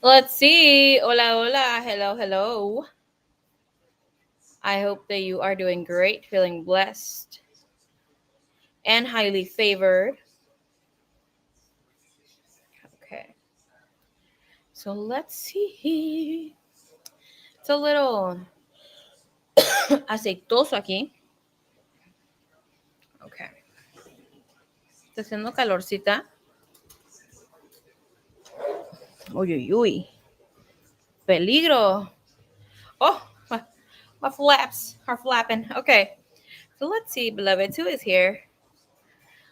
Let's see. Hola, hola. Hello, hello. I hope that you are doing great, feeling blessed, and highly favored. Okay. So let's see. It's a little aceitoso aquí. Okay. Está haciendo calorcita. Uy, uy, uy. Peligro. Oh, my flaps are flapping. Okay. So let's see, beloveds, who is here?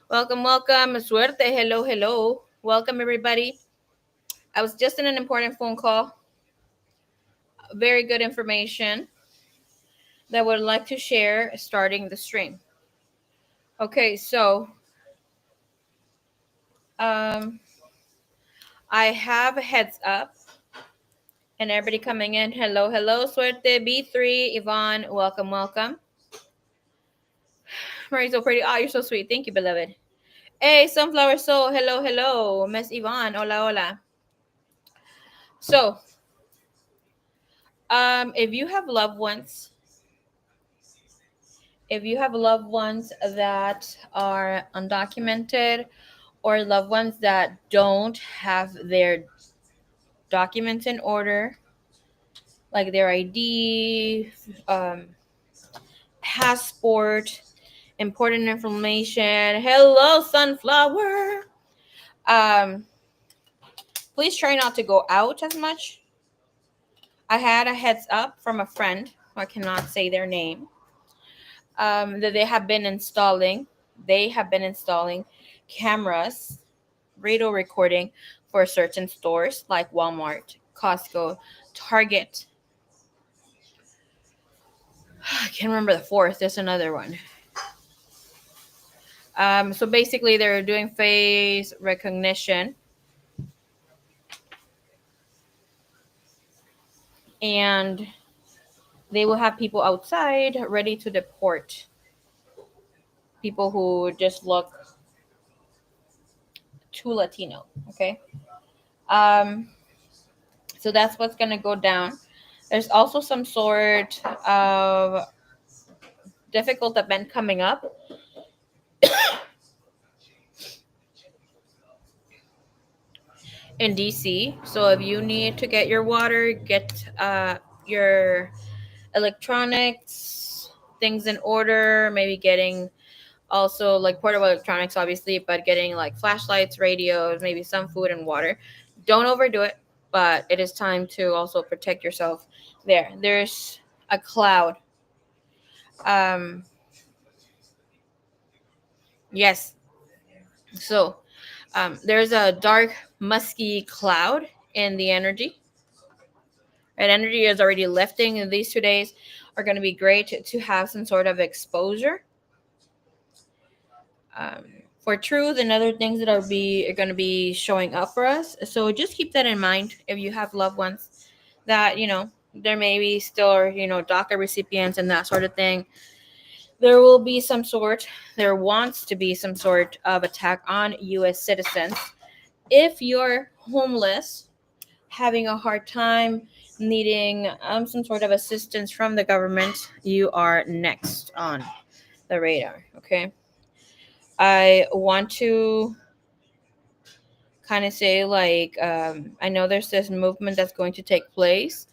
Welcome, welcome. Suerte. Hello, hello. Welcome, everybody. I was just in an important phone call. Very good information that I would like to share starting the stream. Okay, so um, I have a heads up and everybody coming in. Hello, hello, Suerte, B3, Yvonne, welcome, welcome. Marie's so pretty. Oh, you're so sweet. Thank you, beloved. Hey, Sunflower Soul, hello, hello. Miss Yvonne, hola, hola. So, if you have loved ones, that are undocumented or loved ones that don't have their documents in order, like their ID, passport, important information. Hello, Sunflower. Um, Please try not to go out as much. I had a heads up from a friend, I cannot say their name, that they have been installing cameras, radio recording for certain stores like Walmart, Costco, Target. I can't remember the fourth. There's another one. So basically, they're doing face recognition, and they will have people outside ready to deport people who just look too Latino. Okay. Um, so that's what's gonna go down. There's also some sort of difficult event coming up in DC. So if you need to get your water, get your electronics things in order, maybe getting also like portable electronics, obviously, but getting like flashlights, radios, maybe some food and water. Don't overdo it, but it is time to also protect yourself there. There's a cloud. Um, yes. So there's a dark, musky cloud in the energy. And energy is already lifting, and these 2 days are going to be great to have some sort of exposure um, for truth and other things that are going to be showing up for us. So just keep that in mind if you have loved ones that there may be still DACA recipients and that sort of thing. There wants to be some sort of attack on U.S. citizens. If you're homeless, having a hard time, needing some sort of assistance from the government, you are next on the radar. Okay. I want to kind of say, like, I know there's this movement that's going to take place.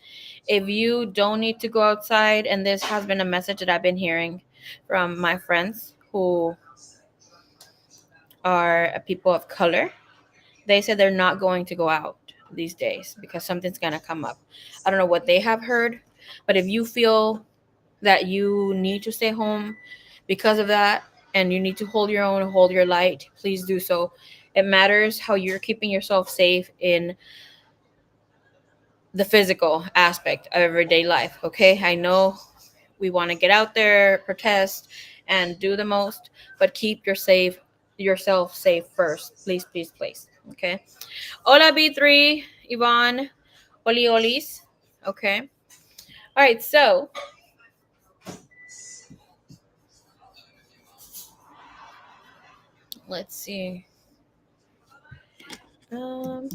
If you don't need to go outside, and this has been a message that I've been hearing from my friends who are people of color, they said they're not going to go out these days because something's going to come up. I don't know what they have heard, but if you feel that you need to stay home because of that and you need to hold your own, hold your light, please do so. It matters how you're keeping yourself safe in the physical aspect of everyday life. Okay, I know we want to get out there, protest, and do the most, but keep yourself safe first, please, please, please. Okay. Hola, B3, Yvonne, Oli Olis. Okay. All right. So let's see. Um,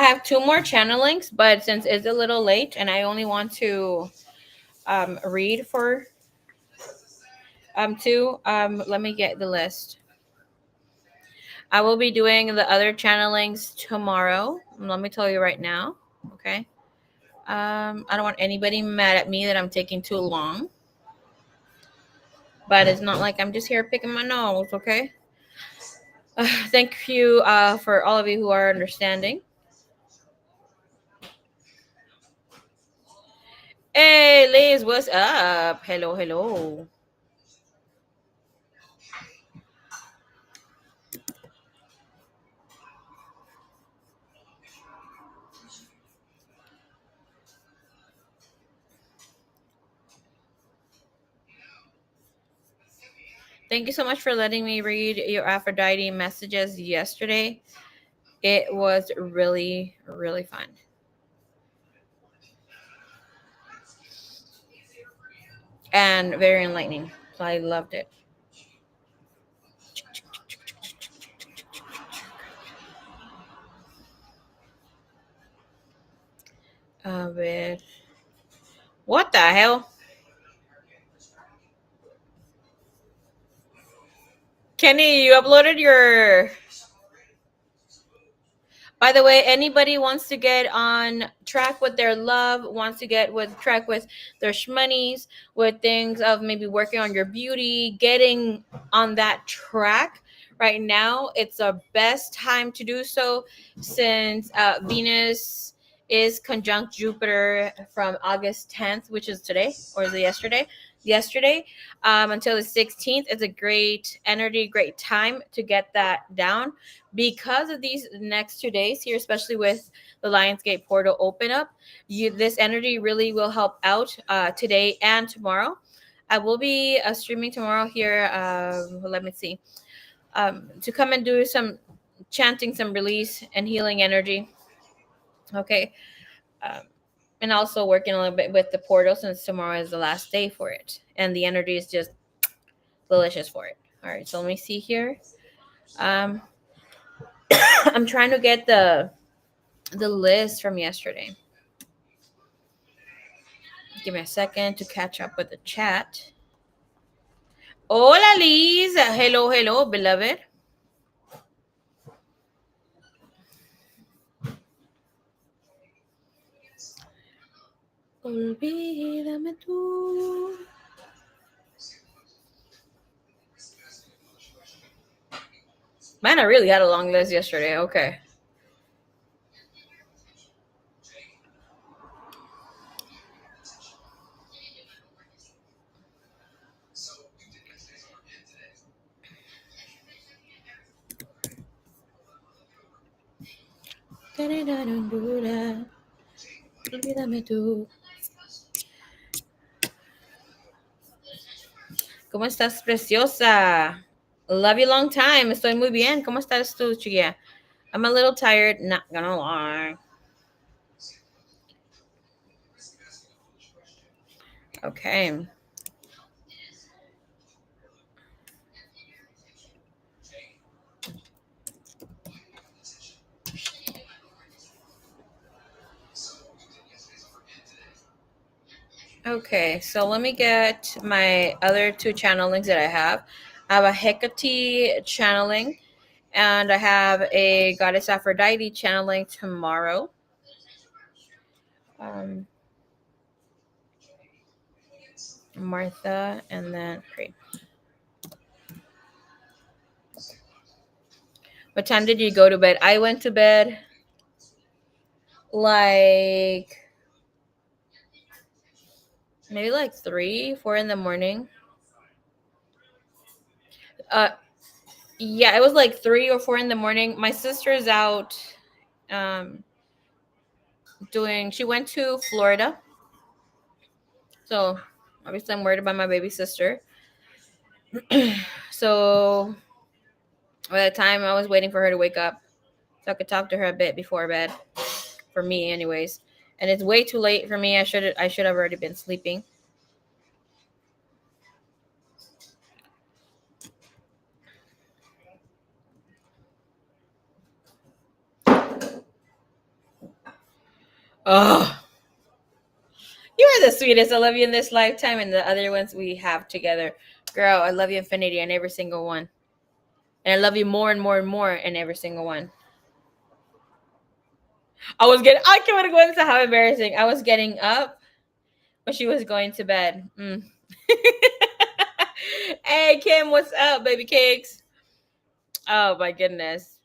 have two more channelings, but since it's a little late and I only want to read for two, let me get the list. I will be doing the other channelings tomorrow. Let me tell you right now. Okay. I don't want anybody mad at me that I'm taking too long. But it's not like I'm just here picking my nose, okay? Thank you for all of you who are understanding. Hey, Liz, what's up? Hello, hello. Thank you so much for letting me read your Aphrodite messages yesterday. It was really, really fun. And very enlightening. So I loved it. A ver. What the hell? Kenny, you uploaded your. By the way, anybody wants to get on track with their love, wants to get with track with their shmoneys, with things of maybe working on your beauty, getting on that track right now, it's the best time to do so since Venus is conjunct Jupiter from August 10th, which is today, or is it yesterday? Yesterday, until the 16th. It's a great energy, great time to get that down because of these next 2 days here, especially with the Lionsgate portal open up. This energy really will help out today and tomorrow. I will be streaming tomorrow here. Let me see. To come and do some chanting, some release and healing energy. Okay. Um, and also working a little bit with the portal since tomorrow is the last day for it. And the energy is just delicious for it. All right. So let me see here. Um, I'm trying to get the list from yesterday. Give me a second to catch up with the chat. Hola, Liz. Hello, hello, beloved. Olvídame tú. Man, I really had a long list yesterday. Okay. Olvídame tú. ¿Cómo estás, preciosa? Love you long time. Estoy muy bien. ¿Cómo estás tú, chiquilla? I'm a little tired, not gonna lie. Okay. Okay, so let me get my other two channelings that I have. I have a Hecate channeling, and I have a Goddess Aphrodite channeling tomorrow. Martha, and then great. What time did you go to bed? I went to bed like maybe like 3, 4 in the morning. Uh, yeah, it was like 3 or 4 in the morning. My sister's out, um, doing. She went to Florida, so obviously I'm worried about my baby sister. So by the time I was waiting for her to wake up, so I could talk to her a bit before bed, for me, anyways. And it's way too late for me. I should have already been sleeping. Oh, you are the sweetest. I love you in this lifetime and the other ones we have together. Girl, I love you infinity in every single one. And I love you more and more and more in every single one. I can't go into how embarrassing. I was getting up when she was going to bed. Hey, Kim, what's up, baby cakes? Oh, my goodness.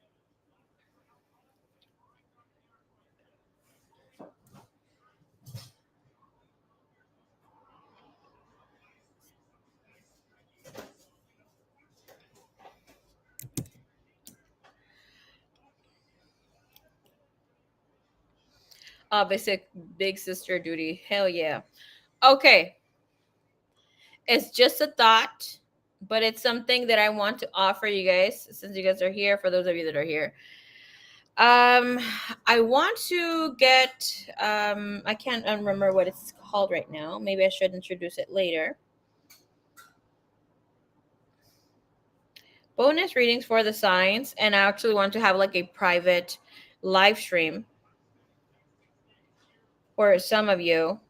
Big sister duty. Hell yeah. Okay. It's just a thought, but it's something that I want to offer you guys since you guys are here. For those of you that are here, um, I want to get. I can't remember what it's called right now. Maybe I should introduce it later. Bonus readings for the signs, and I actually want to have like a private live stream for some of you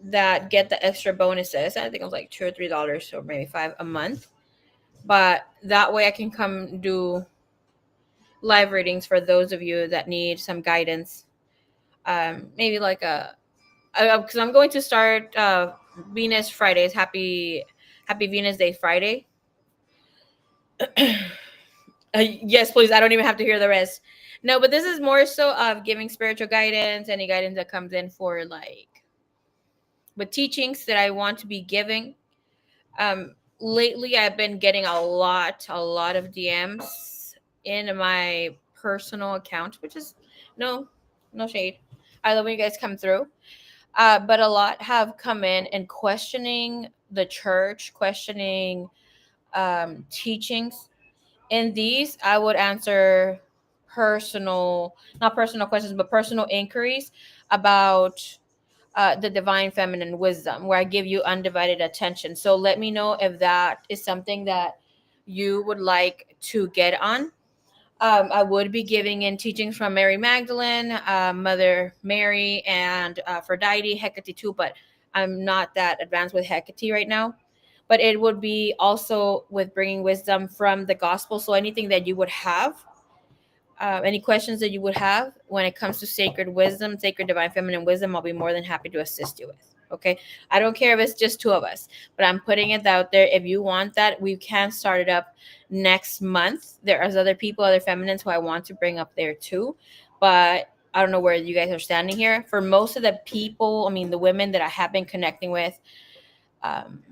that get the extra bonuses. I think it was like $2 or $3 or maybe five a month. But that way I can come do live readings for those of you that need some guidance. Maybe like because I'm going to start Venus Fridays. Happy Venus Day Friday. Yes, please. I don't even have to hear the rest. No, but this is more so of giving spiritual guidance, any guidance that comes in for like with teachings that I want to be giving. Lately I've been getting a lot of DMs in my personal account, which is no, no shade. I love when you guys come through. But a lot have come in and questioning the church, questioning teachings. In these, I would answer not personal questions, but personal inquiries about the divine feminine wisdom, where I give you undivided attention. So let me know if that is something that you would like to get on. I would be giving in teachings from Mary Magdalene, Mother Mary, and Aphrodite, Hecate too, but I'm not that advanced with Hecate right now. But it would be also with bringing wisdom from the gospel. So anything that you would have, any questions that you would have when it comes to sacred wisdom, sacred divine feminine wisdom, I'll be more than happy to assist you with. Okay. I don't care if it's just two of us, but I'm putting it out there. If you want that, we can start it up next month. There are other people, other feminines who I want to bring up there too. But I don't know where you guys are standing here. For most of the people, I mean, the women that I have been connecting with, um,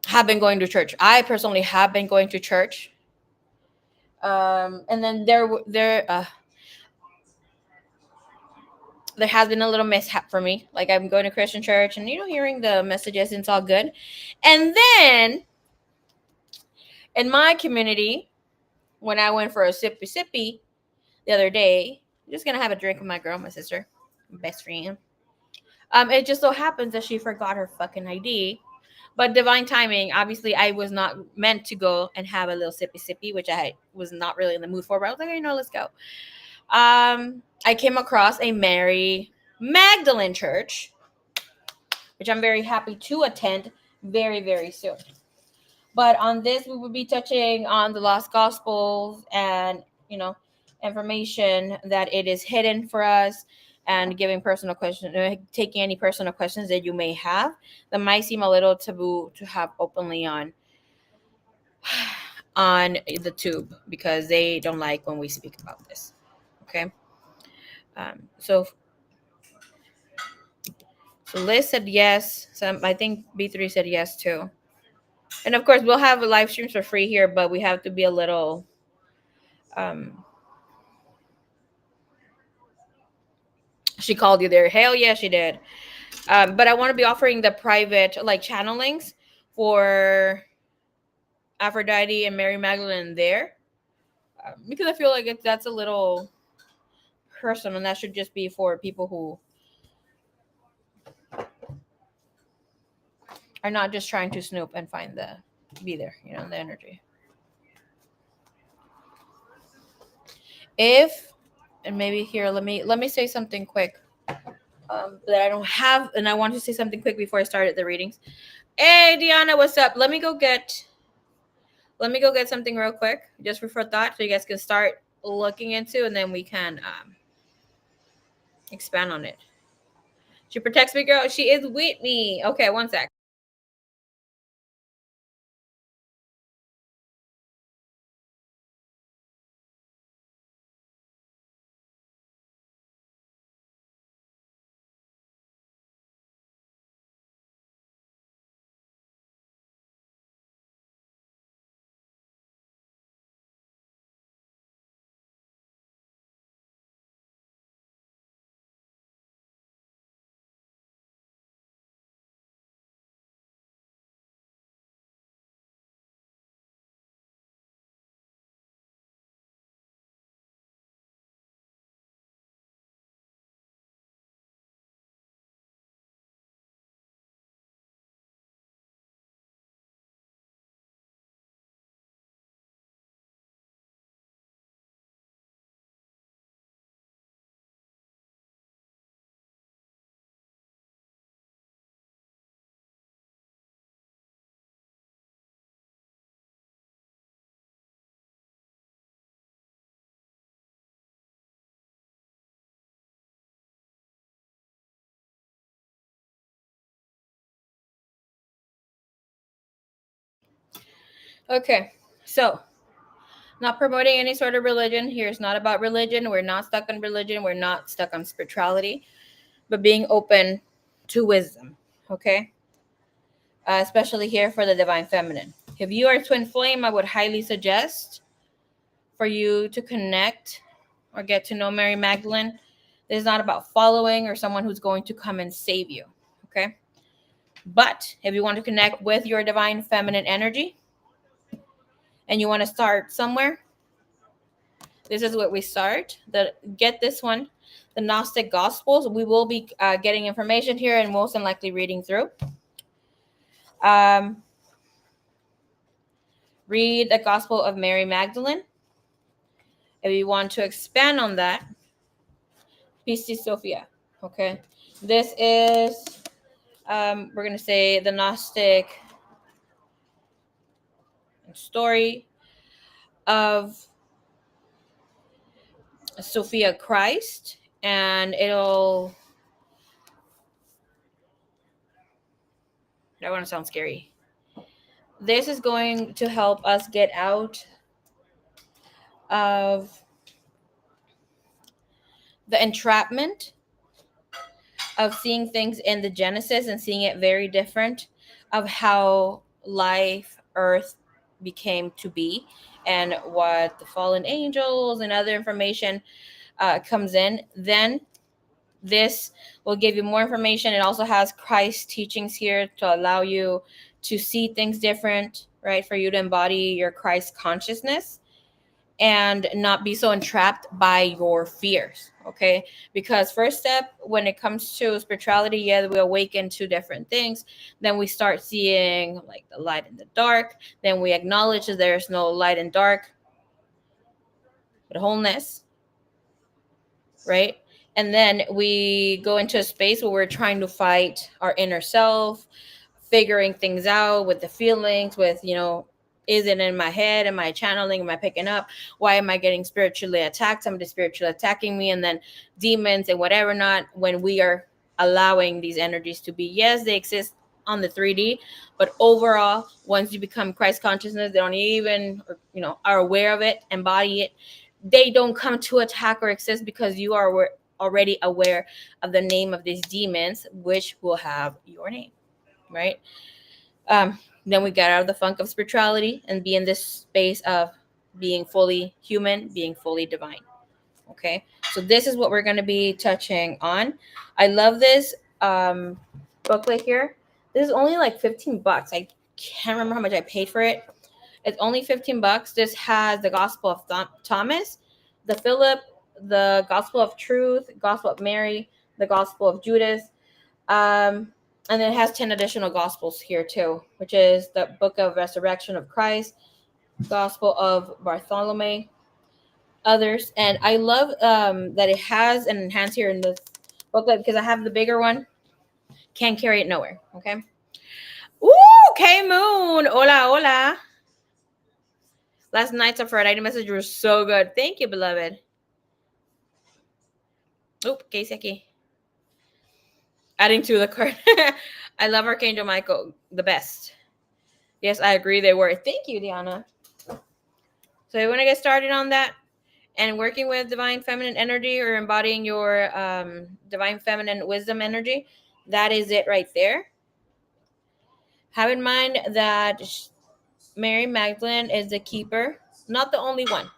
have been going to church. I personally have been going to church. And then there has been a little mishap for me. Like I'm going to Christian church and hearing the messages, and it's all good. And then in my community, when I went for a sippy the other day, I'm just gonna have a drink with my girl, my sister, my best friend. It just so happens that she forgot her fucking ID. But divine timing, obviously, I was not meant to go and have a little sippy, which I was not really in the mood for. But I was like, let's go. I came across a Mary Magdalene church, which I'm very happy to attend very, very soon. But on this, we will be touching on the lost gospels and, information that it is hidden for us, and giving personal questions, taking any personal questions that you may have that might seem a little taboo to have openly on the tube, because they don't like when we speak about this. Okay. So Liz said yes. I think B3 said yes too. And of course, we'll have live streams for free here, but we have to be a little. Um, she called you there. Hell yeah, she did. But I want to be offering the private like channel links for Aphrodite and Mary Magdalene there, because I feel like that's a little personal, and that should just be for people who are not just trying to snoop and find be there, the energy. If, and maybe here, let me say something quick that I don't have, and I want to say something quick before I started the readings. Hey, Deanna, what's up? Let me go get something real quick, just for thought, so you guys can start looking into, and then we can expand on it. She protects me, girl. She is with me. Okay, one sec. Okay, so not promoting any sort of religion. Here is not about religion. We're not stuck on religion. We're not stuck on spirituality, but being open to wisdom. Okay, especially here for the divine feminine. If you are twin flame, I would highly suggest for you to connect or get to know Mary Magdalene. This is not about following or someone who's going to come and save you. Okay, but if you want to connect with your divine feminine energy and you want to start somewhere, this is what we start. Get this one, the Gnostic Gospels. We will be getting information here and most likely reading through. Um, read the Gospel of Mary Magdalene. If you want to expand on that, Pistis Sophia. Okay, this is we're gonna say the Gnostic story of Sophia Christ, and it'll. I don't want to sound scary. This is going to help us get out of the entrapment of seeing things in the Genesis and seeing it very different of how life, earth became to be, and what the fallen angels and other information comes in. Then this will give you more information. It also has Christ teachings here to allow you to see things different, right? For you to embody your Christ consciousness and not be so entrapped by your fears. Okay, because first step when it comes to spirituality, yeah, we awaken to different things, then we start seeing like the light and the dark, then we acknowledge that there's no light and dark but wholeness, right? And then we go into a space where we're trying to fight our inner self, figuring things out with the feelings, with, is it in my head? Am I channeling? Am I picking up? Why am I getting spiritually attacked? Somebody spiritually attacking me, and then demons and whatever not, when we are allowing these energies to be. Yes, they exist on the 3D, but overall, once you become Christ consciousness, they don't even, are aware of it, embody it. They don't come to attack or exist because you are already aware of the name of these demons, which will have your name, right? Then we get out of the funk of spirituality and be in this space of being fully human, being fully divine. Okay, so this is what we're going to be touching on. I love this booklet here. This is only like $15. I can't remember how much I paid for it. It's only $15. This has the Gospel of Thomas, the Philip, the Gospel of Truth, Gospel of Mary, the Gospel of Judas, and then it has 10 additional Gospels here too, which is the Book of Resurrection of Christ, Gospel of Bartholomew, others. And I love that it has an enhance here in this booklet because I have the bigger one. Can't carry it nowhere. Okay. Ooh, K Moon. Hola, hola. Last night's Aphrodite message was so good. Thank you, beloved. Oop, Keiseki. Adding to the card. I love Archangel Michael. The best. Yes, I agree they were. Thank you, Diana. So you want to get started on that and working with divine feminine energy or embodying your divine feminine wisdom energy. That is it right there. Have in mind that Mary Magdalene is the keeper, not the only one,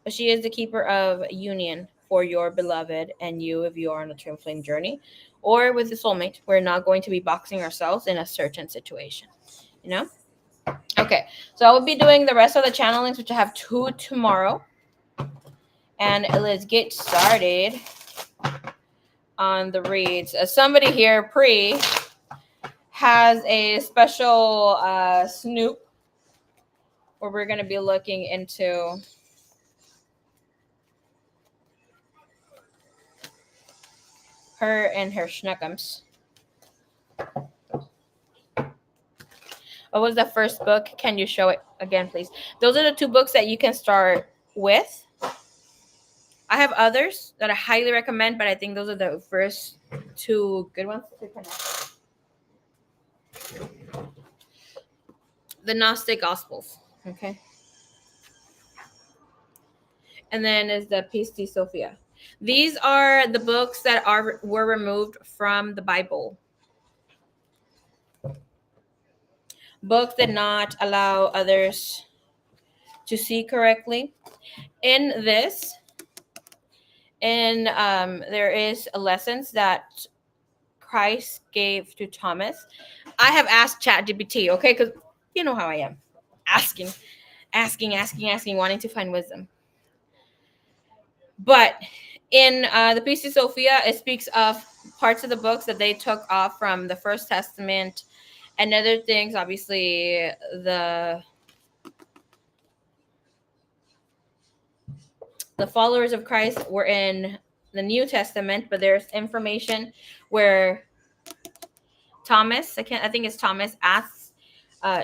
but she is the keeper of union for your beloved and you if you are on a twin flame journey or with the soulmate. We're not going to be boxing ourselves in a certain situation, you know? Okay, so I will be doing the rest of the channelings, which I have 2 tomorrow. And let's get started on the reads. Somebody here, Pre, has a special snoop where we're going to be looking into her and her schnuckums. What was the first book? Can you show it again, please? Those are the 2 books that you can start with. I have others that I highly recommend, but I think those are the first 2 good ones to connect. The Gnostic Gospels, okay? And then is the Pistis Sophia. These are the books that were removed from the Bible. Books did not allow others to see correctly. In this, there is lessons that Christ gave to Thomas. I have asked ChatGPT, okay, because you know how I am, asking, wanting to find wisdom. But in the Pistis Sophia, it speaks of parts of the books that they took off from the First Testament and other things. Obviously, the followers of Christ were in the New Testament, but there's information where Thomas, I think it's Thomas, asks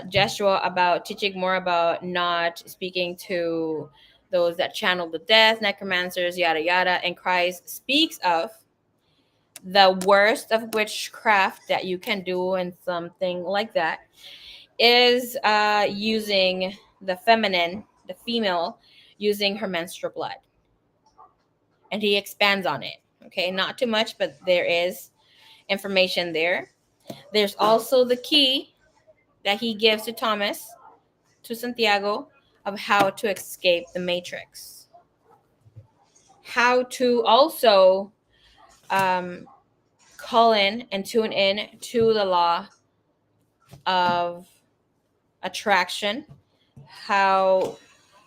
Joshua about teaching more about not speaking to those that channel the death, necromancers, yada yada, and Christ speaks of the worst of witchcraft that you can do and something like that is using the feminine, the female, using her menstrual blood. And he expands on it. Okay, not too much, but there is information there. There's also the key that he gives to Thomas, to Santiago, of how to escape the matrix. How to also call in and tune in to the law of attraction, how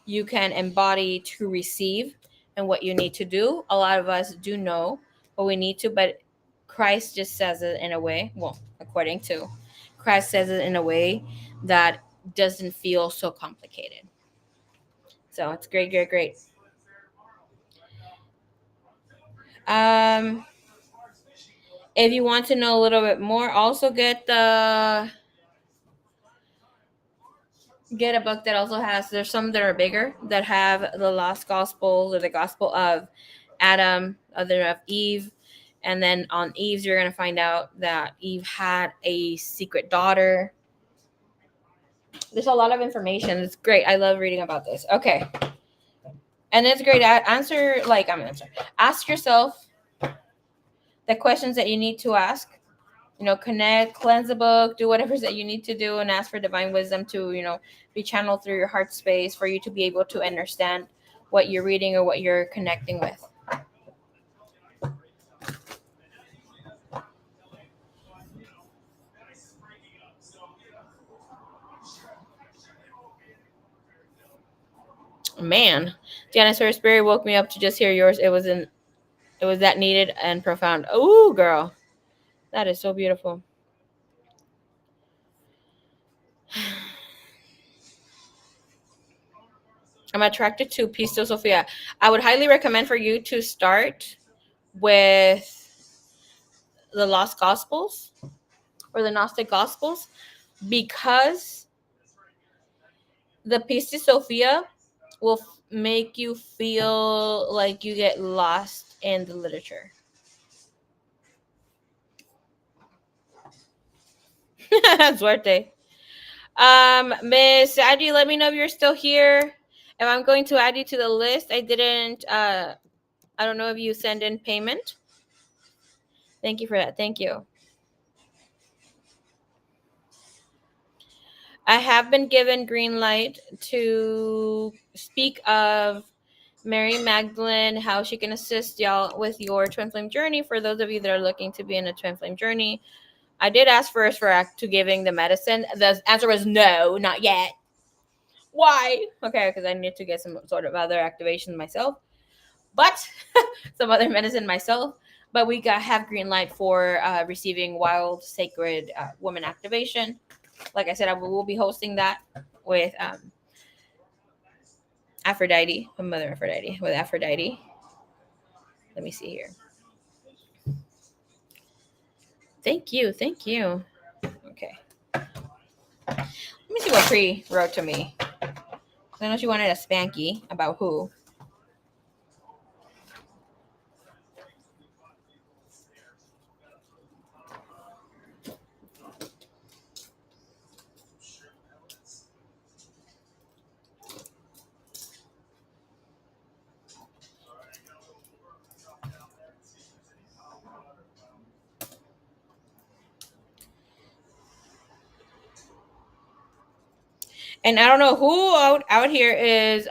you can embody to receive and what you need to do. A lot of us do know what we need to, but Christ just says it in a way, well, according to Christ says it in a way that doesn't feel so complicated. So it's great, great, great. If you want to know a little bit more, also get a book that also has, there's some that are bigger that have the lost gospels or the gospel of Adam, other of Eve. And then on Eve's, you're going to find out that Eve had a secret daughter. There's a lot of information. It's great. I love reading about this. Okay. And it's great. Ask yourself the questions that you need to ask. You know, connect, cleanse the book, do whatever that you need to do, and ask for divine wisdom to, you know, be channeled through your heart space for you to be able to understand what you're reading or what you're connecting with. Man, Janice, spirit woke me up to just hear yours. It was that needed and profound. Oh, girl, that is so beautiful. I'm attracted to Pisto Sophia. I would highly recommend for you to start with the Lost Gospels or the Gnostic Gospels, because the Pisto Sophia will make you feel like you get lost in the literature. Suerte. Miss Addy, let me know if you're still here. If I'm going to add you to the list, I don't know if you send in payment. Thank you for that. Thank you. I have been given green light to speak of Mary Magdalene, how she can assist y'all with your twin flame journey. For those of you that are looking to be in a twin flame journey, I did ask first for to giving the medicine. The answer was no, not yet. Why? Okay, because I need to get some sort of other activation myself, but some other medicine myself. But we have green light for receiving wild sacred woman activation. Like I said, I will be hosting that with Aphrodite, Mother Aphrodite, with Aphrodite. Let me see here. Thank you. Thank you. Okay. Let me see what Pri wrote to me. I know she wanted a spanky. About who? And I don't know who out here is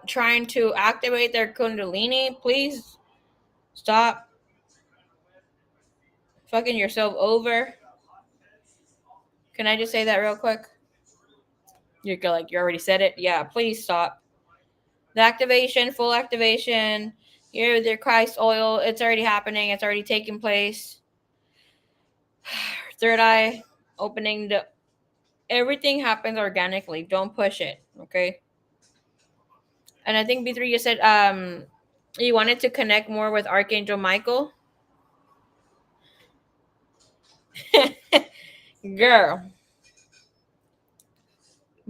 trying to activate their kundalini. Please stop fucking yourself over. Can I just say that real quick? You're like, you already said it. Yeah, please stop. The activation, full activation. Here, the Christ oil. It's already happening. It's already taking place. Third eye opening. Everything happens organically. Don't push it. Okay. And I think B3, you said you wanted to connect more with Archangel Michael. Girl,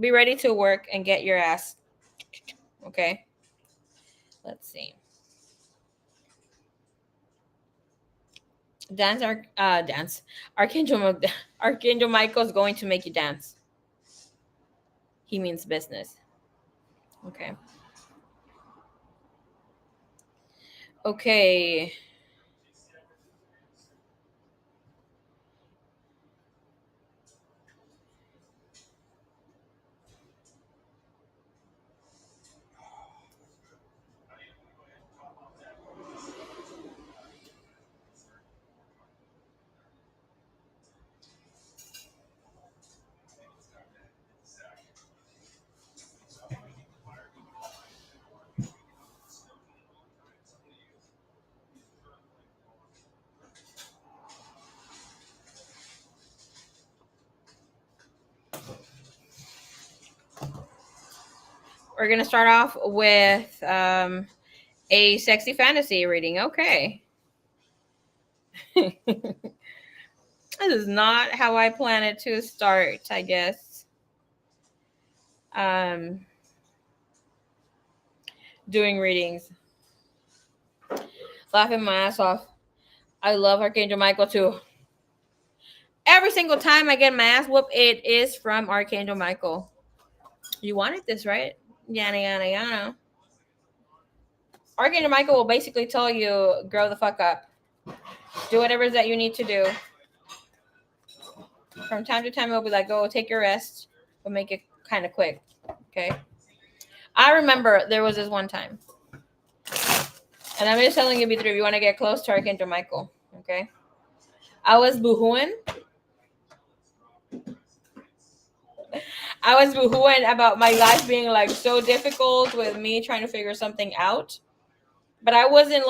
be ready to work and get your ass. Okay. Let's see. Dance. Archangel Michael is going to make you dance. He means business. Okay. Okay. We're gonna start off with a sexy fantasy reading. Okay. This is not how I planned it to start, I guess. Doing readings. Laughing my ass off. I love Archangel Michael too. Every single time I get my ass whooped, it is from Archangel Michael. You wanted this, right? Yana, yana, yana. Archangel Michael will basically tell you, grow the fuck up. Do whatever it is that you need to do. From time to time, it'll be like, go take your rest, but make it kind of quick. Okay. I remember there was this one time. And I'm just telling you, B3, if you want to get close to Archangel Michael. Okay. I was boohooing. I was boohooing about my life being like so difficult with me trying to figure something out. But I wasn't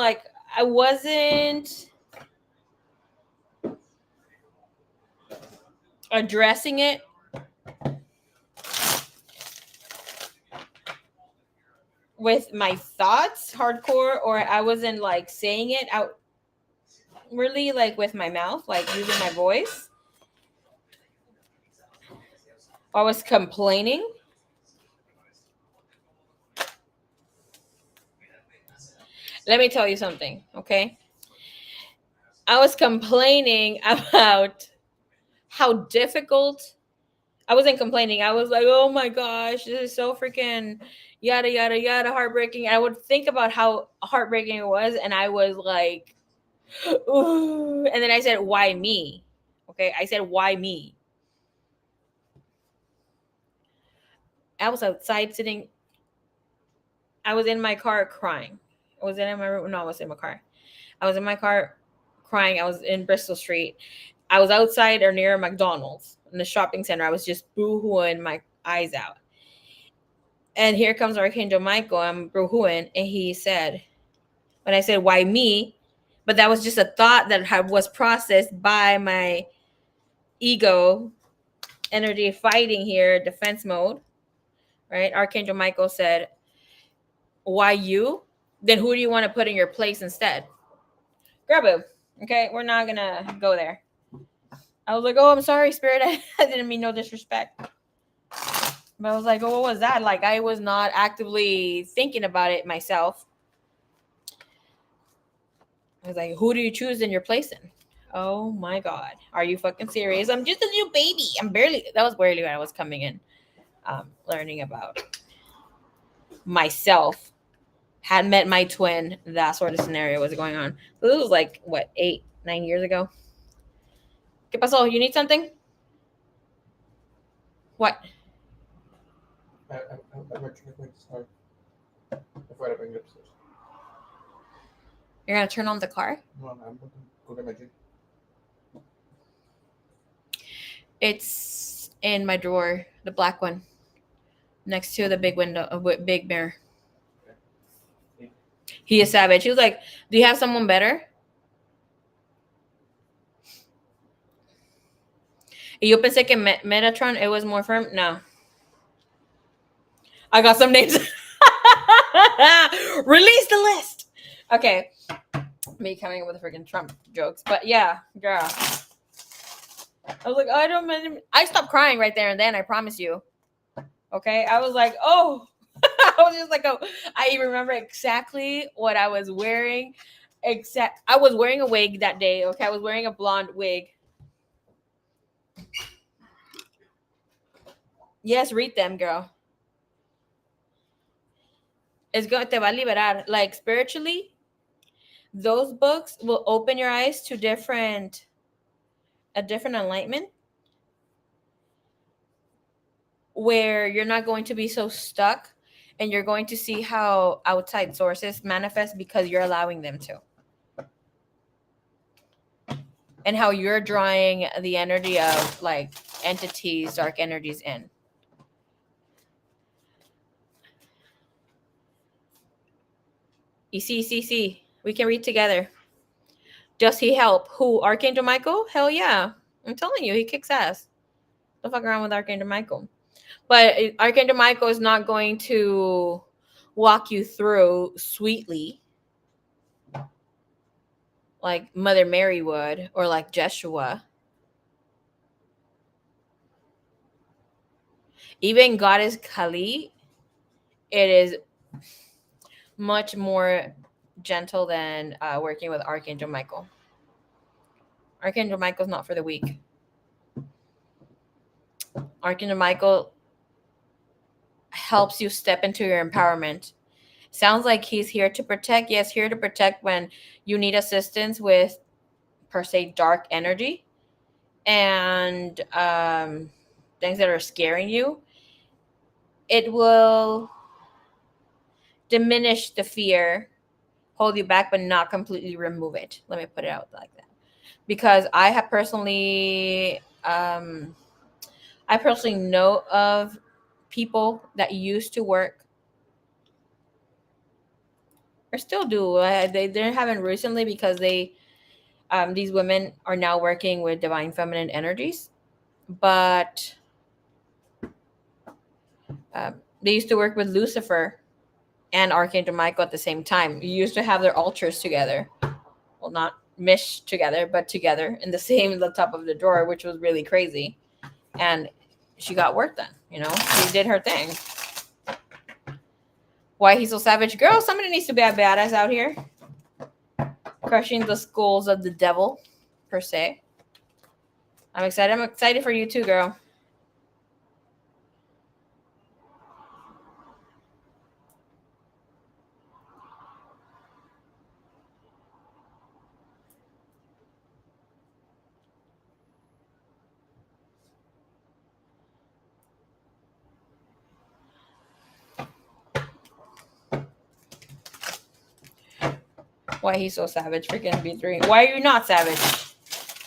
addressing it. with my thoughts hardcore, or I wasn't like saying it out really like with my mouth, like using my voice. I was complaining. Let me tell you something, okay? I was complaining about how difficult. I wasn't complaining. I was like, oh my gosh, this is so freaking yada yada yada heartbreaking. I would think about how heartbreaking it was, and I was like, ooh. And then I said, why me? Okay, I said, why me? I was outside sitting. I was in my car crying. I was in my room. No, I was in my car. I was in my car crying. I was in Bristol Street. I was outside or near McDonald's in the shopping center. I was just boo-hooing my eyes out. And here comes Archangel Michael. I'm boo-hooing. And he said, when I said, why me? But that was just a thought that was processed by my ego energy fighting here, defense mode, right? Archangel Michael said, why you? Then who do you want to put in your place instead? Grabu. Okay, we're not gonna go there. I was like, oh, I'm sorry, Spirit. I didn't mean no disrespect. But I was like, oh, what was that? Like, I was not actively thinking about it myself. I was like, who do you choose in your place in? Oh my God. Are you fucking serious? I'm just a new baby. That was barely when I was coming in, learning about myself. Had met my twin. That sort of scenario was going on. So this was like, what, 8, 9 years ago? ¿Qué pasó? You need something? What? I'm actually going to start before I bring it upstairs. You're going to turn on the car? No, I'm going to go get my gin. It's in my drawer, the black one, next to the big window, big mirror. Okay. He is savage. He was like, do you have someone better? Y yo pensé que Metatron, it was more firm. No. I got some names. Release the list. Okay. Me coming up with the freaking Trump jokes. But yeah, girl. I was like, I stopped crying right there and then, I promise you. Okay. I was like, oh. I was just like, oh. I remember exactly what I was wearing. I was wearing a wig that day. Okay. I was wearing a blonde wig. Yes, read them, girl. Te va a liberar. Like, spiritually, those books will open your eyes to a different enlightenment, where you're not going to be so stuck, and you're going to see how outside sources manifest because you're allowing them to, and how you're drawing the energy of like entities, dark energies in. You see, we can read together. Does he help? Who? Archangel Michael? Hell yeah. I'm telling you, he kicks ass. Don't fuck around with Archangel Michael. But Archangel Michael is not going to walk you through sweetly like Mother Mary would, or like Jeshua. Even Goddess Kali, it is much more gentle than working with Archangel Michael. Archangel Michael's not for the weak. Archangel Michael helps you step into your empowerment. Sounds like he's here to protect. Yes, here to protect when you need assistance with, per se, dark energy and things that are scaring you. It will diminish the fear, hold you back, but not completely remove it. Let me put it out like that. Because I have personally, I personally know of people that used to work, or still do. They haven't recently because these women are now working with divine feminine energies, but they used to work with Lucifer and Archangel Michael at the same time. You used to have their altars together. Well, not meshed together, but together in the same the top of the drawer, which was really crazy. And she got work done. She did her thing. Why he's so savage? Girl, somebody needs to be a badass out here. Crushing the skulls of the devil, per se. I'm excited. I'm excited for you too, girl. Why he's so savage? Freaking B3. Why are you not savage?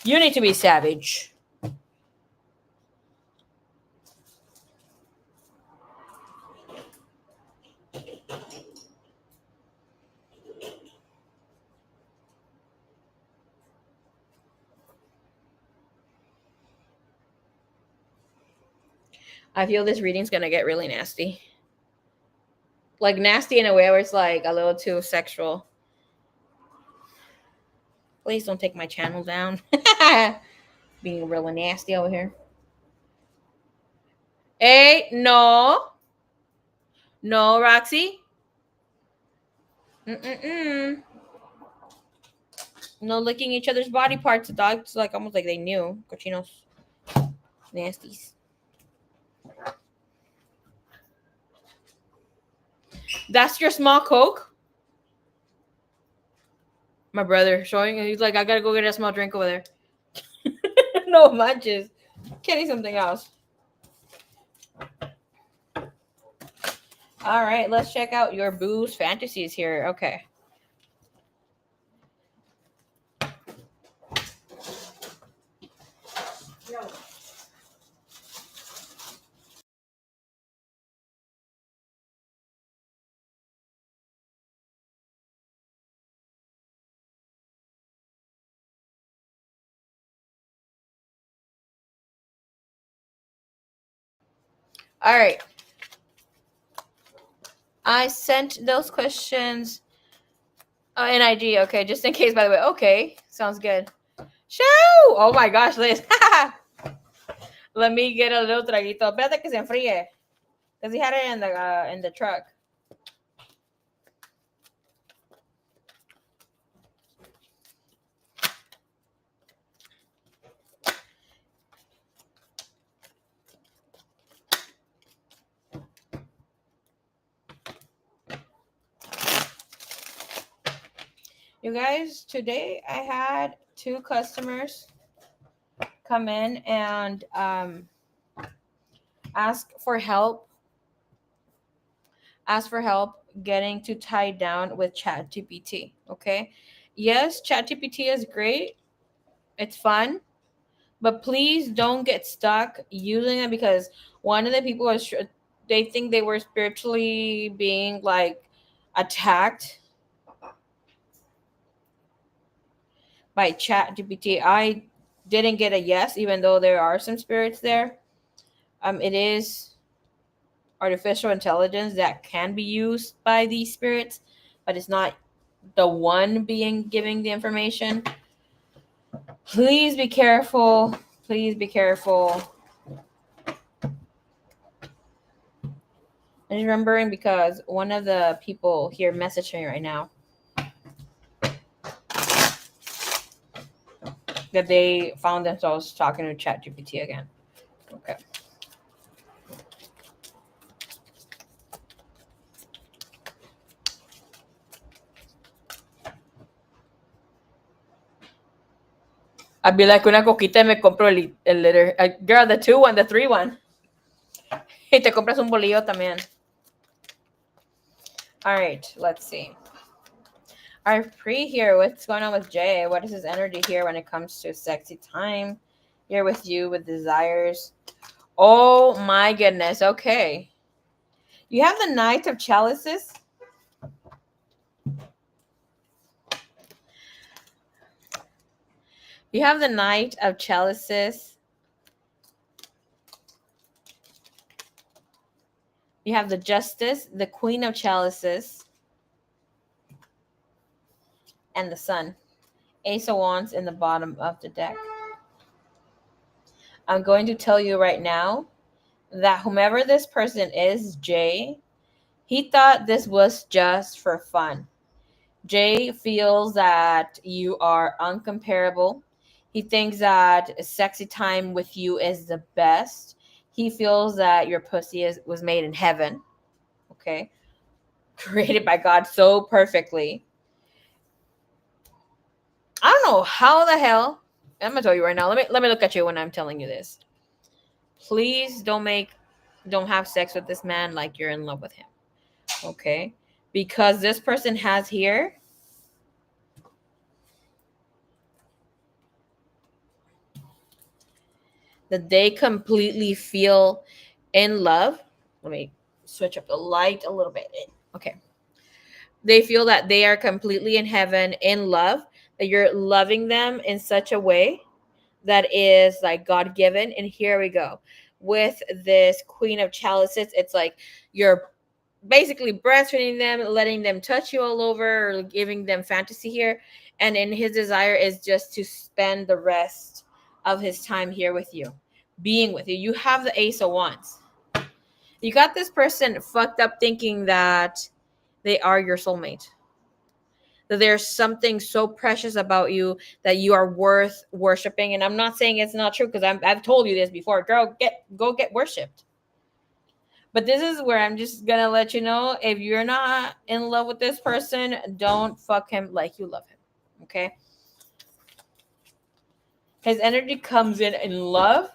You need to be savage. I feel this reading's gonna get really nasty. Like nasty in a way where it's like a little too sexual. Please don't take my channel down. Being really nasty over here. Hey, no. No, Roxy. Mm-mm-mm. No licking each other's body parts. The dogs like almost like they knew. Cochinos. Nasties. That's your small Coke? My brother showing. He's like, I gotta go get a small drink over there. No munches. Getting something else. All right, let's check out your boo's fantasies here. Okay. All right. I sent those questions in IG. Okay, just in case, by the way. Okay, sounds good. Shoo! Oh my gosh, Liz. Let me get a little traguito. Espérate que se enfríe. Because he had it in the truck. You guys, today I had 2 customers come in and ask for help getting to tie down with ChatGPT. Okay, yes, ChatGPT is great, it's fun, but please don't get stuck using it, because one of the people was they think they were spiritually being like attacked by ChatGPT. I didn't get a yes, even though there are some spirits there. It is artificial intelligence that can be used by these spirits, but it's not the one being giving the information. Please be careful. Please be careful. I'm remembering because one of the people here messaging me right now that they found themselves talking to ChatGPT again. Okay. I'd be like una coquita y me compro el litter. Girl, the 2 1, the 3 1. Y te compras un bolillo también. All right, let's see. Our pre here, what's going on with Jay? What is his energy here when it comes to sexy time? Here with you with desires. Oh my goodness. Okay. You have the Knight of Chalices. You have the Knight of Chalices. You have the Justice, the Queen of Chalices, and the Sun. Ace of Wands in the bottom of the deck. I'm going to tell you right now that whomever this person is, Jay, he thought this was just for fun. Jay feels that you are uncomparable. He thinks that sexy time with you is the best. He feels that your pussy was made in heaven. Okay. Created by God so perfectly. I don't know how the hell. I'm gonna tell you right now. Let me look at you when I'm telling you this. Please don't have sex with this man like you're in love with him. Okay? Because this person has here that they completely feel in love. Let me switch up the light a little bit. Okay. They feel that they are completely in heaven, in love, that you're loving them in such a way that is like God given. And here we go. With this Queen of Chalices, it's like you're basically breastfeeding them, letting them touch you all over, or giving them fantasy here. And in his desire is just to spend the rest of his time here with you, being with you. You have the Ace of Wands. You got this person fucked up thinking that they are your soulmate, that there's something so precious about you that you are worth worshiping. And I'm not saying it's not true, because I've told you this before. Girl, go get worshipped. But this is where I'm just gonna let you know, if you're not in love with this person, don't fuck him like you love him. Okay? His energy comes in love.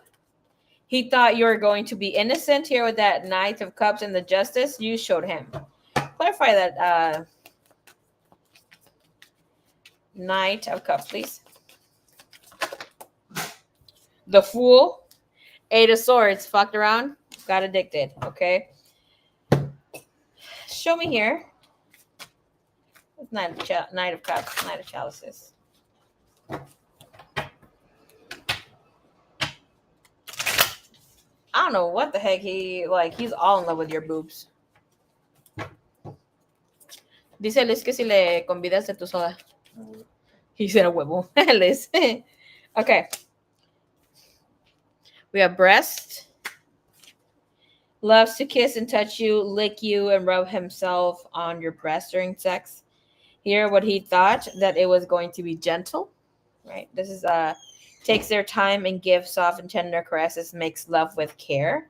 He thought you were going to be innocent here with that Knight of Cups and the Justice. You showed him. Clarify that Knight of Cups, please. The Fool, Eight of Swords, fucked around, got addicted. Okay? Show me here. Knight of Cups, Knight of Chalices. I don't know what the heck he's all in love with your boobs. Dice Liz que si le convidas de tu soda. He said a huevo. Liz. Okay. We have breast. Loves to kiss and touch you, lick you, and rub himself on your breast during sex. Here, what he thought that it was going to be gentle. Right? This is takes their time and gives soft and tender caresses, makes love with care.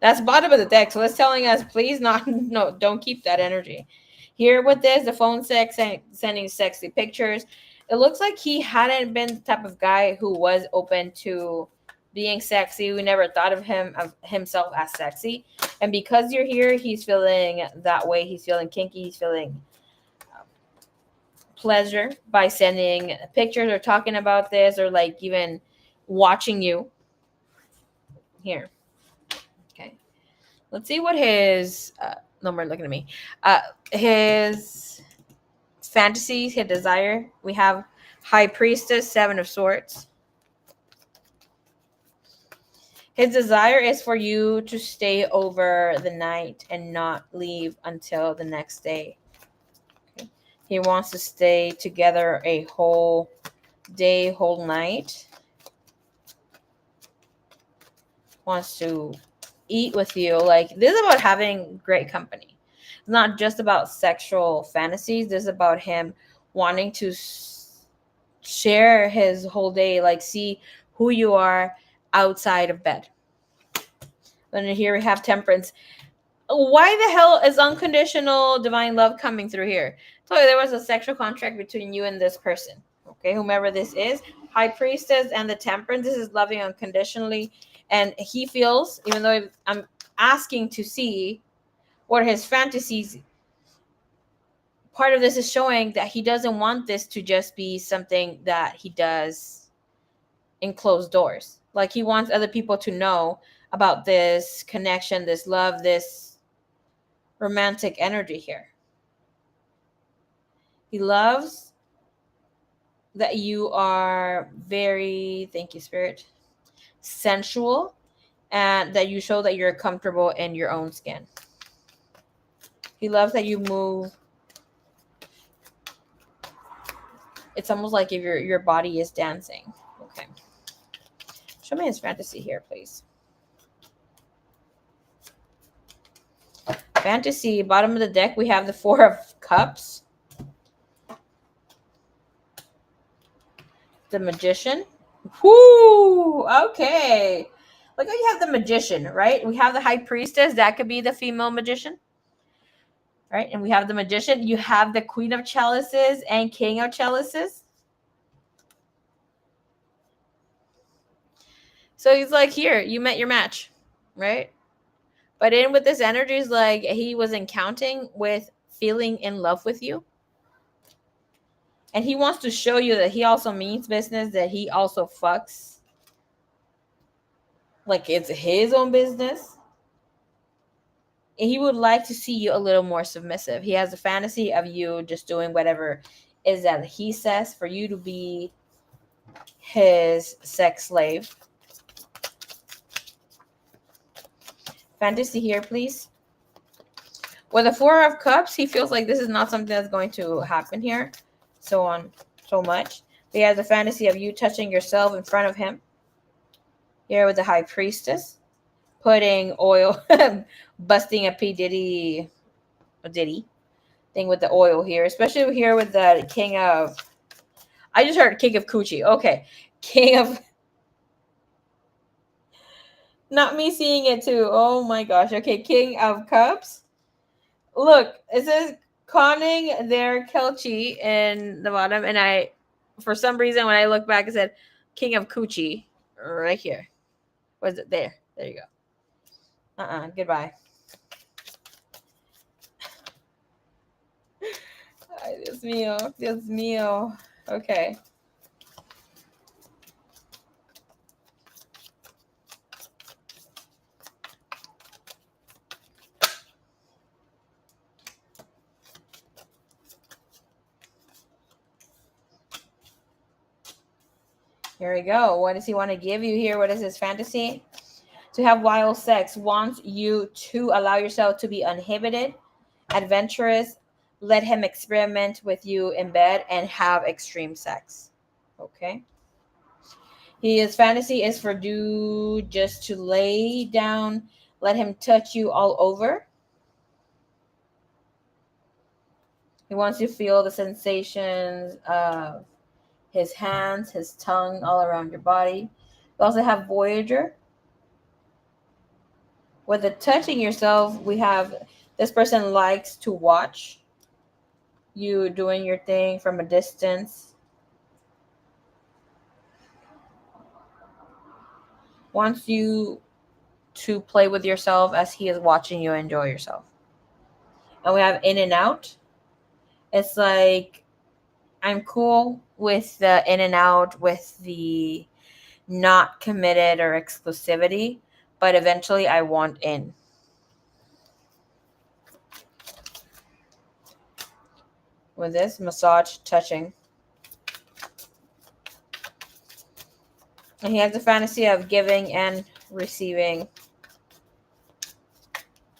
That's bottom of the deck. So it's telling us, please don't keep that energy. Here with this, the phone sex, sending sexy pictures. It looks like he hadn't been the type of guy who was open to being sexy. We never thought of himself as sexy. And because you're here, he's feeling that way. He's feeling kinky. He's feeling pleasure by sending pictures or talking about this, or like even watching you. Here. Okay. Let's see what his no more looking at me. His fantasies, his desire. We have High Priestess, Seven of Swords. His desire is for you to stay over the night and not leave until the next day. Okay. He wants to stay together a whole day, whole night. Wants to eat with you. Like, this is about having great company. It's not just about sexual fantasies. This is about him wanting to share his whole day, like see who you are outside of bed. Then here we have Temperance. Why the hell is unconditional divine love coming through here? So there was a sexual contract between you and this person. Okay, whomever this is. High Priestess and the Temperance. This is loving unconditionally. And he feels, even though I'm asking to see what his fantasies, part of this is showing that he doesn't want this to just be something that he does in closed doors. Like, he wants other people to know about this connection, this love, this romantic energy here. He loves that you are very, thank you, Spirit, sensual and that you show that you're comfortable in your own skin. He loves that you move. It's almost like if your body is dancing. Okay. Show me his fantasy here, please. Fantasy, bottom of the deck, we have the Four of Cups. The Magician. Whoo! Okay. Look how you have the Magician, right? We have the High Priestess. That could be the female magician. Right? And we have the Magician. You have the Queen of Chalices and King of Chalices. So he's like, here, you met your match, right? But in with this energy is like he wasn't counting with feeling in love with you. And he wants to show you that he also means business, that he also fucks. Like it's his own business. And he would like to see you a little more submissive. He has a fantasy of you just doing whatever is that he says for you to be his sex slave. Fantasy here, please. With the Four of Cups, he feels like this is not something that's going to happen here. So on, so much. He has a fantasy of you touching yourself in front of him. Here with the High Priestess. Putting oil, busting a P. Diddy thing with the oil here. Especially here with the King of... I just heard King of Coochie. Okay. King of... Not me seeing it too. Oh my gosh. Okay. King of Cups. Look, it says conning their Kelchi in the bottom. And I, for some reason, when I look back, it said King of Coochie right here. Was it there? There you go. Goodbye. Ay, Dios mío. Dios mío. Okay. Here we go. What does he want to give you here? What is his fantasy? To have wild sex. Wants you to allow yourself to be uninhibited, adventurous. Let him experiment with you in bed and have extreme sex. Okay. His fantasy is for you just to lay down, let him touch you all over. He wants you to feel the sensations of his hands, his tongue all around your body. We also have Voyager. With the touching yourself, we have this person likes to watch you doing your thing from a distance. Wants you to play with yourself as he is watching you enjoy yourself. And we have in and out. It's like I'm cool with the in and out, with the not committed or exclusivity, but eventually I want in. With this massage touching. And he has a fantasy of giving and receiving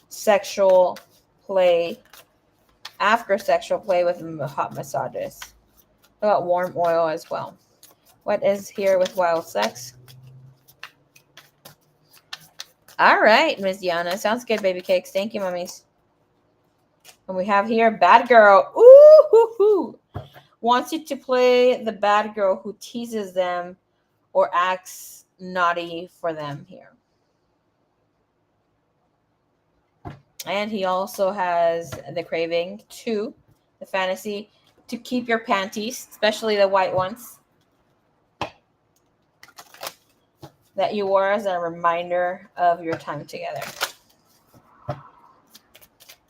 sexual play, after sexual play with hot massages. What about warm oil as well? What is here with wild sex? All right, Miss Diana. Sounds good, baby cakes. Thank you, mummies. And we have here bad girl. Ooh, hoo, hoo. Wants you to play the bad girl who teases them or acts naughty for them here. And he also has the craving to, the fantasy, to keep your panties, especially the white ones, that you wore as a reminder of your time together.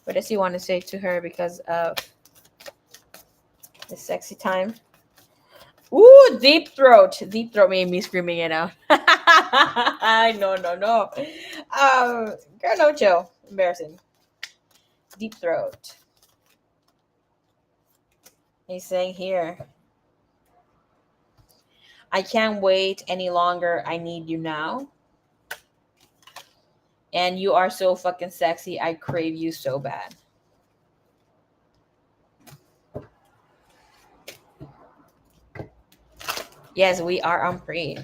What does he want to say to her because of the sexy time? Ooh, deep throat. Deep throat made me screaming it out. No. Girl, no chill. Embarrassing. Deep throat. He's saying here, I can't wait any longer. I need you now. And you are so fucking sexy. I crave you so bad. Yes, we are on pre.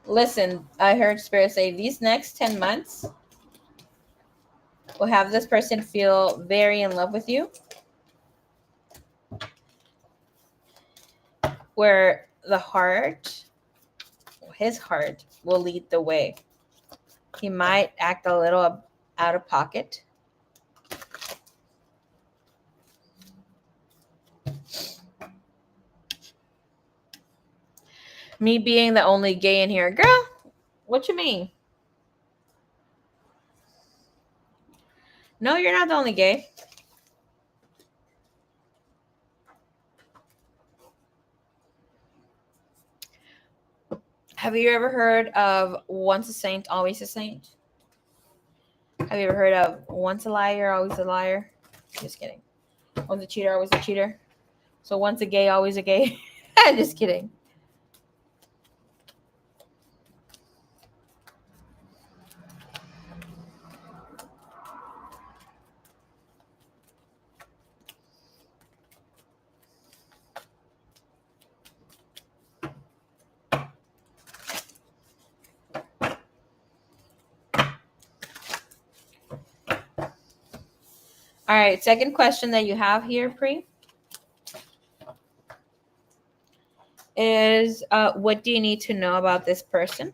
Listen, I heard Spirit say these next 10 months will have this person feel very in love with you, where the heart, his heart, will lead the way. He might act a little out of pocket. Me being the only gay in here, girl, what you mean? No, you're not the only gay. Have you ever heard of once a saint, always a saint? Have you ever heard of once a liar, always a liar? Just kidding. Once a cheater, always a cheater. So once a gay, always a gay. Just kidding. All right, second question that you have here, Pri, is what do you need to know about this person?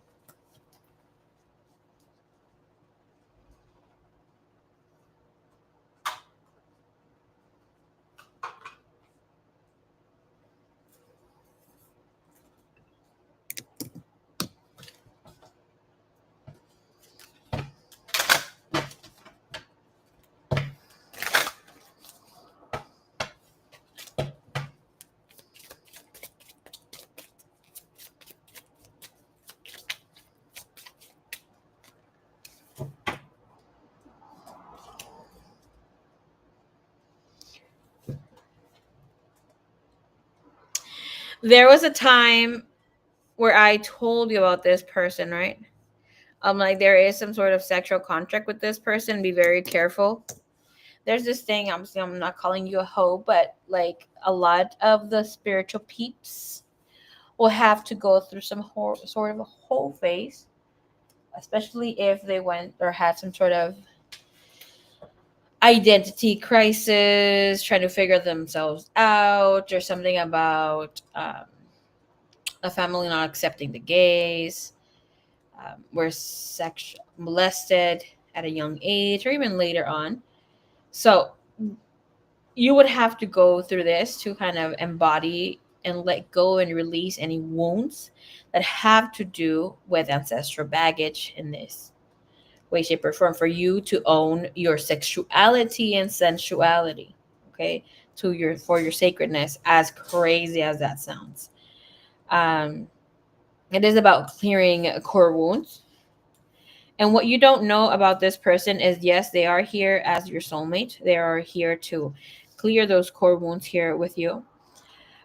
There was a time where I told you about this person, right? Like there is some sort of sexual contract with this person. Be very careful. There's this thing. I'm not calling you a hoe, but like a lot of the spiritual peeps will have to go through some sort of a whole phase, especially if they went or had some sort of identity crisis, trying to figure themselves out, or something about a family not accepting the gays, were molested at a young age, or even later on. So you would have to go through this to kind of embody and let go and release any wounds that have to do with ancestral baggage in this way, shape, or form, for you to own your sexuality and sensuality. Okay, to your for your sacredness, as crazy as that sounds. Um, it is about clearing core wounds. And what you don't know about this person is, yes, they are here as your soulmate. They are here to clear those core wounds here with you.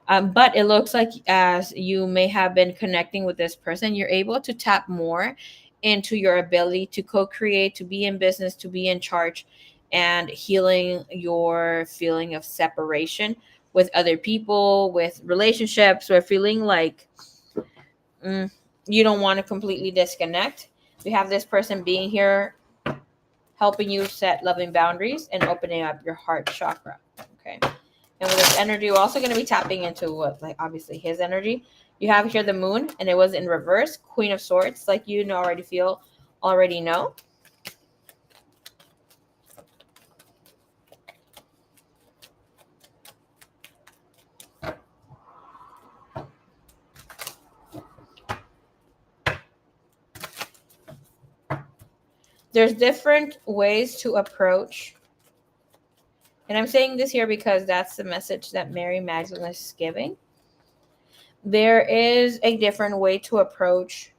But it looks like as you may have been connecting with this person, you're able to tap more into your ability to co-create, to be in business, to be in charge, and healing your feeling of separation with other people, with relationships, or feeling like mm, you don't want to completely disconnect. We have this person being here, helping you set loving boundaries and opening up your heart chakra. Okay. And with this energy, we're also going to be tapping into what, like, obviously his energy. You have here the moon, and it was in reverse, Queen of Swords, like you know, already know. There's different ways to approach. And I'm saying this here because that's the message that Mary Magdalene is giving. There is a different way to approach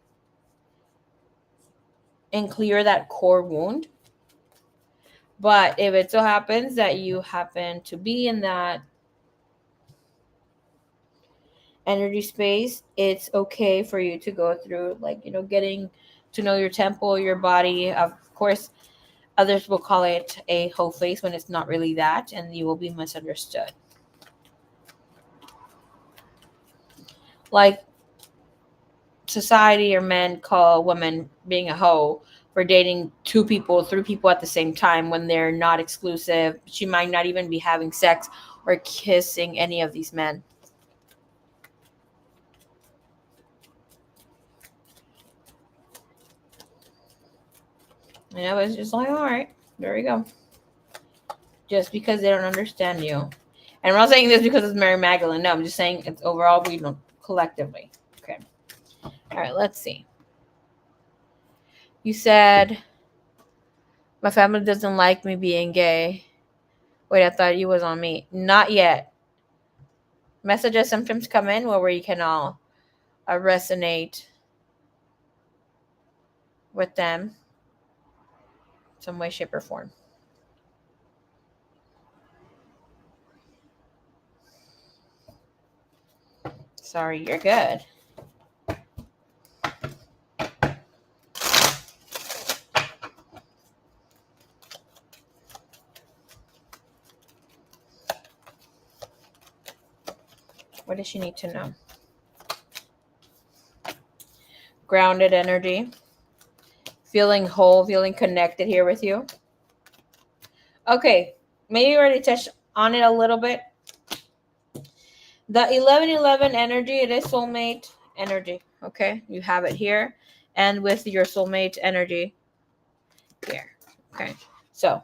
and clear that core wound. But if it so happens that you happen to be in that energy space, it's okay for you to go through, like, getting to know your temple, your body. Of course, others will call it a whole face when it's not really that, and you will be misunderstood. Like society or men call women being a hoe for dating two people, three people at the same time when they're not exclusive. She might not even be having sex or kissing any of these men. It's just like, all right, there we go. Just because they don't understand you. And I'm not saying this because it's Mary Magdalene. No, I'm just saying it's overall, we don't collectively. Okay. All right, let's see. You said, my family doesn't like me being gay. Wait, I thought you was on me. Not yet. Messages sometimes come in where we can all resonate with them some way, shape, or form. Sorry, you're good. What does she need to know? Grounded energy. Feeling whole, feeling connected here with you. Okay, maybe you already touched on it a little bit. The 1111 energy, it is soulmate energy. Okay, you have it here, and with your soulmate energy here. Okay, so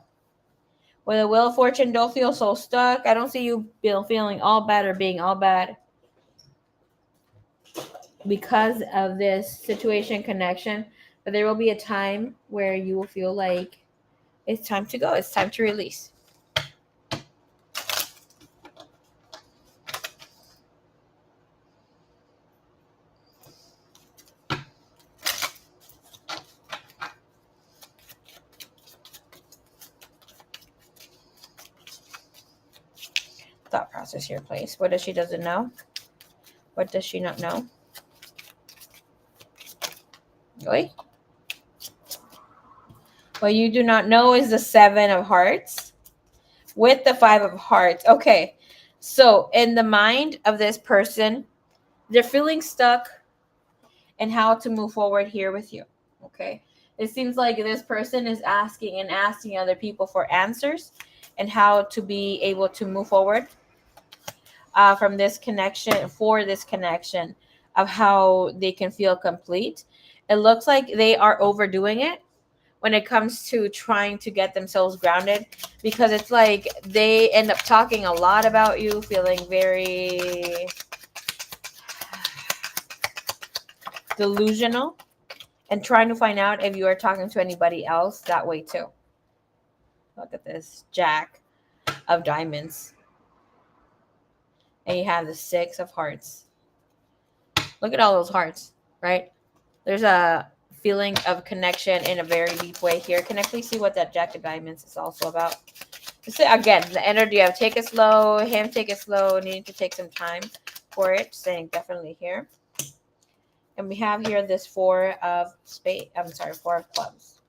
with a Wheel of Fortune, don't feel so stuck. I don't see you feeling all bad or being all bad because of this situation connection. But there will be a time where you will feel like it's time to go. It's time to release. Thought process here, please. What does she doesn't know? What does she not know? Really? What you do not know is the 7 of Hearts with the 5 of Hearts. Okay, so in the mind of this person, they're feeling stuck in how to move forward here with you. Okay, it seems like this person is asking and asking other people for answers and how to be able to move forward from this connection, for this connection of how they can feel complete. It looks like they are overdoing it when it comes to trying to get themselves grounded, because it's like they end up talking a lot about you, feeling very delusional, and trying to find out if you are talking to anybody else that way too. Look at this Jack of Diamonds. And you have the 6 of Hearts. Look at all those hearts, right? There's a feeling of connection in a very deep way here. Can I please see what that Jack of Diamonds is also about? Again, the energy of take it slow, him take it slow, needing to take some time for it, saying definitely here. And we have here this 4 of clubs.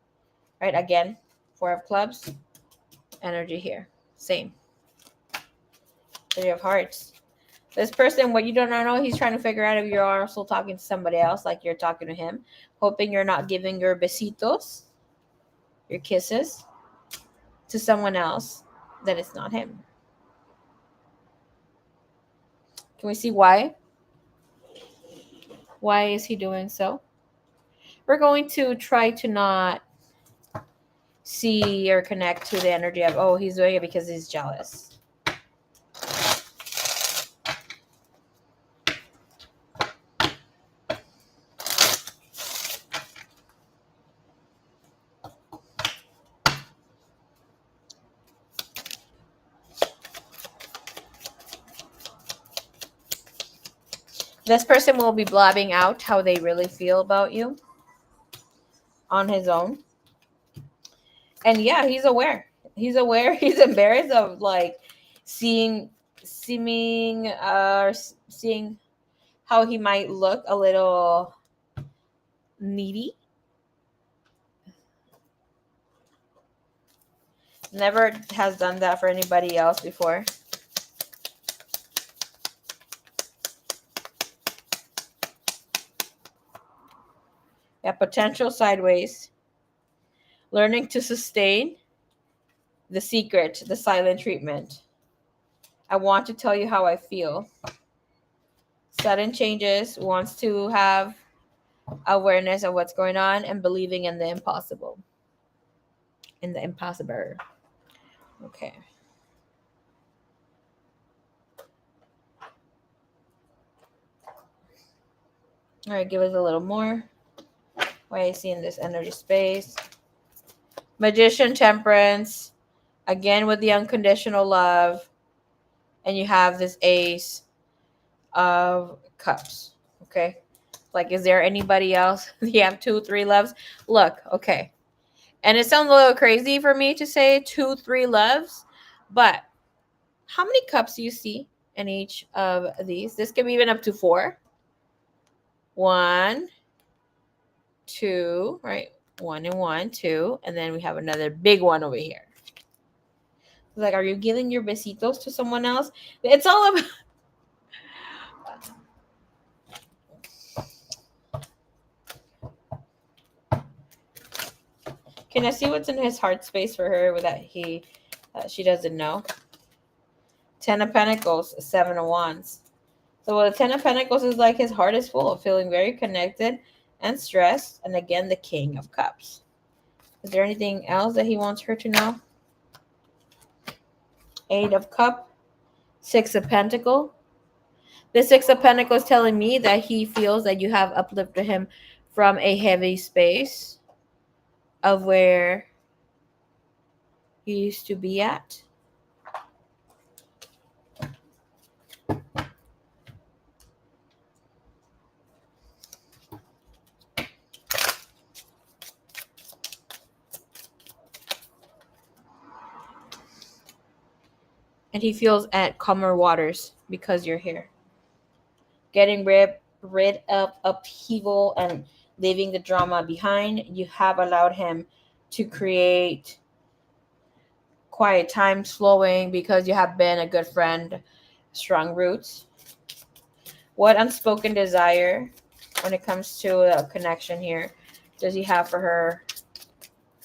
Right, again, 4 of clubs, energy here, same. 3 of Hearts. This person, what you don't know, he's trying to figure out if you're also talking to somebody else, like you're talking to him, hoping you're not giving your besitos, your kisses, to someone else that it's not him. Can we see why? Why is he doing so? We're going to try to not see or connect to the energy of, oh, he's doing it because he's jealous. This person will be blabbing out how they really feel about you on his own. And yeah, he's aware. he's aware, he's embarrassed of like seeing seeming seeing how he might look a little needy. Never has done that for anybody else before. Yeah, potential sideways. Learning to sustain. The secret, the silent treatment. I want to tell you how I feel. Sudden changes, wants to have awareness of what's going on and believing in the impossible. In the impossible. Okay. All right, give us a little more. Why are you seeing this energy space? Magician, temperance. Again with the unconditional love. And you have this ace of cups. Okay. Like, is there anybody else? You have 2, 3 loves. Look, okay. And it sounds a little crazy for me to say 2, 3 loves, but how many cups do you see in each of these? This can be even up to 4. 1, 2, right? 1 and 1, 2, and then we have another big one over here. Like, are you giving your besitos to someone else? It's all about. Can I see what's in his heart space for her that she doesn't know? 10 of Pentacles, 7 of Wands. So the 10 of Pentacles is like his heart is full, feeling very connected and stressed. And again, the King of Cups. Is there anything else that he wants her to know? 8 of Cup, 6 of Pentacle. The 6 of Pentacles telling me that he feels that you have uplifted him from a heavy space of where he used to be at. And he feels at calmer waters because you're here. Getting rid of upheaval and leaving the drama behind. You have allowed him to create quiet time, slowing, because you have been a good friend, strong roots. What unspoken desire when it comes to a connection here does he have for her,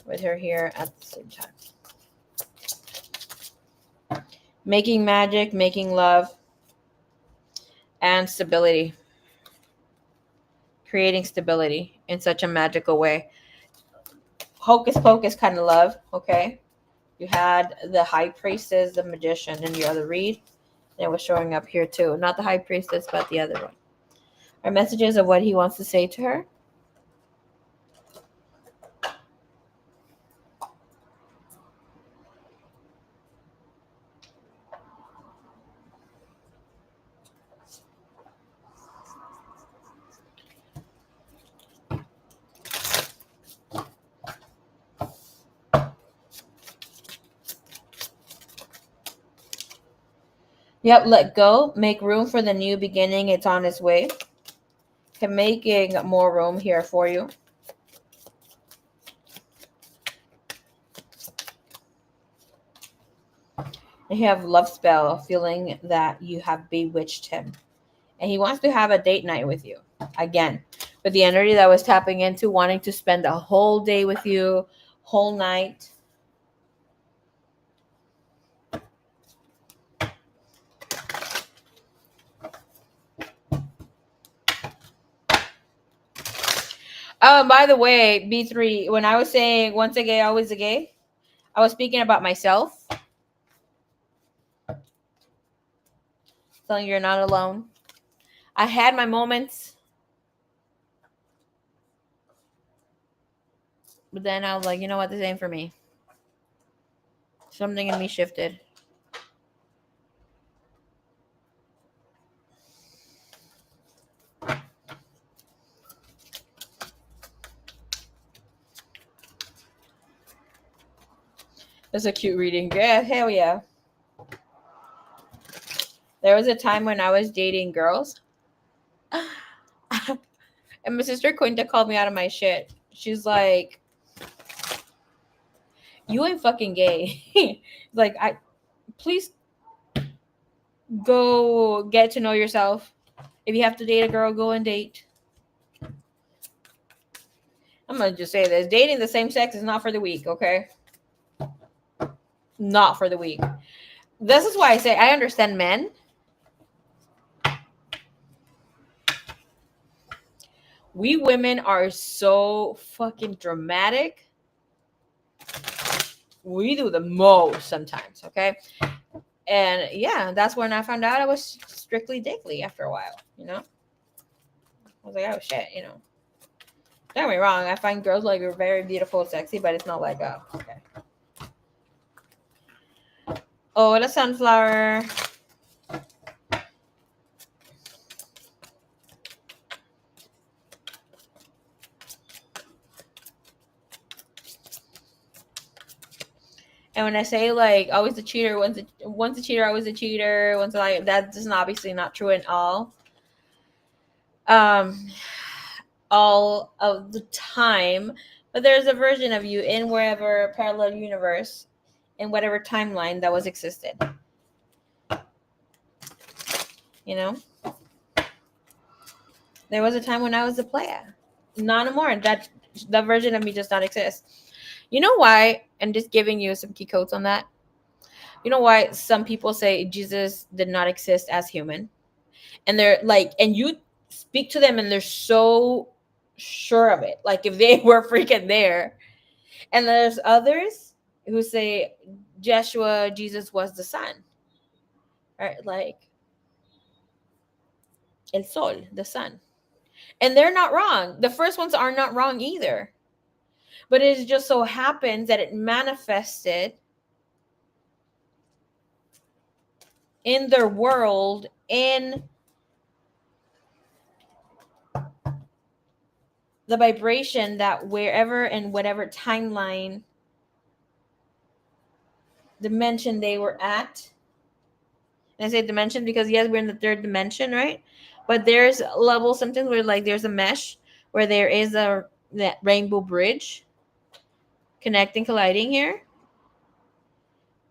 with her here at the same time? Making magic, making love, and stability. Creating stability in such a magical way. Hocus pocus kind of love, okay? You had the High Priestess, the Magician, in your other read. And it was showing up here too. Not the High Priestess, but the other one. Our messages of what he wants to say to her. Yep, let go. Make room for the new beginning. It's on its way. I'm making more room here for you. And you have love spell, feeling that you have bewitched him. And he wants to have a date night with you. Again, with the energy that was tapping into, wanting to spend a whole day with you, whole night. Oh, and by the way, B3, when I was saying once a gay, always a gay, I was speaking about myself. Telling you you're not alone. I had my moments. But then I was like, you know what? This ain't for me. Something in me shifted. That's a cute reading. Yeah, hell yeah. There was a time when I was dating girls, and my sister Quinta called me out of my shit. She's like, "You ain't fucking gay." Like, I please go get to know yourself. If you have to date a girl, go and date. I'm gonna just say this: dating the same sex is not for the weak. Okay, not for the weak. This is why I say I understand men. We women are so fucking dramatic. We do the most sometimes, okay? And yeah, that's when I found out I was strictly dickly after a while, you know? I was like, oh shit, you know. Don't get me wrong, I find girls like are very beautiful, sexy, but it's not like, oh, okay. Oh, the sunflower. And when I say like always the cheater, once a cheater, always a cheater, once like that is obviously not true at um all of the time. But there's a version of you in wherever parallel universe, in whatever timeline that was existed. You know? There was a time when I was a player. Not anymore. That version of me does not exist. You know why? And just giving you some key codes on that. You know why some people say Jesus did not exist as human? And they're like, and you speak to them and they're so sure of it. Like if they were freaking there. And there's others who say Joshua, Jesus was the sun. Right? Like El Sol, the sun. And they're not wrong. The first ones are not wrong either. But it just so happens that it manifested in their world in the vibration that wherever and whatever timeline dimension they were at. And I say dimension because yes, we're in the third dimension, right? But there's levels sometimes where like there's a mesh where there is a that rainbow bridge connecting, colliding here.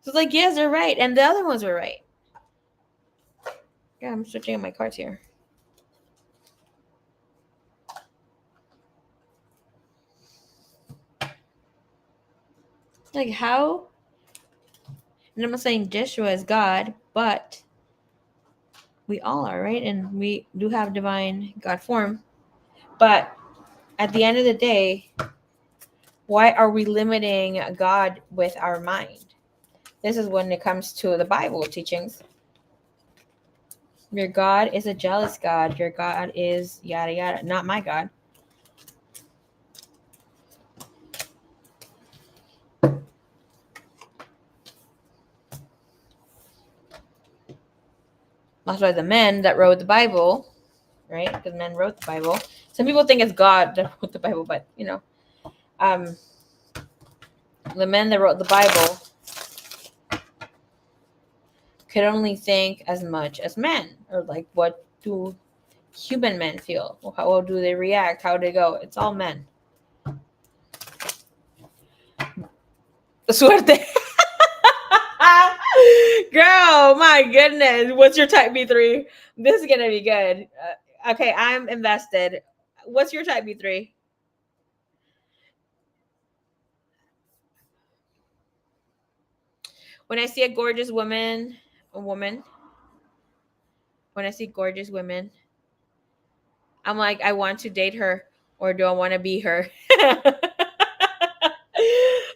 So it's like yes, they're right, and the other ones were right. Yeah, I'm switching up my cards here. Like how? And I'm not saying Joshua is God, but we all are, right? And we do have divine God form. But at the end of the day, why are we limiting God with our mind? This is when it comes to the Bible teachings. Your God is a jealous God. Your God is yada yada. Not my God. That's why the men that wrote the Bible, right? Because men wrote the Bible. Some people think it's God that wrote the Bible, but you know, the men that wrote the Bible could only think as much as men, or like what do human men feel? How do they react? How do they go? It's all men. Suerte. Girl, my goodness. What's your type B3? This is going to be good. Okay, I'm invested. What's your type B3? When I see a gorgeous woman, when I see gorgeous women, I'm like, I want to date her or do I want to be her?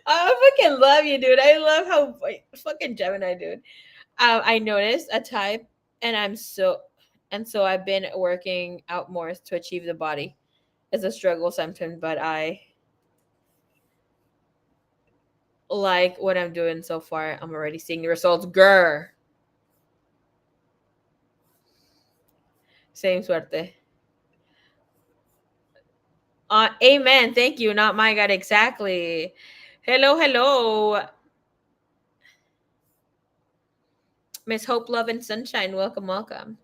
I fucking love you, dude. I love how fucking Gemini, dude. I noticed a type, and so I've been working out more to achieve the body. It's a struggle sometimes, but I like what I'm doing so far. I'm already seeing the results. Grr. Same suerte. Amen. Thank you. Not my God. Exactly. Hello, hello. Miss Hope, Love, and Sunshine. Welcome, welcome.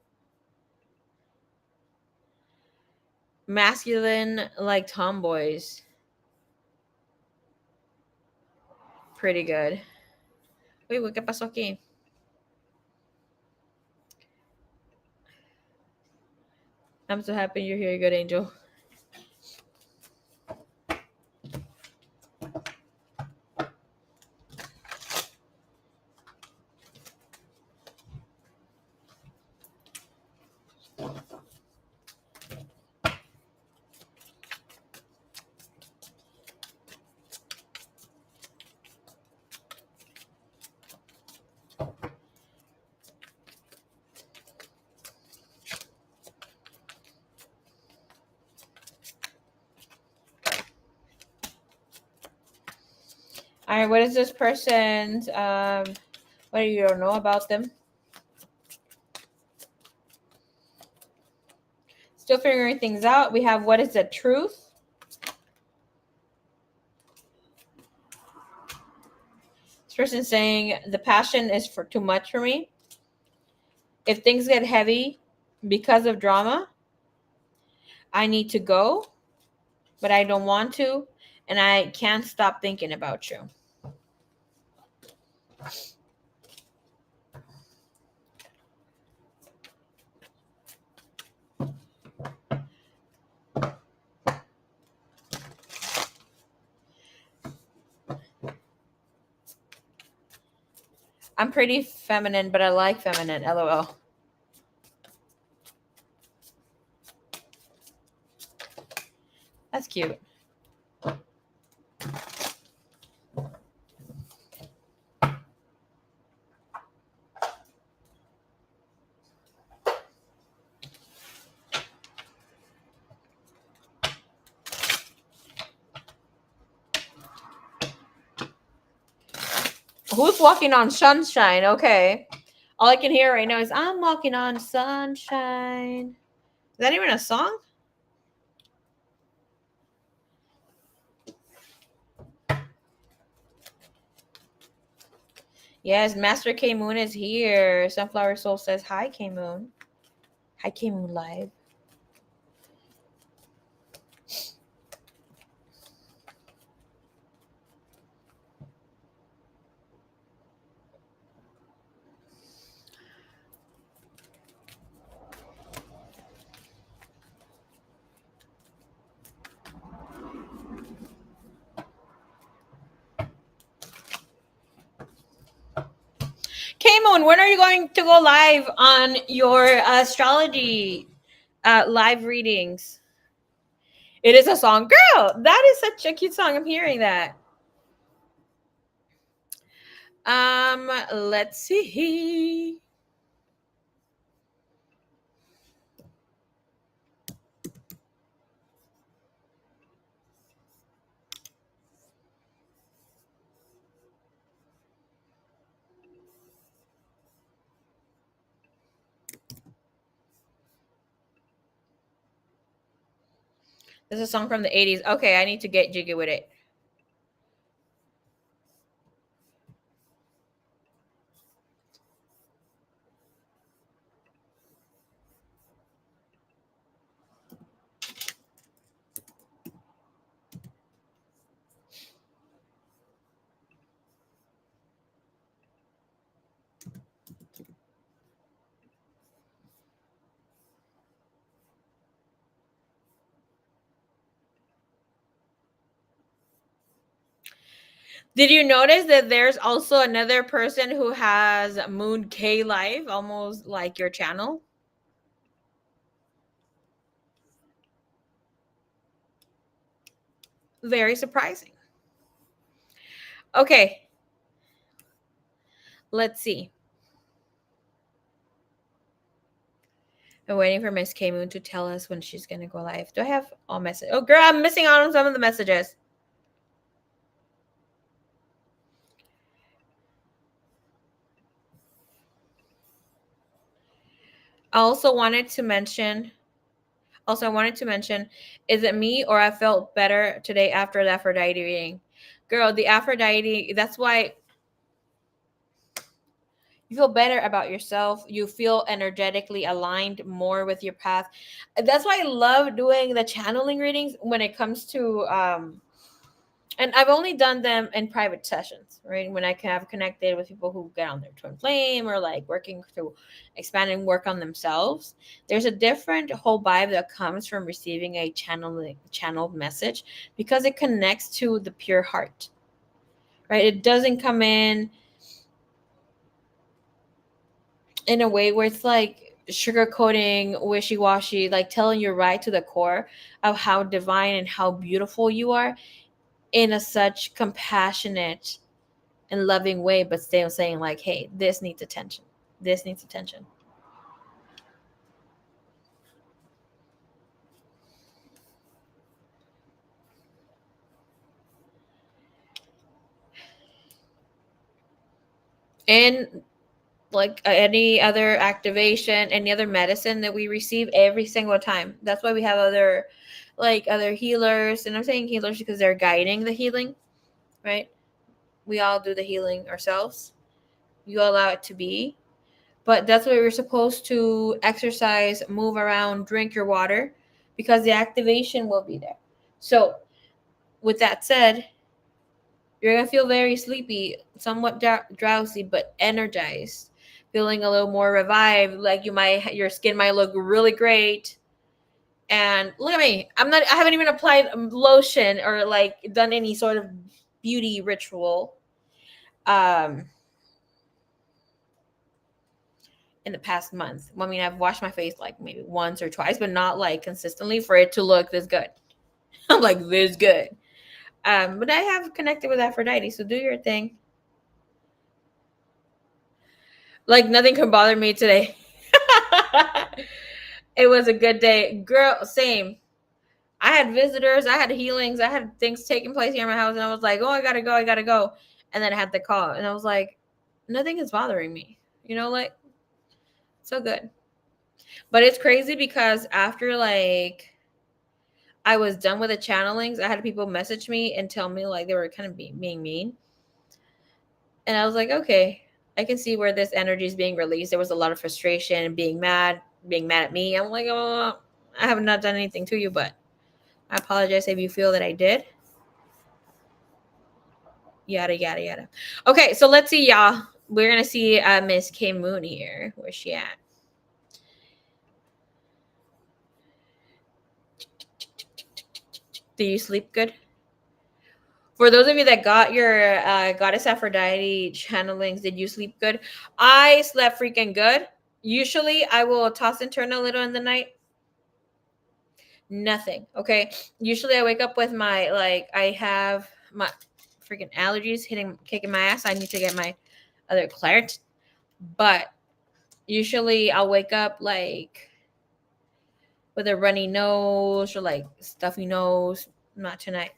Masculine like tomboys. Pretty good. Uy, ¿qué pasó aquí? I'm so happy you're here, good angel. All right, what is this person's, what do you don't know about them? Still figuring things out. We have what is the truth? This person saying the passion is for too much for me. If things get heavy because of drama, I need to go, but I don't want to, and I can't stop thinking about you. I'm pretty feminine, but I like feminine. LOL. That's cute. Who's walking on sunshine? Okay. All I can hear right now is I'm walking on sunshine. Is that even a song? Yes, Master K Moon is here. Sunflower Soul says hi, K Moon. Hi, K Moon Live. K-Moon, when are you going to go live on your astrology live readings? It is a song. Girl, that is such a cute song. I'm hearing that. Let's see. This is a song from the 80s. Okay, I need to get jiggy with it. Did you notice that there's also another person who has Moon K Live, almost like your channel? Very surprising. Okay. Let's see. I'm waiting for Miss K Moon to tell us when she's going to go live. Do I have all messages? Oh, girl, I'm missing out on some of the messages. I wanted to mention, is it me or I felt better today after the Aphrodite reading? Girl, the Aphrodite, that's why You feel better about yourself. You feel energetically aligned more with your path. That's why I love doing the channeling readings when it comes to and I've only done them in private sessions, right? When I have connected with people who get on their twin flame or like working to expand and work on themselves. There's a different whole vibe that comes from receiving a channeled message because it connects to the pure heart, right? It doesn't come in a way where it's like sugarcoating, wishy-washy, like telling you right to the core of how divine and how beautiful you are in a such compassionate and loving way, but still saying like, hey, this needs attention. This needs attention. And like any other activation, any other medicine that we receive every single time. That's why we have other healers. And I'm saying healers because they're guiding the healing, right? We all do the healing ourselves. You allow it to be. But that's why we're supposed to exercise, move around, drink your water because the activation will be there. So, with that said, you're going to feel very sleepy, somewhat drowsy, but energized, feeling a little more revived. Like your skin might look really great. And look at me. I haven't even applied lotion or like done any sort of beauty ritual. Um, in the past month. I mean, I've washed my face like maybe once or twice, but not like consistently for it to look this good. I'm like this good. But I have connected with Aphrodite, so do your thing. Like nothing can bother me today. It was a good day. Girl, same. I had visitors, I had healings, I had things taking place here in my house, and I was like, oh, I gotta go, I gotta go. And then I had the call, and I was like, nothing is bothering me. Like, so good. But it's crazy because after like I was done with the channelings, I had people message me and tell me like they were kind of being mean. And I was like, okay, I can see where this energy is being released. There was a lot of frustration and being mad at me. I'm like, oh, I have not done anything to you, but I apologize if you feel that I did. Yada, yada, yada. Okay, so let's see, y'all. We're going to see Miss K Moon here. Where's she at? Do you sleep good? For those of you that got your Goddess Aphrodite channelings, did you sleep good? I slept freaking good. Usually I will toss and turn a little in the night. Nothing. Okay. Usually I wake up with I have my freaking allergies kicking my ass. I need to get my other Claret. But usually I'll wake up like with a runny nose or like stuffy nose. Not tonight.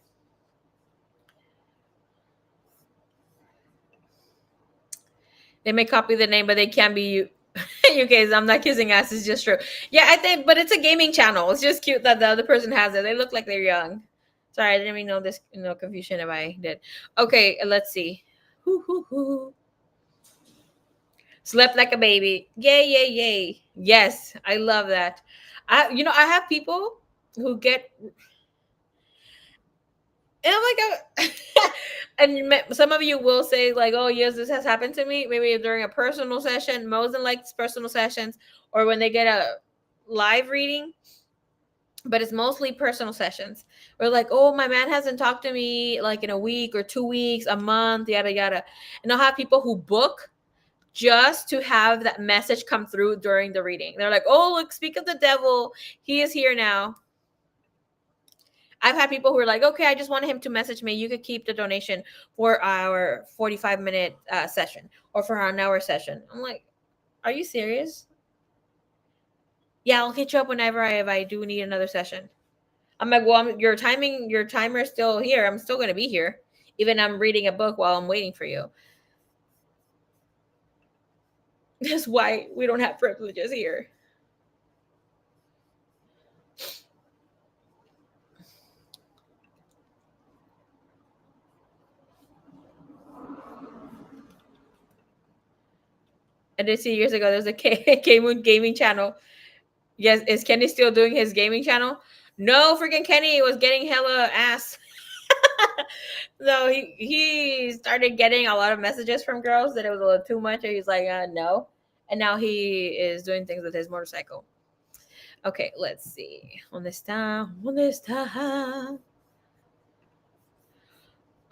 They may copy the name, but they can't be you. You guys, I'm not kissing ass. It's just true. Yeah, I think, but it's a gaming channel. It's just cute that the other person has it. They look like they're young. Sorry, I didn't even know this. No confusion if I did. Okay, let's see. Hoo. Slept like a baby. Yay, yay, yay. Yes, I love that. I have people who get and I'm like, and some of you will say like, oh yes, this has happened to me. Maybe during a personal session. Mosen likes personal sessions, or when they get a live reading. But it's mostly personal sessions. We're like, oh, my man hasn't talked to me like in a week or 2 weeks, a month, yada yada. And I'll have people who book just to have that message come through during the reading. They're like, oh, look, speak of the devil. He is here now. I've had people who are like, okay, I just wanted him to message me. You could keep the donation for our 45-minute session or for an hour session. I'm like, are you serious? Yeah, I'll hit you up whenever if I do need another session. I'm like, well, your timer is still here. I'm still going to be here. Even I'm reading a book while I'm waiting for you. That's why we don't have privileges here. I did see years ago there's a K Moon gaming channel. Yes, is Kenny still doing his gaming channel? No, freaking Kenny was getting hella ass. So he started getting a lot of messages from girls that it was a little too much, and he's like, no. And now he is doing things with his motorcycle. Okay, let's see. ¿Dónde está? ¿Dónde está?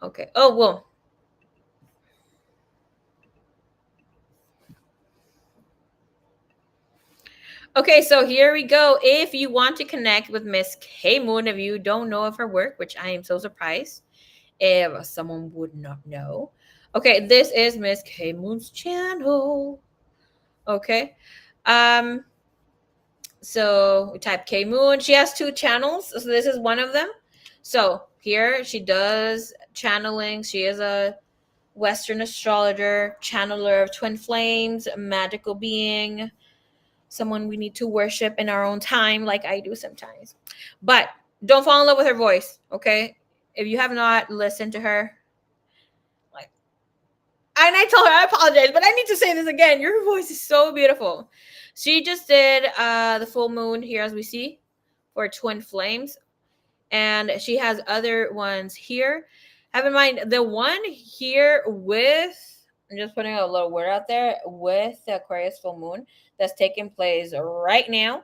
Okay. Oh, well. Okay, so here we go. If you want to connect with Miss K Moon, if you don't know of her work, which I am so surprised if someone would not know. Okay, this is Miss K Moon's channel. Okay. So we type K Moon. She has 2 channels. So this is one of them. So here she does channeling. She is a Western astrologer, channeler of twin flames, magical being, someone we need to worship in our own time, like I do sometimes. But don't fall in love with her voice, okay? If you have not listened to her, like, and I told her I apologize, but I need to say this again. Your voice is so beautiful. She just did the full moon here, as we see, for twin flames, and she has other ones here. Have in mind the one here with, I'm just putting a little word out there, with the Aquarius full moon that's taking place right now,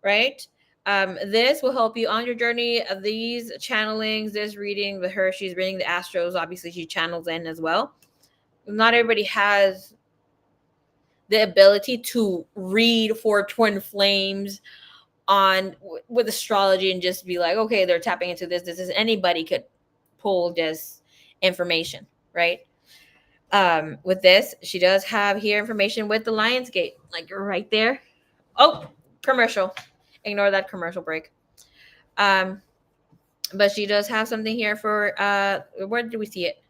right? This will help you on your journey of these channelings, this reading with her. She's reading the astros. Obviously, she channels in as well. Not everybody has the ability to read for twin flames on with astrology and just be like, okay, they're tapping into this. This is anybody could pull this information, right? With this, she does have here information with the Lionsgate, like right there. Oh, commercial. Ignore that commercial break. But she does have something here for where did we see it?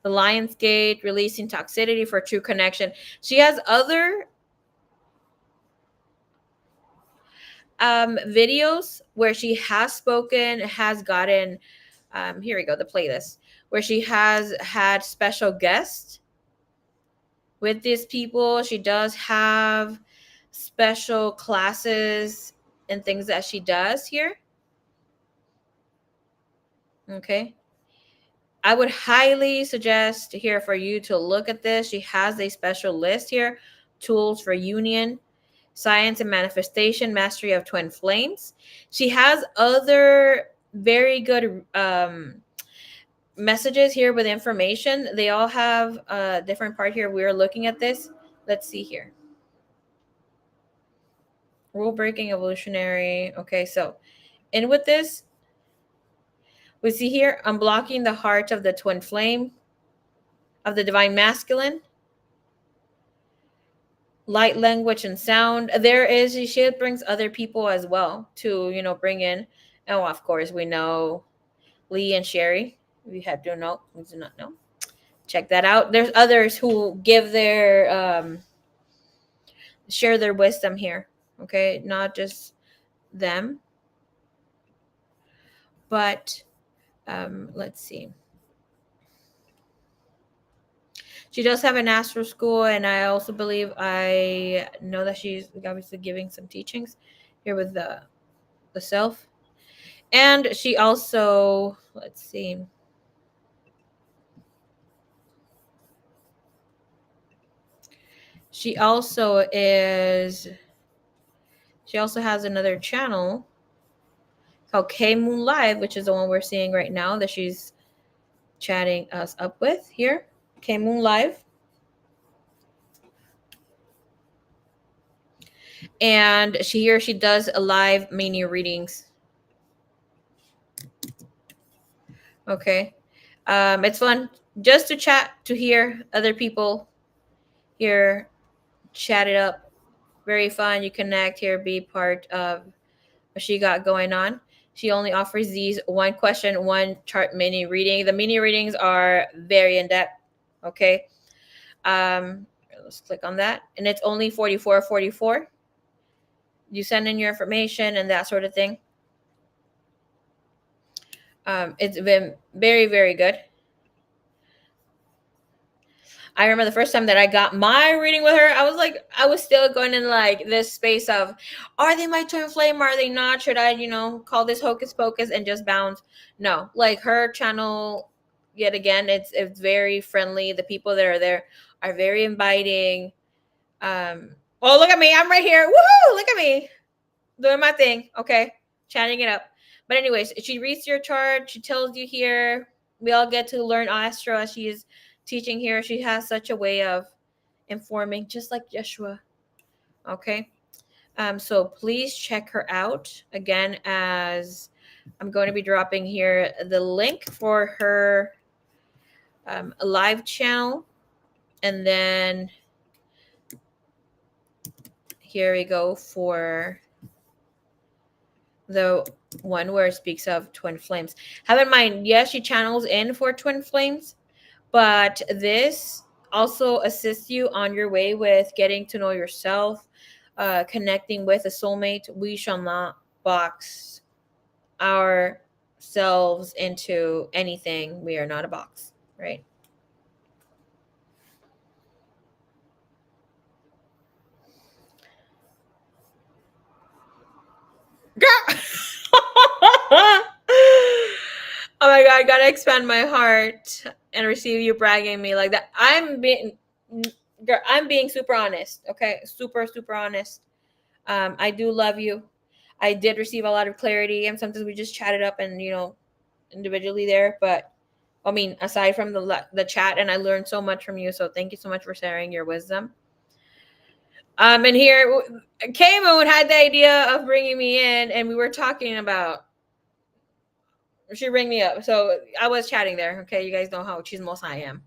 The Lionsgate, releasing toxicity for true connection. She has other videos where she has spoken, has gotten here we go, the playlist, where she has had special guests with these people. She does have special classes and things that she does here. Okay. I would highly suggest here for you to look at this. She has a special list here: tools for union, science and manifestation, mastery of twin flames. She has other very good messages here with information. They all have a different part here. We're looking at this. Let's see here. Rule breaking, evolutionary. Okay, so, and with this, we see here, unblocking the heart of the twin flame, of the divine masculine, light language and sound. There is, she brings other people as well to, bring in. And of course, we know Lee and Sherry. We do not know. Check that out. There's others who give their share their wisdom here. Okay, not just them, but let's see. She does have an astro school, and I also believe I know that she's obviously giving some teachings here with the self. And she also, let's see. She also has another channel called K Moon Live, which is the one we're seeing right now that she's chatting us up with here. K Moon Live. And she does a live mini readings. Okay. It's fun just to chat, to hear other people here chat it up. Very fun. You connect here, be part of what she got going on. She only offers these one question, one chart mini reading. The mini readings are very in depth. Okay. Let's click on that. And it's only $44.44. You send in your information and that sort of thing. It's been very, very good. I remember the first time that I got my reading with her, I was still going in like this space of, are they my twin flame? Are they not? Should I, call this hocus pocus and just bounce? No, like her channel, yet again, it's very friendly. The people that are there are very inviting. Oh, look at me. I'm right here. Woohoo! Look at me doing my thing. Okay. Chatting it up. But anyways, she reads your chart. She tells you here. We all get to learn Astro as she is teaching here. She has such a way of informing, just like Yeshua. Okay. So please check her out. Again, as I'm going to be dropping here the link for her live channel. And then here we go for the one where it speaks of twin flames. Have in mind, yes, she channels in for twin flames, but this also assists you on your way with getting to know yourself, connecting with a soulmate. We shall not box ourselves into anything. We are not a box, right? Girl! Oh my god, I gotta expand my heart and receive you bragging me like that. I'm being super honest, okay? Super, super honest. I do love you. I did receive a lot of clarity, and sometimes we just chatted up and individually there. But I mean, aside from the chat, and I learned so much from you. So thank you so much for sharing your wisdom. And here, K Moon had the idea of bringing me in, and we were talking about. She rang me up, so I was chatting there. Okay, you guys know how chismos I am.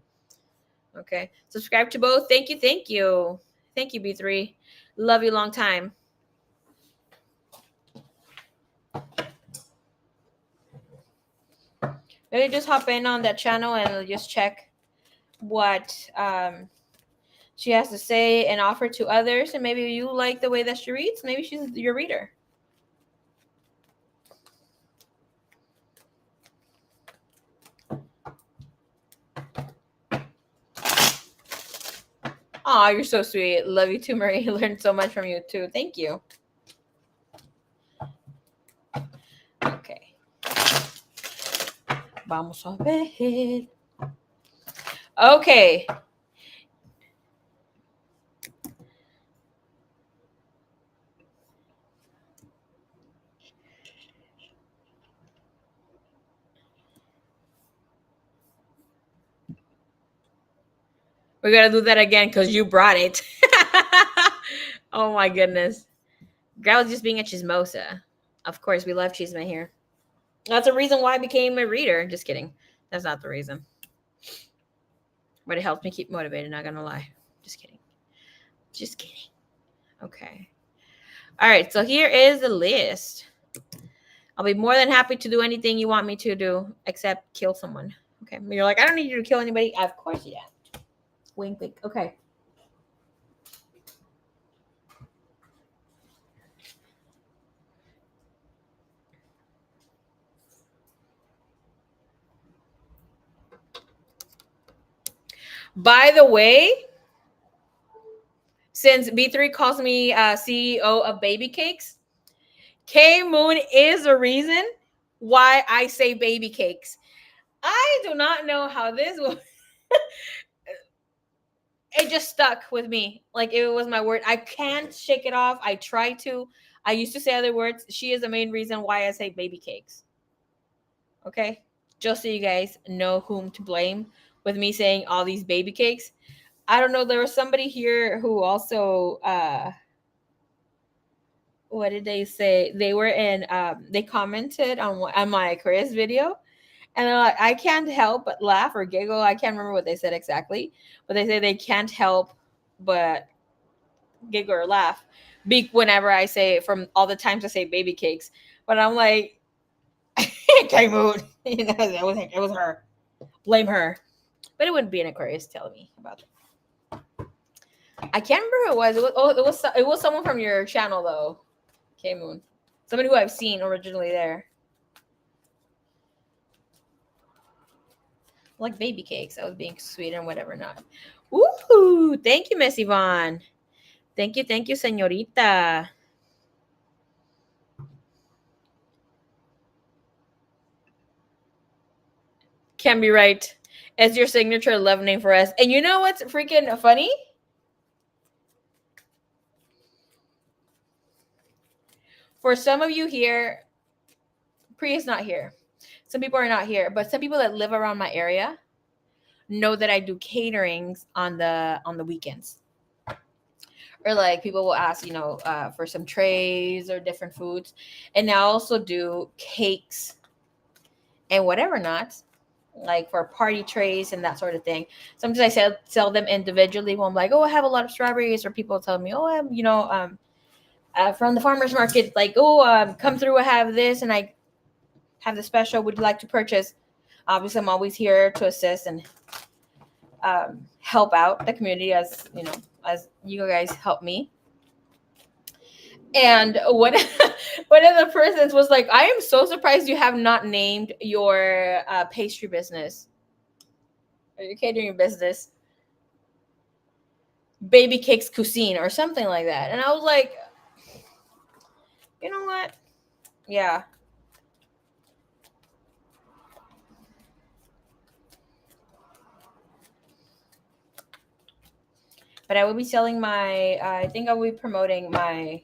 Okay, subscribe to both. Thank you, thank you, thank you, B3. Love you long time. Maybe just hop in on that channel and just check what she has to say and offer to others. And maybe you like the way that she reads. Maybe she's your reader. Oh, you're so sweet. Love you too, Marie. Learned so much from you too. Thank you. Okay. Vamos a ver. Okay. We're going to do that again because you brought it. Oh my goodness. Girl just being a chismosa. Of course, we love chisme here. That's the reason why I became a reader. Just kidding. That's not the reason. But it helps me keep motivated, not gonna lie. Just kidding. Just kidding. Okay. All right, so here is the list. I'll be more than happy to do anything you want me to do except kill someone. Okay. You're like, I don't need you to kill anybody. Of course you don't. Wink, wink. Okay. By the way, since B3 calls me CEO of baby cakes, K Moon is the reason why I say baby cakes. I do not know how this will. It just stuck with me. Like it was my word. I can't shake it off. I try to. I used to say other words. She is the main reason why I say baby cakes. Okay? Just so you guys know whom to blame with me saying all these baby cakes. I don't know. There was somebody here who also what did they say? They were in they commented on my Aquarius video. And they're like, I can't help but laugh or giggle. I can't remember what they said exactly, but they say they can't help but giggle or laugh whenever I say, from all the times I say baby cakes. But I'm like, okay, mood. It was her. Blame her. But it wouldn't be an Aquarius telling me about it. I can't remember who it was. It was someone from your channel though. K Moon. Somebody who I've seen originally there. Like baby cakes. I was being sweet and whatever not. Woohoo! Thank you, Miss Yvonne. Thank you, señorita. Can be right. As your signature love name for us. And you know what's freaking funny? For some of you here, Priya's not here. Some people are not here, but some people that live around my area know that I do caterings on the weekends. Or like people will ask, for some trays or different foods, and I also do cakes and whatever not, like for party trays and that sort of thing. Sometimes I sell them individually. When I'm like, oh, I have a lot of strawberries, or people tell me, oh, I'm from the farmers market, like, oh, come through, I have this, and I have the special. Would you like to purchase? Obviously, I'm always here to assist and help out the community as you guys help me. And one one of the persons was like, I am so surprised you have not named your pastry business or your catering business Baby Cakes Cuisine or something like that. And I was like, you know what? Yeah. But I will be selling I think I will be promoting my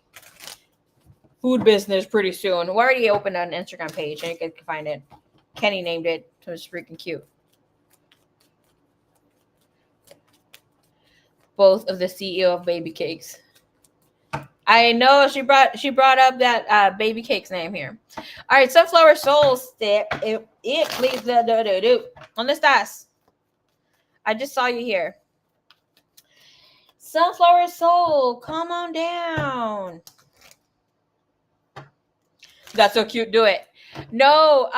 food business pretty soon. We already opened an Instagram page and you guys can find it. Kenny named it. It was freaking cute. Both of the CEO of Baby Cakes. I know she brought up that Baby Cakes name here. All right, Sunflower Soul Step. It please do. ¿Dónde estás? I just saw you here. Sunflower Soul, come on down. That's so cute. Do it. No,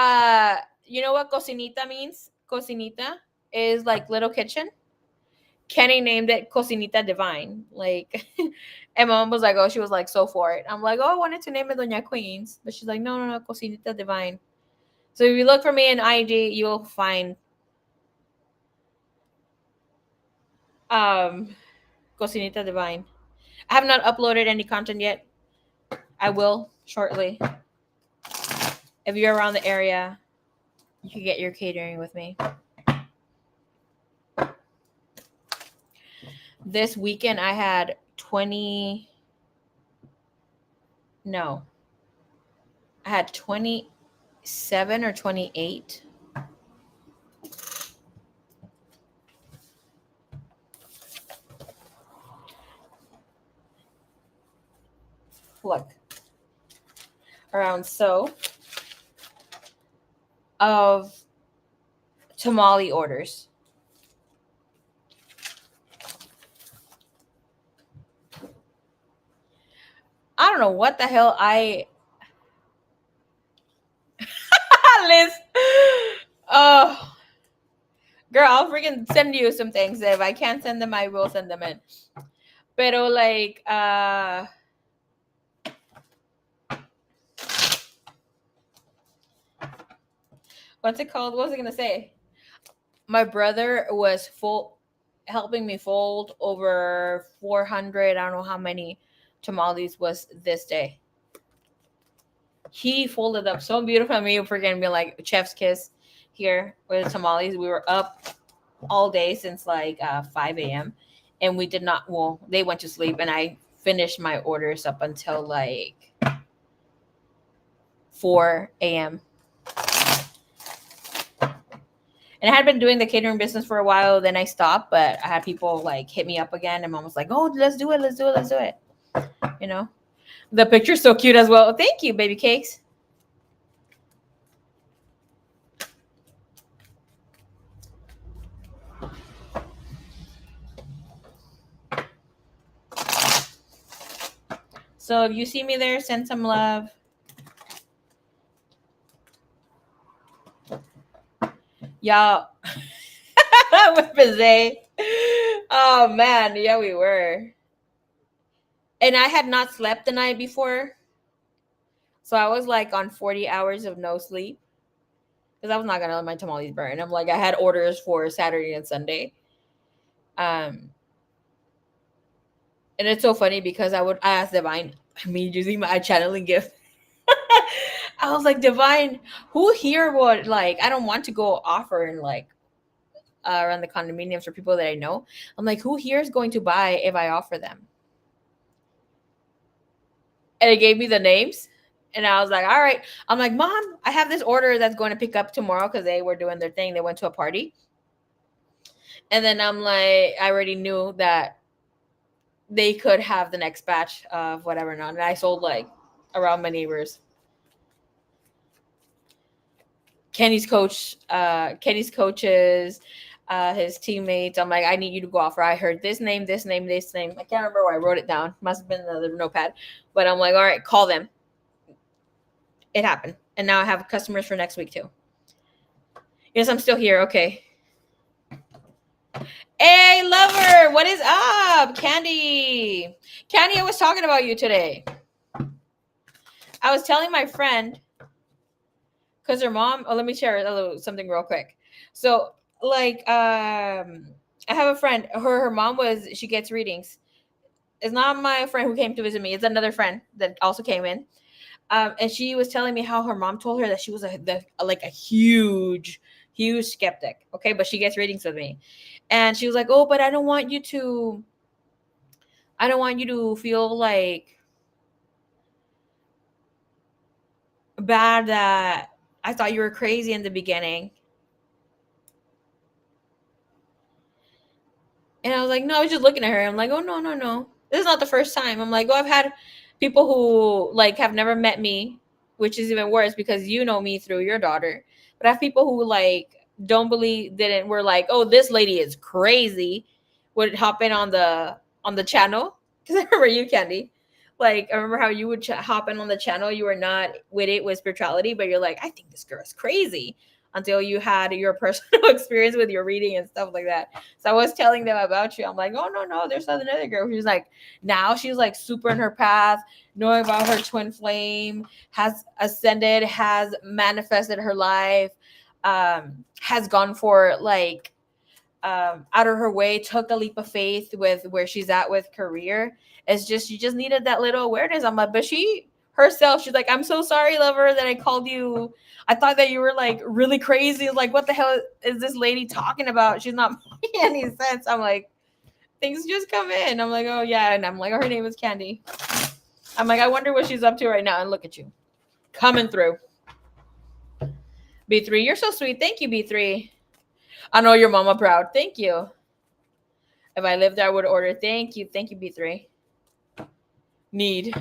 you know what cocinita means? Cocinita is like little kitchen. Kenny named it Cocinita Divine. Like, and mom was like, oh, she was like, so for it. I'm like, oh, I wanted to name it Doña Queens. But she's like, no, Cocinita Divine. So if you look for me in IG, you'll find Cocinita Divine. I have not uploaded any content yet. I will shortly. If you're around the area, you can get your catering with me. This weekend I had 27 or 28. Look. Around so of tamale orders. I don't know what the hell Liz. Oh, girl, I'll freaking send you some things. If I can't send them, I will send them in. Pero like, what's it called? What was I gonna say? My brother was helping me fold over 400. I don't know how many tamales was this day. He folded up so beautiful. Me freaking be like chef's kiss here with tamales. We were up all day since like 5 a.m. and we did not. Well, they went to sleep, and I finished my orders up until like 4 a.m. And I had been doing the catering business for a while. Then I stopped, but I had people like hit me up again, and mom was like, "Oh, let's do it." You know, the picture's so cute as well. Thank you, Baby Cakes. So if you see me there, send some love. Y'all, with Bizet. Oh man, yeah, we were. And I had not slept the night before. So I was like on 40 hours of no sleep. Because I was not gonna let my tamales burn. I'm like, I had orders for Saturday and Sunday. And it's so funny because I ask Divine, using my channeling gift. I was like, Divine, who here would like? I don't want to go offer and like around the condominiums for people that I know. I'm like, who here is going to buy if I offer them? And it gave me the names. And I was like, all right. I'm like, Mom, I have this order that's going to pick up tomorrow because they were doing their thing. They went to a party. And then I'm like, I already knew that they could have the next batch of whatever not. And I sold like around my neighbors. Kenny's coaches, his teammates. I'm like, I need you to go offer. I heard this name, this name, this name. I can't remember where I wrote it down. Must have been another notepad. But I'm like, all right, call them. It happened. And now I have customers for next week too. Yes, I'm still here. Okay. Hey, lover, what is up? Candy. Candy, I was talking about you today. I was telling my friend, because her mom, let me share something real quick. So, like, I have a friend, her mom she gets readings. It's not my friend who came to visit me. It's another friend that also came in. And she was telling me how her mom told her that she was like a huge skeptic. Okay, but she gets readings with me, and she was like, "Oh, but I don't want you to feel like bad that I thought you were crazy in the beginning." And I was like, no, I was just looking at her. I'm like, oh, no, no, no. This is not the first time. I'm like, oh, I've had people who like have never met me, which is even worse because you know me through your daughter. But I have people who like were like, oh, this lady is crazy, would hop in on the channel. Because I remember you, Candy. Like, I remember how you would hop in on the channel. You were not with it with spirituality, but you're like, I think this girl is crazy until you had your personal experience with your reading and stuff like that. So I was telling them about you. I'm like, oh, no, no, there's another girl who's like, now she's like super in her path, knowing about her twin flame, has ascended, has manifested her life, has gone for like, out of her way, took a leap of faith with where she's at with career. It's just, you just needed that little awareness. I'm like, but she herself, she's like, I'm so sorry, lover, that I called you. I thought that you were like really crazy. Like, what the hell is this lady talking about? She's not making any sense. I'm like, things just come in. I'm like, oh yeah. And I'm like, oh, her name is Candy. I'm like, I wonder what she's up to right now. And look at you coming through. B3, you're so sweet. Thank you, B3. I know your mama proud. Thank you. If I lived there, I would order. Thank you. Thank you, B3. Need.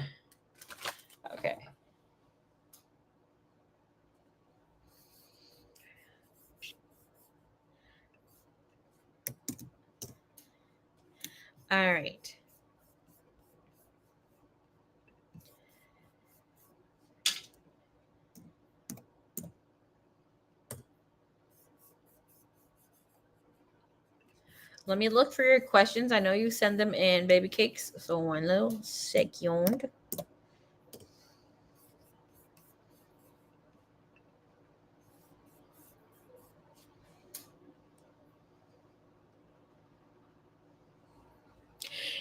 Okay. All right. Let me look for your questions. I know you send them in, baby cakes. So one little second.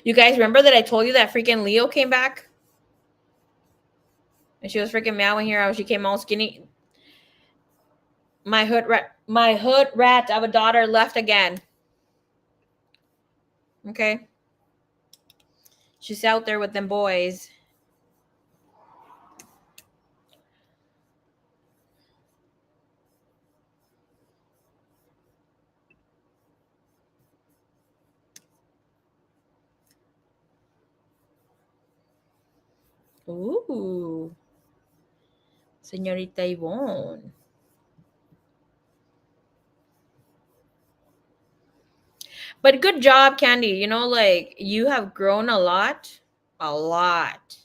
You guys remember that I told you that freaking Leo came back? And she was freaking meowing here. How she came all skinny. My hood rat of a daughter left again. Okay. She's out there with them boys. Ooh. Señorita Yvonne. But good job, Candy. You know, like, you have grown a lot. A lot.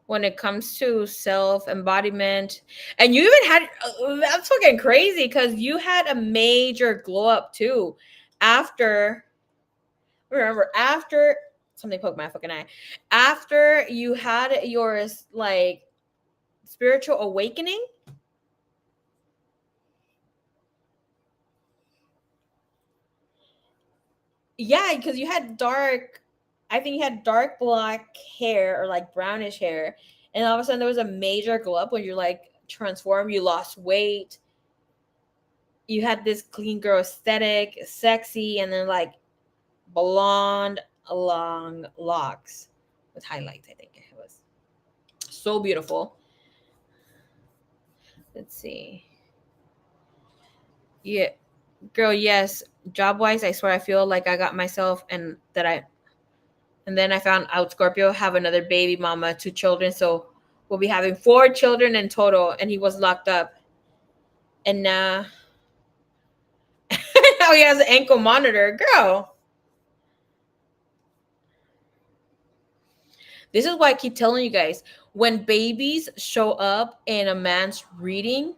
When it comes to self-embodiment. And you even had, that's fucking crazy because you had a major glow up too. After something poked my fucking eye. After you had your like spiritual awakening. Yeah, because you had dark, I think you had dark black hair or like brownish hair, and all of a sudden there was a major glow up when you're like transformed. You lost weight. You had this clean girl aesthetic, sexy, and then like blonde, long locks with highlights. I think it was so beautiful. Let's see. Yeah, girl. Yes, job wise, I swear I feel like I got myself, and then I found out Scorpio have another baby mama, 2 children. So we'll be having 4 children in total. And he was locked up. And now he has an ankle monitor. Girl, this is why I keep telling you guys, when babies show up in a man's reading,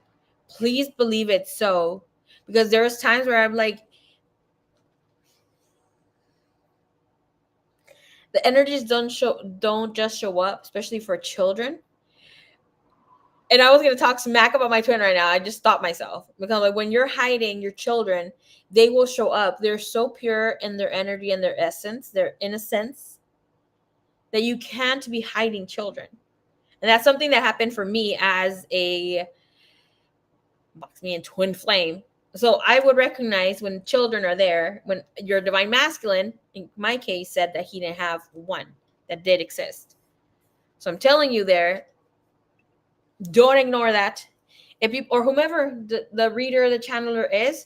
please believe it so. Because there's times where I'm like, the energies don't just show up, especially for children. And I was gonna talk smack about my twin right now. I just stopped myself because like when you're hiding your children, they will show up. They're so pure in their energy and their essence, their innocence, that you can't be hiding children. And that's something that happened for me as a box me in twin flame. So I would recognize when children are there, when your divine masculine, in my case, said that he didn't have one that did exist. So I'm telling you there, don't ignore that. If you or whomever the reader, the channeler is,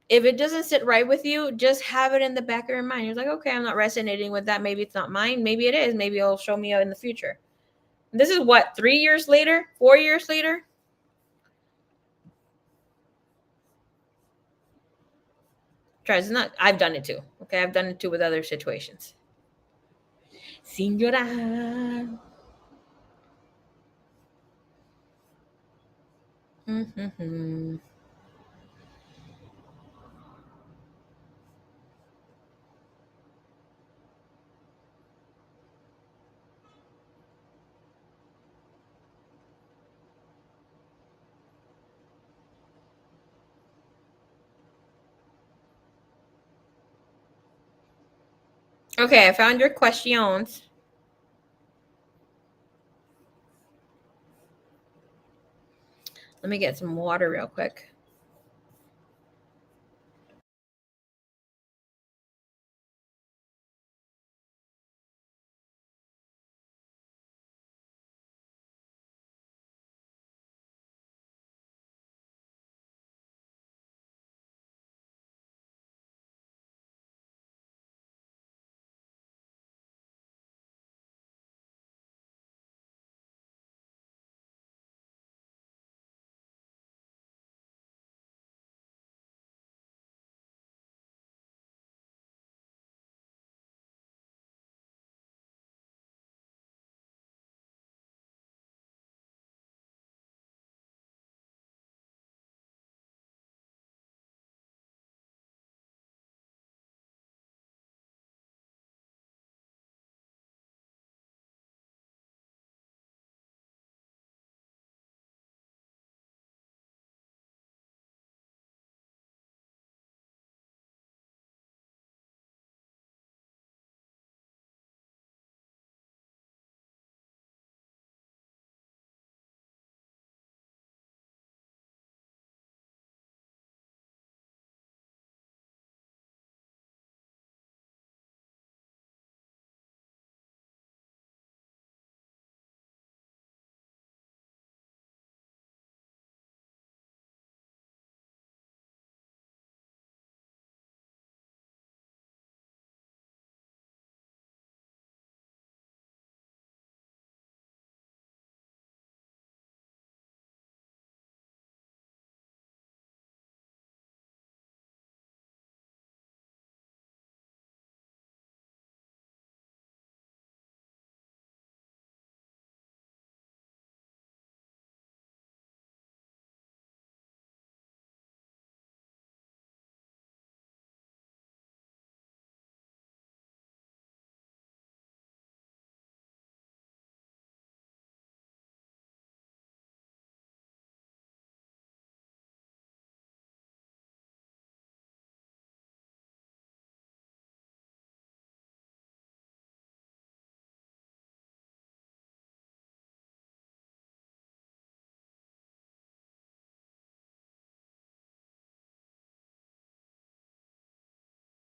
if it doesn't sit right with you, just have it in the back of your mind. You're like, okay, I'm not resonating with that. Maybe it's not mine. Maybe it is. Maybe it'll show me in the future. This is what, 3 years later, 4 years later. Try it's not. I've done it too. Okay, I've done it too with other situations. Senora. Mm-hmm. Okay, I found your questions. Let me get some water real quick.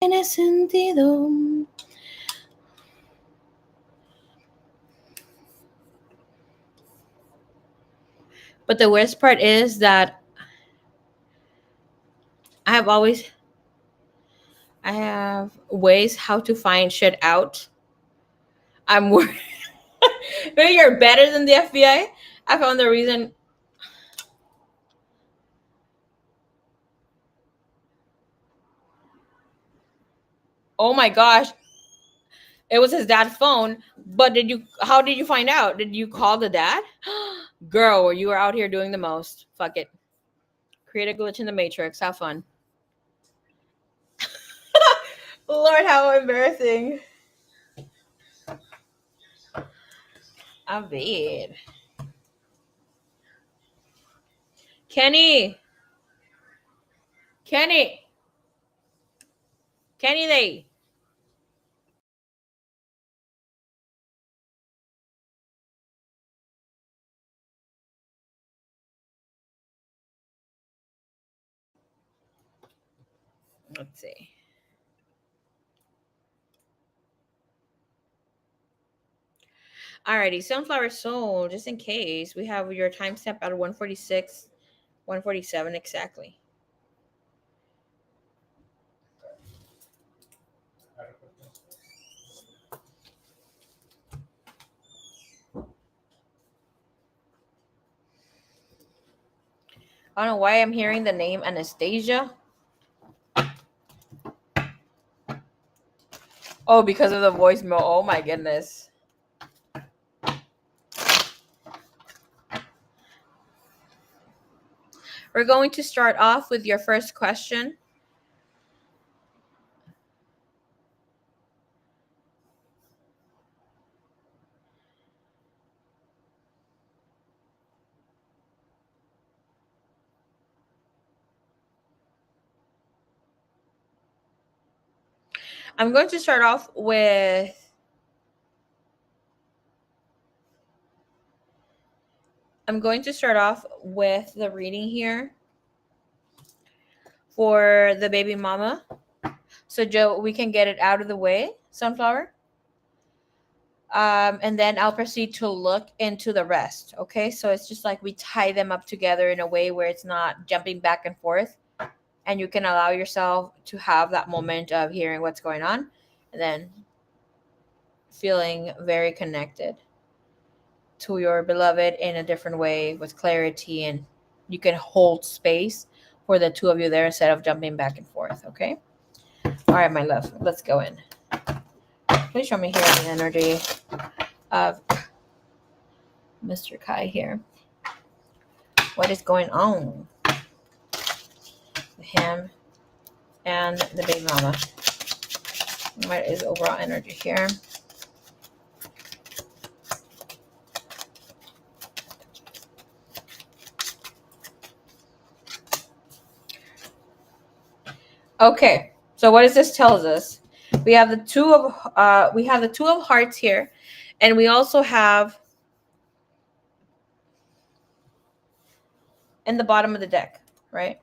Tiene sentido. But the worst part is that I have always I have ways how to find shit out. I'm worried. Maybe you're better than the FBI. I found the reason. Oh my gosh, it was his dad's phone. But did you? How did you find out? Did you call the dad? Girl, you were out here doing the most. Fuck it. Create a glitch in the matrix. Have fun. Lord, how embarrassing. A ver. Kenny. Kenny. Kenny, they. Let's see. Alrighty, Sunflower Soul, just in case, we have your timestamp at 146, 147 exactly. I don't know why I'm hearing the name Anastasia. Oh, because of the voicemail. Oh my goodness. We're going to start off with your first question. I'm going to start off with the reading here for the baby mama. So Joe, we can get it out of the way, Sunflower. And then I'll proceed to look into the rest. Okay, so it's just like we tie them up together in a way where it's not jumping back and forth, and you can allow yourself to have that moment of hearing what's going on, and then feeling very connected to your beloved in a different way with clarity, and you can hold space for the two of you there instead of jumping back and forth. Okay. All right, my love. Let's go in. Please show me here the energy of Mr. Kai here. What is going on with him and the baby mama? What is overall energy here? Okay, so what does this tells us? We have the two of hearts here, and we also have in the bottom of the deck, right?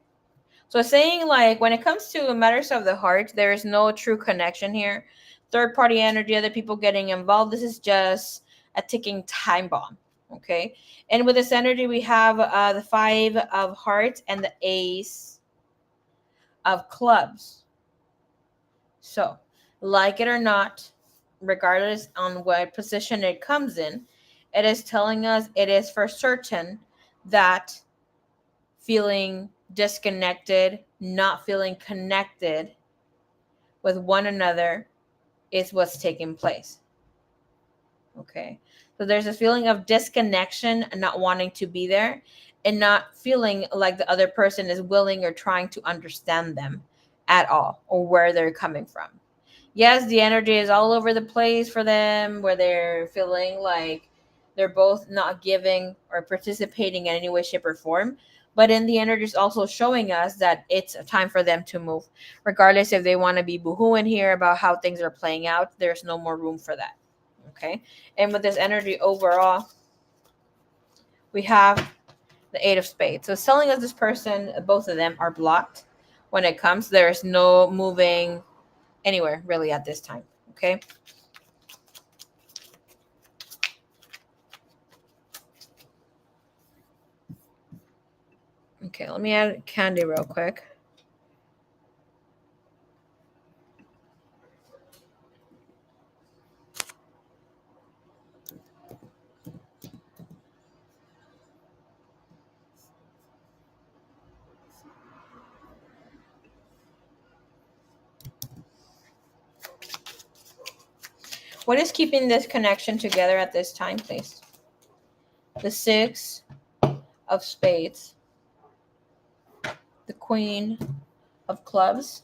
So saying like when it comes to matters of the heart, there is no true connection here. Third party energy, other people getting involved. This is just a ticking time bomb. Okay. And with this energy, we have the 5 of hearts and the ace of clubs. So, like it or not, regardless on what position it comes in, it is telling us it is for certain that feeling disconnected, not feeling connected with one another is what's taking place. Okay. So there's this feeling of disconnection and not wanting to be there and not feeling like the other person is willing or trying to understand them at all or where they're coming from. Yes, the energy is all over the place for them where they're feeling like they're both not giving or participating in any way, shape, or form. But in the energy is also showing us that it's a time for them to move. Regardless if they want to be boohooing here about how things are playing out, there's no more room for that. Okay. And with this energy overall, we have the 8 of spades. So it's telling us this person, both of them are blocked when it comes. There's no moving anywhere really at this time. Okay. Okay, let me add candy real quick. What is keeping this connection together at this time, please? The 6 of spades, the Queen of clubs.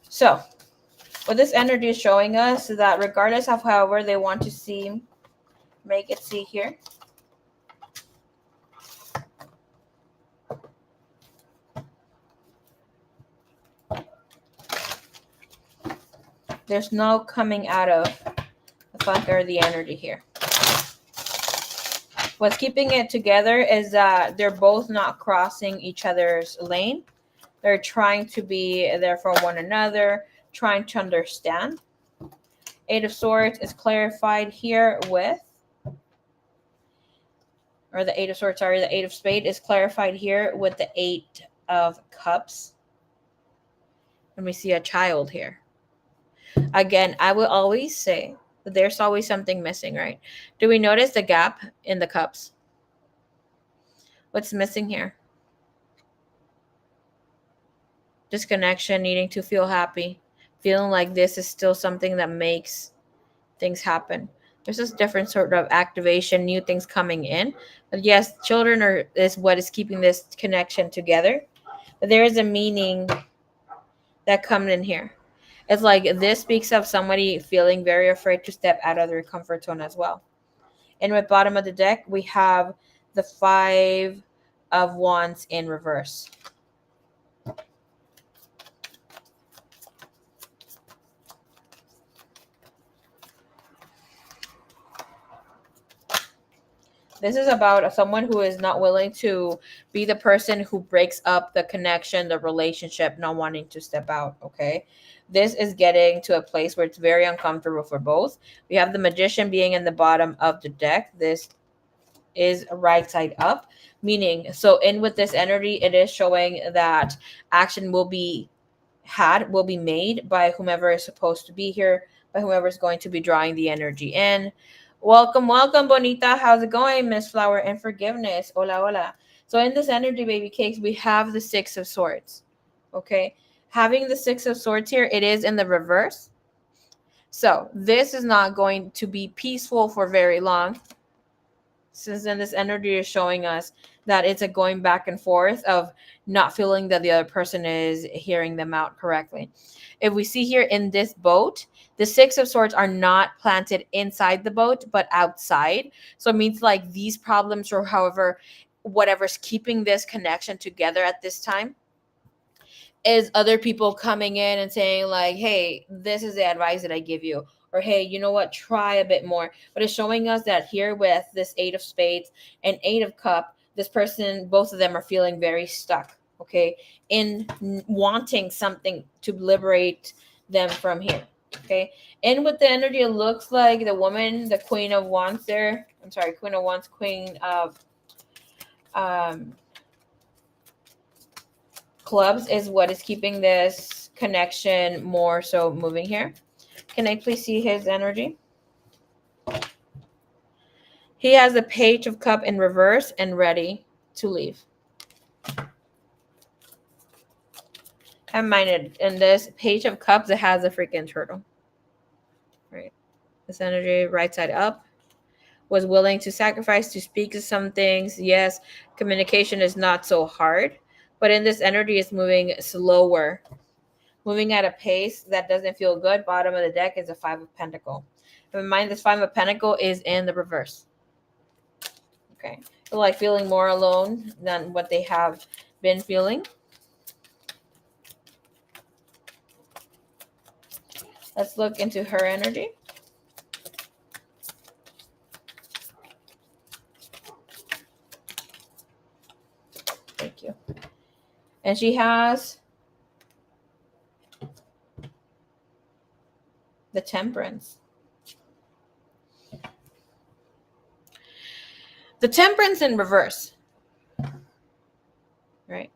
So, what this energy is showing us is that regardless of however they want to see, make it see here. There's no coming out of the funk or the energy here. What's keeping it together is that they're both not crossing each other's lane. They're trying to be there for one another, trying to understand. 8 of Swords is clarified here with, or the 8 of Swords, sorry, the 8 of Spades is clarified here with the 8 of Cups. And we see a child here. Again, I will always say that there's always something missing, right? Do we notice the gap in the cups? What's missing here? Disconnection, needing to feel happy, feeling like this is still something that makes things happen. There's this different sort of activation, new things coming in. But yes, children is what is keeping this connection together. But there is a meaning that comes in here. It's like this speaks of somebody feeling very afraid to step out of their comfort zone as well. And with bottom of the deck, we have the 5 of Wands in reverse. This is about someone who is not willing to be the person who breaks up the connection, the relationship, not wanting to step out, okay? This is getting to a place where it's very uncomfortable for both. We have the Magician being in the bottom of the deck. This is right side up, meaning, so in with this energy, it is showing that action will be made by whomever is supposed to be here, by whomever is going to be drawing the energy in. Welcome, welcome, Bonita. How's it going, Miss Flower and Forgiveness? Hola, hola. So in this energy, baby cakes, we have the 6 of Swords. Okay. Having the 6 of Swords here, it is in the reverse. So this is not going to be peaceful for very long. Since then, this energy is showing us that it's a going back and forth of not feeling that the other person is hearing them out correctly. If we see here in this boat, the 6 of Swords are not planted inside the boat, but outside. So it means like these problems, or however, whatever's keeping this connection together at this time, is other people coming in and saying like, hey, this is the advice that I give you. Or, hey, you know what, try a bit more. But it's showing us that here with this 8 of Spades and 8 of Cup, this person, both of them are feeling very stuck, okay, in wanting something to liberate them from here, okay? And with the energy, it looks like the woman, the Queen of Wands there, I'm sorry, Queen of Wands, Queen of Clubs is what is keeping this connection more so moving here. Can I please see his energy? He has the Page of Cup in reverse and ready to leave. And mind, in this Page of Cups, it has a freaking turtle. Right. This energy, right side up, was willing to sacrifice, to speak to some things. Yes, communication is not so hard, but in this energy, it's moving slower, moving at a pace that doesn't feel good. Bottom of the deck is a 5 of Pentacle. Mind, this 5 of Pentacle is in the reverse. Okay. So like feeling more alone than what they have been feeling. Let's look into her energy. Thank you. And she has the Temperance. The Temperance in reverse, right?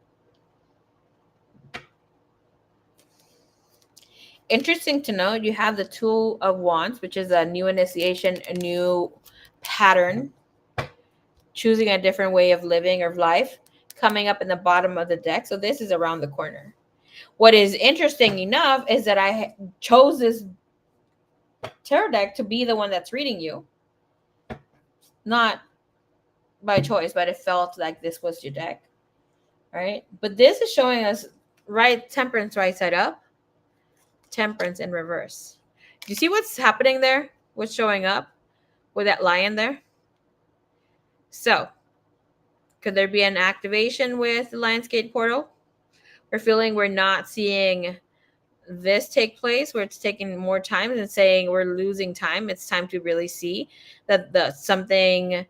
Interesting to note, you have the Two of Wands, which is a new initiation, a new pattern, choosing a different way of living or life, coming up in the bottom of the deck. So this is around the corner. What is interesting enough is that I chose this tarot deck to be the one that's reading you. Not by choice, but it felt like this was your deck, right? But this is showing us Temperance right side up, Temperance in reverse. Do you see what's happening there? What's showing up with that lion there? So, could there be an activation with the Lionsgate portal? We're feeling we're not seeing this take place, where it's taking more time, and saying we're losing time. It's time to really see that something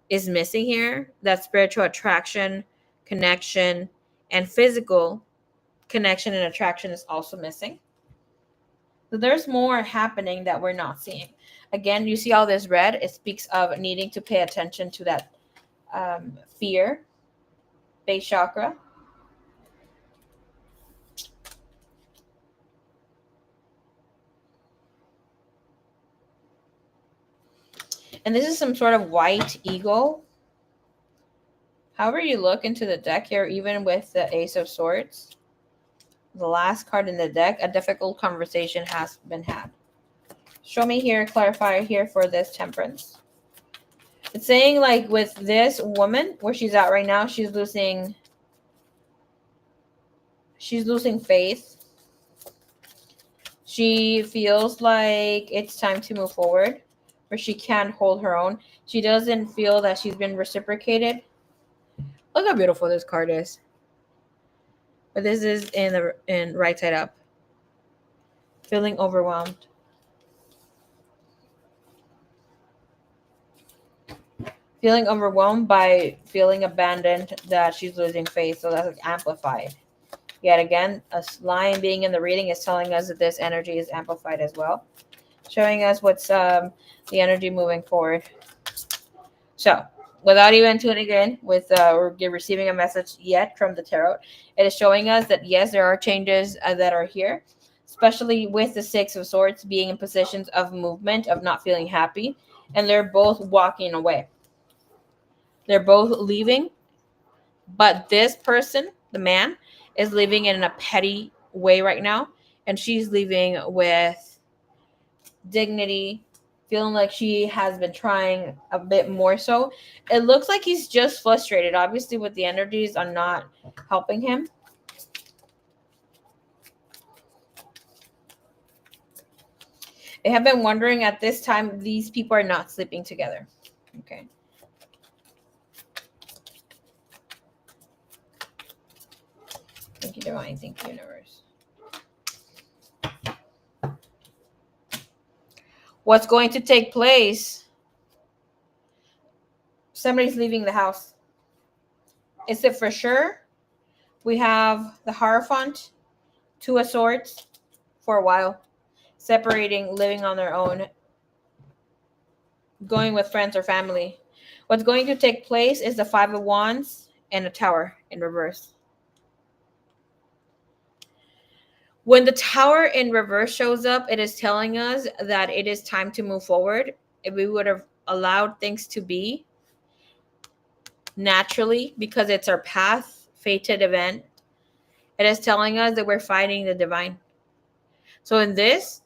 is missing here. That spiritual attraction, connection, and physical connection and attraction is also missing. So there's more happening that we're not seeing. Again, you see all this red. It speaks of needing to pay attention to that fear, base chakra. And this is some sort of white eagle. However you look into the deck here, even with the Ace of Swords, the last card in the deck, a difficult conversation has been had. Show me here, clarifier here for this Temperance. It's saying like with this woman, where she's at right now, she's losing faith. She feels like it's time to move forward, where she can't hold her own. She doesn't feel that she's been reciprocated. Look how beautiful this card is. But this is in right side up. Feeling overwhelmed. Feeling overwhelmed by feeling abandoned, that she's losing faith. So that's like amplified. Yet again, a lion being in the reading is telling us that this energy is amplified as well. Showing us what's the energy moving forward. So, without even tuning in with or receiving a message yet from the tarot, it is showing us that yes, there are changes that are here, especially with the Six of Swords being in positions of movement, of not feeling happy, and they're both walking away. They're both leaving, but this person, the man, is leaving in a petty way right now, and she's leaving with dignity, feeling like she has been trying a bit more so. It looks like he's just frustrated, obviously, with the energies are not helping him. I have been wondering at this time, these people are not sleeping together. Okay. Thank you, Divine. Thank you, Universe. What's going to take place? Somebody's leaving the house. Is it for sure? We have the Hierophant, Two of Swords, for a while. Separating, living on their own, going with friends or family. What's going to take place is the Five of Wands and a Tower in reverse. When the Tower in reverse shows up, it is telling us that it is time to move forward. If we would have allowed things to be naturally, because it's our path, fated event, it is telling us that we're fighting the divine. So in this,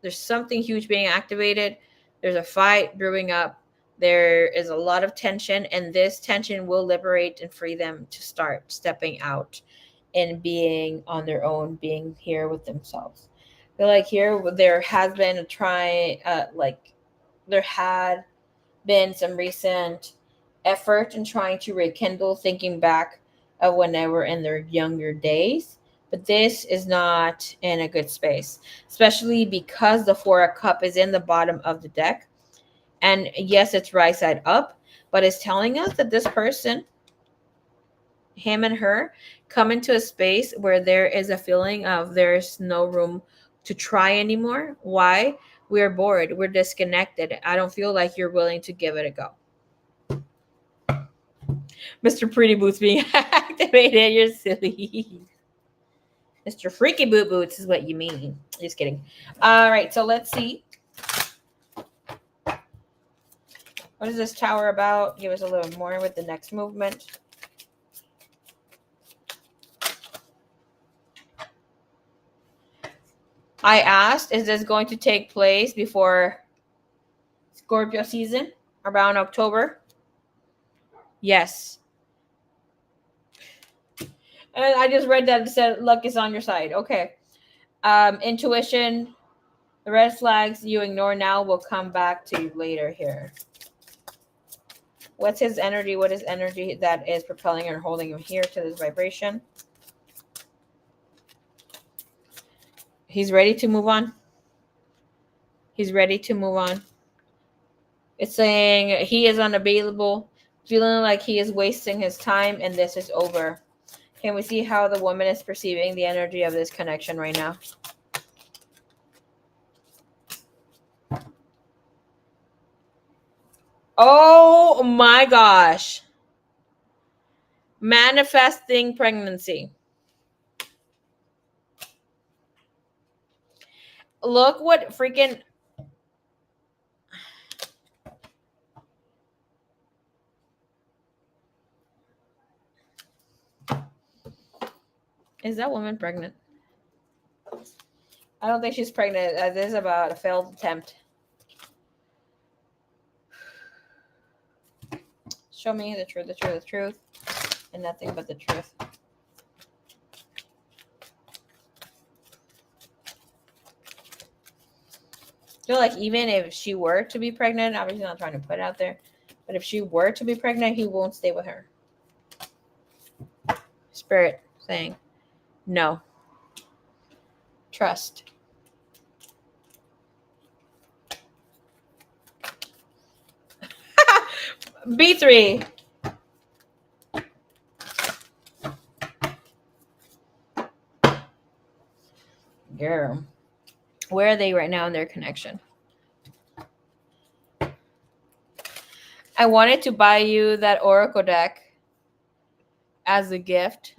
there's something huge being activated. There's a fight brewing up. There is a lot of tension, and this tension will liberate and free them to start stepping out and being on their own, being here with themselves. I feel like here there has been there had been some recent effort in trying to rekindle, thinking back of when they were in their younger days. But this is not in a good space, especially because the Four of Cups is in the bottom of the deck. And yes, it's right side up, but it's telling us that this person, him and her, come into a space where there is a feeling of there's no room to try anymore. Why? We're bored. We're disconnected. I don't feel like you're willing to give it a go. Mr. Pretty Boots being activated. You're silly. Mr. Freaky Boot Boots is what you mean. Just kidding. All right, so let's see. What is this tower about? Give us a little more with the next movement. I asked, is this going to take place before Scorpio season around October? Yes. And I just read that it said luck is on your side. Okay. Intuition, the red flags you ignore now will come back to you later here. What's his energy? What is energy that is propelling and holding him here to this vibration? He's ready to move on. He's ready to move on. It's saying he is unavailable, feeling like he is wasting his time, and this is over. Can we see how the woman is perceiving the energy of this connection right now? Oh my gosh. Manifesting pregnancy. Look what freaking... Is that woman pregnant? I don't think she's pregnant. This is about a failed attempt. Show me the truth, the truth, the truth, and nothing but the truth. I feel like even if she were to be pregnant, obviously not trying to put it out there, but if she were to be pregnant, he won't stay with her. Spirit saying, no. Trust. B3. Girl. Where are they right now in their connection? I wanted to buy you that Oracle deck as a gift.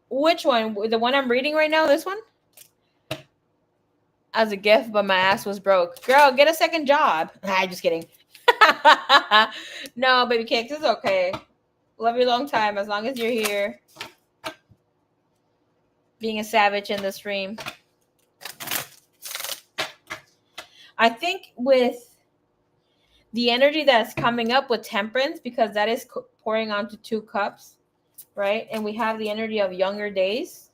Which one? The one I'm reading right now? This one? As a gift, but my ass was broke. Girl, get a second job. I'm just kidding. No, baby cakes, it's okay. Love you a long time, as long as you're here. Being a savage in the stream. I think with the energy that's coming up with temperance, because that is pouring onto 2 cups, right? And we have the energy of younger days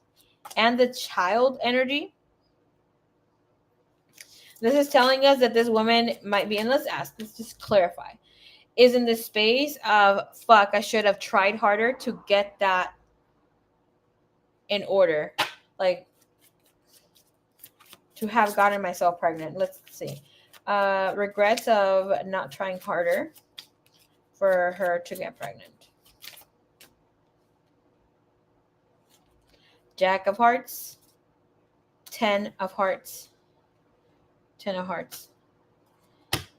and the child energy. This is telling us that this woman might be, and let's just clarify, is in this space of, fuck, I should have tried harder to get that in order. Like, to have gotten myself pregnant. Let's see. Regrets of not trying harder for her to get pregnant. Jack of Hearts. 10 of Hearts. 10 of Hearts.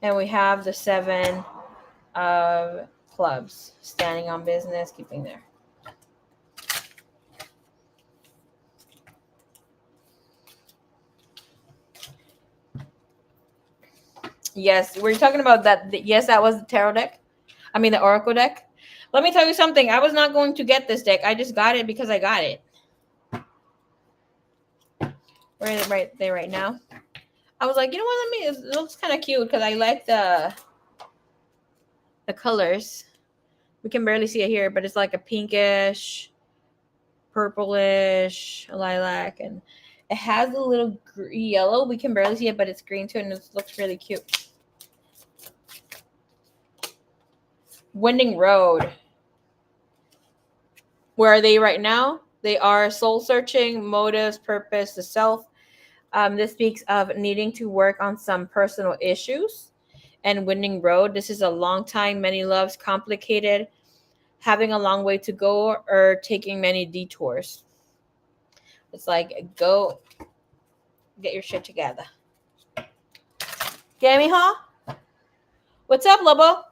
And we have the 7 of Clubs. Standing on business, keeping there. Yes, we're talking about that. Yes, that was the tarot deck. I mean, the Oracle deck. Let me tell you something. I was not going to get this deck. I just got it because I got it. Where is it right there right now? I was like, you know what? It looks kind of cute because I like the colors. We can barely see it here, but it's like a pinkish, purplish, lilac, and it has a little yellow. We can barely see it, but it's green too, and it looks really cute. Winding Road. Where are they right now? They are soul searching, motives, purpose, the self. This speaks of needing to work on some personal issues. And Winding Road, this is a long time, many loves, complicated, having a long way to go, or taking many detours. It's like, go get your shit together. Get me, huh? What's up, Lobo?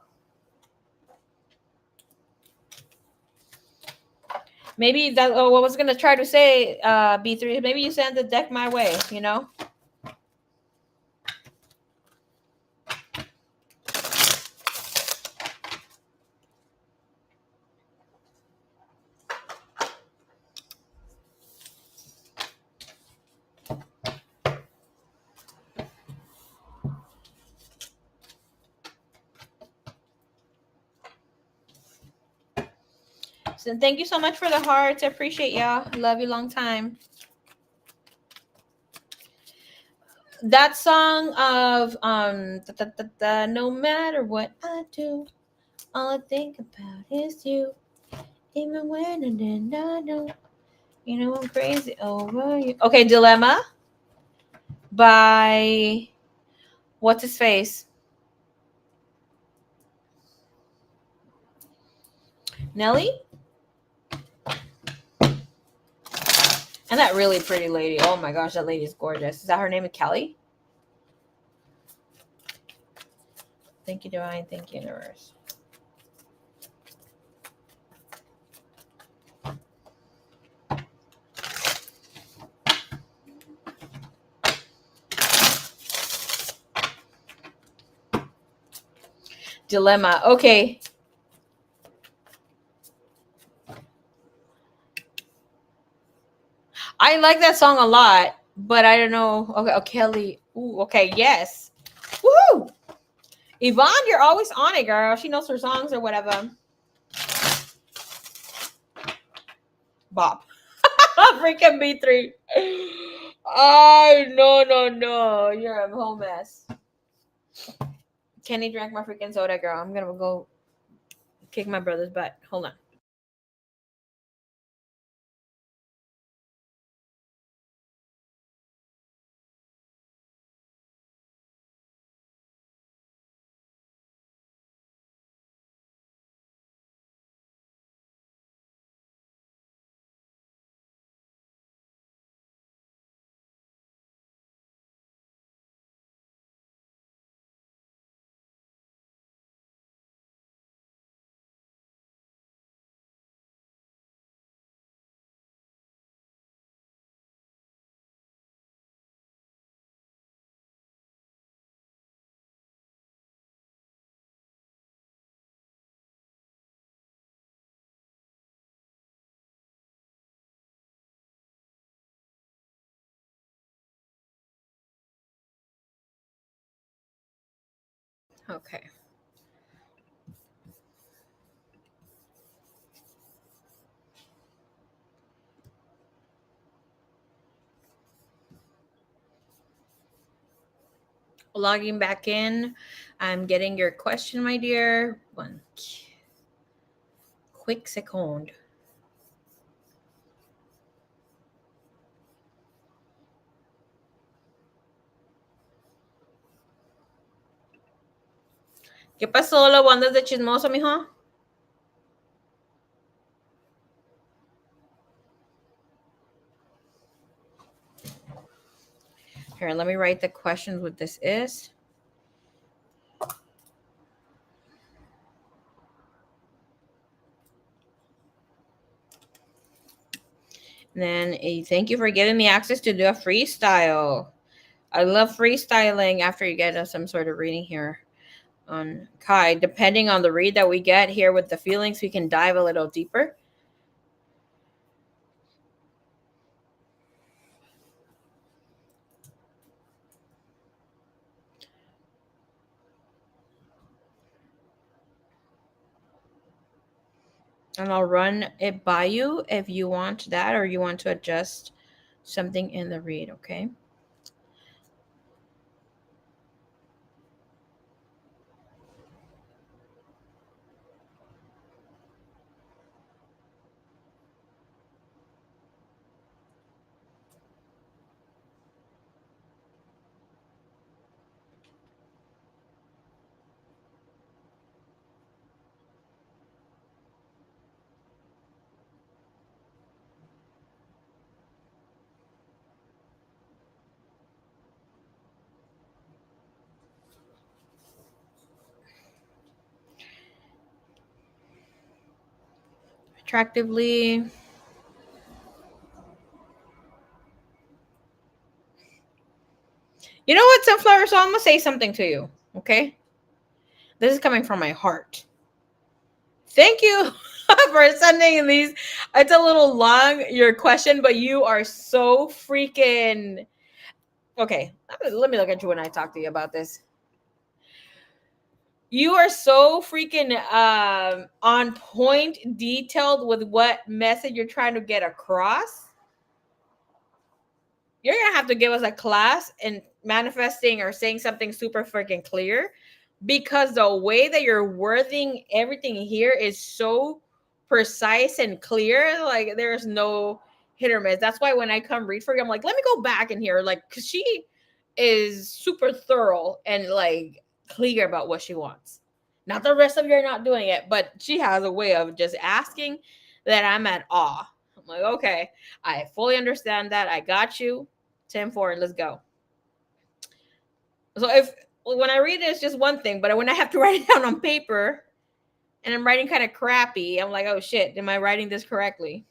Maybe that. Oh, what I was gonna try to say, B3. Maybe you send the deck my way. You know. So thank you so much for the hearts. I appreciate y'all. Love you long time. That song of no matter what I do, all I think about is you. Even when I did not know, you know I'm crazy over you. Okay, Dilemma by what's his face? Nelly? And that really pretty lady. Oh my gosh, that lady is gorgeous. Is that her name? Kelly? Thank you, Divine. Thank you, Universe. Dilemma. Okay. I like that song a lot, but I don't know. Okay, oh, Kelly. Ooh, okay, yes. Woo! Yvonne, you're always on it, girl. She knows her songs or whatever. Bob. Freaking B3. Oh, no. You're a whole mess. Kenny drank my freaking soda, girl. I'm gonna go kick my brother's butt. Hold on. Okay. Logging back in. I'm getting your question, my dear. One quick second. ¿Qué pasó? ¿Lo andas de chismoso, mijo? Here, let me write the questions what this is. And then thank you for giving me access to do a freestyle. I love freestyling after you get some sort of reading here on Kai. Depending on the read that we get here with the feelings, we can dive a little deeper. And I'll run it by you if you want that or you want to adjust something in the read, okay? Attractively. You know what, Sunflower? So I'm gonna say something to you, okay? This is coming from my heart. Thank you for sending these. It's a little long, your question, but you are so freaking okay. Let me look at you when I talk to you about this. You are so freaking on point, detailed with what message you're trying to get across. You're gonna have to give us a class in manifesting or saying something super freaking clear, because the way that you're wording everything here is so precise and clear. Like there's no hit or miss. That's why when I come read for you, I'm like, let me go back in here, like, because she is super thorough and like clear about what she wants. Not the rest of you are not doing it, but she has a way of just asking that I'm at awe. I'm like, okay, I fully understand that. I got you. 10-4, let's go. So if when I read it, it's just one thing, but when I have to write it down on paper and I'm writing kind of crappy, I'm like, oh shit, am I writing this correctly?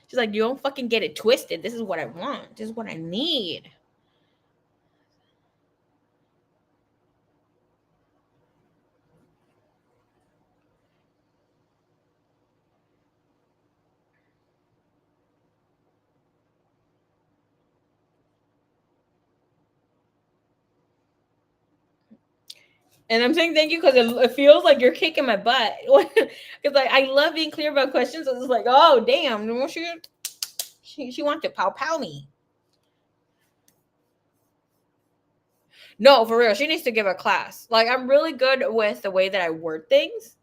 She's like, you don't fucking get it twisted. This is what I want. This is what I need. And I'm saying thank you because it feels like you're kicking my butt. Because like I love being clear about questions. So it's like, oh damn, she wants to pow me. No, for real, she needs to give a class. Like I'm really good with the way that I word things,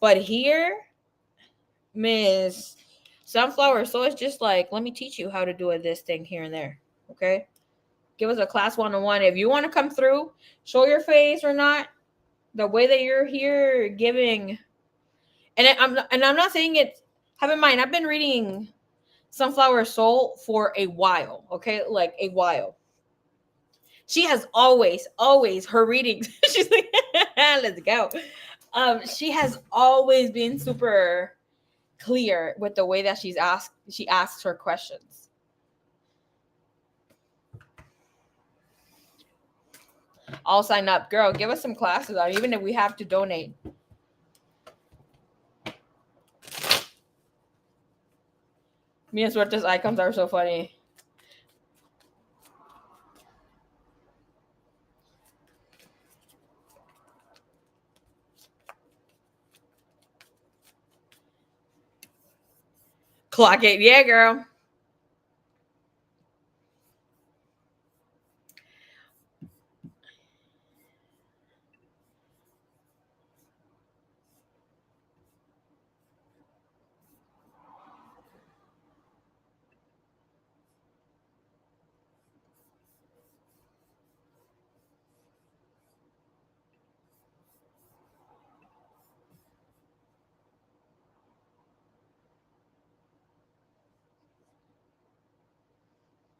but here, Miss Sunflower, so it's just like, let me teach you how to do this thing here and there. Okay, give us a class 101. If you want to come through, show your face or not, the way that you're here giving, I'm not saying it. Have in mind, I've been reading Sunflower Soul for a while. Okay, like a while. She has always her readings. She's like, let's go. She has always been super clear with the way that she asks her questions. I'll sign up, girl. Give us some classes, even if we have to donate. Me and Suerte's icons are so funny. Clock it, yeah, girl.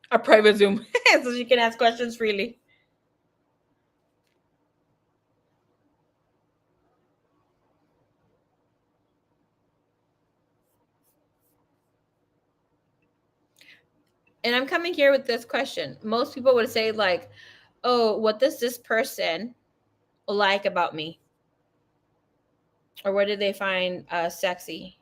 A private Zoom so she can ask questions freely. And I'm coming here with this question. Most people would say, like, oh, what does this person like about me? Or what do they find sexy?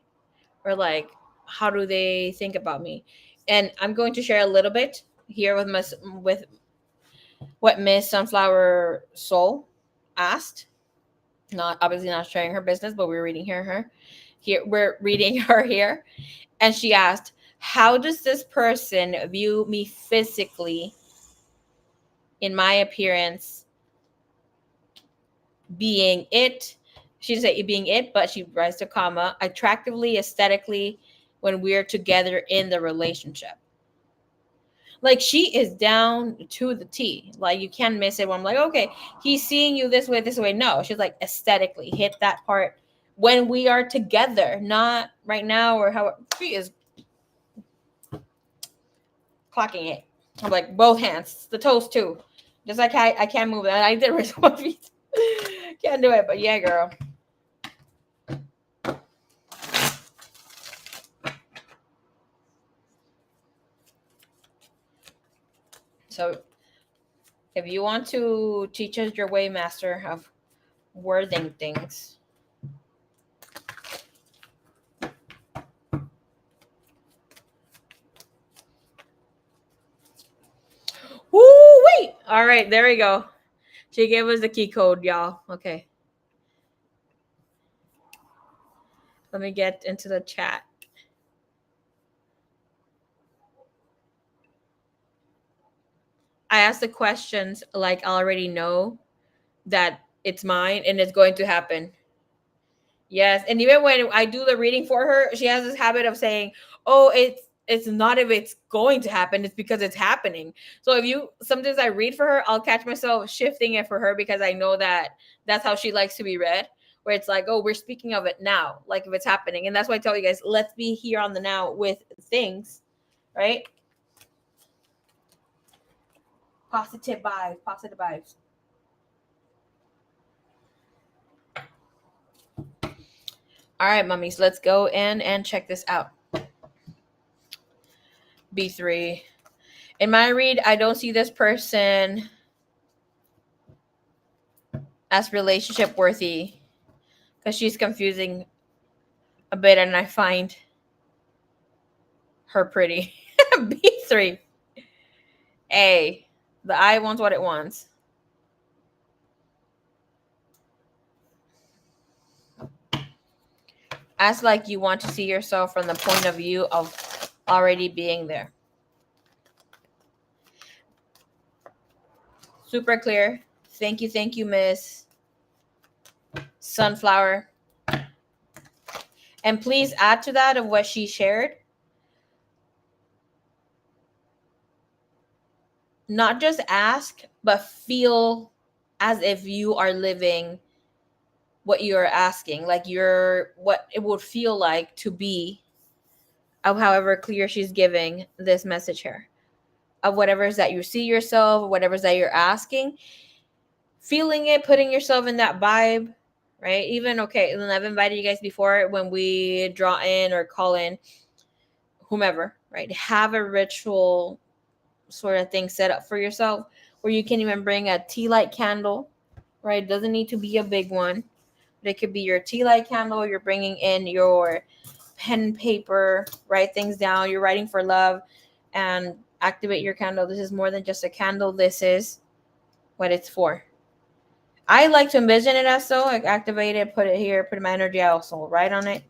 Or like, how do they think about me? And I'm going to share a little bit here with what Miss Sunflower Soul asked. Not obviously not sharing her business, but we're reading her here. We're reading her here, and she asked, "How does this person view me physically, in my appearance, being it?" She didn't say being it, but she writes a comma, attractively, aesthetically, when we're together in the relationship. Like she is down to the T. Like you can't miss it when I'm like, okay, he's seeing you this way, this way. No, she's like aesthetically hit that part when we are together, not right now or how she is clocking it. I'm like both hands, the toes too. Just like I can't move it. I did raise one feet. Can't do it, but yeah, girl. So if you want to teach us your way, master, of wording things. Woo, wait. All right, there we go. She gave us the key code, y'all. Okay. Let me get into the chat. I asked the questions like I already know that it's mine and it's going to happen. Yes, and even when I do the reading for her, she has this habit of saying, "Oh, it's not if it's going to happen, it's because it's happening." So if you sometimes I read for her, I'll catch myself shifting it for her because I know that that's how she likes to be read, where it's like, "Oh, we're speaking of it now, like if it's happening." And that's why I tell you guys, let's be here on the now with things, right? Positive vibes, positive vibes. All right, mummies, let's go in and check this out. B3. In my read, I don't see this person as relationship worthy because she's confusing a bit and I find her pretty. B3. A. The eye wants what it wants. As like you want to see yourself from the point of view of already being there. Super clear. Thank you, Miss Sunflower. And please add to that of what she shared. Not just ask, but feel as if you are living what you're asking, like you're what it would feel like to be, of however clear she's giving this message here, of whatever's that you see yourself, whatever's that you're asking, feeling it, putting yourself in that vibe, right? Even okay, and I've invited you guys before when we draw in or call in whomever, right? Have a ritual sort of thing set up for yourself where you can even bring a tea light candle, right? It doesn't need to be a big one. But it could be your tea light candle. You're bringing in your pen and paper, write things down. You're writing for love and activate your candle. This is more than just a candle. This is what it's for. I like to envision it as so. Like activate it, put it here, put my energy. I also write on it,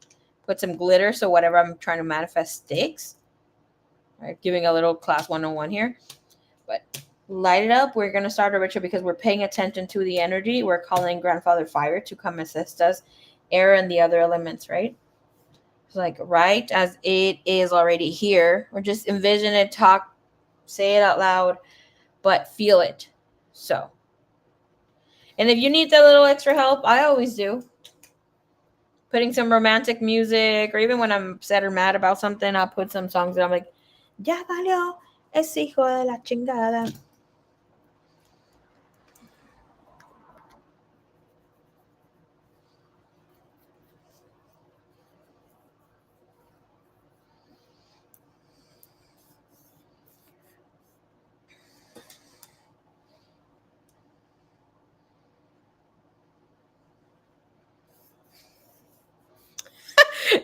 put some glitter so whatever I'm trying to manifest sticks. Right, giving a little class 101 here. But light it up. We're going to start a ritual because we're paying attention to the energy. We're calling Grandfather Fire to come assist us, air and the other elements, right? It's like right as it is already here. Or just envision it, talk, say it out loud, but feel it. So, and if you need that little extra help, I always do. Putting some romantic music, or even when I'm upset or mad about something, I'll put some songs that I'm like, ya valió ese hijo de la chingada.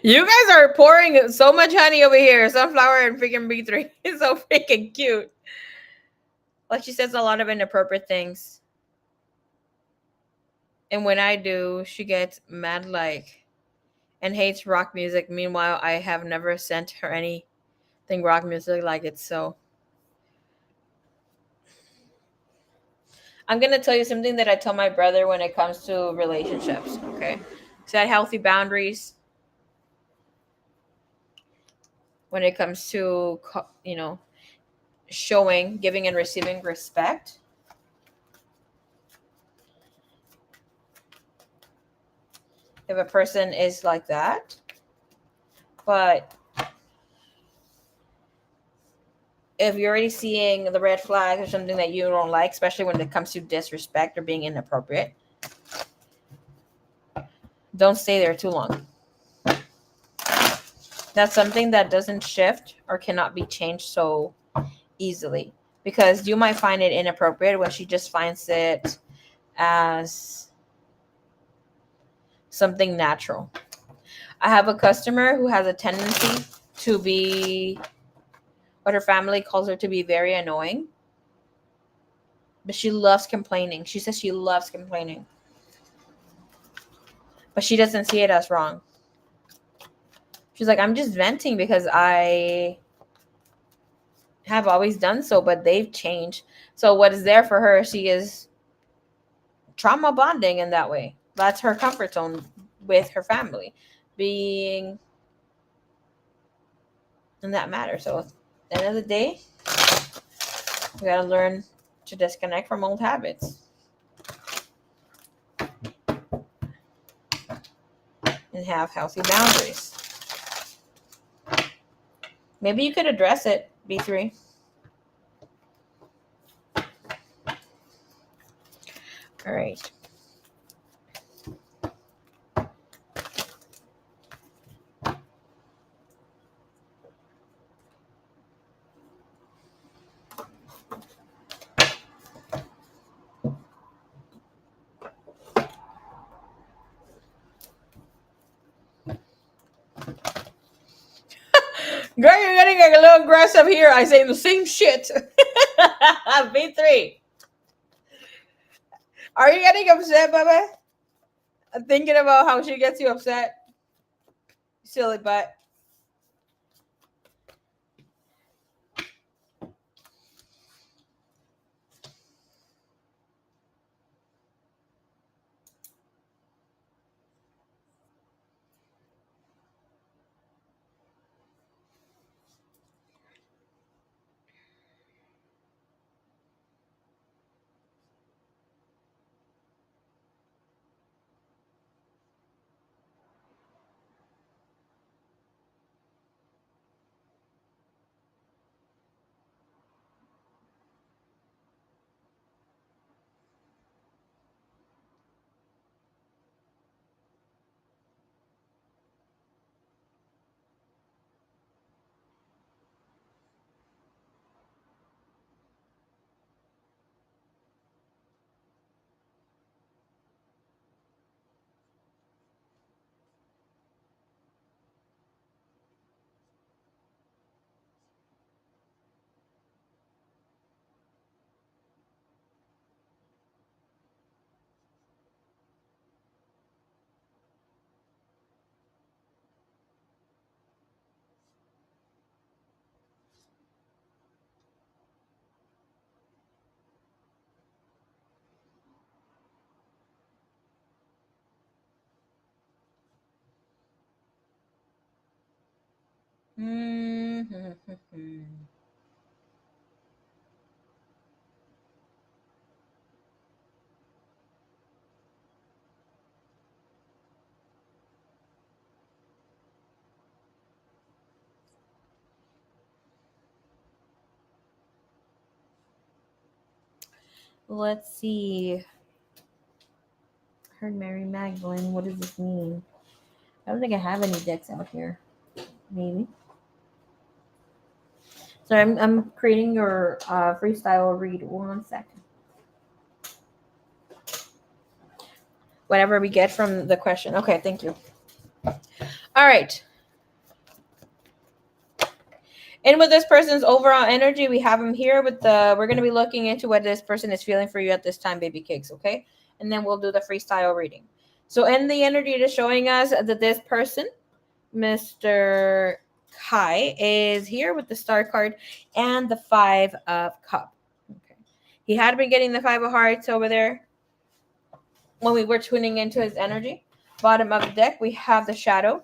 You guys are pouring so much honey over here. Sunflower and freaking B3. It's so freaking cute. Like she says a lot of inappropriate things. And when I do, she gets mad like and hates rock music. Meanwhile, I have never sent her anything rock music like it's so. I'm going to tell you something that I tell my brother when it comes to relationships, okay? Set healthy boundaries when it comes to, showing, giving, and receiving respect. if a person is like that. But if you're already seeing the red flags or something that you don't like, especially when it comes to disrespect or being inappropriate, don't stay there too long. That's something that doesn't shift or cannot be changed so easily, because you might find it inappropriate when she just finds it as something natural. I have a customer who has a tendency to be what her family calls her to be very annoying, but she loves complaining. She says she loves complaining, but she doesn't see it as wrong. She's like, I'm just venting because I have always done so, but they've changed. So what is there for her, she is trauma bonding in that way. That's her comfort zone with her family, being in that matter. So at the end of the day, we gotta learn to disconnect from old habits and have healthy boundaries. Maybe you could address it, B3. All right. Girl, you're getting a little aggressive here. I say the same shit. B3. Are you getting upset, Bubba? Thinking about how she gets you upset? Silly butt. Mm-hmm. Let's see. Heard Mary Magdalene. What does this mean? I don't think I have any decks out here. Maybe. So I'm creating your freestyle read. 1 second. Whatever we get from the question. Okay, thank you. All right. And with this person's overall energy, we have them here with we're going to be looking into what this person is feeling for you at this time, baby cakes, okay? And then we'll do the freestyle reading. So in the energy, it is showing us that this person, Mr. Kai, is here with the star card and the 5 of cup. Okay. He had been getting the 5 of hearts over there when we were tuning into his energy. Bottom of the deck, we have the shadow.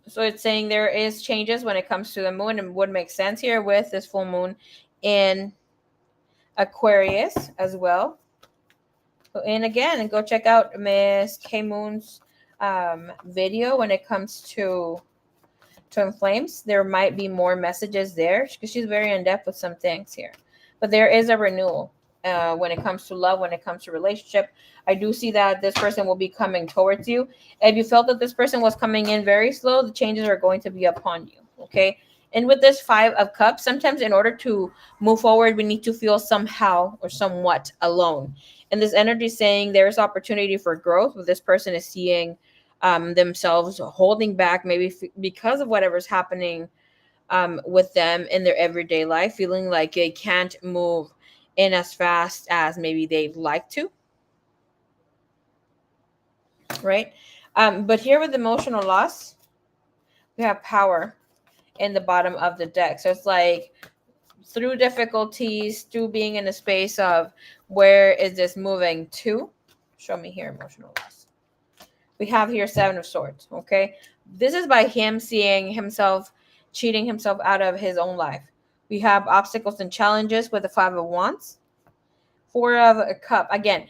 So it's saying there is changes when it comes to the moon, and would make sense here with this full moon in Aquarius as well. And again, go check out Miss K Moon's video when it comes to twin flames. There might be more messages there because she's very in depth with some things here. But there is a renewal when it comes to love, when it comes to relationship. I do see that this person will be coming towards you. If you felt that this person was coming in very slow, the changes are going to be upon you. Okay. And with this 5 of Cups, sometimes in order to move forward, we need to feel somehow or somewhat alone. And this energy is saying there's opportunity for growth. But this person is seeing themselves holding back, maybe because of whatever's happening with them in their everyday life, feeling like they can't move in as fast as maybe they'd like to, right? But here with emotional loss, we have power in the bottom of the deck. So it's like through difficulties, through being in a space of where is this moving to? Show me here emotional loss. We have here 7 of Swords, okay? This is by him seeing himself cheating himself out of his own life. We have obstacles and challenges with the 5 of Wands. 4 of a Cup, again,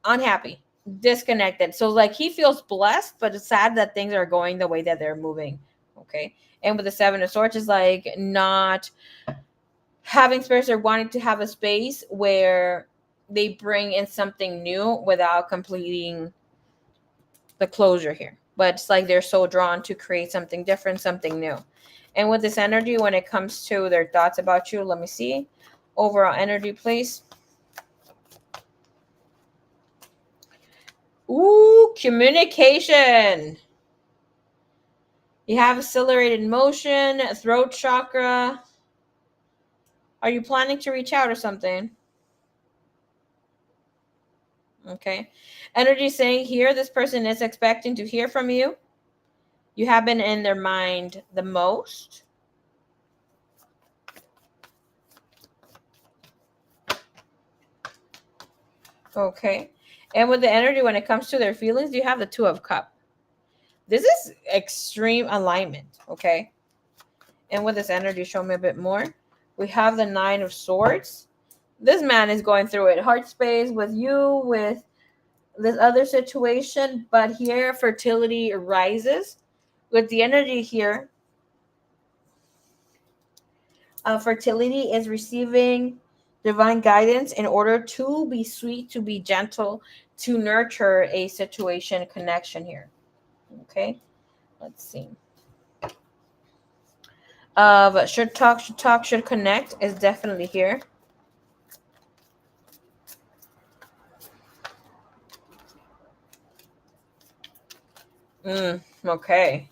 unhappy, disconnected. So like he feels blessed, but it's sad that things are going the way that they're moving, okay? And with the 7 of Swords is like not having space or wanting to have a space where they bring in something new without completing the closure here. But it's like they're so drawn to create something different, something new. And with this energy, when it comes to their thoughts about you, let me see. Overall energy, please. Ooh, communication. You have accelerated motion, throat chakra. Are you planning to reach out or something? Okay. Energy saying here, this person is expecting to hear from you. You have been in their mind the most. Okay. And with the energy, when it comes to their feelings, you have the 2 of Cup. This is extreme alignment. Okay. And with this energy, show me a bit more. We have the 9 of Swords. This man is going through it. Heart space with you, with this other situation. But here, fertility rises. With the energy here, fertility is receiving divine guidance in order to be sweet, to be gentle, to nurture a situation connection here. Okay, let's see. Should talk, should connect is definitely here. Okay.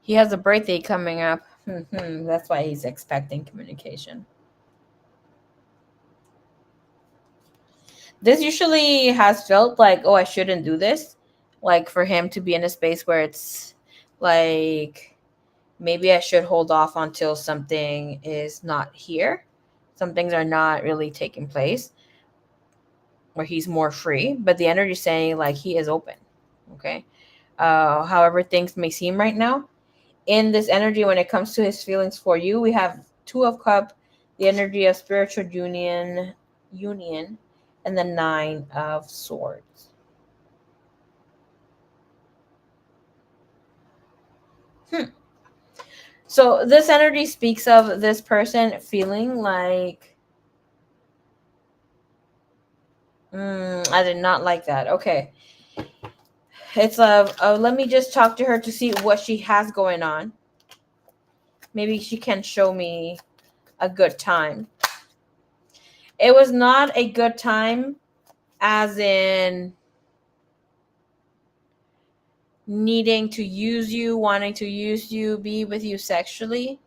He has a birthday coming up. That's why he's expecting communication. This usually has felt like, oh, I shouldn't do this. Like for him to be in a space where it's like, maybe I should hold off until something is not here. Some things are not really taking place where he's more free, but the energy is saying like he is open. Okay. However, things may seem right now, in this energy when it comes to his feelings for you, we have 2 of Cup, the energy of spiritual union, and the 9 of Swords. So this energy speaks of this person feeling like, I did not like that. Okay. It's let me just talk to her to see what she has going on. Maybe she can show me a good time. It was not a good time as in needing to use you, wanting to use you, be with you sexually.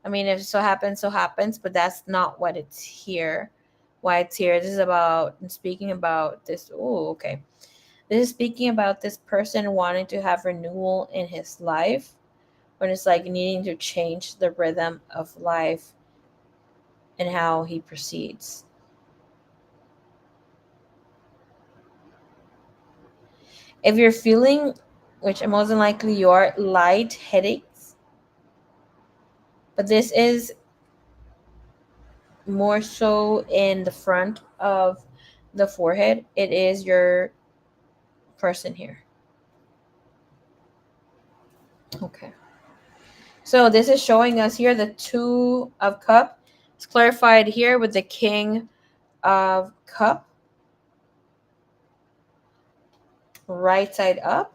I mean, if so happens, so happens, but that's not what it's here. Why it's here. This is about speaking about this. Oh, okay. This is speaking about this person wanting to have renewal in his life, when it's like needing to change the rhythm of life and how he proceeds. If you're feeling, which most than likely you are, light headaches, but this is more so in the front of the forehead, it is your person here. Okay. So this is showing us here the Two of Cup. It's clarified here with the King of Cup, right side up.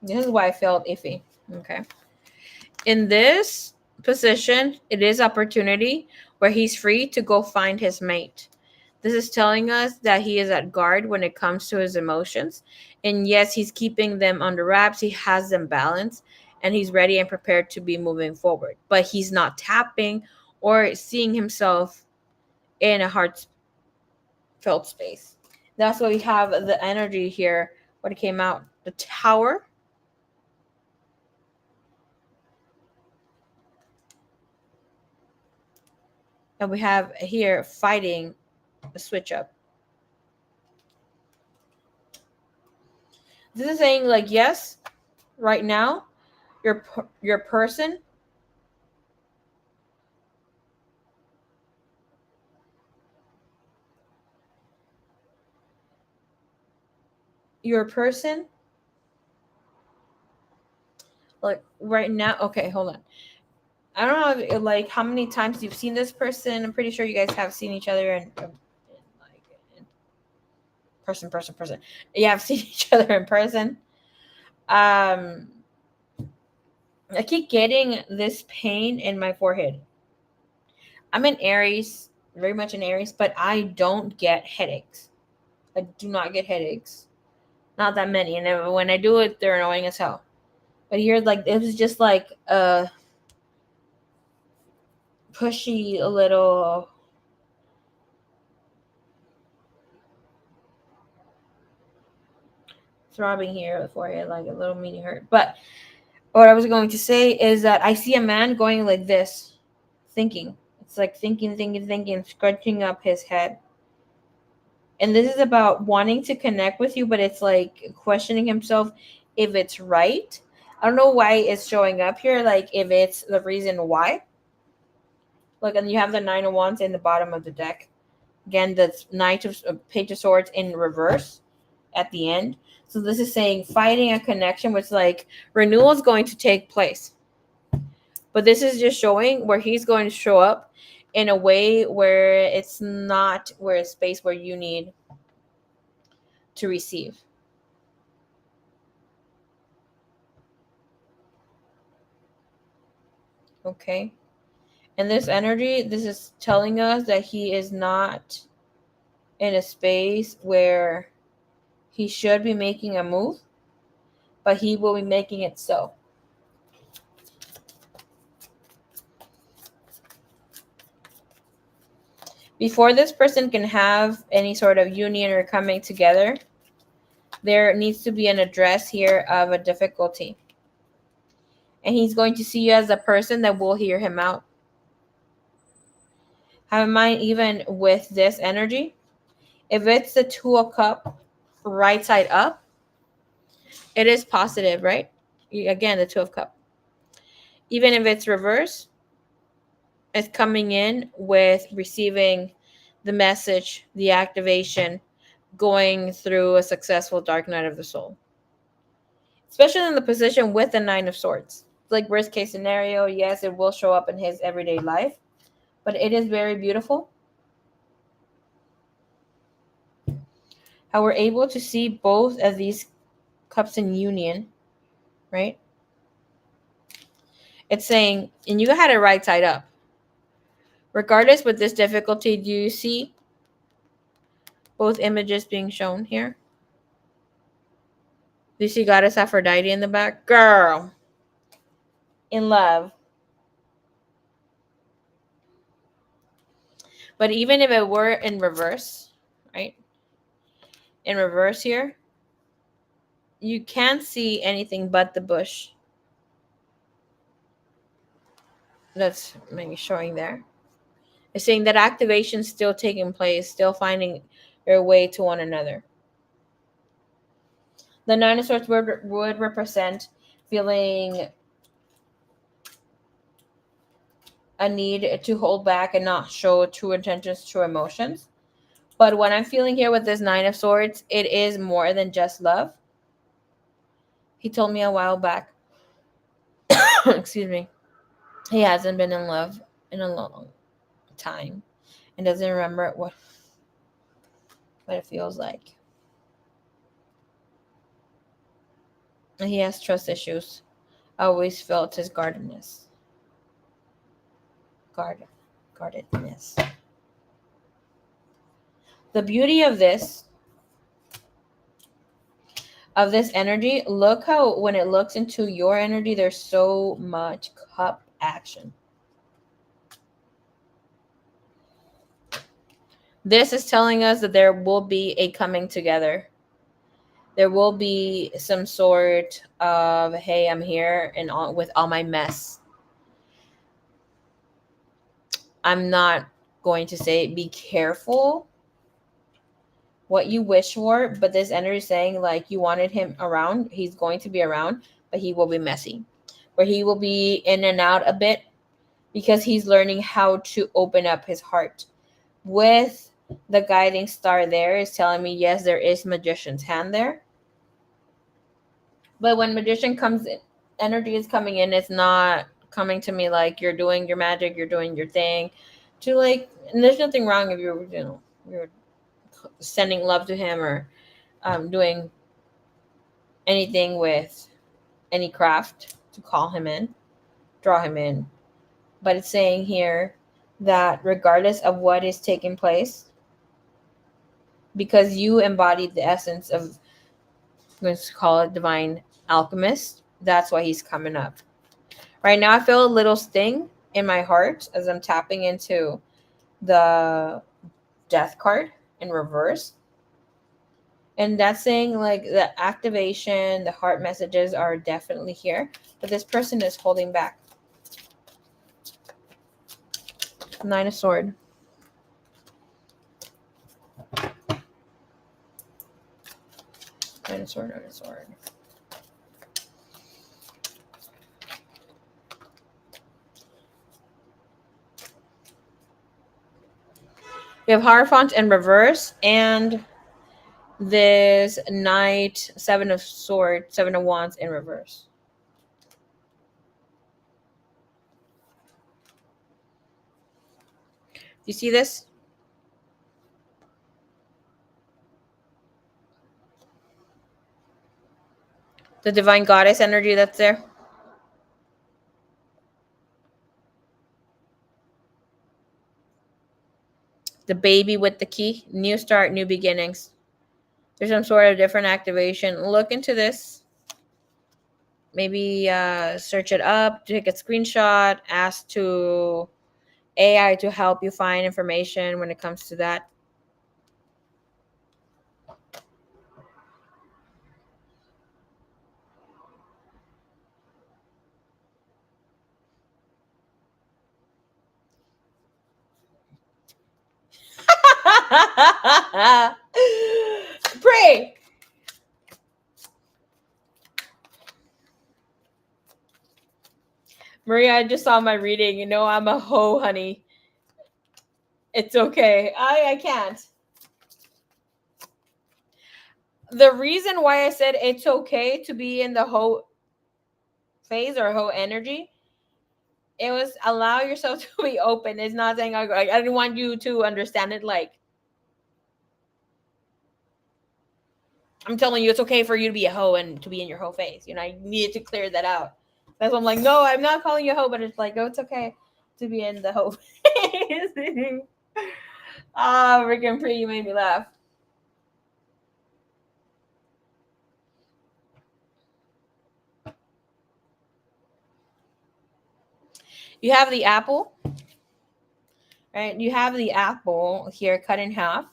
This is why I felt iffy. Okay. In this position, it is opportunity where he's free to go find his mate. This is telling us that he is at guard when it comes to his emotions. And yes, he's keeping them under wraps. He has them balanced and he's ready and prepared to be moving forward. But he's not tapping or seeing himself in a heartfelt space. That's why we have the energy here. What came out, the Tower. And we have here fighting a switch up. This is saying like, yes, right now, your person your person like right now. Okay, hold on. I don't know if, like how many times you've seen this person. I'm pretty sure you guys have seen each other in person. You have seen each other in person. Um, I keep getting this pain in my forehead. I'm in Aries, very much in Aries, but I don't get headaches. I do not get headaches. Not that many, and then when I do it, they're annoying as hell. But here, like it was just like a pushy, a little throbbing here at the forehead, like a little mini hurt. But what I was going to say is that I see a man going like this, thinking. It's like thinking, scrunching up his head. And this is about wanting to connect with you, but it's like questioning himself if it's right. I don't know why it's showing up here, like if it's the reason why. Look, and you have the Nine of Wands in the bottom of the deck. Again, the Page of Swords in reverse at the end. So this is saying fighting a connection, which like renewal is going to take place. But this is just showing where he's going to show up in a way where it's not where a space where you need to receive. Okay. And this energy, this is telling us that he is not in a space where he should be making a move, but he will be making it so. Before this person can have any sort of union or coming together, there needs to be an address here of a difficulty. And he's going to see you as a person that will hear him out. Have in mind, even with this energy, if it's the Two of Cups right side up, it is positive, right? Again, the Two of Cups. Even if it's reverse, it's coming in with receiving the message, the activation, going through a successful dark night of the soul. Especially in the position with the Nine of Swords. Like worst case scenario, yes, it will show up in his everyday life, but it is very beautiful how we're able to see both of these cups in union, right? It's saying, and you had it right side up. Regardless with this difficulty, do you see both images being shown here? Do you see Goddess Aphrodite in the back? Girl, in love. But even if it were in reverse, right? In reverse here, you can't see anything but the bush. That's maybe showing there. It's saying that activation is still taking place, still finding their way to one another. The Nine of Swords would represent feeling a need to hold back and not show true intentions, true emotions. But what I'm feeling here with this Nine of Swords, it is more than just love. He told me a while back, excuse me, he hasn't been in love in a long time and doesn't remember what it feels like. And he has trust issues. I always felt his guardedness. Guardedness. The beauty of this energy, look how when it looks into your energy, there's so much cup action. This is telling us that there will be a coming together. There will be some sort of, hey, I'm here and with all my mess. I'm not going to say be careful what you wish for, but this energy is saying like you wanted him around. He's going to be around, but he will be messy. Where he will be in and out a bit because he's learning how to open up his heart. With the guiding star there is telling me, yes, there is magician's hand there. But when magician comes in, energy is coming in, it's not coming to me like you're doing your magic, you're doing your thing. To like, and there's nothing wrong if you're sending love to him or doing anything with any craft to call him in, draw him in. But it's saying here that regardless of what is taking place, because you embodied the essence of, let's call it divine alchemist, that's why he's coming up. Right now I feel a little sting in my heart as I'm tapping into the death card in reverse. And that's saying like the activation, the heart messages are definitely here, but this person is holding back. Nine of Swords. Nine of Swords, Nine of Swords. We have Hierophant in reverse and this Knight, Seven of Swords, Seven of Wands in reverse. Do you see this? The divine goddess energy that's there. The baby with the key. New start, new beginnings. There's some sort of different activation. Look into this. Maybe search it up, take a screenshot, ask to AI to help you find information when it comes to that. Pray. Maria, I just saw my reading. You know I'm a hoe, honey. It's okay. I can't. The reason why I said it's okay to be in the hoe phase or hoe energy, it was allow yourself to be open. It's not saying I didn't want you to understand it like I'm telling you it's okay for you to be a hoe and to be in your hoe phase. You know, I needed to clear that out. That's why I'm like, no, I'm not calling you a hoe, but it's like, oh, it's okay to be in the hoe Ah, freaking pretty, you made me laugh. You have the apple, right? You have the apple here cut in half.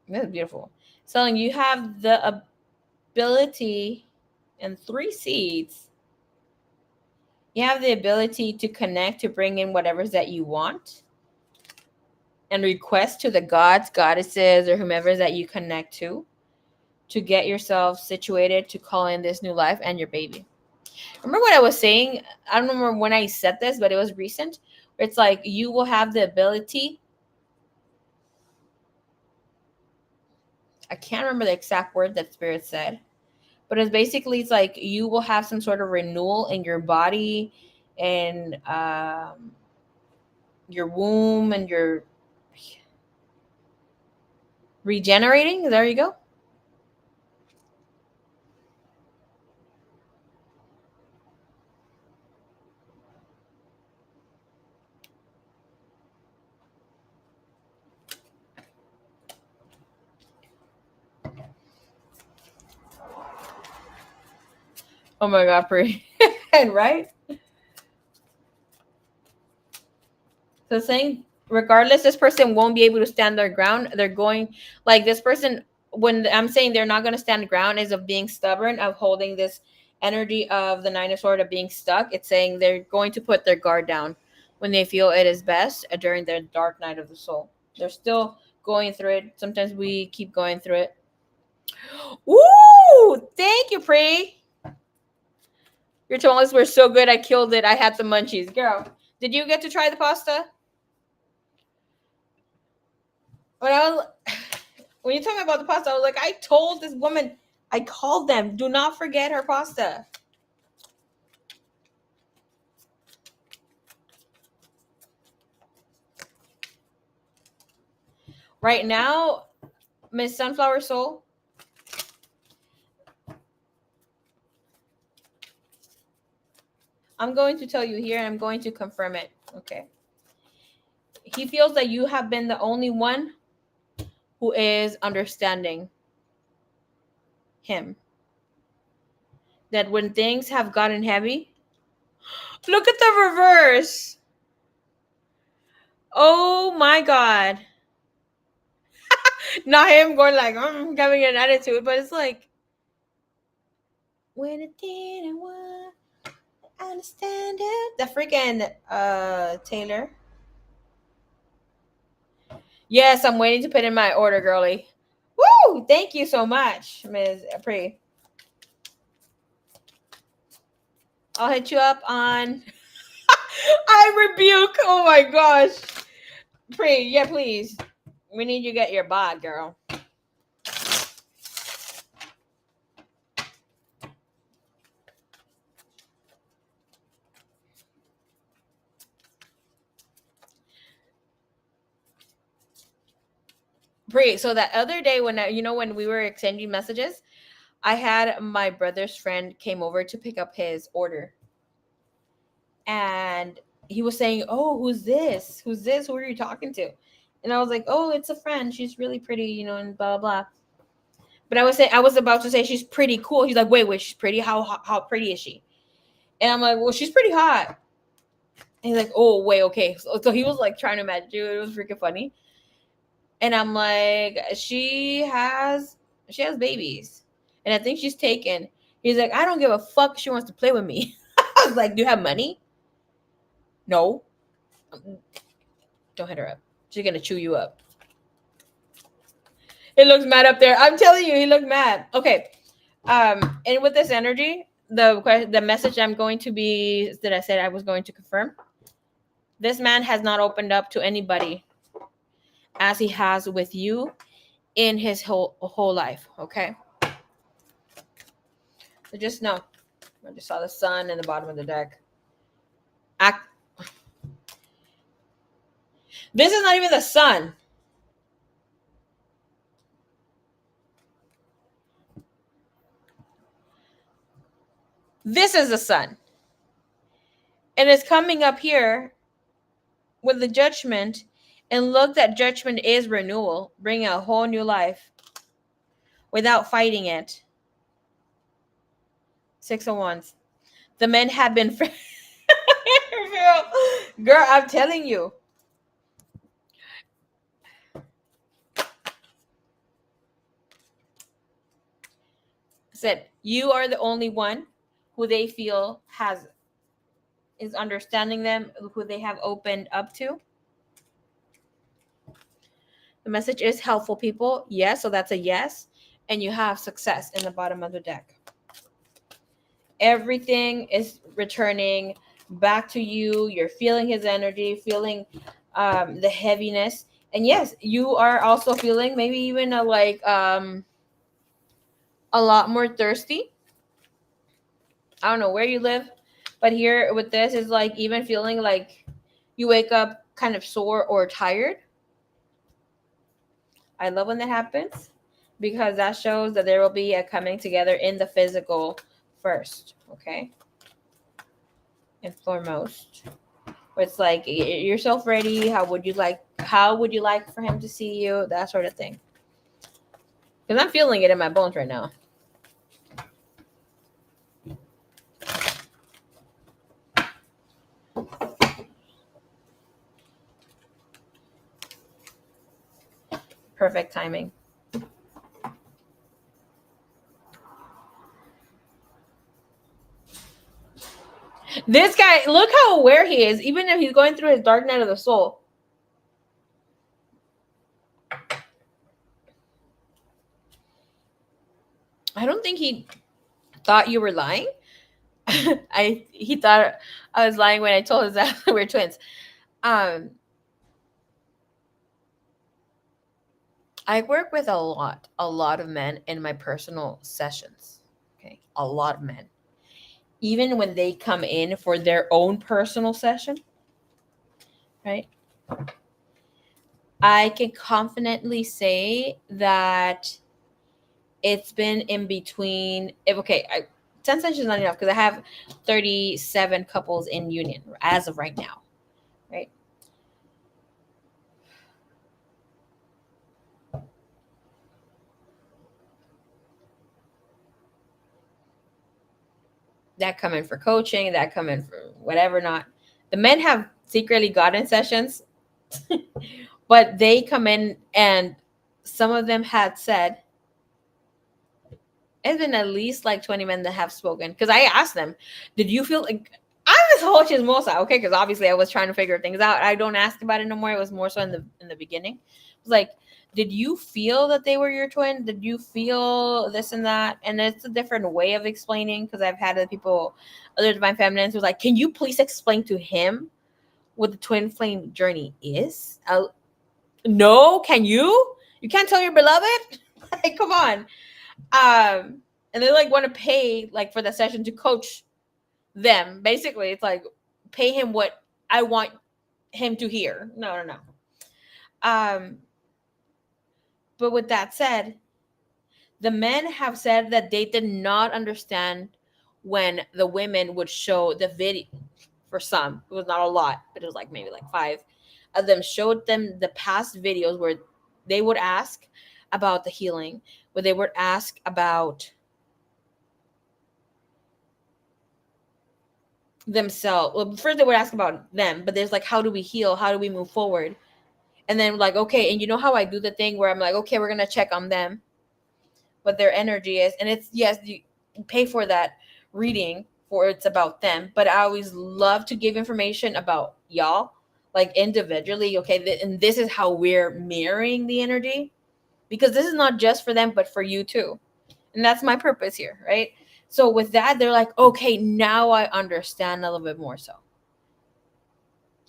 That's beautiful. So you have the ability and 3 seeds. You have the ability to connect, to bring in whatever's that you want and request to the gods, goddesses, or whomever that you connect to get yourself situated to call in this new life and your baby. Remember what I was saying? I don't remember when I said this, but it was recent. It's like you will have the ability. I can't remember the exact word that Spirit said, but it's like you will have some sort of renewal in your body and your womb and your regenerating. There you go. Oh my God, pretty. Right? So saying regardless, this person won't be able to stand their ground. They're going like this person, when I'm saying they're not going to stand ground, is of being stubborn, of holding this energy of the Nine of Swords, of being stuck. It's saying they're going to put their guard down when they feel it is best during their dark night of the soul. They're still going through it. Sometimes we keep going through it. Ooh, thank you, Pre. Your tamales were so good. I killed it. I had the munchies. Girl, did you get to try the pasta? When I was when you told me about the pasta, I was like, I told this woman, I called them, do not forget her pasta. Right now, Miss Sunflower Soul, I'm going to tell you here and I'm going to confirm it. Okay. He feels that you have been the only one who is understanding him. That when things have gotten heavy, look at the reverse. Oh my God. Not him going like, having an attitude, but it's like, when it didn't work, I understand it. The freaking Taylor. Yes, I'm waiting to put in my order, girly. Woo! Thank you so much, Ms. Pre. I'll hit you up on. I rebuke. Oh my gosh. Pre, yeah, please. We need you to get your bod, girl. Pre, so that other day when when we were exchanging messages, I had my brother's friend came over to pick up his order. And he was saying, "Oh, who's this? Who's this? Who are you talking to?" And I was like, "Oh, it's a friend. She's really pretty, and blah blah." But I was about to say she's pretty cool. He's like, "Wait, she's pretty. How pretty is she?" And I'm like, "Well, she's pretty hot." And he's like, "Oh, wait, okay." So he was like trying to match you. It was freaking funny. And I'm like, she has babies, and I think she's taken. He's like, "I don't give a fuck. She wants to play with me." I was like, "Do you have money?" No. Don't hit her up. She's gonna chew you up. He looks mad up there. I'm telling you, he looked mad. Okay. And with this energy, the message I'm going to be that I said I was going to confirm. This man has not opened up to anybody as he has with you in his whole life. Okay. So just know. I just saw the sun in the bottom of the deck. This is not even the sun. This is the sun. And it's coming up here with the judgment. And look, that judgment is renewal, bringing a whole new life without fighting it. 6 of Wands. The men have been girl, I'm telling you. Said you are the only one who they feel is understanding them, who they have opened up to. The message is helpful, people. Yes, so that's a yes. And you have success in the bottom of the deck. Everything is returning back to you. You're feeling his energy, feeling the heaviness. And yes, you are also feeling maybe even a lot more thirsty. I don't know where you live, but here with this is like even feeling like you wake up kind of sore or tired. I love when that happens because that shows that there will be a coming together in the physical first, okay? And foremost, where it's like yourself ready. How would you like for him to see you? That sort of thing. Because I'm feeling it in my bones right now. Perfect timing. This guy, look how aware he is, even if he's going through his dark night of the soul. I don't think he thought you were lying. He thought I was lying when I told him that we're twins. I work with a lot of men in my personal sessions. Okay, a lot of men. Even when they come in for their own personal session, right? I can confidently say that it's been in between. 10 sessions is not enough because I have 37 couples in union as of right now, right? That come in for coaching, that come in for whatever not. The men have secretly gotten sessions, but they come in and some of them had said, it's been at least like 20 men that have spoken. Because I asked them, did you feel like I was whole chismosa, okay? Because obviously I was trying to figure things out. I don't ask about it no more. It was more so in the beginning. It was like, did you feel that they were your twin? Did you feel this and that? And it's a different way of explaining because I've had other divine feminines who's like, can you please explain to him what the twin flame journey is? No, can you? You can't tell your beloved? Like, come on. And they like want to pay like for the session to coach them. Basically, it's like pay him what I want him to hear. No. But with that said, the men have said that they did not understand when the women would show the video. For some, it was not a lot, but it was like maybe like 5 of them showed them the past videos where they would ask about the healing, where they would ask about themselves. Well, first they would ask about them, but there's like, how do we heal? How do we move forward? And then like, okay, and you know how I do the thing where I'm like, okay, we're gonna check on them, what their energy is, and it's yes, you pay for that reading for it's about them, but I always love to give information about y'all, like individually. Okay, and this is how we're mirroring the energy, because this is not just for them, but for you too, and that's my purpose here, right? So with that, they're like, okay, now I understand a little bit more so.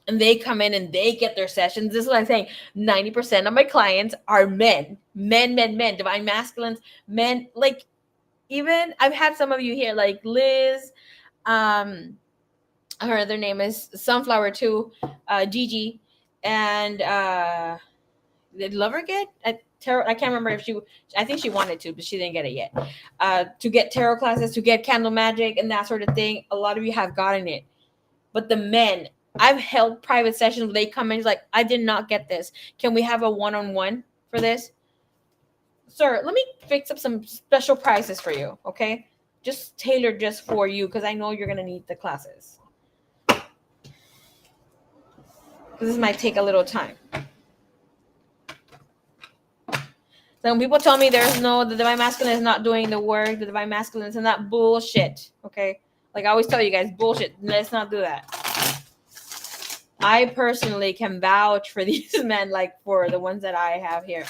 And they come in and they get their sessions. This is what I'm saying. 90% of my clients are men, divine masculines, men. Like, even I've had some of you here, like Liz, her other name is Sunflower too, Gigi, and did Lover get a tarot? I can't remember if I think she wanted to, but she didn't get it yet. To get tarot classes, to get candle magic and that sort of thing. A lot of you have gotten it. But the men, I've held private sessions where they come in like, I did not get this. Can we have a one-on-one for this? Sir, let me fix up some special prices for you, okay? Just tailored just for you, because I know you're going to need the classes. This might take a little time. So when people tell me the divine masculine is not doing the work, the divine masculine is not bullshit, okay? Like I always tell you guys, bullshit. Let's not do that. I personally can vouch for these men, like for the ones that I have here.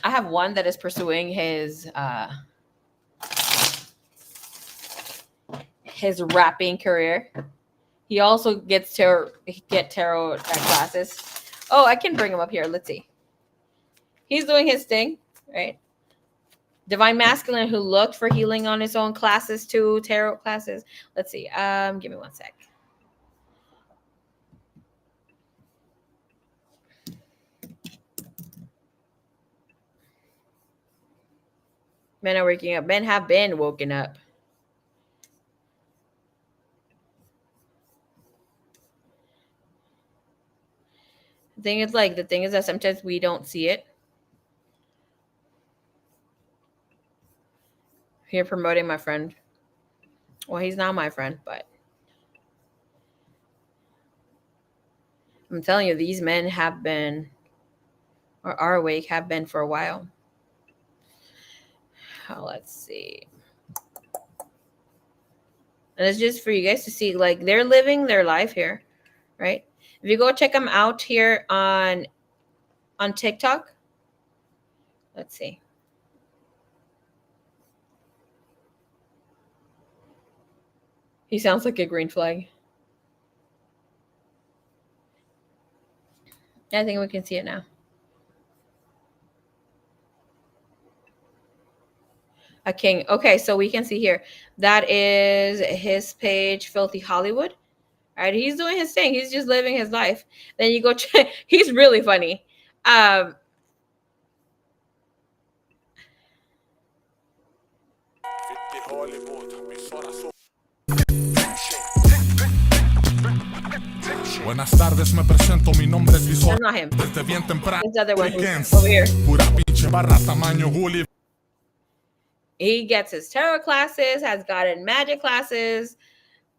I have one that is pursuing his rapping career. He also gets tarot classes. Oh, I can bring him up here. Let's see. He's doing his thing, right? Divine masculine who looked for healing on his own classes too, tarot classes. Let's see. Give me one sec. Men are waking up. Men have been woken up. The thing is that sometimes we don't see it. Here promoting my friend. Well, he's not my friend, but I'm telling you, these men have been, or are awake, have been for a while. Oh, let's see. And it's just for you guys to see, like, they're living their life here, right? If you go check them out here on TikTok, let's see. He sounds like a green flag. I think we can see it now. A king. Okay, so we can see here. That is his page, Filthy Hollywood. All right, he's doing his thing. He's just living his life. Then you go check. He's really funny. Buenas tardes, me presento, mi nombre es Visual. That's not him. Desde bien temprano. This other one who's over here. Pura pinche barra tamaño Gulliver. He gets his tarot classes, has gotten magic classes,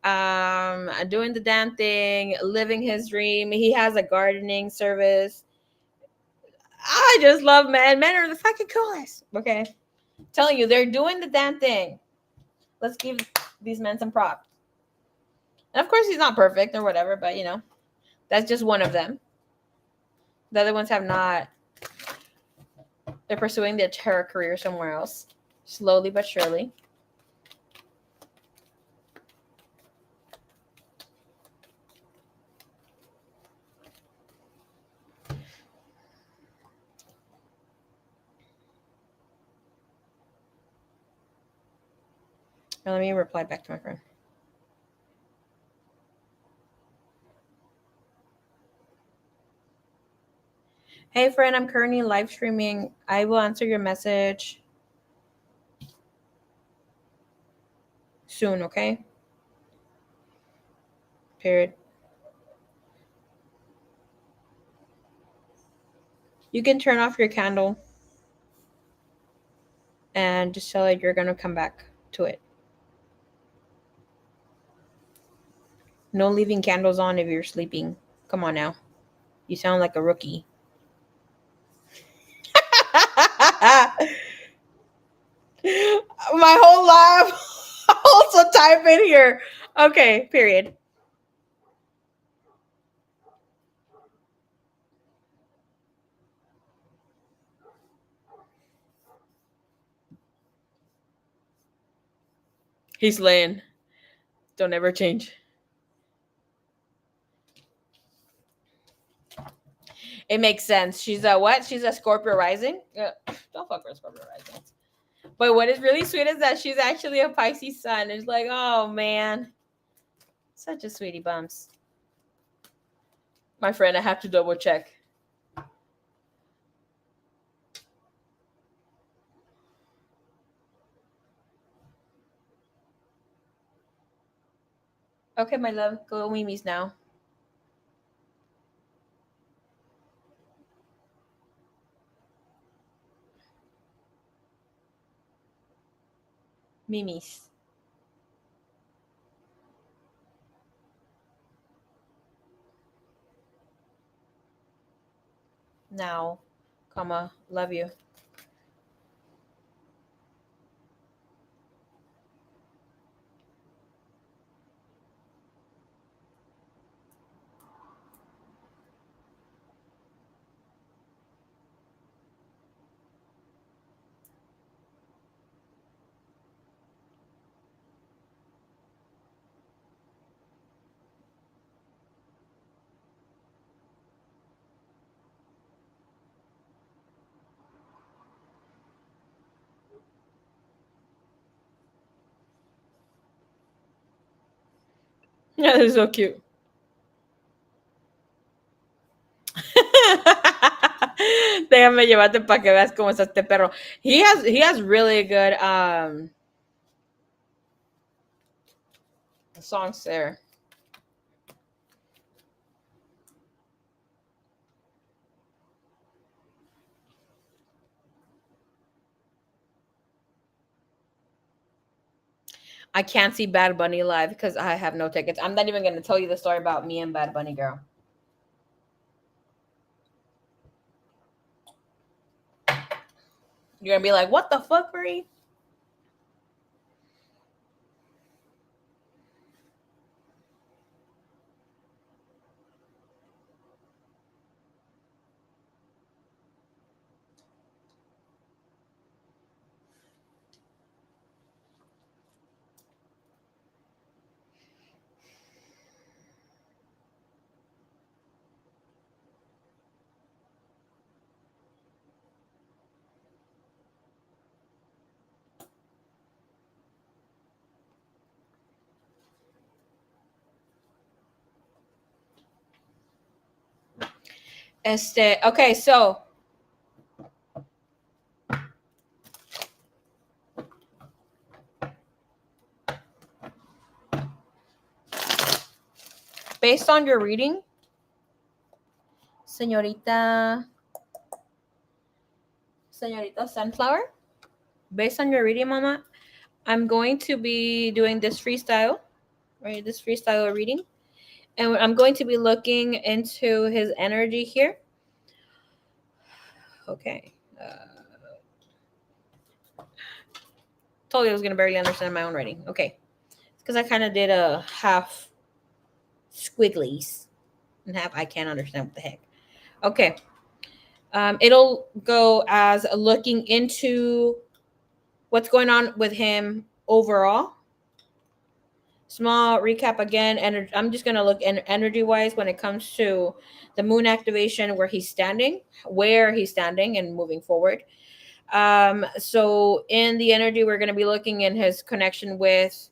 doing the damn thing, living his dream. He has a gardening service. I just love men. Men are the fucking coolest. Okay. I'm telling you, they're doing the damn thing. Let's give these men some props. And of course, he's not perfect or whatever, but you know, that's just one of them. The other ones have not. They're pursuing their tarot career somewhere else, slowly but surely. Now let me reply back to my friend. Hey friend, I'm currently live streaming. I will answer your message soon, okay? Period. You can turn off your candle and just tell it you're going to come back to it. No leaving candles on if you're sleeping. Come on now. You sound like a rookie. My whole life also type in here. Okay, period. He's laying. Don't ever change. It makes sense. She's a what? She's a Scorpio rising? Don't fuck with Scorpio rising. But what is really sweet is that she's actually a Pisces sun. It's like, oh man. Such a sweetie bumps. My friend, I have to double check. Okay, my love, go Mimi's now. Mimi's. Now, comma, love you. That is so cute. Déjame llevarte para que veas cómo está este perro. He has really good songs there. I can't see Bad Bunny live because I have no tickets. I'm not even going to tell you the story about me and Bad Bunny, girl. You're going to be like, what the fuck, Marie? Okay, so based on your reading, Señorita Sunflower, based on your reading, Mama, I'm going to be doing this freestyle, right? This freestyle reading. And I'm going to be looking into his energy here. Okay. Told you I was going to barely understand my own writing. Okay. Because I kind of did a half squigglies and half I can't understand what the heck. Okay. It'll go as looking into what's going on with him overall. Small recap again. And I'm just going to look energy wise when it comes to the moon activation, where he's standing, and moving forward. So in the energy, we're going to be looking in his connection with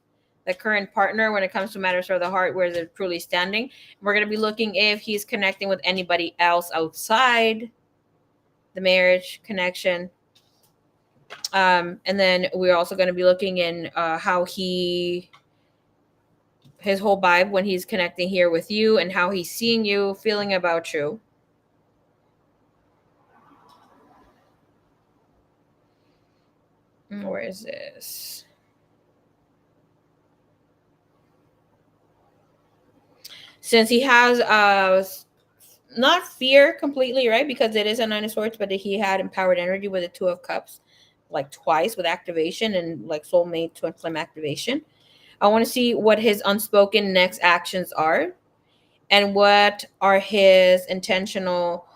the current partner when it comes to matters of the heart, where they're truly standing. We're going to be looking if he's connecting with anybody else outside the marriage connection. And then we're also going to be looking in how his whole vibe when he's connecting here with you, and how he's seeing you, feeling about you. Where is this? Since he has not fear completely, right? Because it is a Nine of Swords, but he had empowered energy with the Two of Cups, like twice with activation and like soulmate twin flame activation. I want to see what his unspoken next actions are, and what are his intentional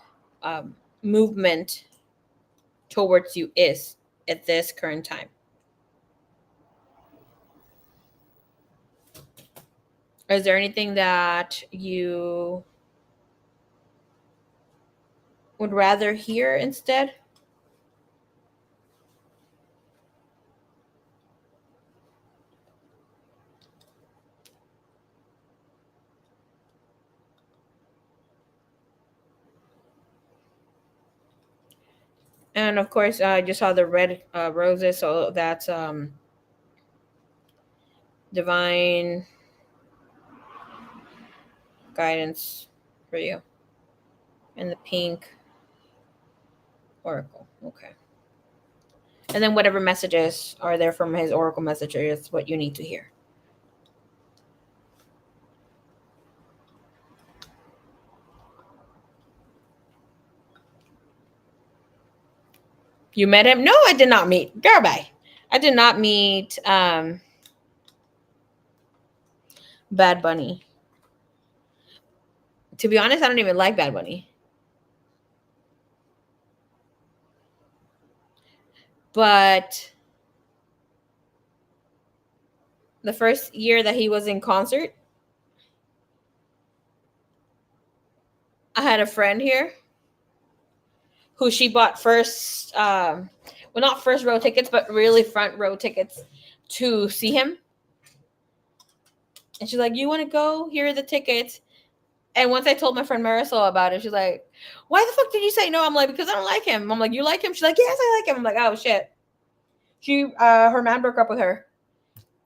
movement towards you is at this current time. Is there anything that you would rather hear instead? And of course, I just saw the red roses, so that's divine guidance for you. And the pink oracle. Okay. And then whatever messages are there from his oracle messenger is what you need to hear. You met him? No, I did not meet. Girl, bye. I did not meet Bad Bunny. To be honest, I don't even like Bad Bunny. But the first year that he was in concert, I had a friend here who she bought first, well, not first row tickets, but really front row tickets to see him. And she's like, "You want to go? Here are the tickets." And once I told my friend Marisol about it, she's like, "Why the fuck did you say no?" I'm like, "Because I don't like him." I'm like, "You like him?" She's like, "Yes, I like him." I'm like, "Oh shit." Her man broke up with her,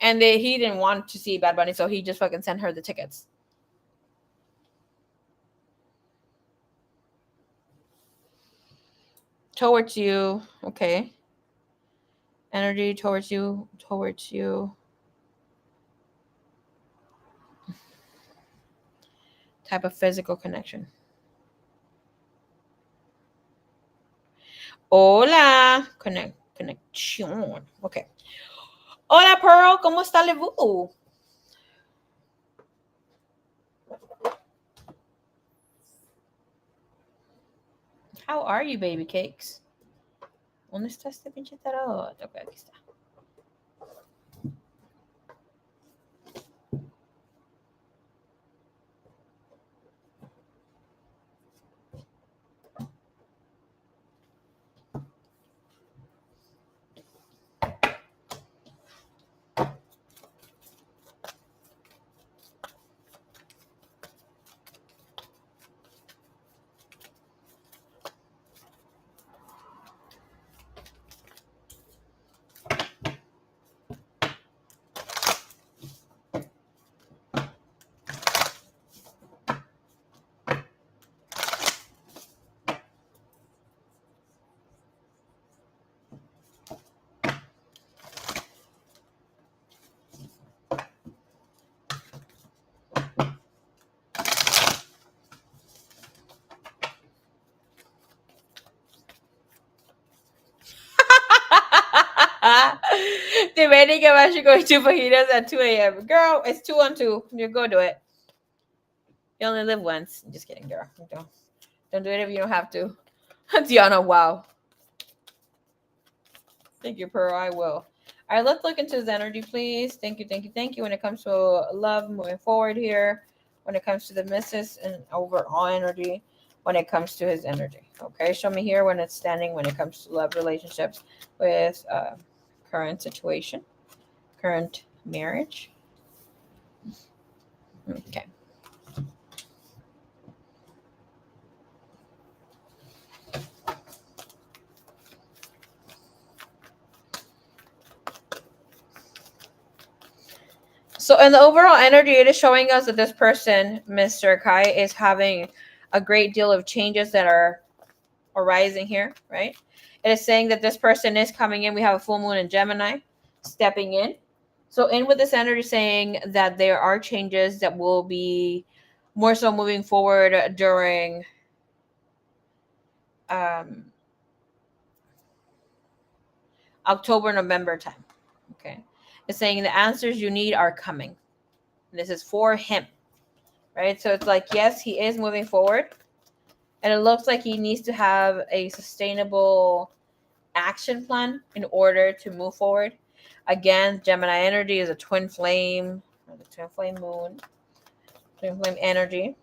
and he didn't want to see Bad Bunny, so he just fucking sent her the tickets. Towards you, okay. Energy towards you, Type of physical connection. Hola, connection. Okay. Hola, Pearl, ¿cómo está vous? How are you, baby cakes? ¿Dónde está este pinche tarot? Ok, aquí está. Demanding if I should go to fajitas at 2 a.m. Girl, it's 2 on 2. You go do it. You only live once. I'm just kidding, girl. Don't do it if you don't have to. Diana, wow. Thank you, Pearl. I will. All right, let's look into his energy, please. Thank you. When it comes to love, moving forward here. When it comes to the missus and overall energy. When it comes to his energy. Okay, show me here when it's standing. When it comes to love relationships with current situation, current marriage. Okay. So in the overall energy, it is showing us that this person, Mr. Kai, is having a great deal of changes that are arising here, right? It is saying that this person is coming in. We have a full moon in Gemini stepping in. So in with this energy saying that there are changes that will be more so moving forward during October, November time. Okay. It's saying the answers you need are coming. This is for him, right? So it's like, yes, he is moving forward. And it looks like he needs to have a sustainable action plan in order to move forward. Again, Gemini energy is a twin flame, or the twin flame moon, twin flame energy.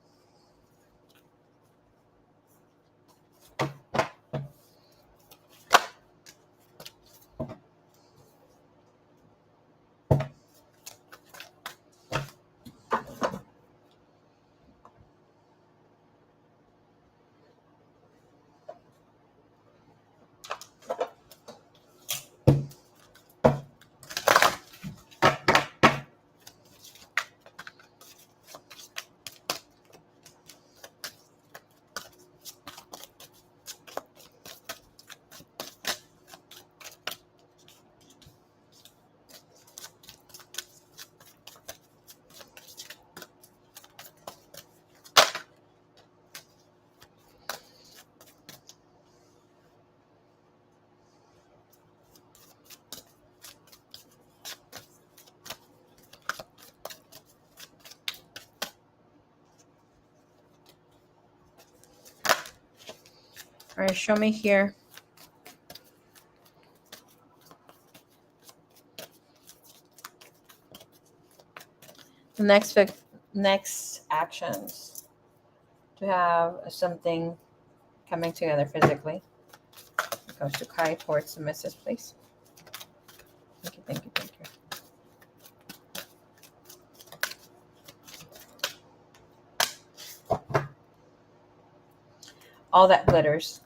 All right, show me here. The next actions to have something coming together physically. It comes to Kai towards the message, please. Thank you, thank you, thank you. All that glitters.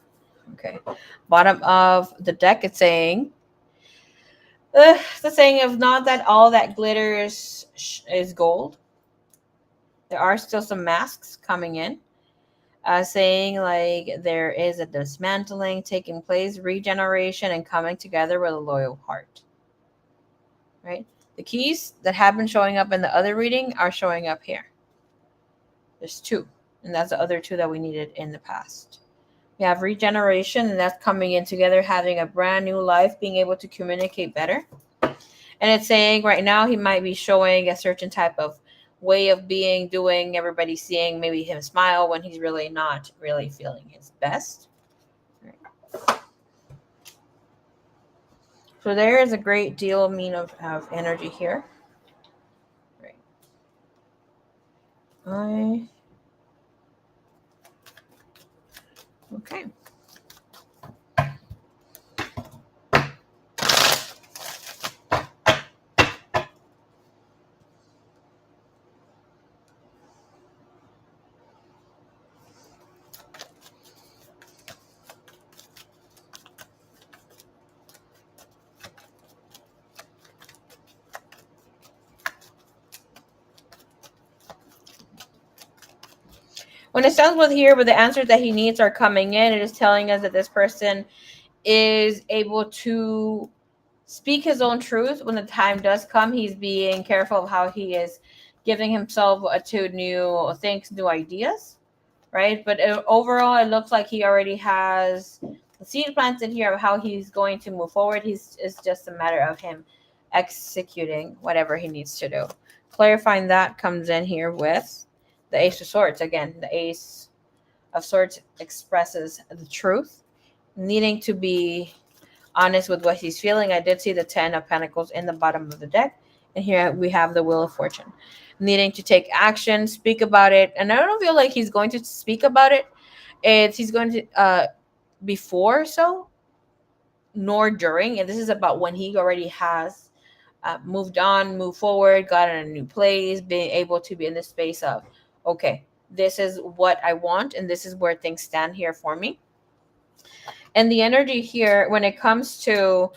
Okay. Bottom of the deck, it's saying, the saying of not that all that glitters is gold. There are still some masks coming in. Saying like there is a dismantling taking place, regeneration, and coming together with a loyal heart. Right? The keys that have been showing up in the other reading are showing up here. There's two, and that's the other two that we needed in the past. We have regeneration, and that's coming in together, having a brand new life, being able to communicate better. And it's saying right now he might be showing a certain type of way of being, doing, everybody seeing maybe him smile when he's really not really feeling his best. Right. So there is a great deal of energy here. Right. Okay. When it sounds with here, but the answers that he needs are coming in, it is telling us that this person is able to speak his own truth when the time does come. He's being careful of how he is giving himself to new things, new ideas, right? But overall, it looks like he already has the seed planted here of how he's going to move forward. It's just a matter of him executing whatever he needs to do. Clarifying that comes in here with the Ace of Swords. Again, the Ace of Swords expresses the truth, needing to be honest with what he's feeling. I did see the 10 of Pentacles in the bottom of the deck. And here we have the Wheel of Fortune. Needing to take action, speak about it. And I don't feel like he's going to speak about it. He's going to before so, nor during. And this is about when he already has moved on, moved forward, got in a new place, being able to be in the space of, okay, this is what I want, and this is where things stand here for me. And the energy here, when it comes to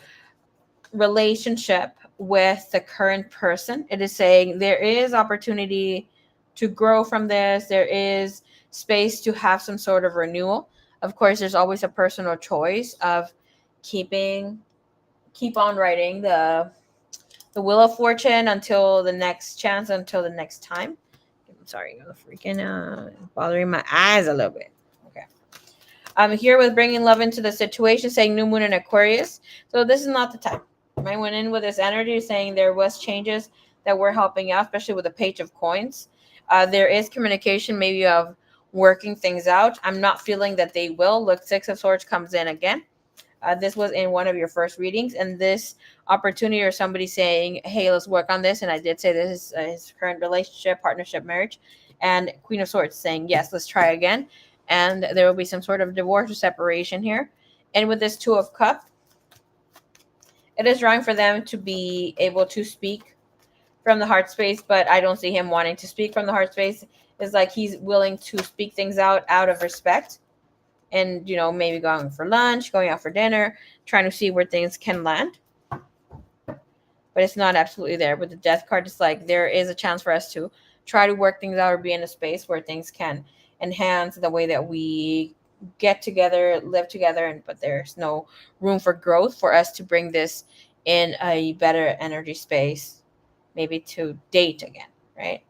relationship with the current person, it is saying there is opportunity to grow from this. There is space to have some sort of renewal. Of course, there's always a personal choice of keep on writing the Wheel of Fortune until the next chance, until the next time. I'm sorry, I'm freaking bothering my eyes a little bit. Okay. I'm here with bringing love into the situation, saying new moon in Aquarius. So this is not the time. I went in with this energy saying there was changes that were helping out, especially with the Page of Coins. There is communication, maybe of working things out. I'm not feeling that they will. Look, Six of Swords comes in again. This was in one of your first readings, and this opportunity or somebody saying, hey, let's work on this. And I did say this is his current relationship, partnership, marriage. And Queen of Swords saying, yes, let's try again. And there will be some sort of divorce or separation here. And with this Two of Cups, it is drawing for them to be able to speak from the heart space, but I don't see him wanting to speak from the heart space. It's like he's willing to speak things out of respect. And, maybe going for lunch, going out for dinner, trying to see where things can land. But it's not absolutely there. With the Death card, it's like there is a chance for us to try to work things out or be in a space where things can enhance the way that we get together, live together, but there's no room for growth for us to bring this in a better energy space, maybe to date again, right?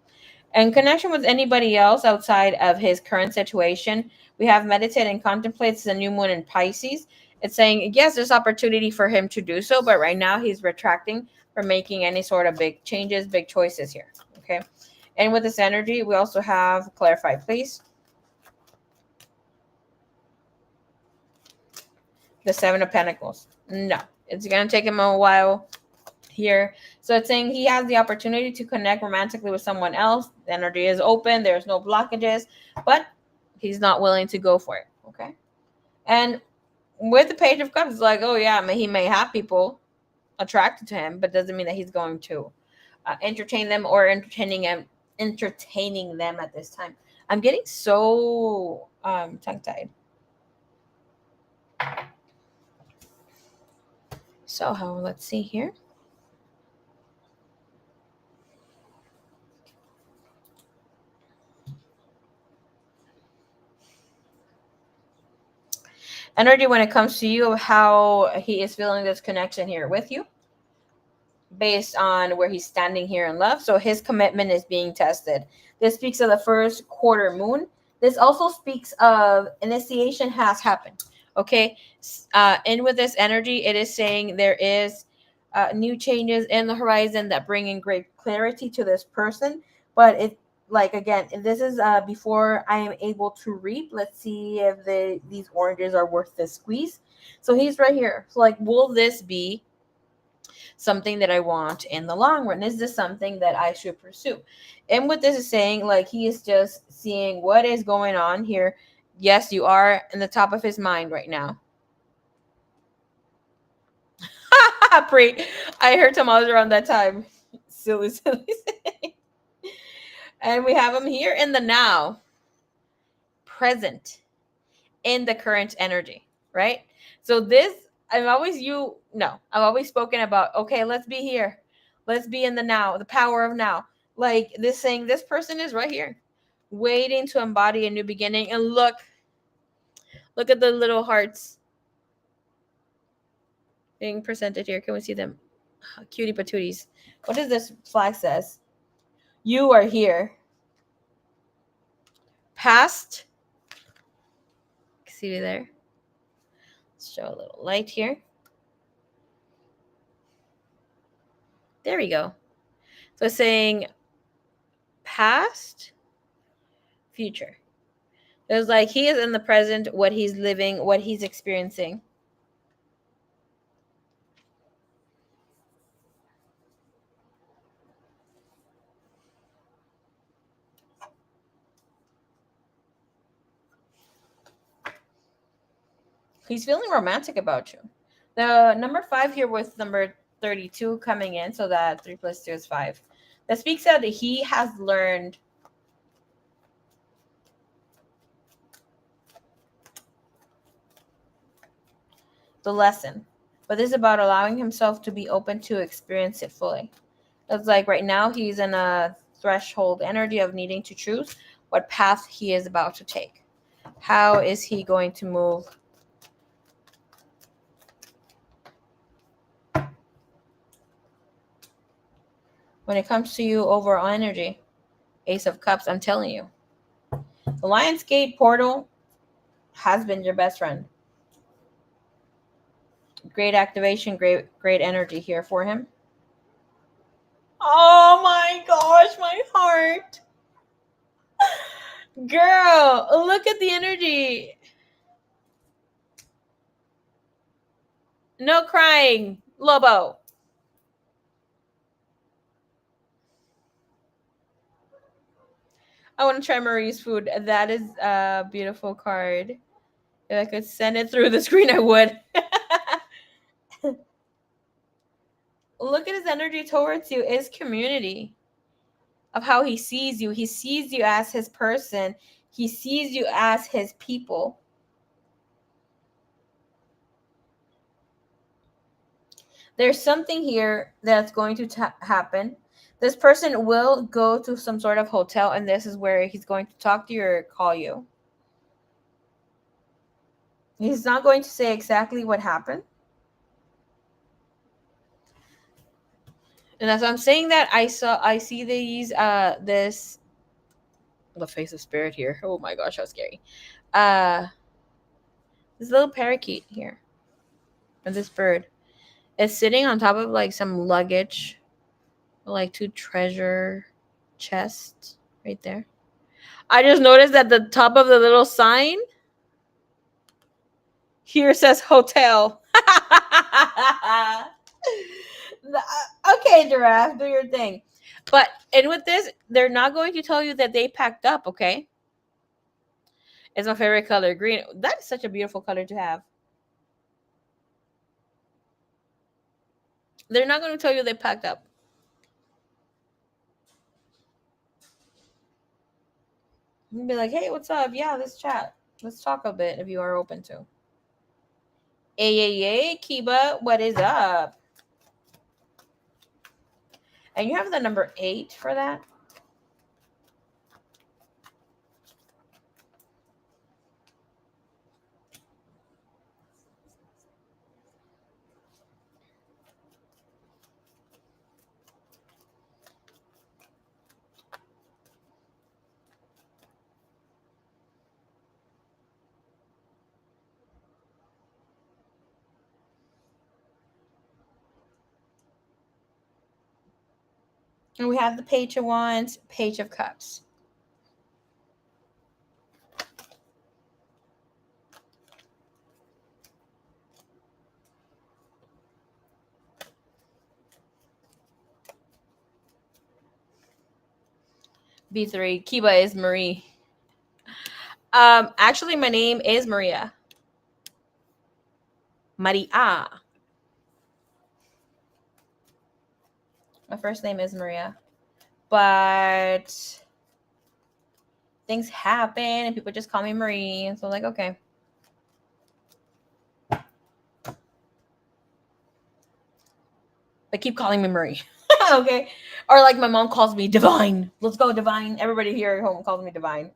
And connection with anybody else outside of his current situation, we have meditate and contemplate. It's a new moon in Pisces. It's saying, yes, there's opportunity for him to do so, but right now he's retracting from making any sort of big changes, big choices here, okay? And with this energy, we also have clarify, please. The Seven of Pentacles. No, it's going to take him a while here. So it's saying he has the opportunity to connect romantically with someone else. The energy is open. There's no blockages, but he's not willing to go for it. Okay. And with the Page of Cups, it's like, oh yeah, he may have people attracted to him, but doesn't mean that he's going to entertain them or entertaining them at this time. I'm getting so tongue-tied. So let's see here. Energy when it comes to you, how he is feeling this connection here with you based on where he's standing here in love. So his commitment is being tested. This speaks of the first quarter moon. This also speaks of initiation has happened. Okay. And with this energy, it is saying there is new changes in the horizon that bring in great clarity to this person. But it, like, again, this is before I am able to reap. Let's see if these oranges are worth the squeeze. So he's right here. So like, will this be something that I want in the long run? Is this something that I should pursue? And what this is saying, like, he is just seeing what is going on here. Yes, you are in the top of his mind right now. I heard tamales around that time. Silly. And we have him here in the now, present, in the current energy, right? So this, I've always spoken about, okay, let's be here. Let's be in the now, the power of now. Like this saying, this person is right here, waiting to embody a new beginning. And look at the little hearts being presented here. Can we see them? Cutie patooties. What does this flag says? You are here. Past. See there? Let's show a little light here. There we go. So it's saying past, future. There's like he is in the present, what he's living, what he's experiencing. He's feeling romantic about you. The number 5 here with number 32 coming in, so that 3 plus 2 is 5. That speaks out that he has learned the lesson. But this is about allowing himself to be open to experience it fully. It's like right now he's in a threshold energy of needing to choose what path he is about to take. How is he going to move? When it comes to you, overall energy, Ace of Cups, I'm telling you, the Lionsgate portal has been your best friend. Great activation, great energy here for him. Oh my gosh, my heart. Girl, look at the energy. No crying, Lobo. I want to try Marie's food. That is a beautiful card. If I could send it through the screen, I would. Look at his energy towards you. Is community of how he sees you. He sees you as his person. He sees you as his people. There's something here that's going to happen. This person will go to some sort of hotel, and this is where he's going to talk to you or call you. He's not going to say exactly what happened. And as I'm saying that, I see these the face of spirit here. Oh my gosh, how scary. This little parakeet here. And this bird is sitting on top of like some luggage, like 2 treasure chests right there. I just noticed that the top of the little sign Here says hotel. Okay, giraffe, do your thing. But and with this, they're not going to tell you that they packed up. Okay, it's my favorite color, green. That is such a beautiful color to have. They're not going to tell you they packed up. You'll be like, hey, what's up? Yeah, let's chat. Let's talk a bit if you are open to. Hey, Kiba, what is up? And you have the number 8 for that. And we have the Page of Wands, Page of Cups. B3, Kiba is Marie. Actually, my name is Maria. Maria. My first name is Maria. But things happen and people just call me Marie. And so, like, okay. But keep calling me Marie. Okay. Or like my mom calls me Divine. Let's go, Divine. Everybody here at home calls me Divine.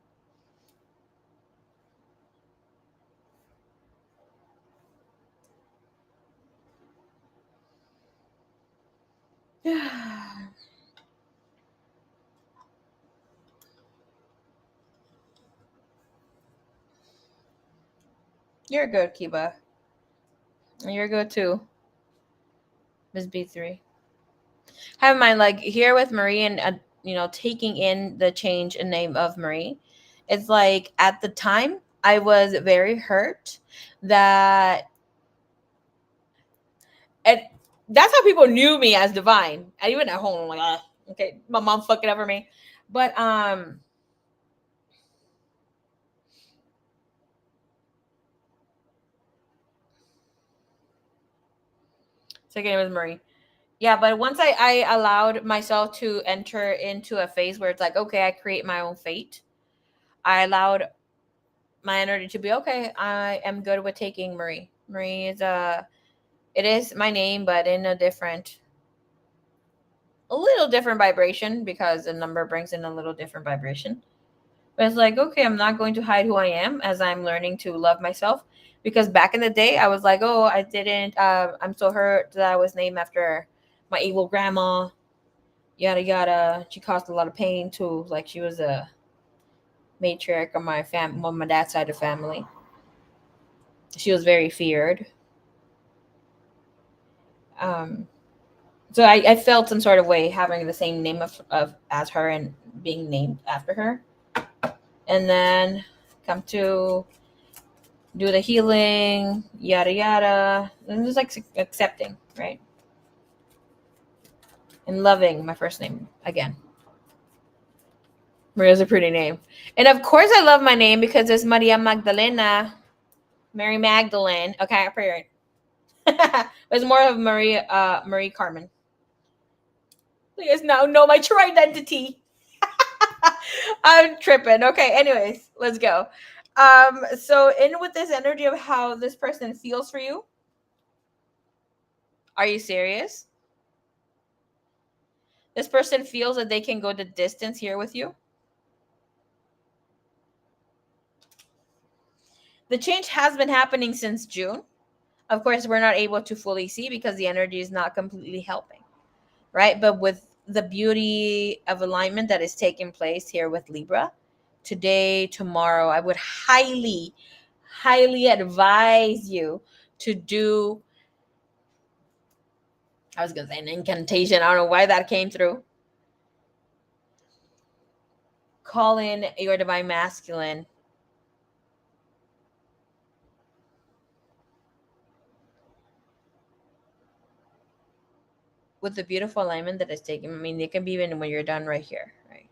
You're good, Kiba. You're good too, Miss B3. Have in mind, like here with Marie and taking in the change in name of Marie. It's like at the time I was very hurt that, and that's how people knew me as Divine. And even at home, I'm like, okay, my mom fucking over me. But second name was Marie. Yeah, but once I allowed myself to enter into a phase where it's like, okay, I create my own fate. I allowed my energy to be okay. I am good with taking Marie. Marie is it is my name, but in a little different vibration because the number brings in a little different vibration. But it's like, okay, I'm not going to hide who I am as I'm learning to love myself. Because back in the day, I was like, oh, I didn't. I'm so hurt that I was named after my evil grandma. Yada yada. She caused a lot of pain too. Like she was a matriarch of my dad's side of family. She was very feared. Um, so I felt some sort of way having the same name of as her and being named after her. And then come to do the healing, yada yada, and just like accepting, right? And loving my first name again. Maria's a pretty name. And of course I love my name because it's Maria Magdalena. Mary Magdalene. Okay, I pray right. It's more of Marie Carmen. You guys now know my true identity. I'm tripping. Okay, anyways, let's go. So in with this energy of how this person feels for you. Are you serious? This person feels that they can go the distance here with you. The change has been happening since June. Of course, we're not able to fully see because the energy is not completely helping, right? But with the beauty of alignment that is taking place here with Libra, today, tomorrow, I would highly, highly advise you to do, I was going to say an incantation. I don't know why that came through. Call in your divine masculine. with the beautiful alignment that is taking. I mean, it can be even when you're done right here, right?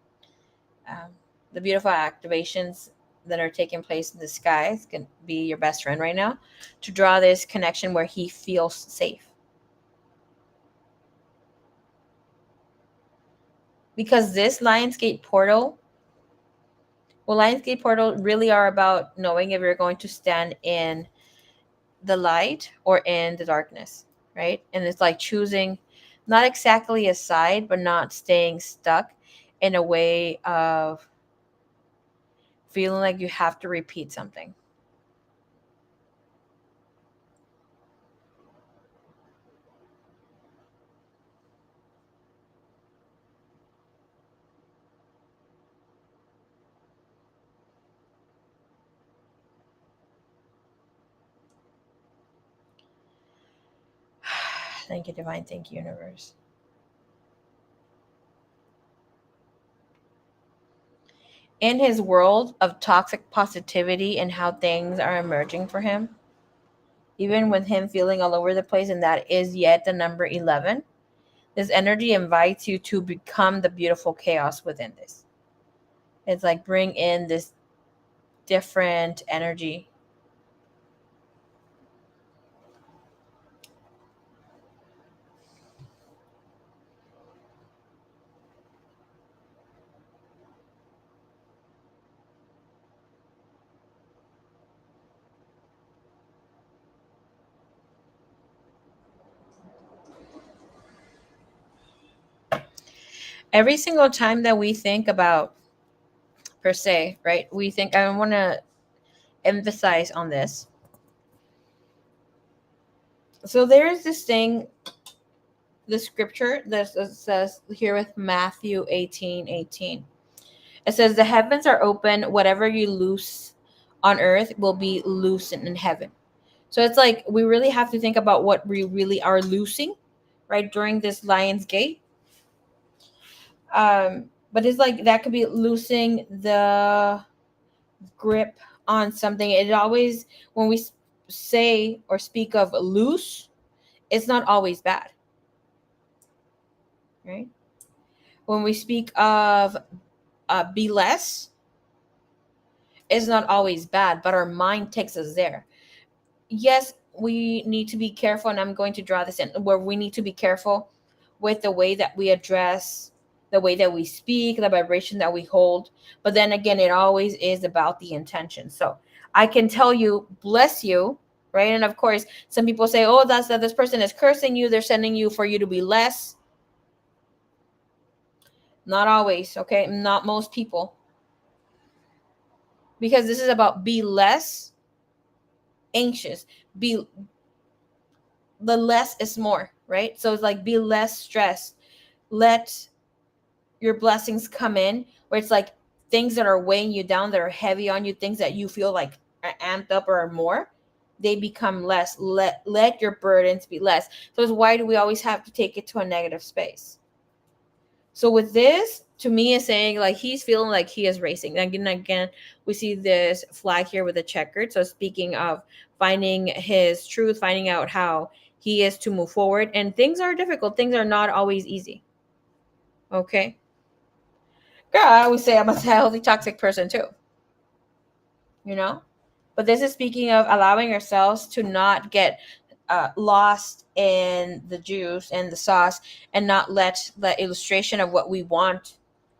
The beautiful activations that are taking place in the skies can be your best friend right now to draw this connection where he feels safe. Because this Lionsgate portal, well, Lionsgate portal really are about knowing if you're going to stand in the light or in the darkness, right? And it's like choosing not exactly a side, but not staying stuck in a way of feeling like you have to repeat something. Thank you, Divine. Thank you, Universe. In his world of toxic positivity and how things are emerging for him, even with him feeling all over the place, and that is yet the number 11, this energy invites you to become the beautiful chaos within this. It's like bring in this different energy. Every single time that we think about, per se, right? We think, I want to emphasize on this. So there is this thing, the scripture that says here with Matthew 18:18. It says, the heavens are open, whatever you loose on earth will be loosened in heaven. So it's like we really have to think about what we really are loosing, right, during this Lion's Gate. But it's like that could be losing the grip on something. It always, when we say or speak of loose, it's not always bad, right? When we speak of be less, it's not always bad, but our mind takes us there. Yes, we need to be careful, and I'm going to draw this in where we need to be careful with the way that we address, the way that we speak, the vibration that we hold. But then again, it always is about the intention. So I can tell you, bless you, right? And of course, some people say, oh, that's that this person is cursing you, they're sending you for you to be less. Not always, okay? Not most people. Because this is about be less anxious, be the less is more, right? So it's like be less stressed. Let your blessings come in where it's like things that are weighing you down, that are heavy on you, things that you feel like are amped up or are more, they become less. Let your burdens be less. So it's why do we always have to take it to a negative space? So with this, to me, is saying like he's feeling like he is racing. Again, we see this flag here with a checkered. So speaking of finding his truth, finding out how he is to move forward, and things are difficult. Things are not always easy. Okay, girl, I always say I'm a healthy toxic person too. You know, but this is speaking of allowing ourselves to not get lost in the juice and the sauce, and not let the illustration of what we want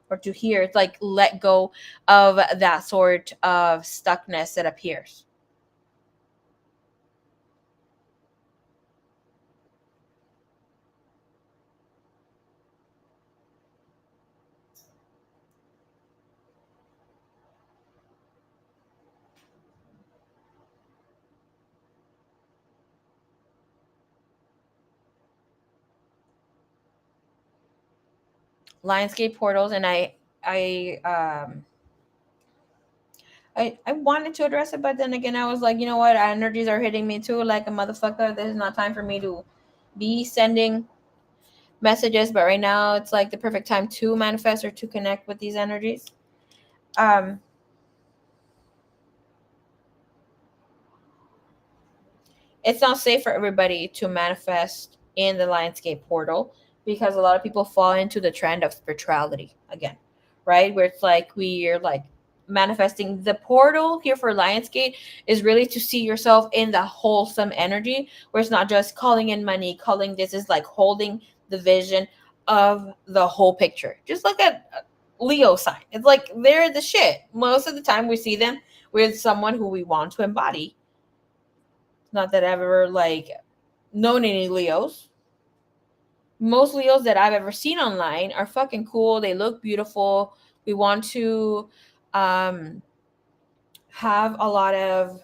or to hear. It's like let go of that sort of stuckness that appears. Lionsgate portals, and I wanted to address it, but then again, I was like, you know what? Energies are hitting me too, like a motherfucker. This is not time for me to be sending messages, but right now it's like the perfect time to manifest or to connect with these energies. Um, it's not safe for everybody to manifest in the Lionsgate portal because a lot of people fall into the trend of spirituality again, right? Where it's like we're like manifesting. The portal here for Lionsgate is really to see yourself in the wholesome energy, where it's not just calling in money, calling this, is like holding the vision of the whole picture. Just look at Leo sign. It's like they're the shit. Most of the time we see them with someone who we want to embody. Not that I've ever like known any Leos. Most Leos that I've ever seen online are fucking cool. They look beautiful. We want to um have a lot of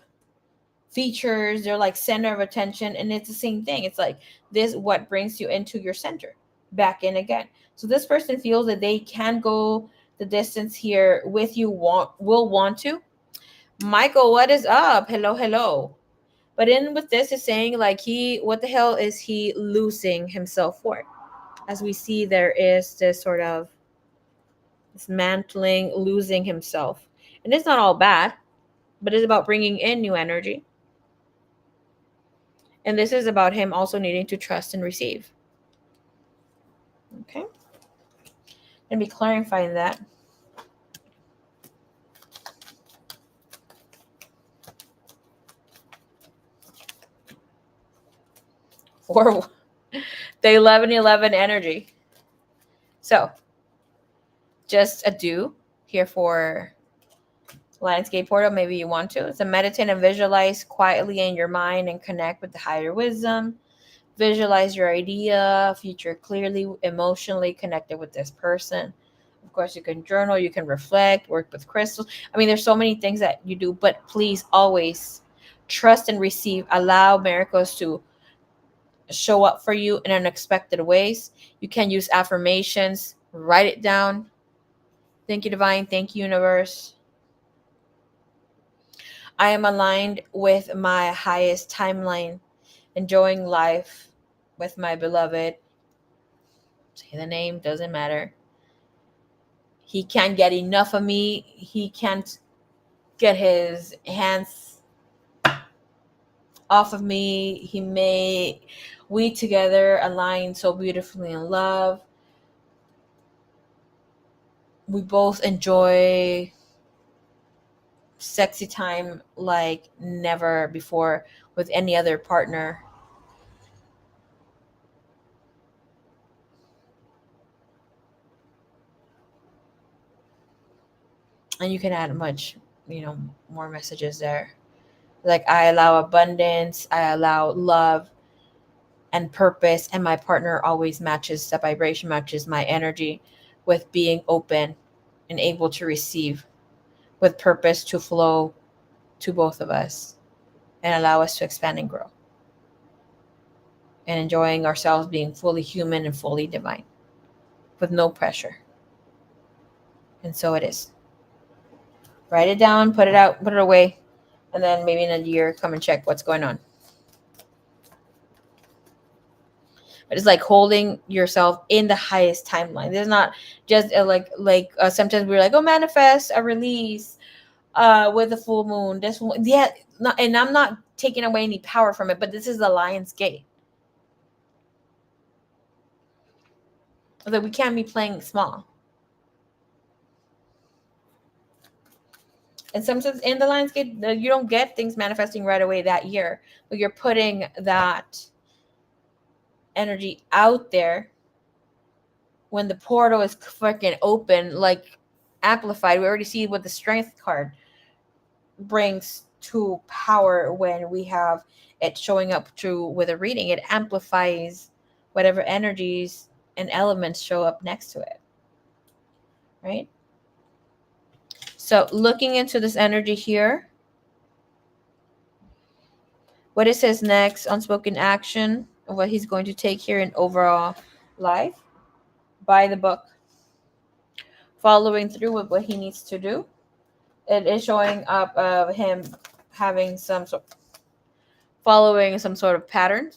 features. They're like center of attention, and it's the same thing. It's like this what brings you into your center, back in again. So this person feels that they can go the distance here with you, will want to. Michael, what is up? Hello, hello. But in with this is saying like what the hell is he losing himself for? As we see, there is this sort of dismantling, losing himself. And it's not all bad, but it's about bringing in new energy. And this is about him also needing to trust and receive. Okay. And be clarifying that. For the 1111 energy. So, just a do here for Landscape Portal. Maybe you want to. It's a meditate and visualize quietly in your mind and connect with the higher wisdom. Visualize your idea, future clearly, emotionally connected with this person. Of course, you can journal, you can reflect, work with crystals. I mean, there's so many things that you do, but please always trust and receive. Allow miracles to show up for you in unexpected ways. You can use affirmations, write it down. Thank you, Divine. Thank you, Universe. I am aligned with my highest timeline, enjoying life with my beloved. Say the name, doesn't matter. He can't get enough of me. He can't get his hands off of me. We together align so beautifully in love. We both enjoy sexy time like never before with any other partner. And you can add much, more messages there. Like, I allow abundance, I allow love and purpose, and my partner always matches the vibration, matches my energy with being open and able to receive, with purpose to flow to both of us and allow us to expand and grow, and enjoying ourselves being fully human and fully divine with no pressure. And so it is. Write it down, put it out, put it away, and then maybe in a year come and check what's going on. But it's like holding yourself in the highest timeline. There's not just sometimes we're like, oh, manifest a release with the full moon. This one, yeah, not, and I'm not taking away any power from it, but this is the Lion's Gate. Like, we can't be playing small. And sometimes in the Lion's Gate, you don't get things manifesting right away that year, but you're putting that energy out there when the portal is freaking open, like amplified. We already see what the strength card brings to power when we have it showing up through with a reading. It amplifies whatever energies and elements show up next to it, right? So looking into this energy here, what it says next, unspoken action of what he's going to take here in overall life, by the book, following through with what he needs to do. It is showing up of him having following some sort of pattern.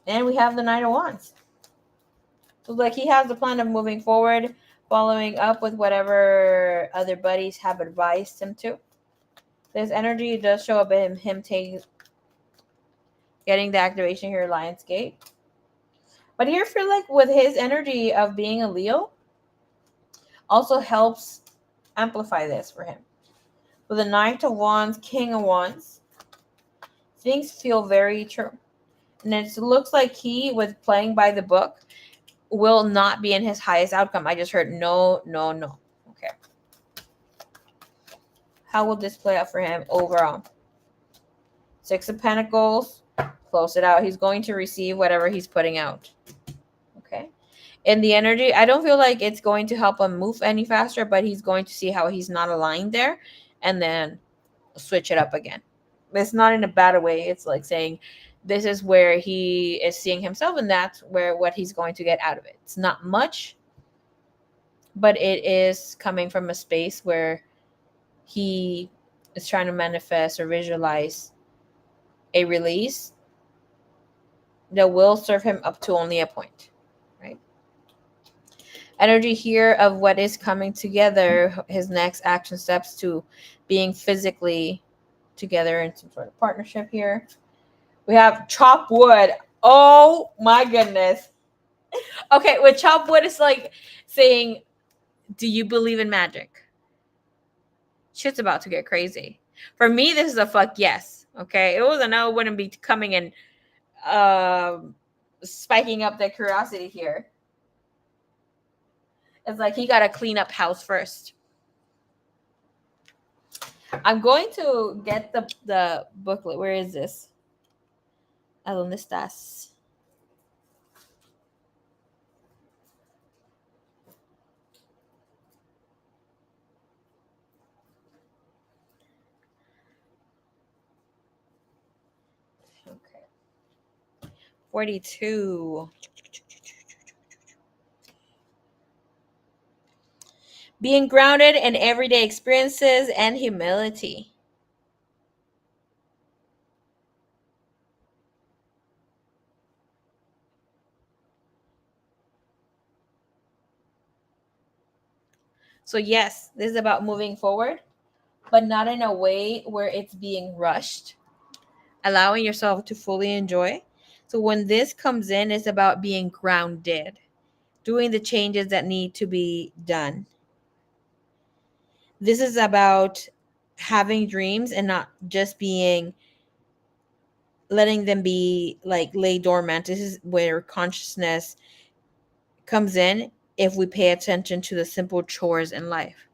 And we have the Knight of Wands. So like he has the plan of moving forward, following up with whatever other buddies have advised him to. This energy does show up in him getting the activation here, Lion's Gate. But here, I feel like with his energy of being a Leo, also helps amplify this for him. With the Knight of Wands, King of Wands, things feel very true. And it looks like he, with playing by the book, will not be in his highest outcome. I just heard no, no, no. Okay. How will this play out for him overall? Six of Pentacles, close it out. He's going to receive whatever he's putting out. Okay. In the energy, I don't feel like it's going to help him move any faster, but he's going to see how he's not aligned there and then switch it up again. It's not in a bad way. It's like saying this is where he is seeing himself, and that's where what he's going to get out of it. It's not much, but it is coming from a space where he is trying to manifest or visualize a release that will serve him up to only a point, right? Energy here of what is coming together, his next action steps to being physically together in some sort of partnership here. We have chop wood. Oh my goodness. Okay, with chop wood, it's like saying, do you believe in magic? Shit's about to get crazy. For me, this is a fuck yes. Okay. It was a no, wouldn't be coming and spiking up the curiosity here. It's like he gotta clean up house first. I'm going to get the booklet. Where is this? ¿A dónde estás? Okay. 42. Being grounded in everyday experiences and humility. So yes, this is about moving forward, but not in a way where it's being rushed, allowing yourself to fully enjoy. So when this comes in, it's about being grounded, doing the changes that need to be done. This is about having dreams and not just being letting them be like lay dormant. This is where consciousness comes in if we pay attention to the simple chores in life.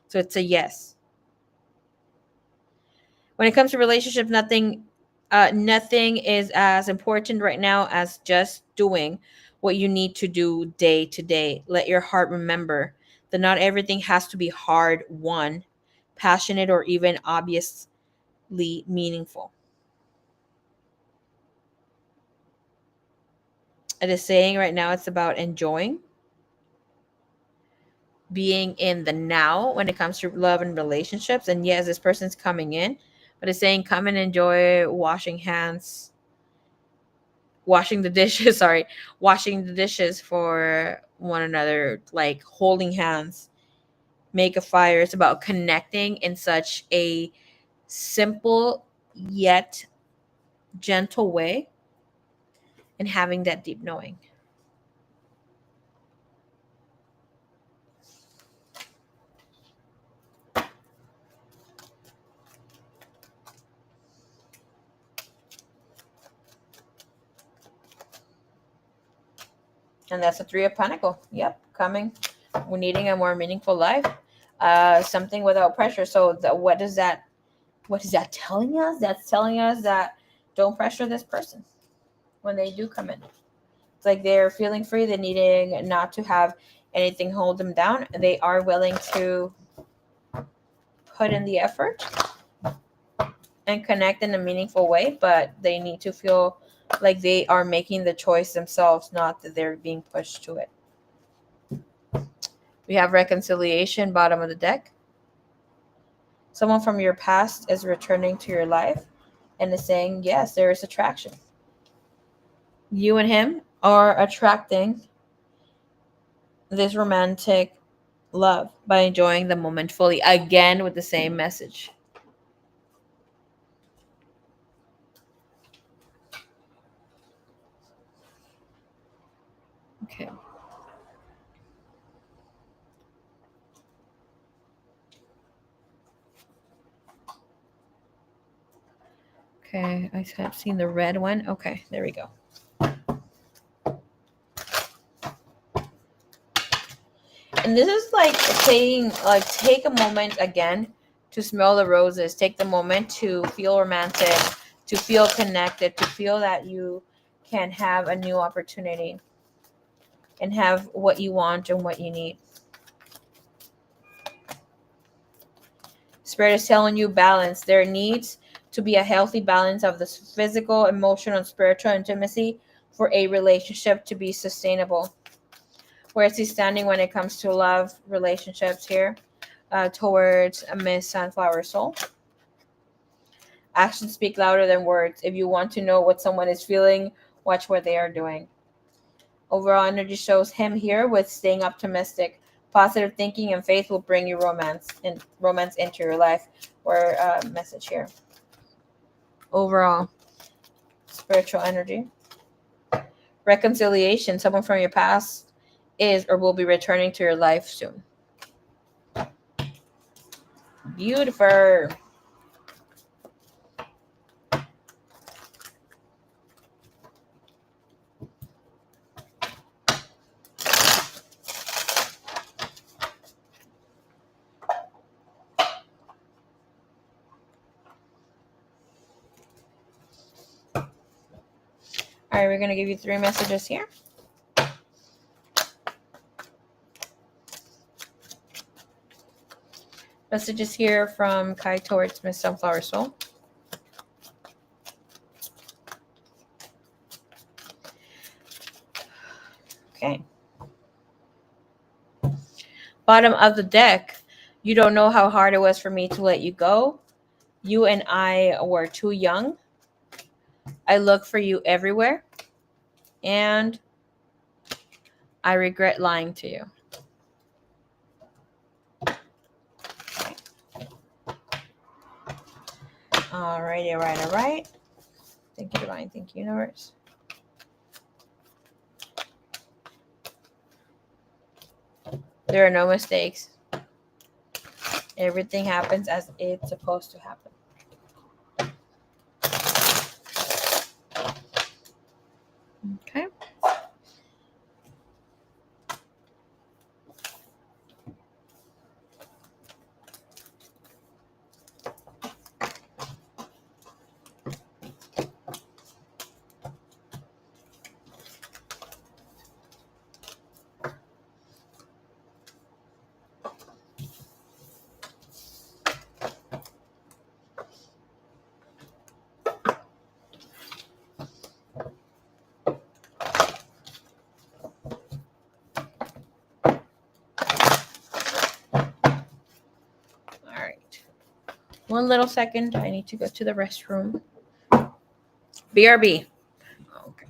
So it's a yes. When it comes to relationships, nothing is as important right now as just doing what you need to do day to day. Let your heart remember that not everything has to be hard won, passionate, or even obviously meaningful. It is saying right now it's about enjoying, being in the now when it comes to love and relationships. And yes, this person's coming in, but it's saying come and enjoy washing hands, washing the dishes, sorry, washing the dishes for one another, like holding hands, make a fire. It's about connecting in such a simple yet gentle way and having that deep knowing. And that's a Three of Pentacles. Yep, coming. We're needing a more meaningful life. Something without pressure. So what is that telling us? That's telling us that don't pressure this person when they do come in. It's like they're feeling free. They're needing not to have anything hold them down. They are willing to put in the effort and connect in a meaningful way, but they need to feel like they are making the choice themselves, not that they're being pushed to it. We have reconciliation, bottom of the deck. Someone from your past is returning to your life and is saying, yes, there is attraction. You and him are attracting this romantic love by enjoying the moment fully. Again, with the same message. Okay. Okay, I have seen the red one. Okay, there we go. And this is like take a moment again to smell the roses. Take the moment to feel romantic, to feel connected, to feel that you can have a new opportunity and have what you want and what you need. Spirit is telling you balance. There needs to be a healthy balance of this physical, emotional, and spiritual intimacy for a relationship to be sustainable. Where is he standing when it comes to love relationships here? Towards Miss Sunflower Soul. Actions speak louder than words. If you want to know what someone is feeling, watch what they are doing. Overall energy shows him here with staying optimistic. Positive thinking and faith will bring you romance into your life. Or message here. Overall spiritual energy. Reconciliation. Someone from your past is or will be returning to your life soon. Beautiful. All right, we're going to give you 3 messages here. Messages here from Kai towards Miss Sunflower Soul. Okay. Bottom of the deck. You don't know how hard it was for me to let you go. You and I were too young. I look for you everywhere. And I regret lying to you. All right. Thank you, Divine. Thank you, Universe. There are no mistakes. Everything happens as it's supposed to happen. Okay. All right. 1 little second. I need to go to the restroom. BRB. Okay.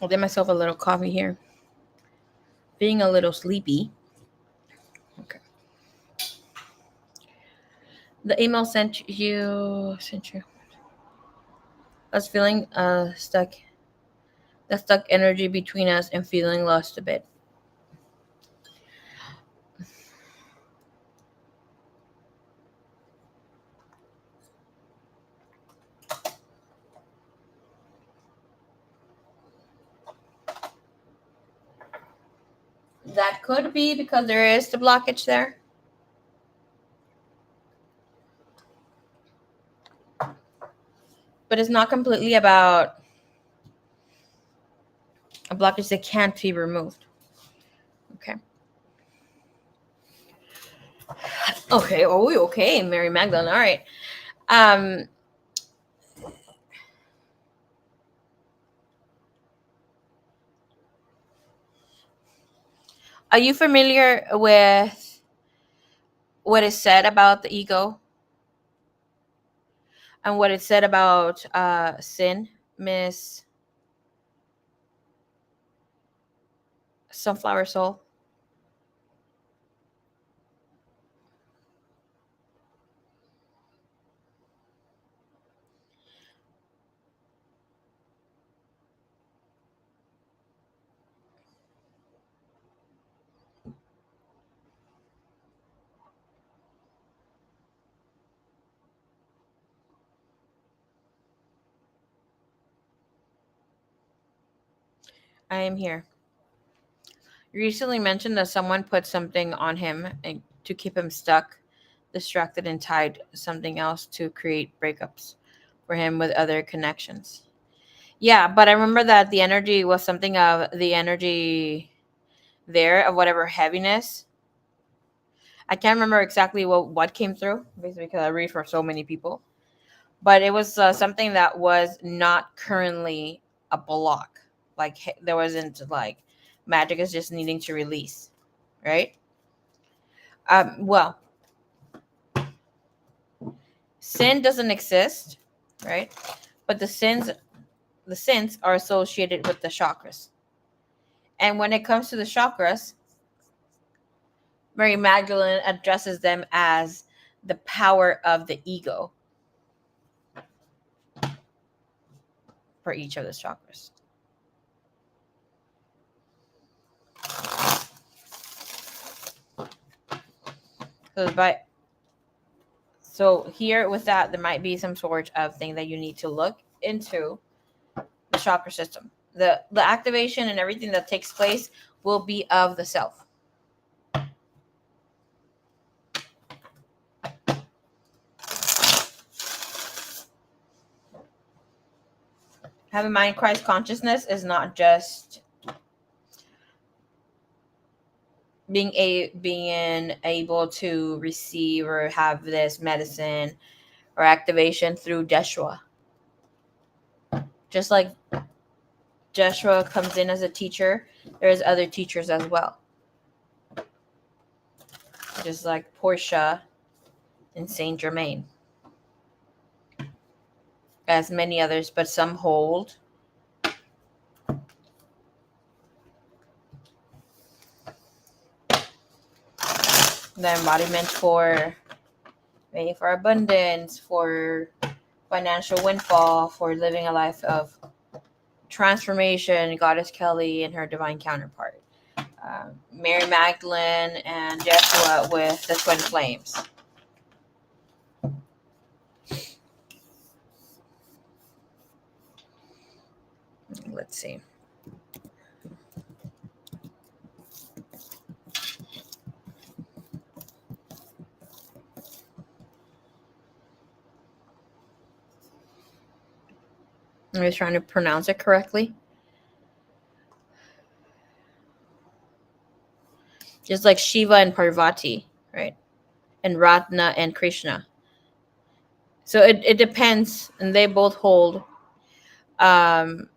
I'll get myself a little coffee here. Being a little sleepy. Okay. The email sent you. I was feeling stuck. The stuck energy between us and feeling lost a bit. That could be because there is the blockage there. But it's not completely about a blockage that can't be removed. Okay. Okay. Oh, okay. Mary Magdalene. All right. Are you familiar with what is said about the ego and what is said about sin, Miss Sunflower Soul? I am here. You recently mentioned that someone put something on him to keep him stuck, distracted, and tied something else to create breakups for him with other connections. Yeah, but I remember that the energy was something of the energy there of whatever heaviness. I can't remember exactly what came through, basically because I read for so many people. But it was something that was not currently a block. Like there wasn't like magic is just needing to release, right? Well, sin doesn't exist, right? But the sins are associated with the chakras. And when it comes to the chakras, Mary Magdalene addresses them as the power of the ego for each of the chakras. So here with that, there might be some sort of thing that you need to look into the chakra system. The activation and everything that takes place will be of the self. Having mind Christ consciousness is not just being able to receive or have this medicine or activation through Jeshua. Just like Jeshua comes in as a teacher, there's other teachers as well. Just like Portia and Saint Germain. As many others, but some hold the embodiment for maybe for abundance, for financial windfall, for living a life of transformation, Goddess Kelly and her divine counterpart. Mary Magdalene and Jeshua with the twin flames. Let's see. I was trying to pronounce it correctly. Just like Shiva and Parvati, right? And Ratna and Krishna. So it depends, and they both hold the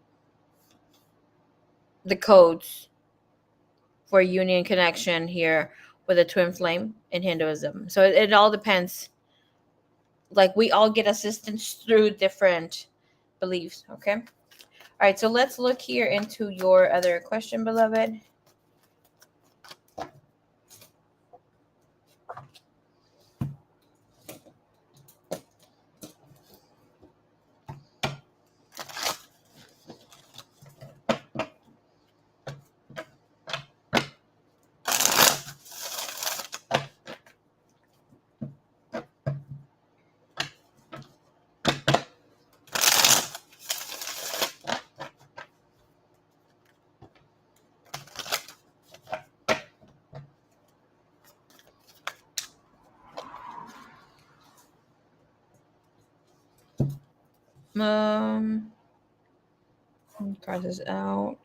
codes for union connection here with a twin flame in Hinduism. So it all depends. Like we all get assistance through different beliefs, okay? right, so let's look here into your other question, beloved. Card this out.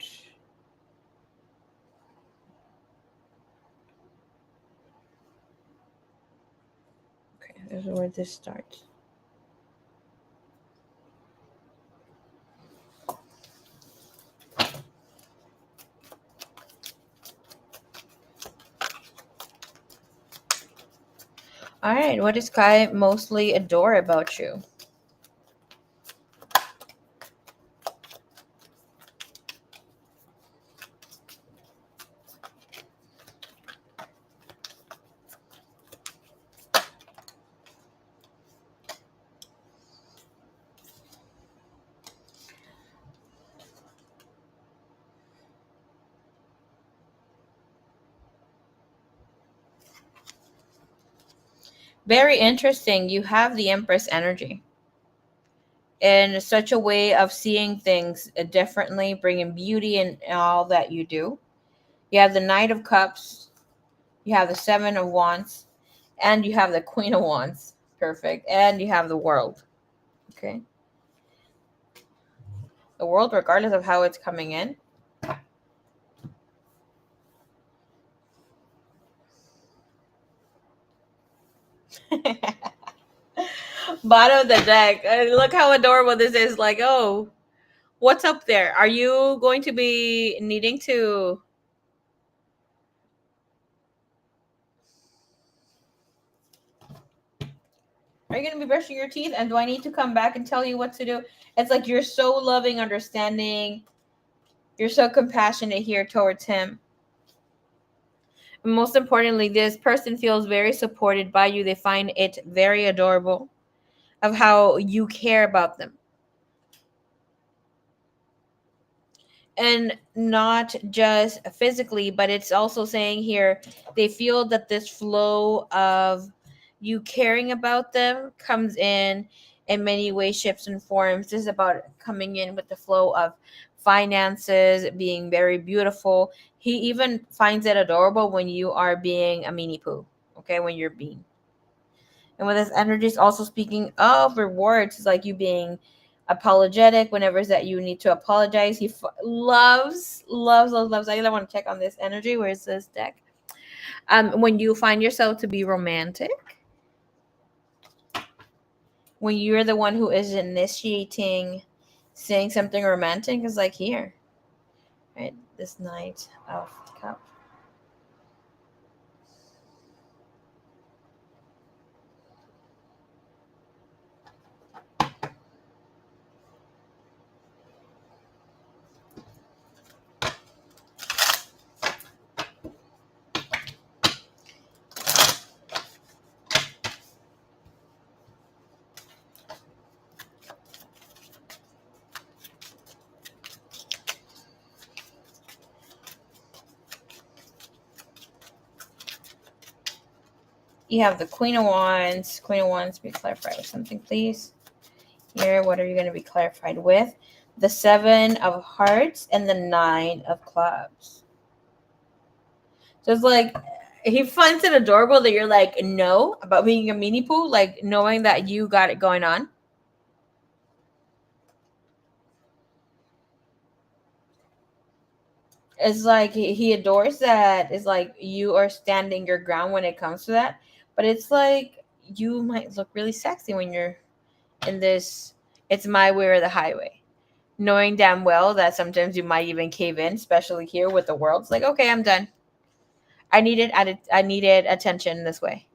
Okay, this is where this starts. All right, what does Kai mostly adore about you? Very interesting. You have the Empress energy in such a way of seeing things differently, bringing beauty in all that you do. You have the Knight of Cups, you have the Seven of Wands, and you have the Queen of Wands. Perfect. And you have the World. Okay. The World, regardless of how it's coming in. Bottom of the deck. Look how adorable this is. Like, oh, what's up there? Are you going to be needing to... Are you going to be brushing your teeth? And do I need to come back and tell you what to do? It's like you're so loving, understanding. You're so compassionate here towards him. And most importantly, this person feels very supported by you. They find it very adorable of how you care about them. And not just physically, but it's also saying here they feel that this flow of you caring about them comes in many ways, shapes, and forms. This is about coming in with the flow of finances being very beautiful. He even finds it adorable when you are being a mini poo, okay, when you're being. And with this energy is also speaking of rewards, it's like you being apologetic whenever it's that you need to apologize. He loves. I want to check on this energy. Where's this deck? When you find yourself to be romantic, when you're the one who is initiating saying something romantic, is like here, right? This Knight of Cups. You have the Queen of Wands. Queen of Wands, be clarified with something, please. Here, what are you going to be clarified with? The Seven of Hearts and the Nine of Clubs. So it's like he finds it adorable that you're like, no, about being a mini poo, like knowing that you got it going on. It's like he adores that. It's like you are standing your ground when it comes to that. But it's like you might look really sexy when you're in this. It's my way or the highway. Knowing damn well that sometimes you might even cave in, especially here with the world. It's like, okay, I'm done. I needed attention this way.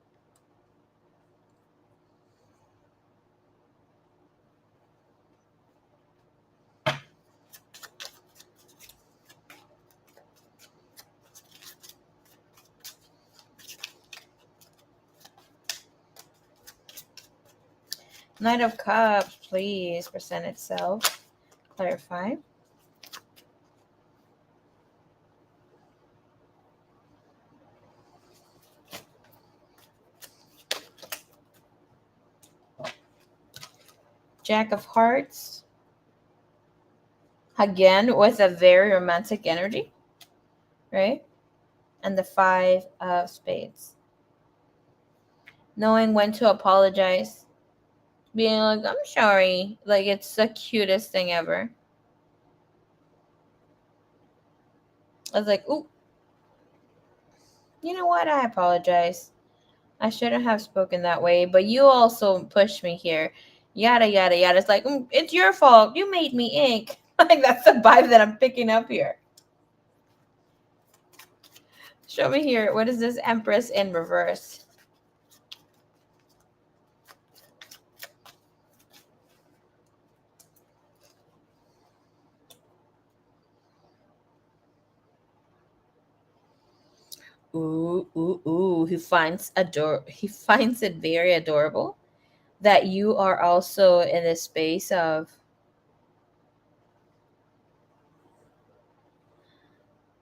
Knight of Cups, please present itself. Clarify. Jack of Hearts. Again, with a very romantic energy, right? And the Five of Spades. Knowing when to apologize. Being like, I'm sorry. Like, it's the cutest thing ever. I was like, ooh, you know what? I apologize. I shouldn't have spoken that way, but you also pushed me here. Yada, yada, yada. It's like, it's your fault. You made me ink. Like, that's the vibe that I'm picking up here. Show me here. What is this Empress in reverse? Ooh, ooh, ooh. He finds it very adorable that you are also in this space of,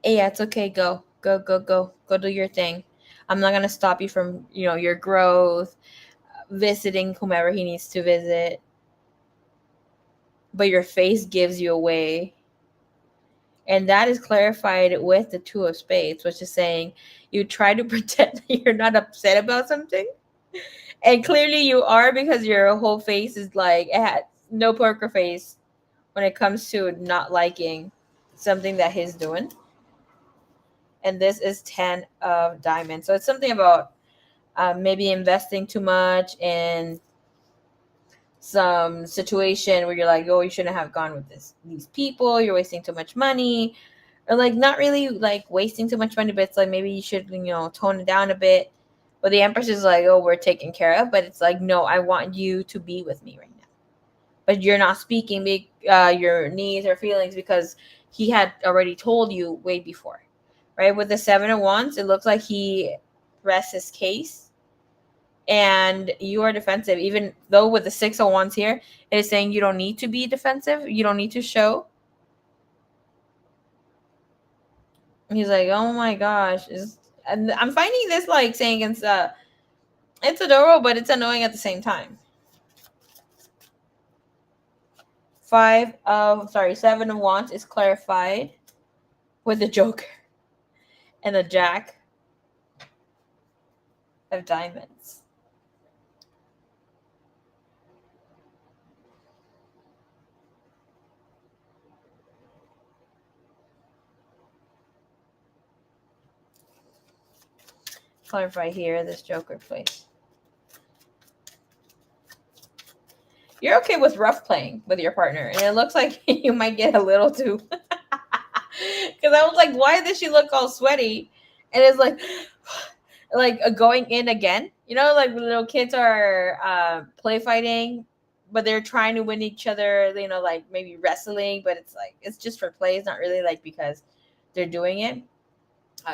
hey, yeah, it's okay. Go, go, go, go, go do your thing. I'm not gonna stop you from, your growth, visiting whomever he needs to visit. But your face gives you away. And that is clarified with the Two of Spades, which is saying you try to pretend that you're not upset about something. And clearly you are, because your whole face is like, it has no poker face when it comes to not liking something that he's doing. And this is 10 of Diamonds. So it's something about maybe investing too much in some situation where you're like, oh, you shouldn't have gone with these people. You're wasting too much money. Or like not really like wasting too much money, but it's like maybe you should, tone it down a bit. But the Empress is like, oh, we're taken care of. But it's like, no, I want you to be with me right now. But you're not speaking your needs or feelings because he had already told you way before. Right? With the Seven of Wands, it looks like he rests his case and you are defensive. Even though with the Six of Wands here, it is saying you don't need to be defensive. You don't need to show. He's like, oh my gosh. And I'm finding this like saying it's adorable, but it's annoying at the same time. Seven of Wands is clarified with the Joker and the Jack of Diamonds. Clarify here, this Joker, please. You're okay with rough playing with your partner, and it looks like you might get a little too. Because I was like, why does she look all sweaty? And it's like going in again. Like little kids are play fighting, but they're trying to win each other. Like maybe wrestling, but it's like it's just for play. It's not really like because they're doing it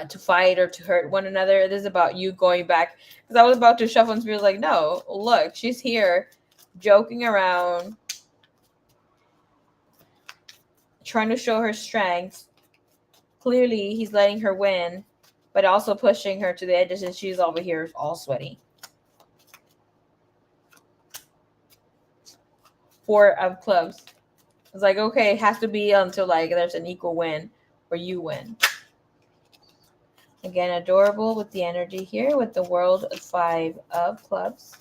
to fight or to hurt one another. It is about you going back. Because I was about to shuffle and be like, no, look, she's here joking around, trying to show her strength. Clearly, he's letting her win, but also pushing her to the edges, and she's over here all sweaty. Four of Clubs. It's like, okay, it has to be until like there's an equal win or you win. Again, adorable with the energy here with the World of Five of Clubs.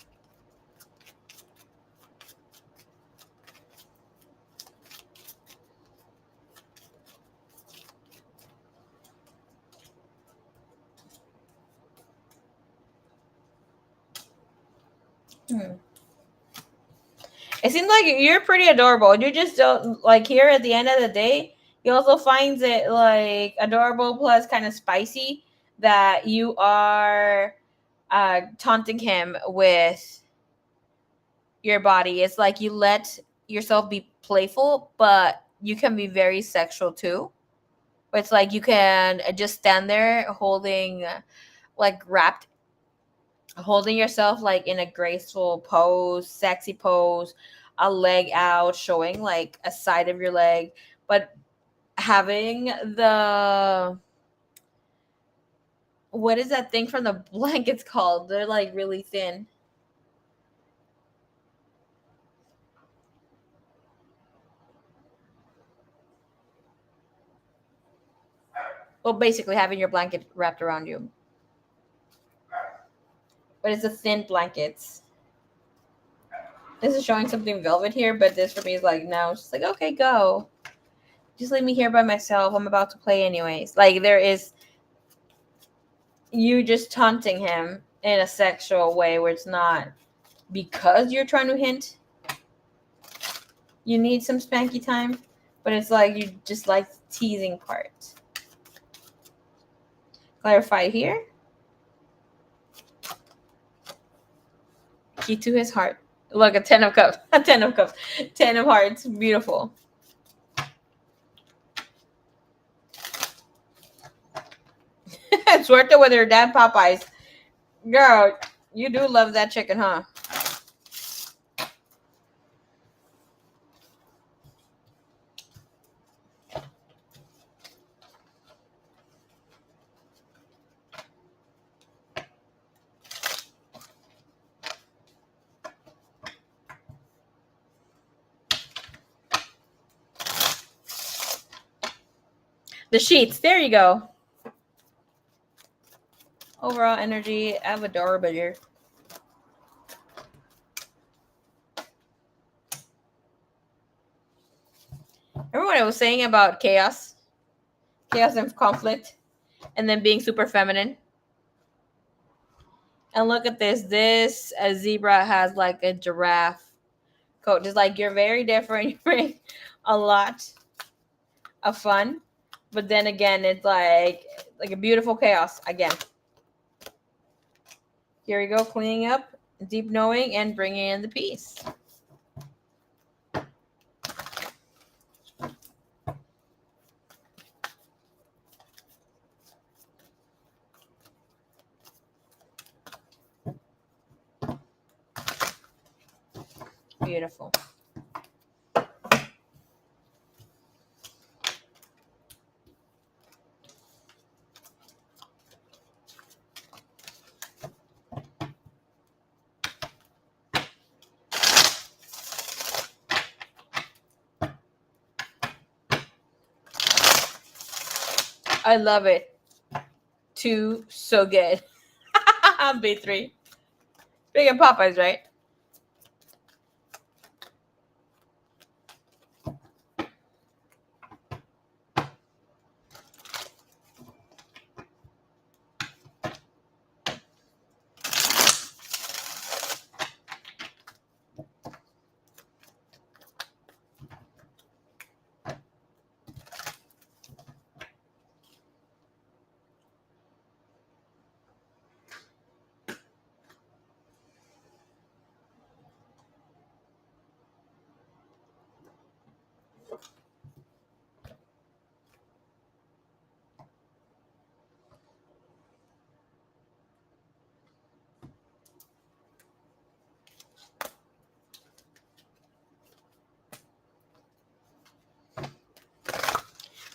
It seems like you're pretty adorable. You just don't like here at the end of the day. He also finds it like adorable plus kind of spicy that you are taunting him with your body. It's like you let yourself be playful, but you can be very sexual too. It's like you can just stand there holding like wrapped holding yourself like in a graceful pose, sexy pose, a leg out, showing like a side of your leg, but having the, what is that thing from the blankets called? They're like really thin. Well, basically having your blanket wrapped around you. But it's a thin blankets. This is showing something velvet here, but this for me is like, no, it's just like, okay, go. Just leave me here by myself. I'm about to play anyways. Like, there is you just taunting him in a sexual way where it's not because you're trying to hint you need some spanky time, but it's like you just like the teasing part. Clarify here. Key to his heart. Look, a 10 of cups. A 10 of cups. 10 of hearts. Beautiful. Suerte with your dad Popeyes. Girl, you do love that chicken, huh? The sheets. There you go. Overall energy. Avador bigger. Remember what I was saying about chaos? Chaos and conflict. And then being super feminine. And look at this. This a zebra has like a giraffe coat. Just like you're very different. You bring a lot of fun. But then again, it's like a beautiful chaos again. Here we go, cleaning up, deep knowing, and bringing in the peace. Beautiful. I love it. 2, so good. B3. Speaking of Popeyes, right?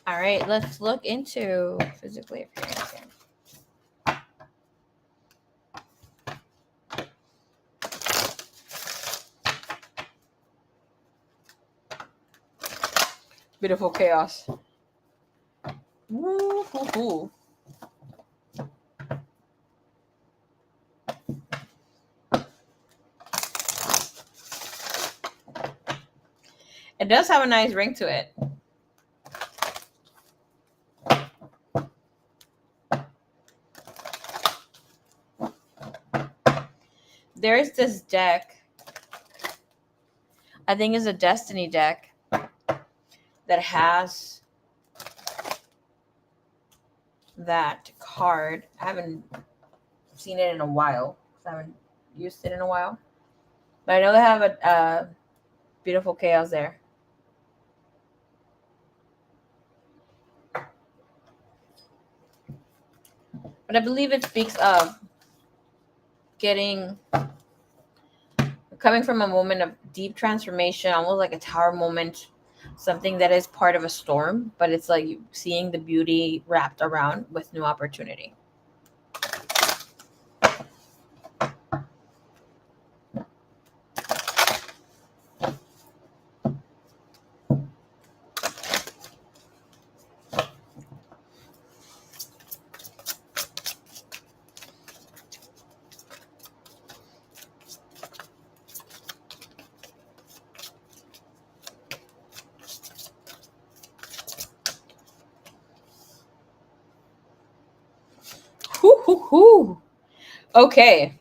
All right, let's look into physically appearance. Beautiful chaos. Woo-hoo-hoo. It does have a nice ring to it. There's this deck. I think it's a Destiny deck that has that card. I haven't seen it in a while. I haven't used it in a while. But I know they have a beautiful chaos there. But I believe it speaks of coming from a moment of deep transformation, almost like a tower moment, something that is part of a storm, but it's like seeing the beauty wrapped around with new opportunity. Hoo, hoo, hoo. Okay.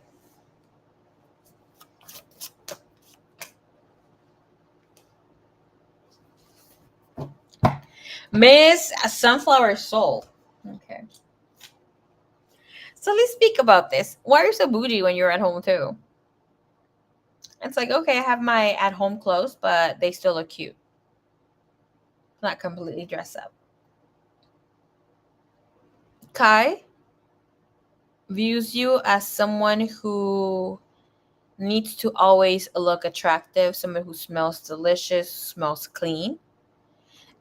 Miss Sunflower Soul. Okay. So let's speak about this. Why are you so bougie when you're at home too? It's like, okay, I have my at home clothes, but they still look cute. Not completely dressed up. Kai views you as someone who needs to always look attractive, someone who smells delicious, smells clean.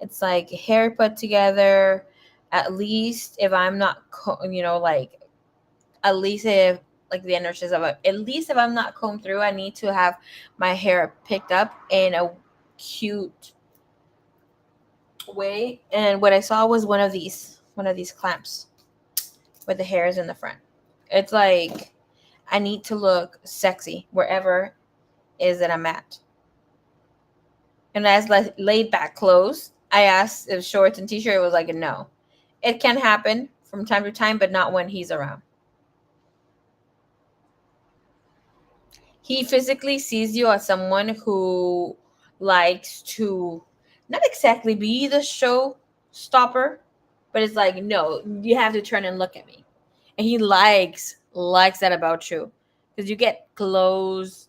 It's like hair put together. At least if I'm not, like at least if like the energies of it, at least if I'm not combed through, I need to have my hair picked up in a cute way. And what I saw was one of these clamps with the hairs in the front. It's like I need to look sexy wherever it is that I'm at. And as laid back clothes, I asked if shorts and t-shirt. It was like a no. It can happen from time to time, but not when he's around. He physically sees you as someone who likes to not exactly be the show stopper, but it's like, no, you have to turn and look at me. And he likes that about you. Because you get clothes,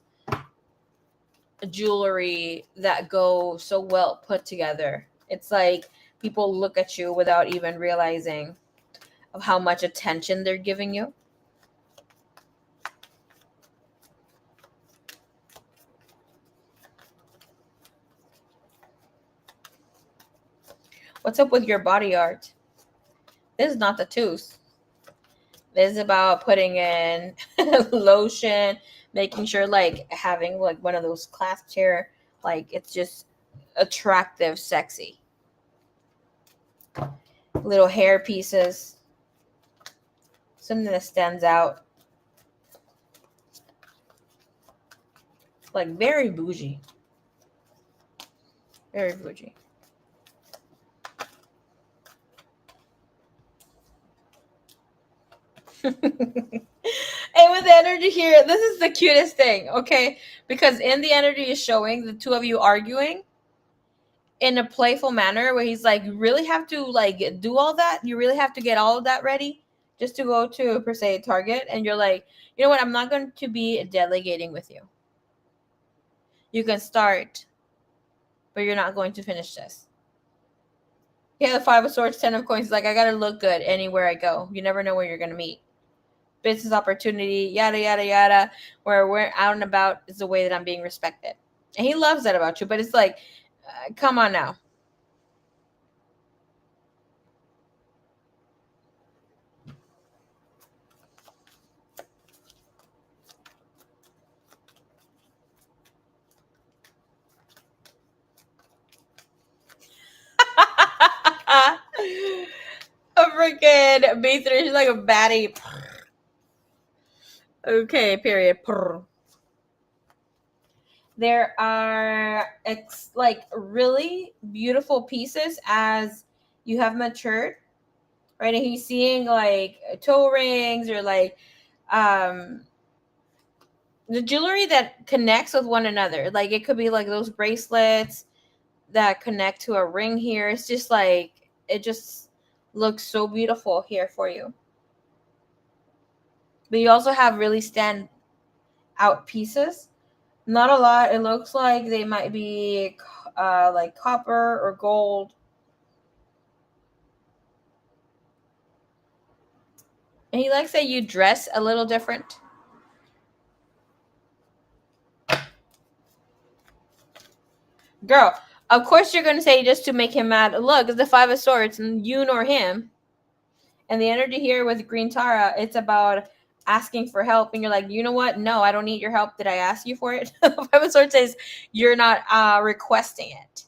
jewelry that go so well put together. It's like people look at you without even realizing of how much attention they're giving you. What's up with your body art? This is not the tooth. This is about putting in lotion, making sure like having like one of those clasps here, like it's just attractive, sexy. Little hair pieces, something that stands out. Like very bougie. Very bougie. And with the energy here, this is the cutest thing, okay? Because in the energy is showing the two of you arguing in a playful manner where he's like, you really have to like do all that? You really have to get all of that ready just to go to per se Target? And you're like, you know what? I'm not going to be delegating with you. You can start, but you're not going to finish this. Yeah, the Five of Swords, Ten of Coins. Like, I gotta look good anywhere I go. You never know where you're gonna meet. Business opportunity, yada yada yada. Where we're out and about is the way that I'm being respected, and he loves that about you. But it's like, come on now. A freaking B3, she's like a baddie. Okay, period. There are like really beautiful pieces as you have matured, right? And he's seeing like toe rings or like the jewelry that connects with one another. Like it could be like those bracelets that connect to a ring here. It's just like it just looks so beautiful here for you. But you also have really stand out pieces. Not a lot. It looks like they might be like copper or gold. And he likes that you dress a little different. Girl, of course you're going to say just to make him mad. Look, it's the Five of Swords, and you nor him. And the energy here with Green Tara, it's about asking for help. And you're like, you know what? No, I don't need your help. Did I ask you for it? Five of Swords says you're not requesting it.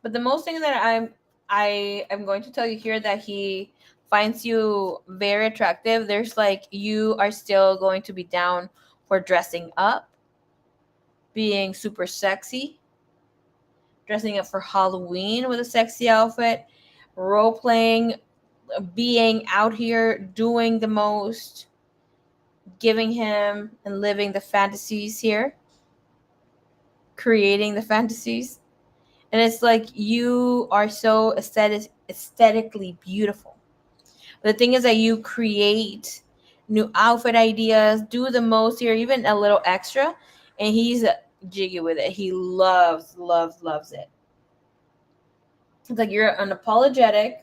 But the most thing that I am going to tell you here, that he finds you very attractive. There's like, you are still going to be down for dressing up, being super sexy, dressing up for Halloween with a sexy outfit, role playing, being out here doing the most, giving him and living the fantasies here, creating the fantasies. And it's like you are so aesthetically beautiful. The thing is that you create new outfit ideas, do the most here, even a little extra, and he's jiggy with it. He loves it. It's like you're unapologetic,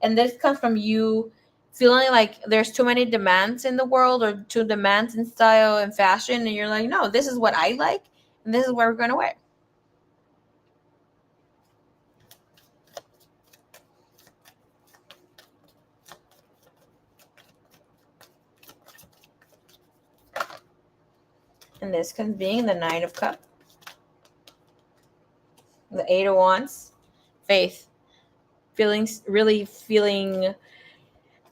and this comes from you feeling like there's too many demands in the world, or too demands in style and fashion, and you're like, no, this is what I like, and this is what we're going to wear. And this comes being the Nine of Cups, the Eight of Wands, faith, really feeling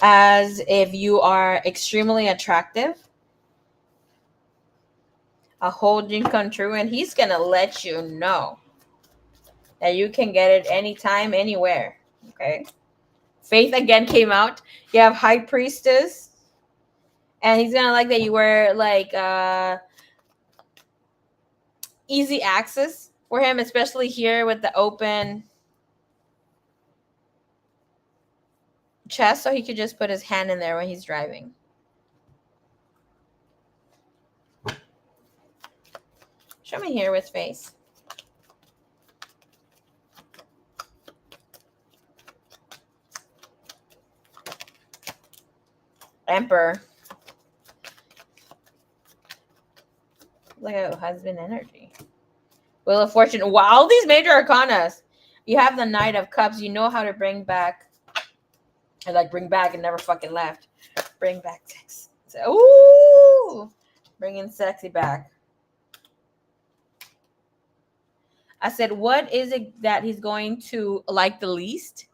as if you are extremely attractive, a whole dream come true, and he's gonna let you know that you can get it anytime, anywhere. Okay. Faith again came out. You have High Priestess, and he's gonna like that you wear like easy access for him, especially here with the open chest, so he could just put his hand in there when he's driving. Show me here with face. Emperor. Look at husband energy. Wheel of Fortune. Wow, all these major arcanas. You have the Knight of Cups. You know how to bring back. I like bring back and never fucking left. Bring back sex. So, ooh, bringing sexy back. I said, what is it that he's going to like the least?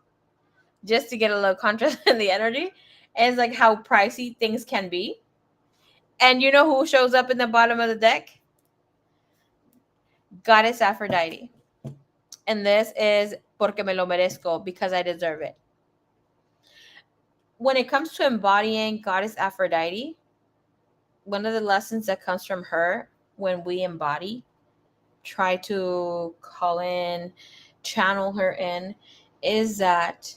Just to get a little contrast in the energy. And it's like how pricey things can be. And you know who shows up in the bottom of the deck? Goddess Aphrodite. And this is porque me lo merezco, because I deserve it. When it comes to embodying Goddess Aphrodite, one of the lessons that comes from her when we embody, try to call in, channel her in, is that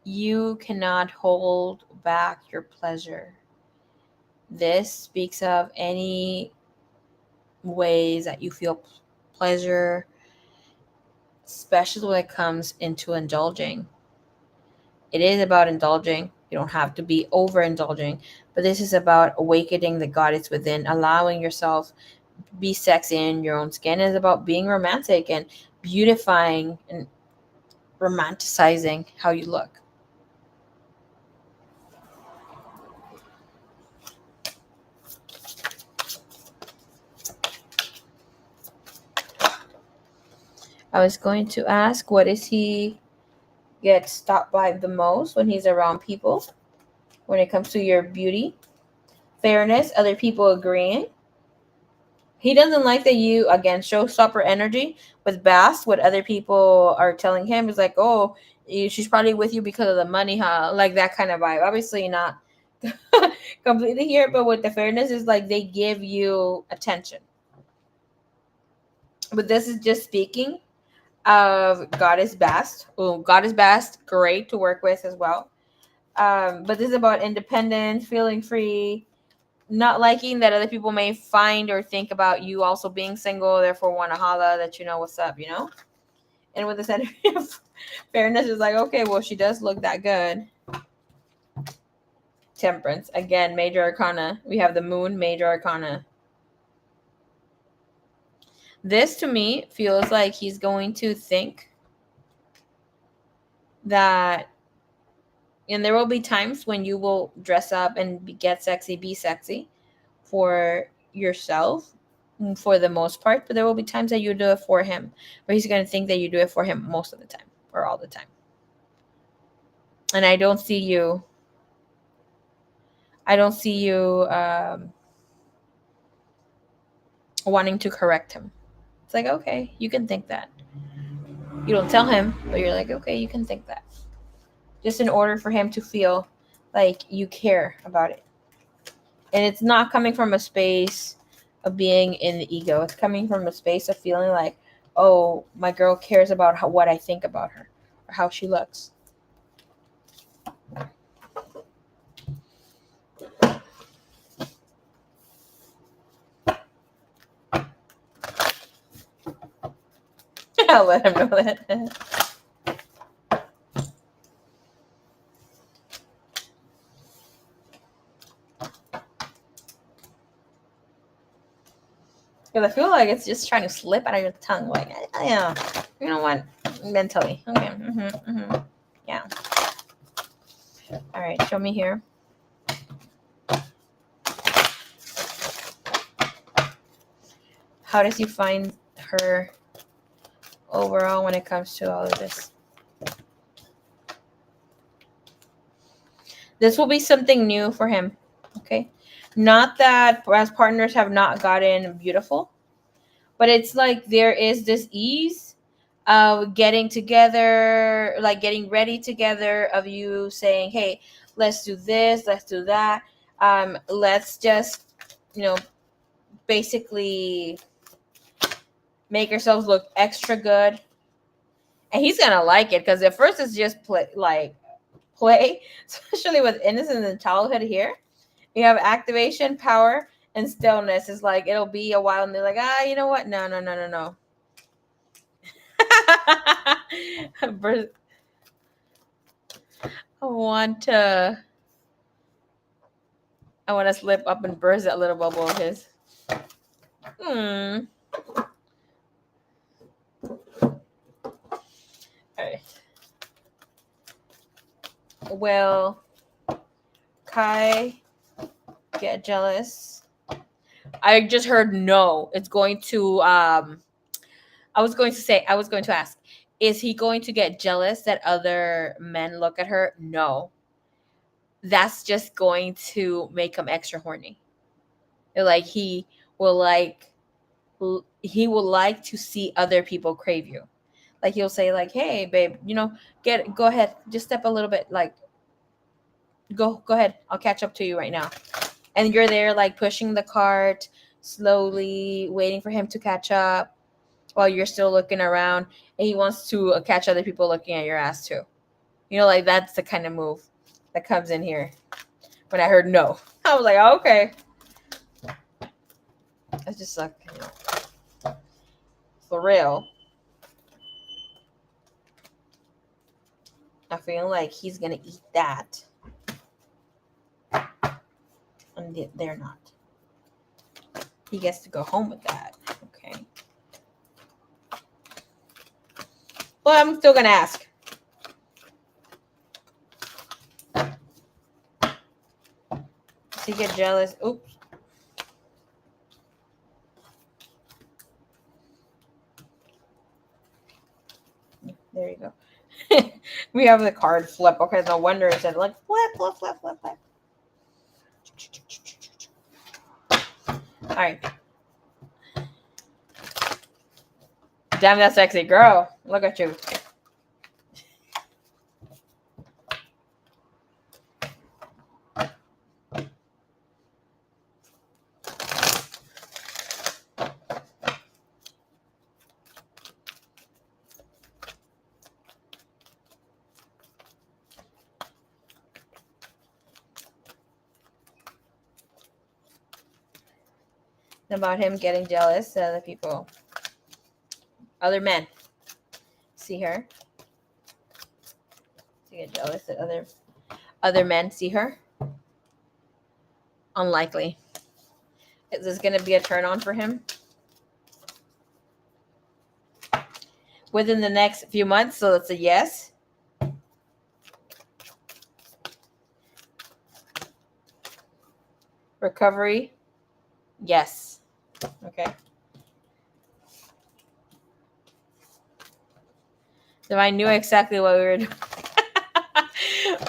you cannot hold back your pleasure. This speaks of any ways that you feel pleasure, especially when it comes into indulging. It is about indulging. You don't have to be overindulging, but this is about awakening the goddess within, allowing yourself to be sexy in your own skin. It's about being romantic and beautifying and romanticizing how you look. I was going to ask, what does he get stopped by the most when he's around people? When it comes to your beauty, fairness, other people agreeing. He doesn't like that you, again, showstopper energy with Bast. What other people are telling him is like, oh, she's probably with you because of the money, huh? Like that kind of vibe. Obviously not completely here, but with the fairness is like they give you attention. But this is just speaking of Goddess Bast. Oh, Goddess Bast, great to work with as well. But this is about independence, feeling free, not liking that other people may find or think about you also being single, therefore want to holla that you know what's up, you know? And with this energy of fairness, is like, okay, well, she does look that good. Temperance. Again, major arcana. We have the moon, major arcana. This to me feels like he's going to think that, and there will be times when you will dress up and get sexy, be sexy for yourself for the most part, but there will be times that you do it for him, but he's going to think that you do it for him most of the time or all the time. And I don't see you wanting to correct him. It's like, okay, you can think that. You don't tell him, but you're like, okay, you can think that. Just in order for him to feel like you care about it. And it's not coming from a space of being in the ego. It's coming from a space of feeling like, oh, my girl cares about what I think about her or how she looks. I'll let him know that. Because I feel like it's just trying to slip out of your tongue. Like, yeah, you know what? Mentally. Okay. Yeah. All right. Show me here. How does he find her overall when it comes to all of this? This will be something new for him. Okay. Not that as partners have not gotten beautiful, but it's like there is this ease of getting together, like getting ready together, of you saying, hey, let's do this, let's do that. Let's just, basically make ourselves look extra good. And he's going to like it because at first it's just play, especially with innocence and childhood here. You have activation, power, and stillness. It's like it'll be a while and they're like, you know what? No. I want to slip up and burst that little bubble of his. All right. Will Kai get jealous? I just heard no. It's going to I was going to ask, is he going to get jealous that other men look at her? No. That's just going to make him extra horny. Like he will like to see other people crave you. Like he'll say like, hey babe, go ahead, just step a little bit, like go ahead, I'll catch up to you right now. And you're there like pushing the cart slowly, waiting for him to catch up while you're still looking around, and he wants to catch other people looking at your ass too. Like that's the kind of move that comes in here. When I heard no, I was like, oh, okay. It's just like, for real. I feel like he's gonna eat that, and they're not. He gets to go home with that. Okay. Well, I'm still gonna ask. Does he get jealous? Oops. There you go. We have the card flip. Okay, no wonder it said like flip. All right. Damn, that sexy girl. Look at you. About him getting jealous of other people. Other men. See her? To get jealous that other men see her. Unlikely. Is this going to be a turn on for him? Within the next few months, so that's a yes. Recovery, yes. Okay. So I knew exactly what we were doing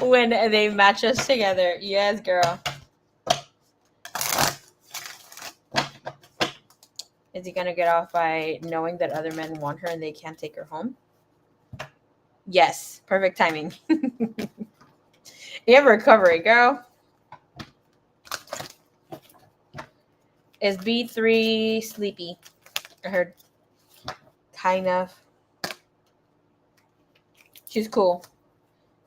when they match us together. Yes, girl. Is he gonna get off by knowing that other men want her and they can't take her home? Yes. Perfect timing. You have recovery, girl. Is B3 sleepy? I heard. Kind of. She's cool.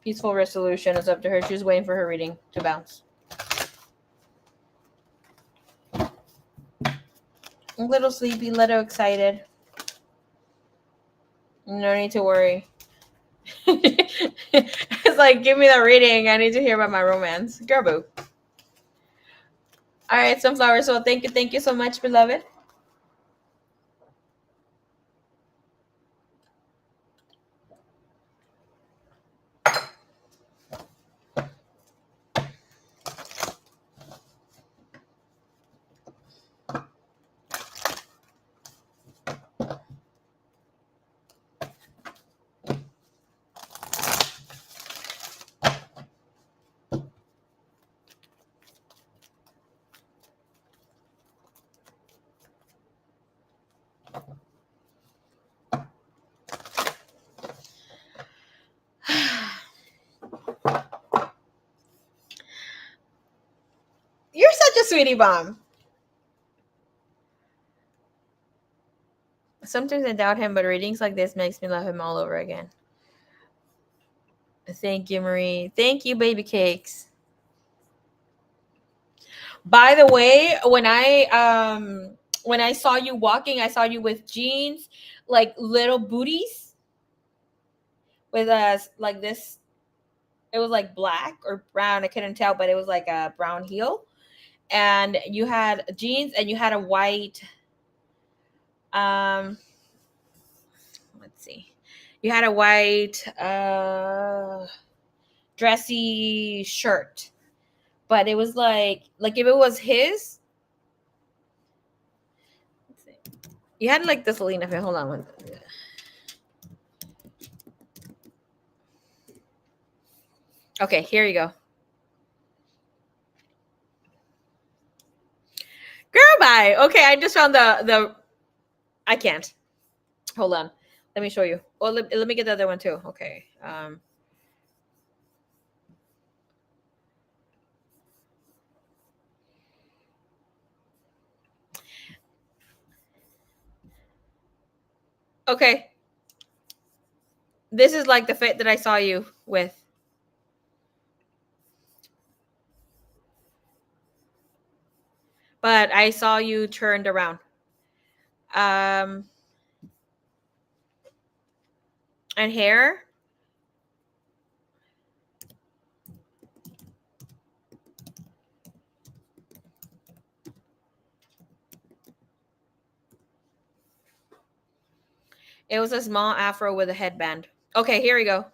Peaceful resolution is up to her. She's waiting for her reading to bounce. A little sleepy, a little excited. No need to worry. It's like, give me the reading. I need to hear about my romance. Girl, boo. All right, Sunflower. So thank you so much, beloved. You're such a sweetie bomb. Sometimes I doubt him, but readings like this makes me love him all over again. Thank you, Marie. Thank you, baby cakes. By the way, when I saw you walking, I saw you with jeans, like little booties, with like this. It was like black or brown. I couldn't tell, but it was like a brown heel, and you had jeans and you had a white. Let's see, you had a white dressy shirt, but it was like if it was his. Let's see. You had like this Selena. Hold on. Okay, here you go. Girl, bye. Okay, I just found the. I can't. Hold on. Let me show you. Oh, let me get the other one too. Okay. Okay. This is like the fit that I saw you with. But I saw you turned around. And hair. It was a small afro with a headband. Okay, here we go.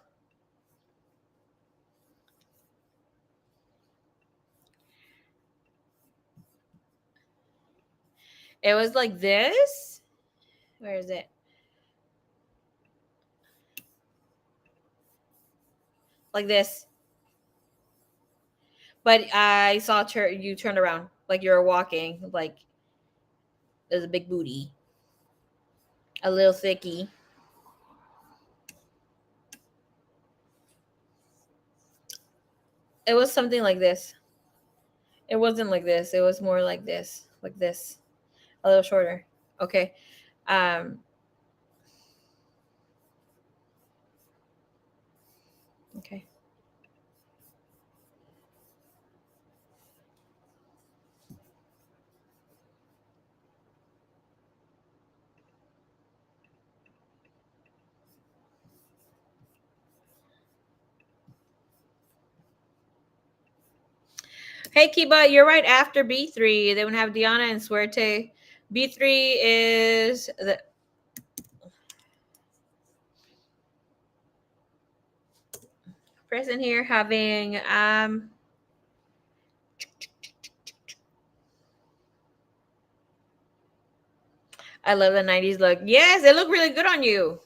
It was like this. Where is it? Like this. But I saw you turned around. Like you were walking. Like there's a big booty. A little thicky. It was something like this. It wasn't like this. It was more like this. Like this. A little shorter. Okay. Okay. Hey, Kiba, you're right after B3. They would have Diana and Suerte. B3 is the person here having I love the 90s look. Yes, it looked really good on you.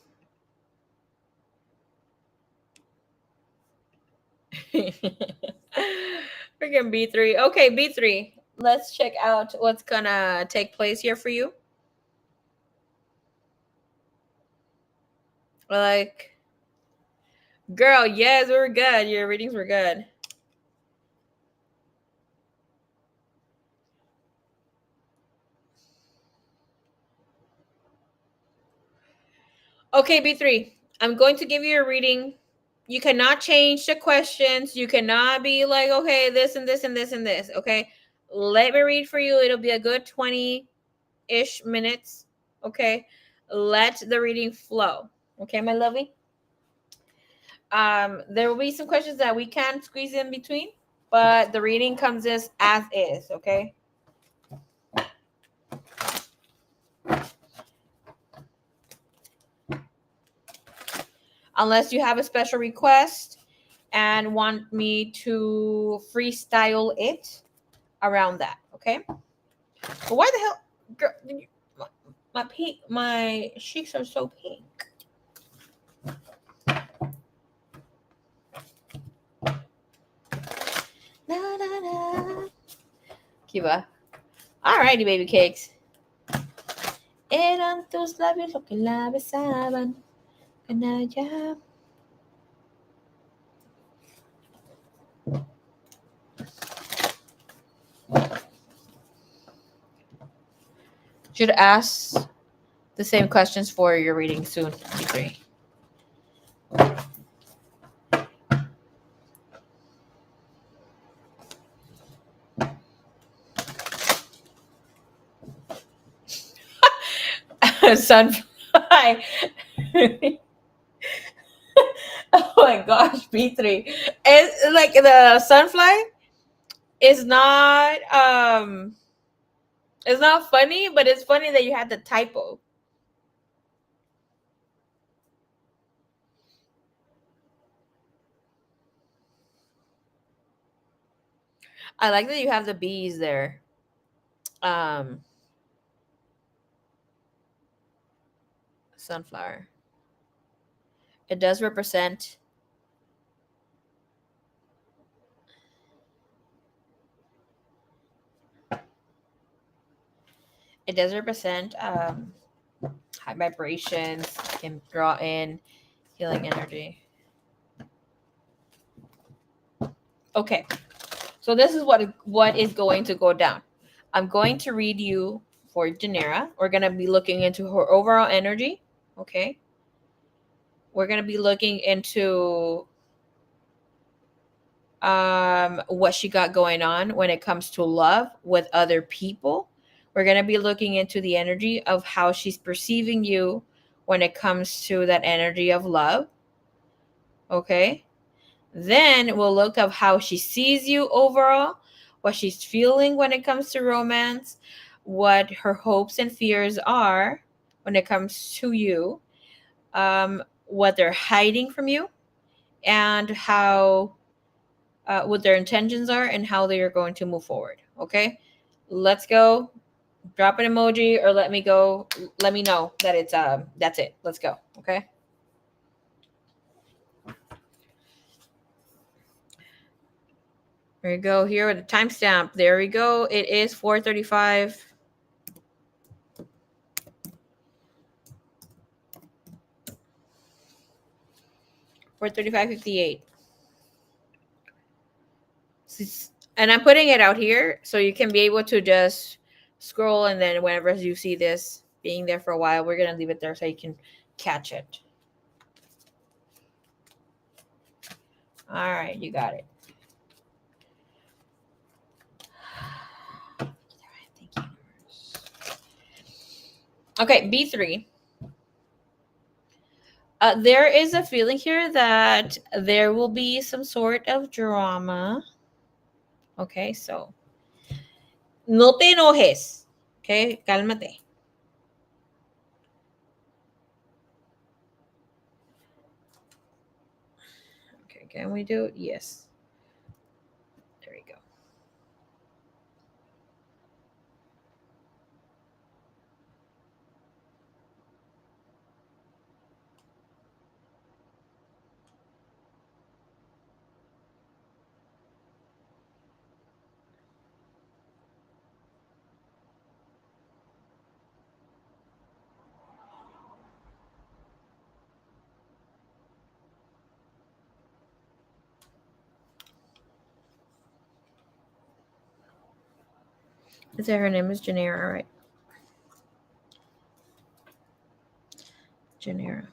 Freaking B3. Okay, B3. Let's check out what's gonna take place here for you. Like, girl, yes, we're good. Your readings were good. Okay, B3. I'm going to give you a reading. You cannot change the questions. You cannot be like, okay, this and this and this and this. Okay. Let me read for you. It'll be a good 20-ish minutes. Okay. Let the reading flow. Okay, my lovey. There will be some questions that we can squeeze in between, but the reading comes as is. Okay. Unless you have a special request and want me to freestyle it around that, okay? But why the hell, girl? My cheeks are so pink. Na, na, na. Kiba. Alrighty, baby cakes. Eran tus labios lo que la besaban. Canalla. Should ask the same questions for your reading soon, B3. Sunfly. Oh my gosh, B3. It's like the sunfly is not it's not funny, but it's funny that you had the typo. I like that you have the bees there. Sunflower. It does represent high vibrations, can draw in healing energy. Okay. So this is what is going to go down. I'm going to read you for Janera. We're going to be looking into her overall energy, okay? We're going to be looking into what she got going on when it comes to love with other people. We're going to be looking into the energy of how she's perceiving you when it comes to that energy of love. Okay? Then we'll look up how she sees you overall, what she's feeling when it comes to romance, what her hopes and fears are when it comes to you, what they're hiding from you, and how what their intentions are and how they are going to move forward. Okay, let's go. Drop an emoji or let me go. Let me know that it's that's it. Let's go. Okay. There we go. Here with the timestamp. There we go. It is 4:35. 4:35:58. And I'm putting it out here so you can be able to just scroll, and then whenever you see this being there for a while, we're gonna leave it there so you can catch it. All right, you got it. Okay, B3. There is a feeling here that there will be some sort of drama. Okay, so no te enojes. Okay, cálmate. Okay, can we do it? Yes. There we go. Is that her name is Janera, right? Janera.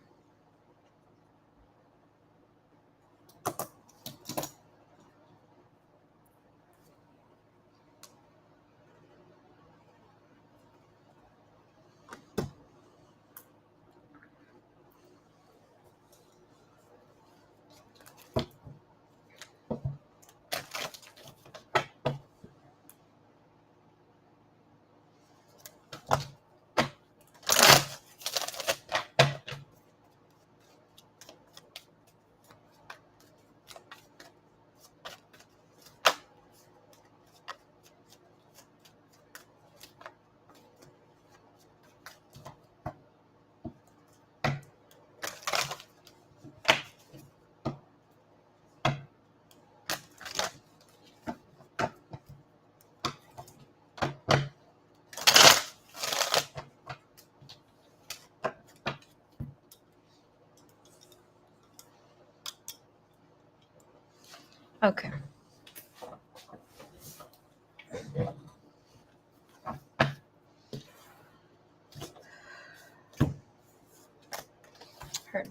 Okay. Her.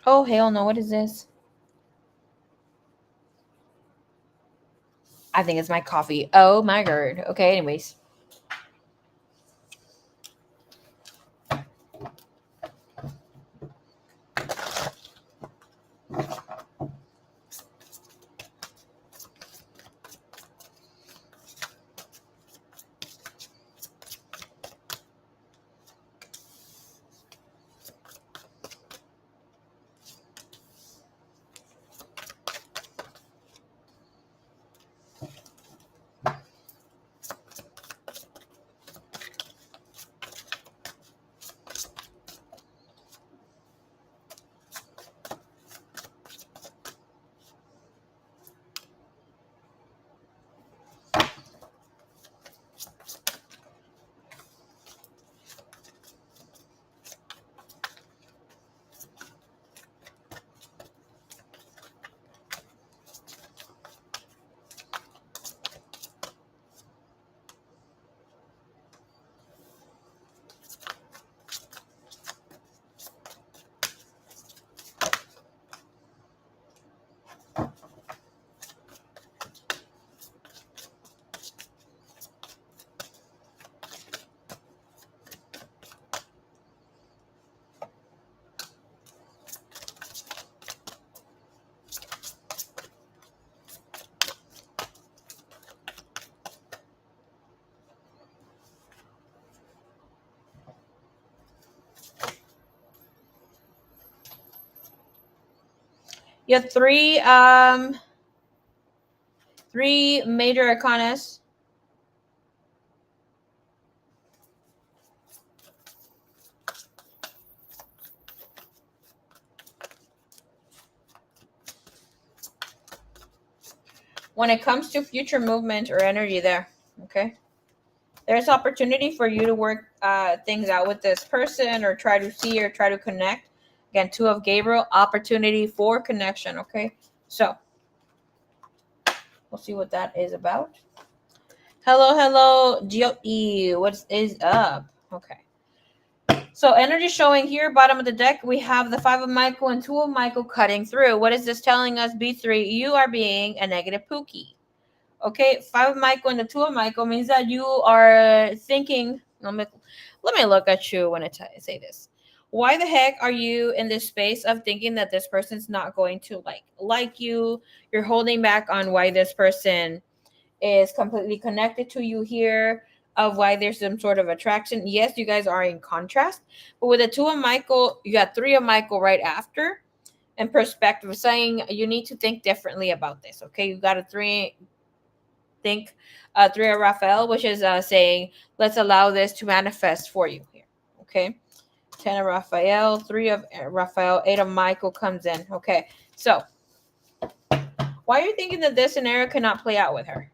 Oh, hell no. What is this? I think it's my coffee. Oh, my God. Okay, anyways. You have three major arcanas. When it comes to future movement or energy there, okay? There's opportunity for you to work things out with this person or try to see or try to connect. Again, 2 of Gabriel, opportunity for connection, okay? So, we'll see what that is about. Hello, Gio-E. What is up? Okay. So energy showing here, bottom of the deck, we have the 5 of Michael and 2 of Michael cutting through. What is this telling us, B3? You are being a negative pookie. Okay, 5 of Michael and the 2 of Michael means that you are thinking, let me look at you when I say this. Why the heck are you in this space of thinking that this person's not going to like you? You're holding back on why this person is completely connected to you here, of why there's some sort of attraction. Yes, you guys are in contrast, but with the 2 of Michael, you got 3 of Michael right after, and perspective saying you need to think differently about this. Okay, you got a 3 of Raphael, which is saying let's allow this to manifest for you here. Okay, 10 of Raphael, 3 of Raphael, 8 of Michael comes in. Okay, so why are you thinking that this scenario cannot play out with her?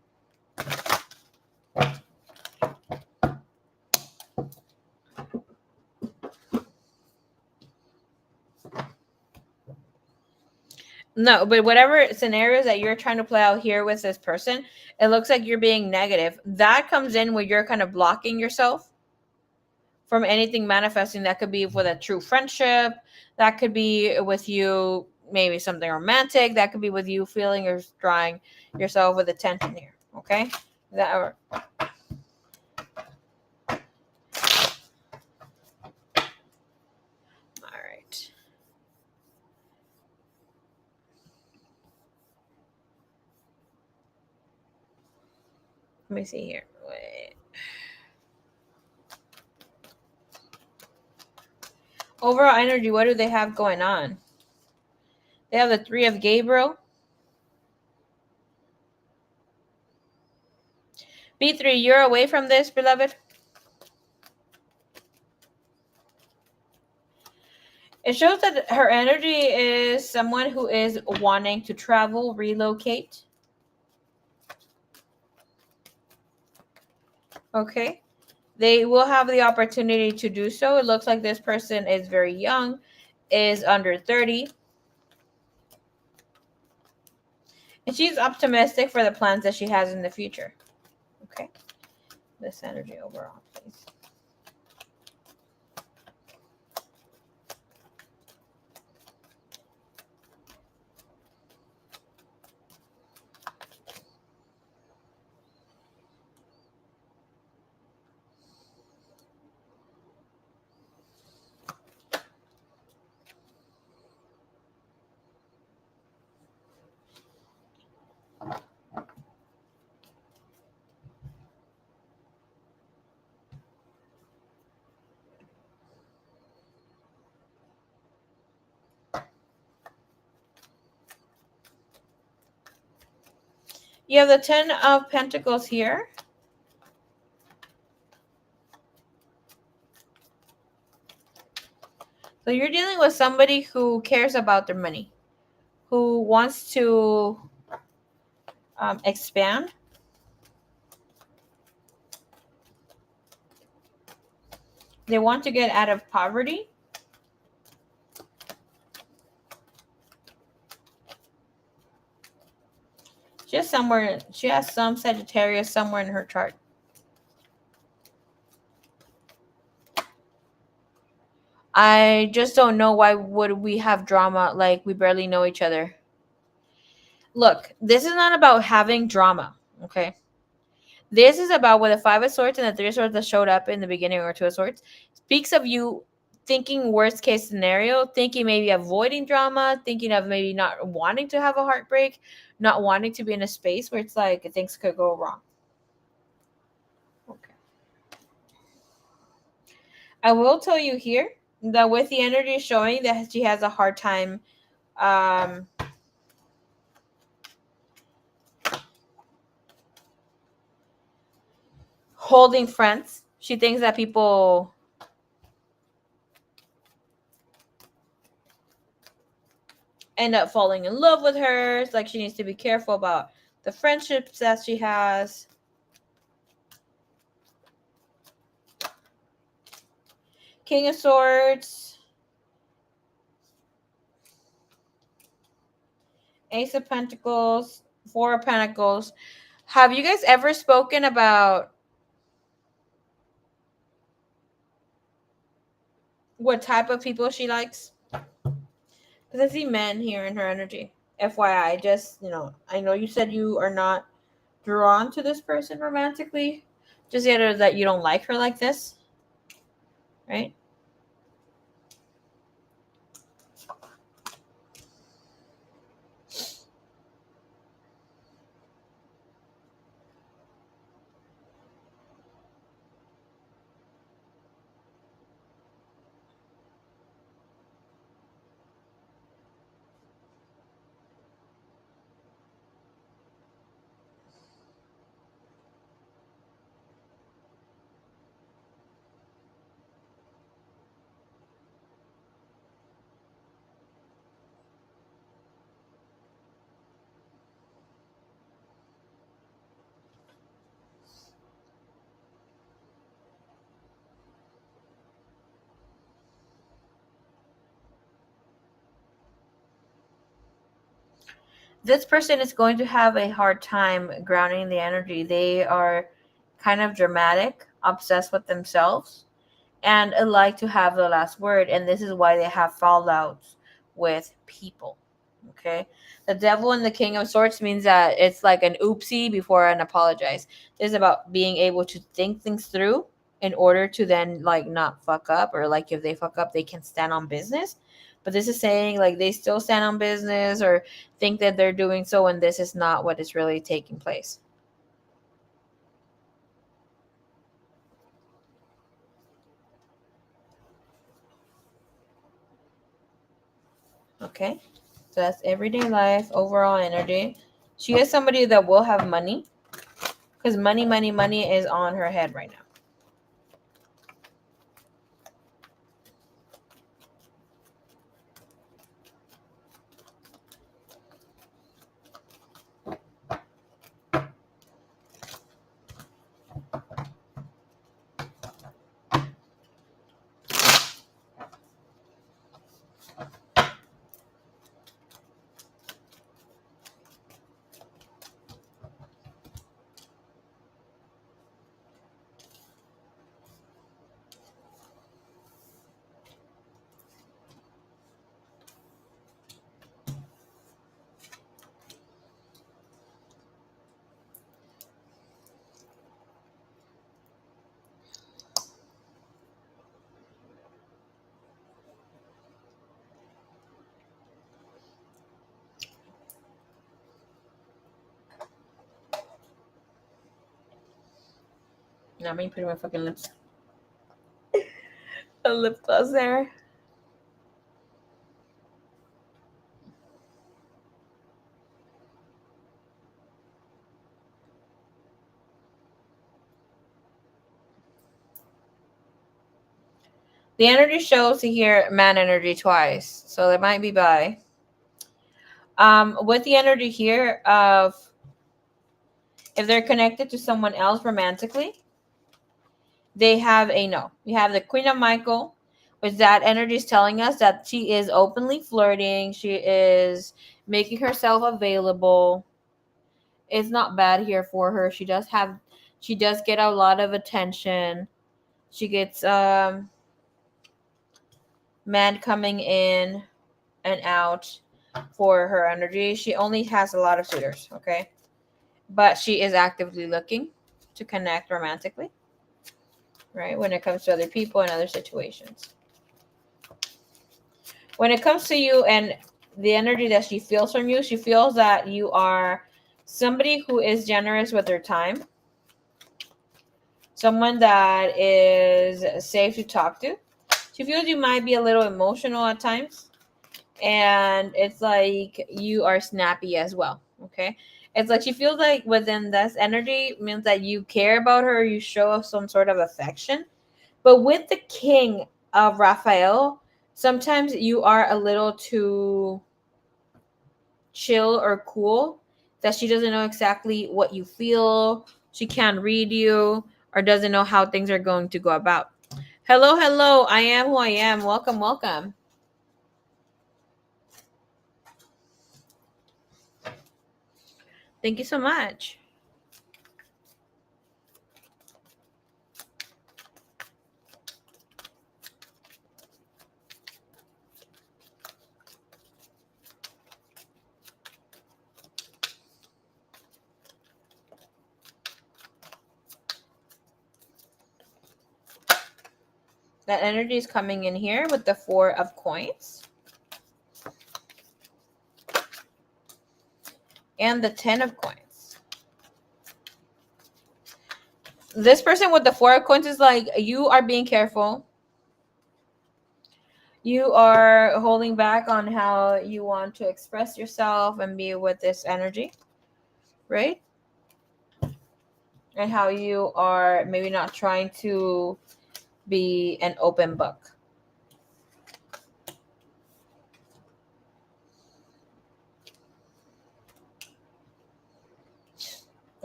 No, but whatever scenarios that you're trying to play out here with this person, it looks like you're being negative. That comes in where you're kind of blocking yourself from anything manifesting. That could be with a true friendship. That could be with you, maybe something romantic. That could be with you feeling or drawing yourself with attention here. Okay? That. All right. Let me see here. Wait. Overall energy, what do they have going on? They have the 3 of Gabriel. B3, you're away from this, beloved. It shows that her energy is someone who is wanting to travel, relocate. Okay. They will have the opportunity to do so. It looks like this person is very young, is under 30. And she's optimistic for the plans that she has in the future. Okay. This energy overall, please. You have the 10 of Pentacles here. So you're dealing with somebody who cares about their money, who wants to expand. They want to get out of poverty. Just somewhere, she has some Sagittarius somewhere in her chart. I just don't know why would we have drama like we barely know each other. Look, this is not about having drama, okay? This is about where the 5 of Swords and the 3 of Swords that showed up in the beginning, or 2 of Swords, speaks of you thinking worst case scenario, thinking maybe avoiding drama, thinking of maybe not wanting to have a heartbreak, not wanting to be in a space where it's like things could go wrong. Okay. I will tell you here that with the energy showing that she has a hard time holding friends. She thinks that people end up falling in love with her. It's like she needs to be careful about the friendships that she has. King of Swords. Ace of Pentacles. 4 of Pentacles. Have you guys ever spoken about what type of people she likes. Because I see men here in her energy. FYI, just, I know you said you are not drawn to this person romantically. Just either that you don't like her like this. Right? This person is going to have a hard time grounding the energy. They are kind of dramatic, obsessed with themselves, and like to have the last word. And this is why they have fallouts with people. Okay. The devil and the king of swords means that it's like an oopsie before an apologize. It's about being able to think things through in order to then like not fuck up, or like if they fuck up, they can stand on business. But this is saying like they still stand on business or think that they're doing so, and this is not what is really taking place. Okay. So that's everyday life, overall energy. She is somebody that will have money, because money is on her head right now. Now I'm putting my fucking lips. A lip gloss there. The energy shows here man energy twice, so it might be bi. With the energy here of if they're connected to someone else romantically, they have a no. We have the Queen of Michael, which that energy is telling us that she is openly flirting. She is making herself available. It's not bad here for her. She does get a lot of attention. She gets man coming in and out for her energy. She only has a lot of suitors, okay? But she is actively looking to connect romantically, right? When it comes to other people and other situations. When it comes to you and the energy that she feels from you, she feels that you are somebody who is generous with their time, someone that is safe to talk to. She feels you might be a little emotional at times, and it's like you are snappy as well. Okay, it's like she feels like within this energy means that you care about her, you show some sort of affection. But with the king of Raphael, sometimes you are a little too chill or cool, that she doesn't know exactly what you feel, she can't read you, or doesn't know how things are going to go about. Hello, I am who I am. Welcome. Thank you so much. That energy is coming in here with the 4 of coins. And the 10 of coins. This person with the 4 of coins is like, you are being careful. You are holding back on how you want to express yourself and be with this energy, right? And how you are maybe not trying to be an open book.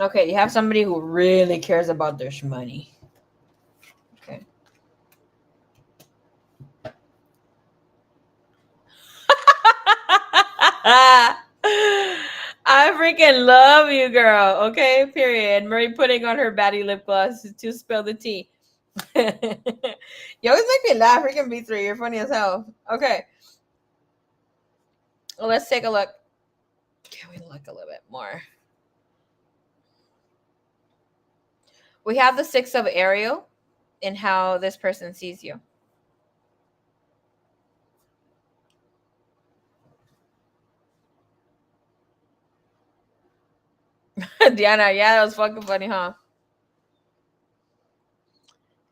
Okay, you have somebody who really cares about their money. Okay. I freaking love you, girl. Okay, period. Marie putting on her baddie lip gloss to spill the tea. You always make me laugh. Freaking B3. You're funny as hell. Okay. Well, let's take a look. Can we look a little bit more? We have the 6 of Ariel in how this person sees you. Diana, yeah, that was fucking funny, huh?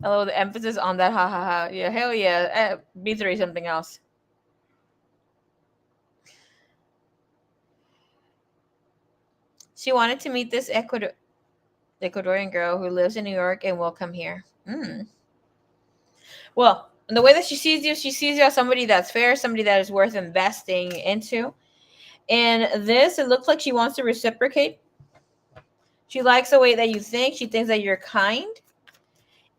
Hello, the emphasis on that, ha ha ha. Yeah, hell yeah. B3 something else. She wanted to meet this Ecuadorian girl who lives in New York and will come here. Well, the way that she sees you as somebody that's fair, somebody that is worth investing into. And this, it looks like she wants to reciprocate. She likes the way that you think. She thinks that you're kind.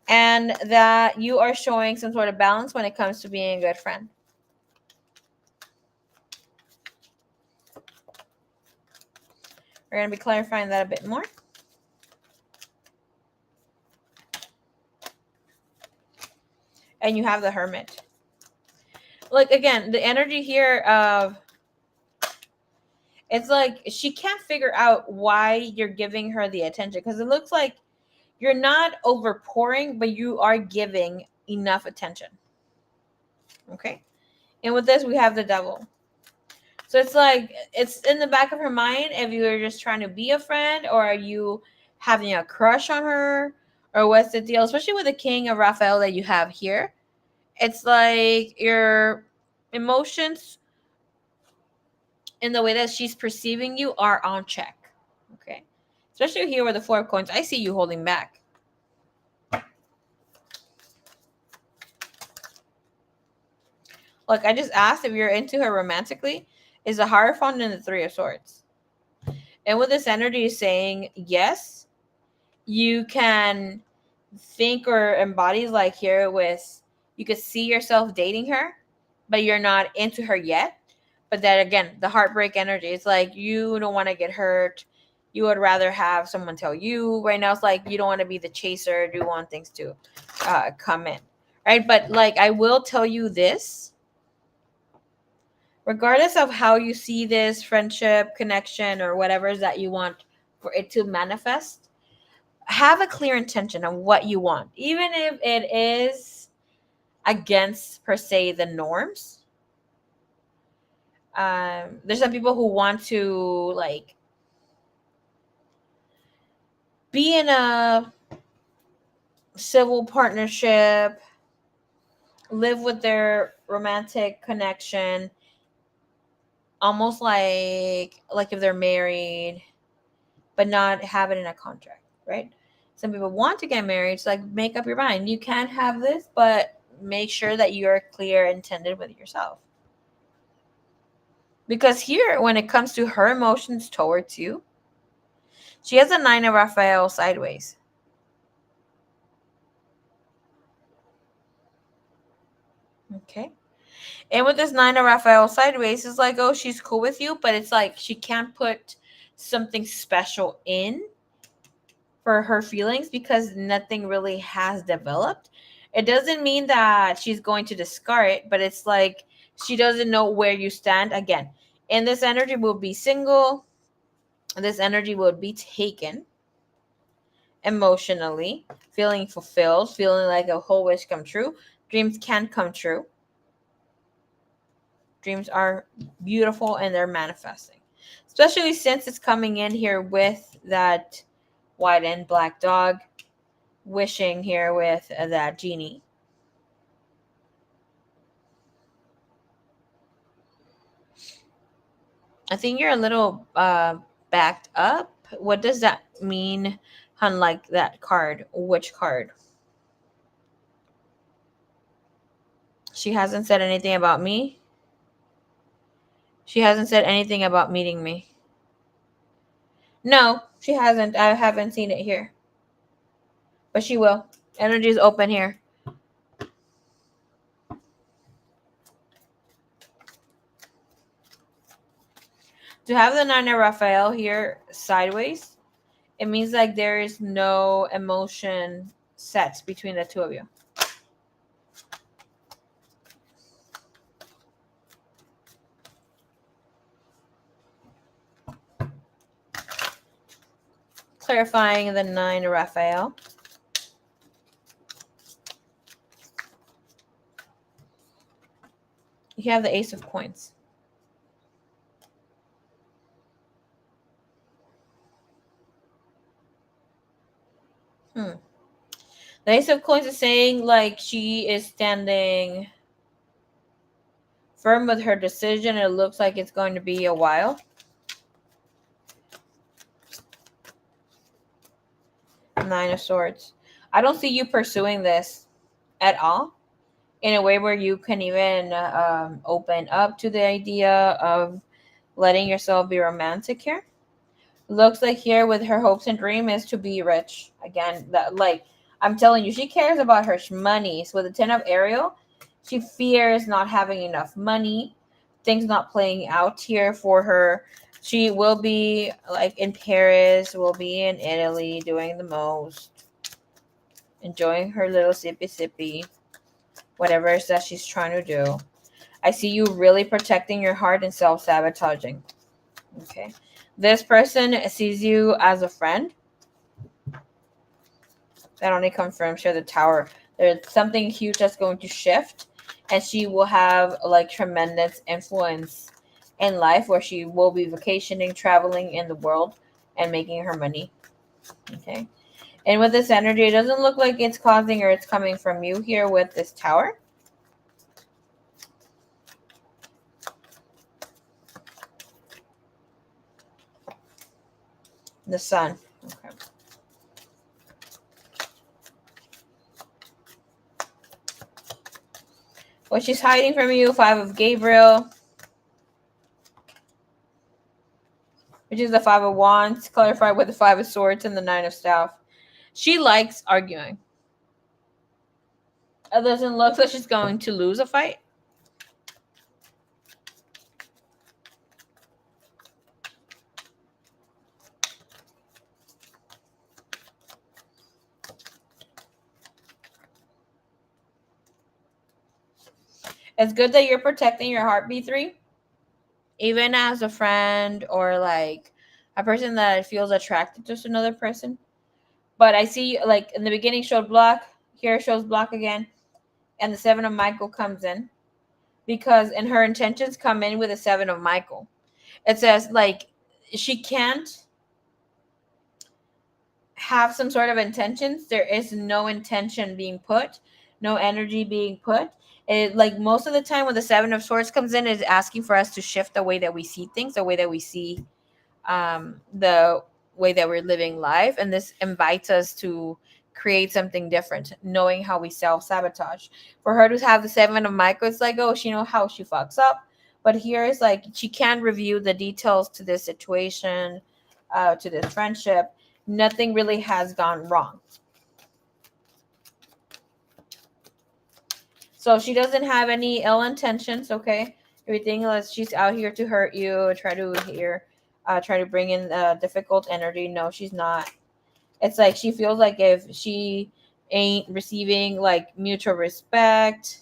And that you are showing some sort of balance when it comes to being a good friend. We're going to be clarifying that a bit more. And you have the Hermit. Like, again, the energy here of, it's like she can't figure out why you're giving her the attention. Because it looks like you're not overpouring, but you are giving enough attention. Okay? And with this, we have the Devil. So it's like, it's in the back of her mind if you're just trying to be a friend, or are you having a crush on her, or what's the deal? Especially with the King of Raphael that you have here. It's like your emotions in the way that she's perceiving you are on check. Okay? Especially here with the 4 of coins. I see you holding back. Look, I just asked if you're into her romantically. Is the Hierophant and the 3 of Swords. And with this energy is saying, yes, you can think or embody, like here with, you could see yourself dating her, but you're not into her yet. But that, again, the heartbreak energy, it's like you don't want to get hurt. You would rather have someone tell you. Right now, it's like you don't want to be the chaser. You want things to come in. Right? But like, I will tell you this. Regardless of how you see this friendship, connection, or whatever that you want for it to manifest, have a clear intention on what you want. Even if it is against, per se, the norms. There's some people who want to, like, be in a civil partnership, live with their romantic connection, almost like if they're married, but not have it in a contract, right? Some people want to get married. It's like, make up your mind. You can have this, but make sure that you're clear intended with yourself. Because here, when it comes to her emotions towards you, she has a 9 of Raphael sideways. Okay. And with this 9 of Raphael sideways, it's like, oh, she's cool with you, but it's like she can't put something special in for her feelings because nothing really has developed. It doesn't mean that she's going to discard it, but it's like she doesn't know where you stand. Again, and this energy will be single. This energy will be taken emotionally, feeling fulfilled, feeling like a whole wish come true. Dreams can come true. Dreams are beautiful and they're manifesting. Especially since it's coming in here with that white and black dog, wishing here with that genie. I think you're a little backed up. What does that mean? Unlike that card, which card? She hasn't said anything about me. She hasn't said anything about meeting me. No, she hasn't. I haven't seen it here. But she will. Energy is open here. To have the Nine of Raphael here sideways, it means like there is no emotion sets between the two of you. Clarifying the Nine of Raphael. You have the Ace of Coins. The Ace of Coins is saying like she is standing firm with her decision. It looks like it's going to be a while. Nine of Swords. I don't see you pursuing this at all in a way where you can even open up to the idea of letting yourself be romantic here. Looks like here with her hopes and dream is to be rich. Again, that like I'm telling you, she cares about her money. So with the 10 of Ariel, she fears not having enough money, things not playing out here for her. She will be like in Paris, will be in Italy doing the most, enjoying her little sippy, whatever it is that she's trying to do. I see you really protecting your heart and self-sabotaging. Okay. This person sees you as a friend. That only confirms here the Tower. There's something huge that's going to shift, and she will have like tremendous influence in life where she will be vacationing, traveling in the world, and making her money. Okay. And with this energy, it doesn't look like it's causing or it's coming from you here with this Tower. The Sun. Okay. What she's hiding from you, Five of Gabriel, which is the Five of Wands, clarified with the Five of Swords and the Nine of Staff. She likes arguing. It doesn't look like she's going to lose a fight. It's good that you're protecting your heart, B3. Even as a friend or like a person that feels attracted to another person. But I see like in the beginning showed block. Here shows block again. And the Seven of Michael comes in. Because and her intentions come in with the Seven of Michael. It says like she can't have some sort of intentions. There is no intention being put, no energy being put. It like most of the time when the Seven of Swords comes in is asking for us to shift the way that we see things, the way that we see the way that we're living life, and this invites us to create something different, knowing how we self-sabotage. For her to have the Seven of Michael, it's like, oh, she knows how she fucks up, but here is like she can review the details to this situation, to this friendship. Nothing really has gone wrong. So she doesn't have any ill intentions, okay? Everything else, she's out here to hurt you, try to bring in difficult energy. No, she's not. It's like she feels like if she ain't receiving like mutual respect,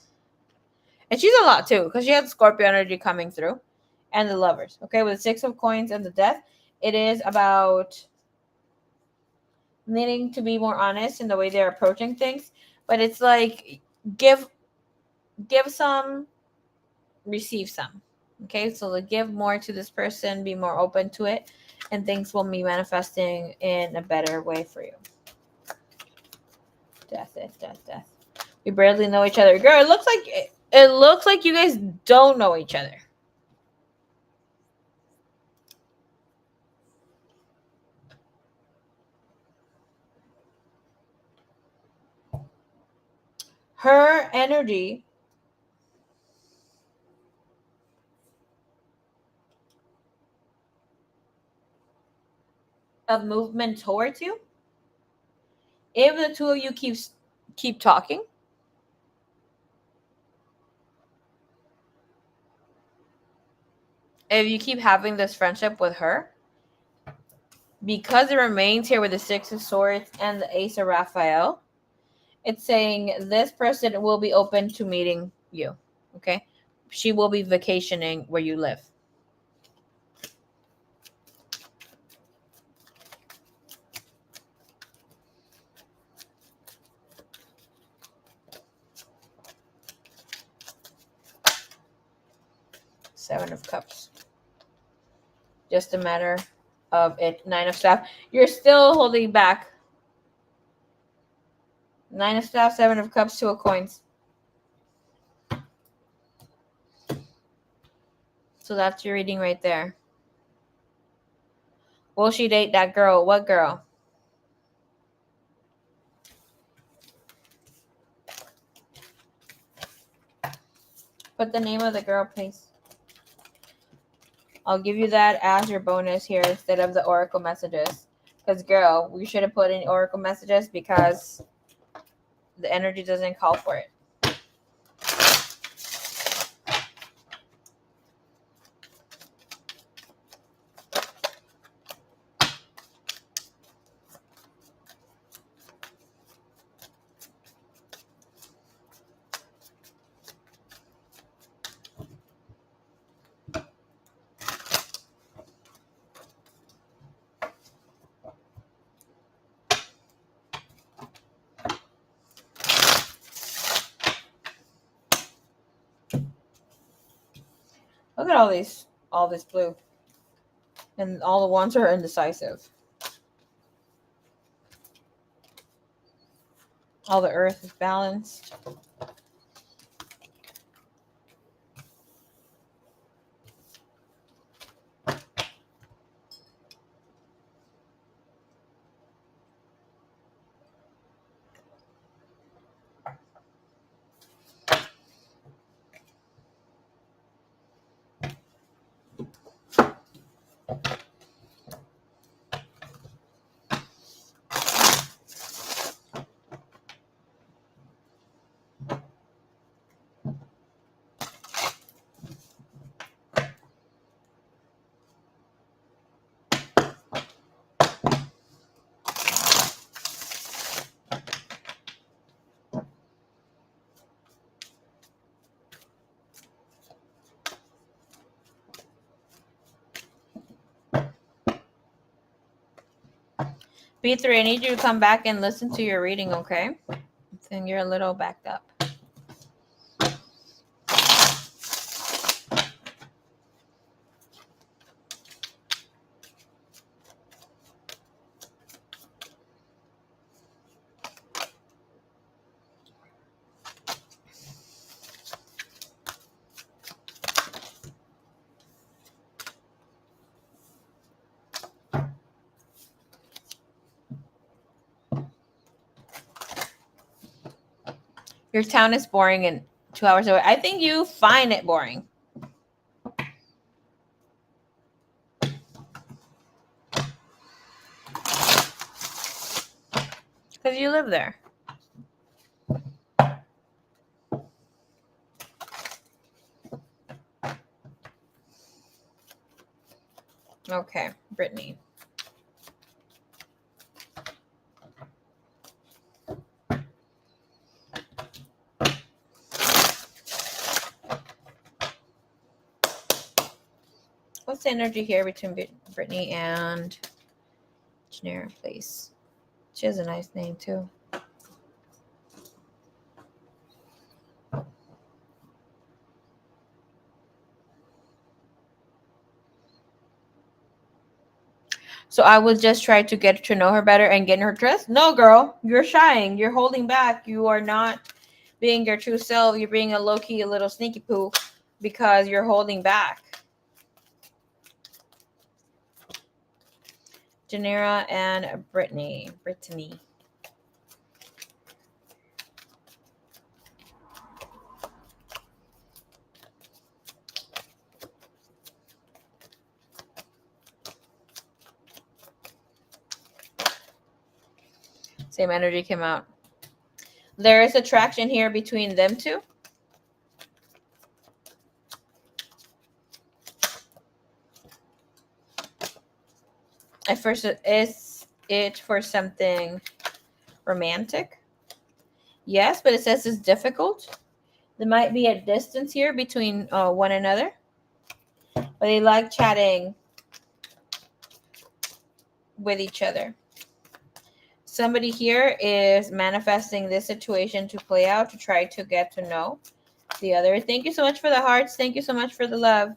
and she's a lot too, because she has Scorpio energy coming through, and the Lovers. Okay, with the Six of Coins and the Death, it is about needing to be more honest in the way they're approaching things. But it's like give give some, receive some. Okay, so to give more to this person, be more open to it, and things will be manifesting in a better way for you. Death. We barely know each other. Girl, it looks like you guys don't know each other. Her energy of movement towards you, if the two of you keep talking, if you keep having this friendship with her, because it remains here with the Six of Swords and the Ace of Raphael, it's saying this person will be open to meeting you. Okay, she will be vacationing where you live. Seven of Cups. Just a matter of it. Nine of Staff. You're still holding back. Nine of Staff, Seven of Cups, Two of Coins. So that's your reading right there. Will she date that girl? What girl? Put the name of the girl, please. I'll give you that as your bonus here instead of the oracle messages. Because, girl, we should have put in oracle messages because the energy doesn't call for it. Look at all this blue. And all the ones are indecisive. All the earth is balanced. B3, I need you to come back and listen to your reading, okay? I think you're a little backed up. Your town is boring and 2 hours away. I think you find it boring. Because you live there. Okay, Brittany. What's the energy here between Brittany and Janera, please? She has a nice name, too. So I would just try to get to know her better and get her trust. No, girl, you're shying. You're holding back. You are not being your true self. You're being a low-key, a little sneaky poo because you're holding back. Janera and Brittany. Same energy came out. There is attraction here between them two. At first, is it for something romantic? Yes, but it says it's difficult. There might be a distance here between one another. But they like chatting with each other. Somebody here is manifesting this situation to play out, to try to get to know the other. Thank you so much for the hearts. Thank you so much for the love.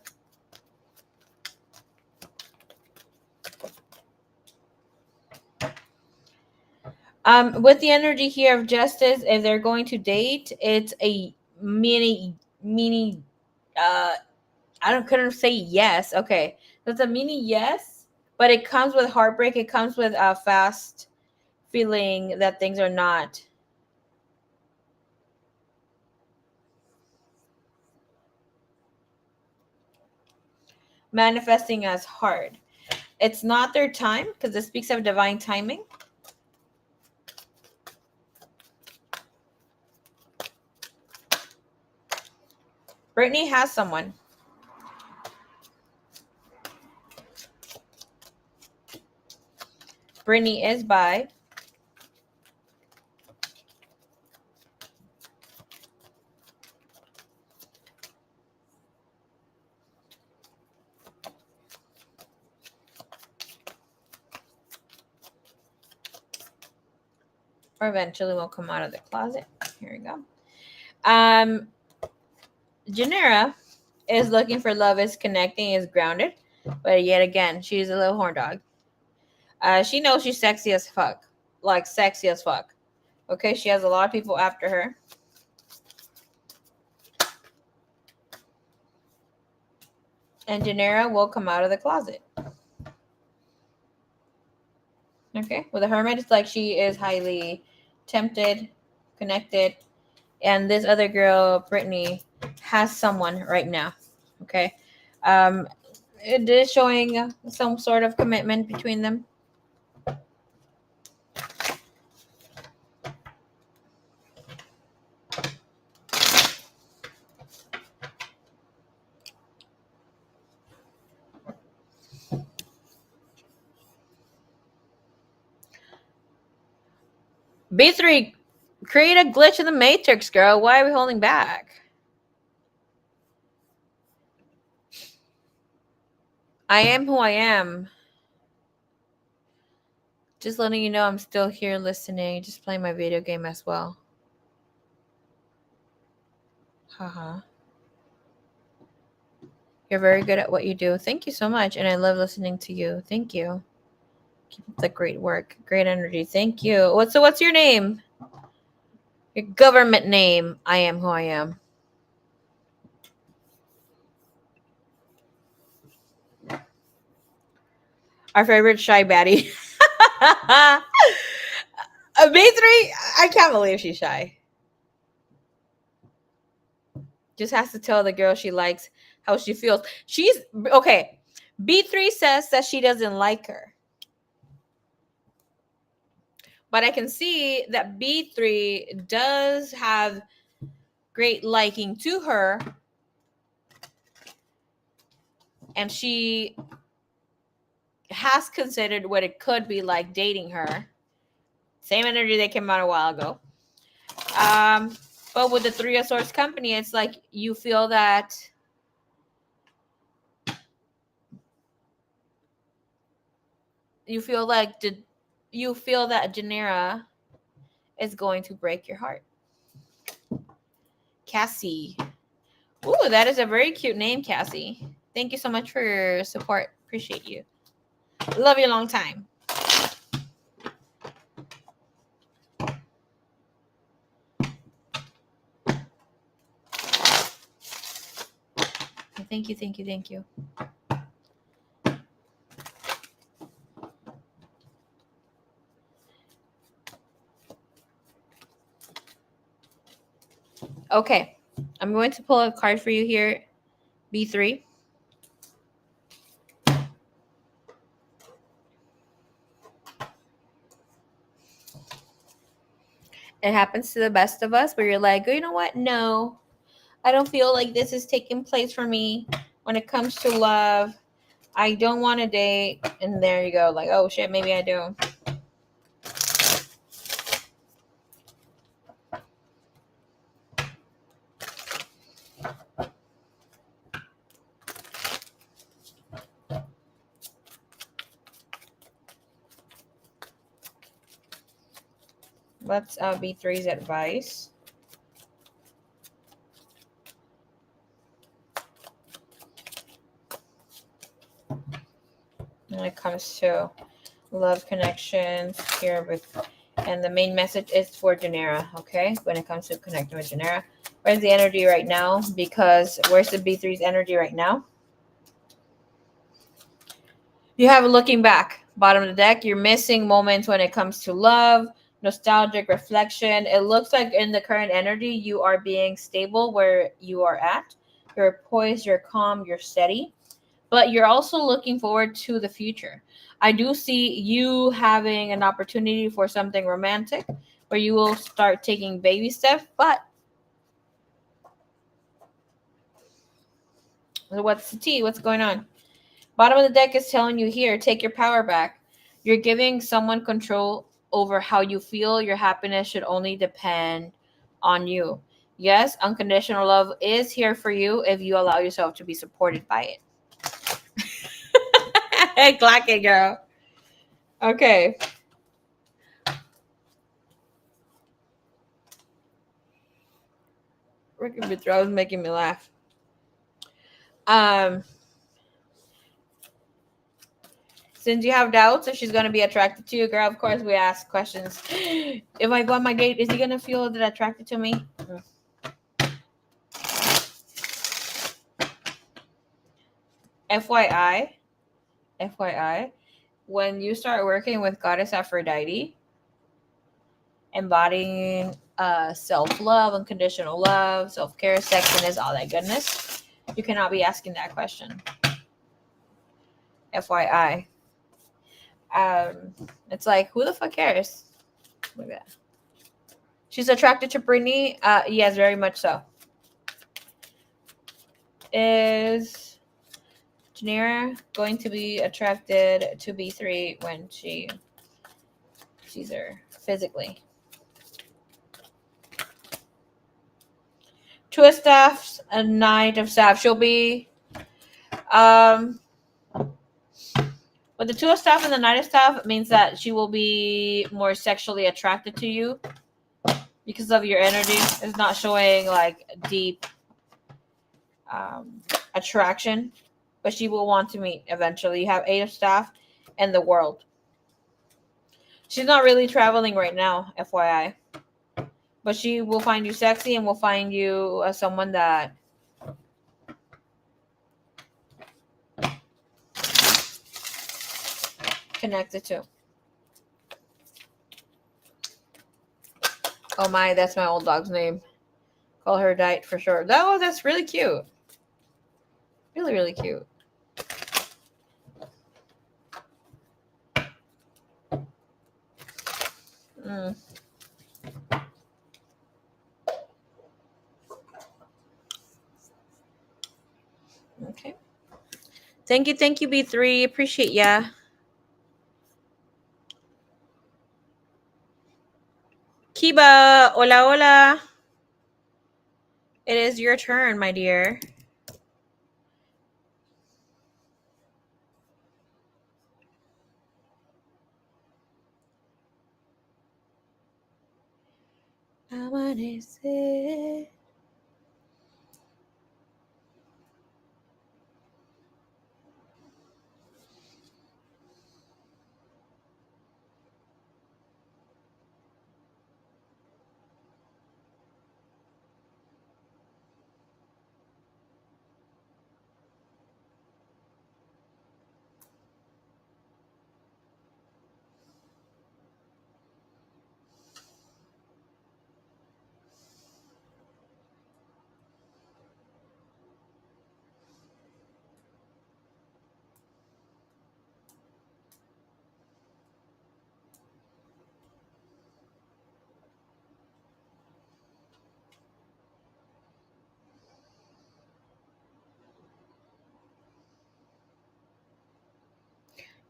With the energy here of justice, if they're going to date, it's a mini I couldn't say yes. Okay. So it's a mini yes, but it comes with heartbreak. It comes with a fast feeling that things are not manifesting as hard. It's not their time because it speaks of divine timing. Brittany has someone. Brittany is bi. Or eventually will come out of the closet. Here we go. Janera is looking for love, is connecting, is grounded. But yet again, she's a little horn dog. She knows she's sexy as fuck. Like sexy as fuck. Okay, she has a lot of people after her. And Janera will come out of the closet. Okay, with the hermit, it's like she is highly tempted, connected. And this other girl, Brittany, has someone right now. Okay. It is showing some sort of commitment between them. B3, create a glitch in the matrix, girl. Why are we holding back? I am who I am. Just letting you know I'm still here listening. Just playing my video game as well. Haha. You're very good at what you do. Thank you so much. And I love listening to you. Thank you. Keep up the great work. Great energy. Thank you. What's your name? Your government name. I am who I am. Our favorite shy baddie. B3, I can't believe she's shy. Just has to tell the girl she likes how she feels. She's okay. B3 says that she doesn't like her. But I can see that B3 does have great liking to her. And she has considered what it could be like dating her. Same energy that came out a while ago. But with the Three of Swords company, it's like you feel that Janera is going to break your heart. Cassie. Ooh, that is a very cute name, Cassie. Thank you so much for your support. Appreciate you. Love you a long time. Thank you, thank you, thank you. Okay, I'm going to pull a card for you here, B3. It happens to the best of us where you're like, oh, you know what? No, I don't feel like this is taking place for me when it comes to love. I don't want to date. And there you go. Like, oh shit, maybe I do. What's B3's advice? When it comes to love connections here with, and the main message is for Janera, okay? When it comes to connecting with Janera, where's the energy right now? Because where's the B3's energy right now? You have looking back, bottom of the deck. You're missing moments when it comes to love, nostalgic reflection. It looks like in the current energy, you are being stable where you are at. You're poised, you're calm, you're steady. But you're also looking forward to the future. I do see you having an opportunity for something romantic where you will start taking baby steps. But what's the tea? What's going on? Bottom of the deck is telling you here, take your power back. You're giving someone control over how you feel. Your happiness should only depend on you. Yes, unconditional love is here for you if you allow yourself to be supported by it. Hey, clock it, girl. Okay. Ricky Vitro is making me laugh. Since you have doubts if she's gonna be attracted to you, girl, of course we ask questions. If I go on my date, is he gonna feel that attracted to me? FYI, when you start working with Goddess Aphrodite, embodying self-love, unconditional love, self-care, sexiness, all that goodness, you cannot be asking that question. FYI. It's like, who the fuck cares? Look at that. She's attracted to Brittany. Yes, very much so. Is Janera going to be attracted to B3 when she sees her physically? Two of Staffs, a Knight of Staffs. She'll be with the Two of Staff and the Knight of Staff, it means that she will be more sexually attracted to you because of your energy. It's not showing like deep attraction, but she will want to meet eventually. You have Eight of Staff and the World. She's not really traveling right now, FYI, but she will find you sexy and will find you someone that connected to. Oh my, that's my old dog's name. Call her Diet for sure. Oh, that's really cute. Really, really cute. Okay. Thank you, B3. Appreciate ya. Kiba, hola, hola. It is your turn, my dear. Amanecer.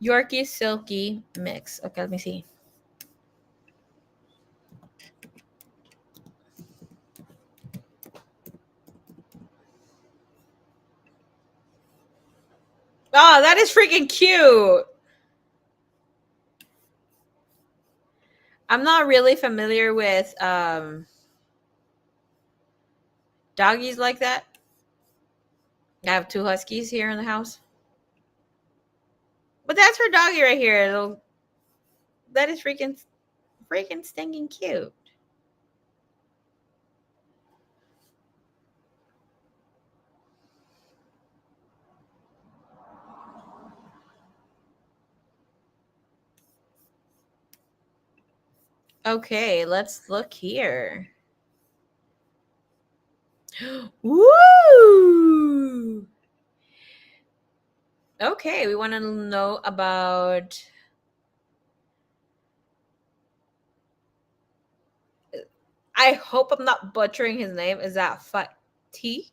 Yorkie Silky mix. Okay, let me see. Oh, that is freaking cute. I'm not really familiar with doggies like that. I have 2 huskies here in the house. But that's her doggy right here. That is freaking stinking cute. Okay, let's look here. Woo! Okay, we want to know about I hope I'm not butchering his name. Is that Fatih?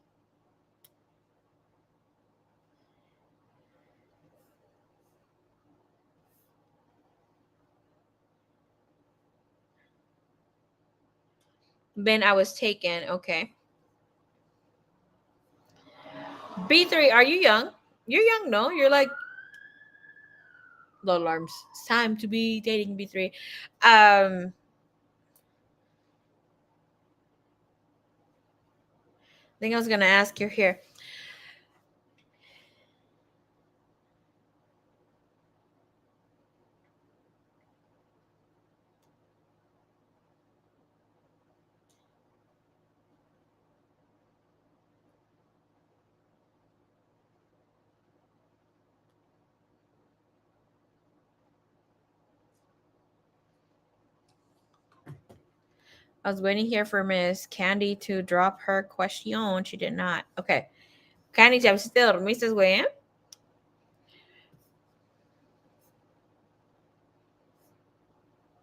Ben, I was taken. Okay. B3, are you young? You're young, no? You're like the alarms. It's time to be dating B3. I think I was gonna ask you here. I was waiting here for Miss Candy to drop her question. She did not. Okay. Candy, ya usted dormiste, güey, eh?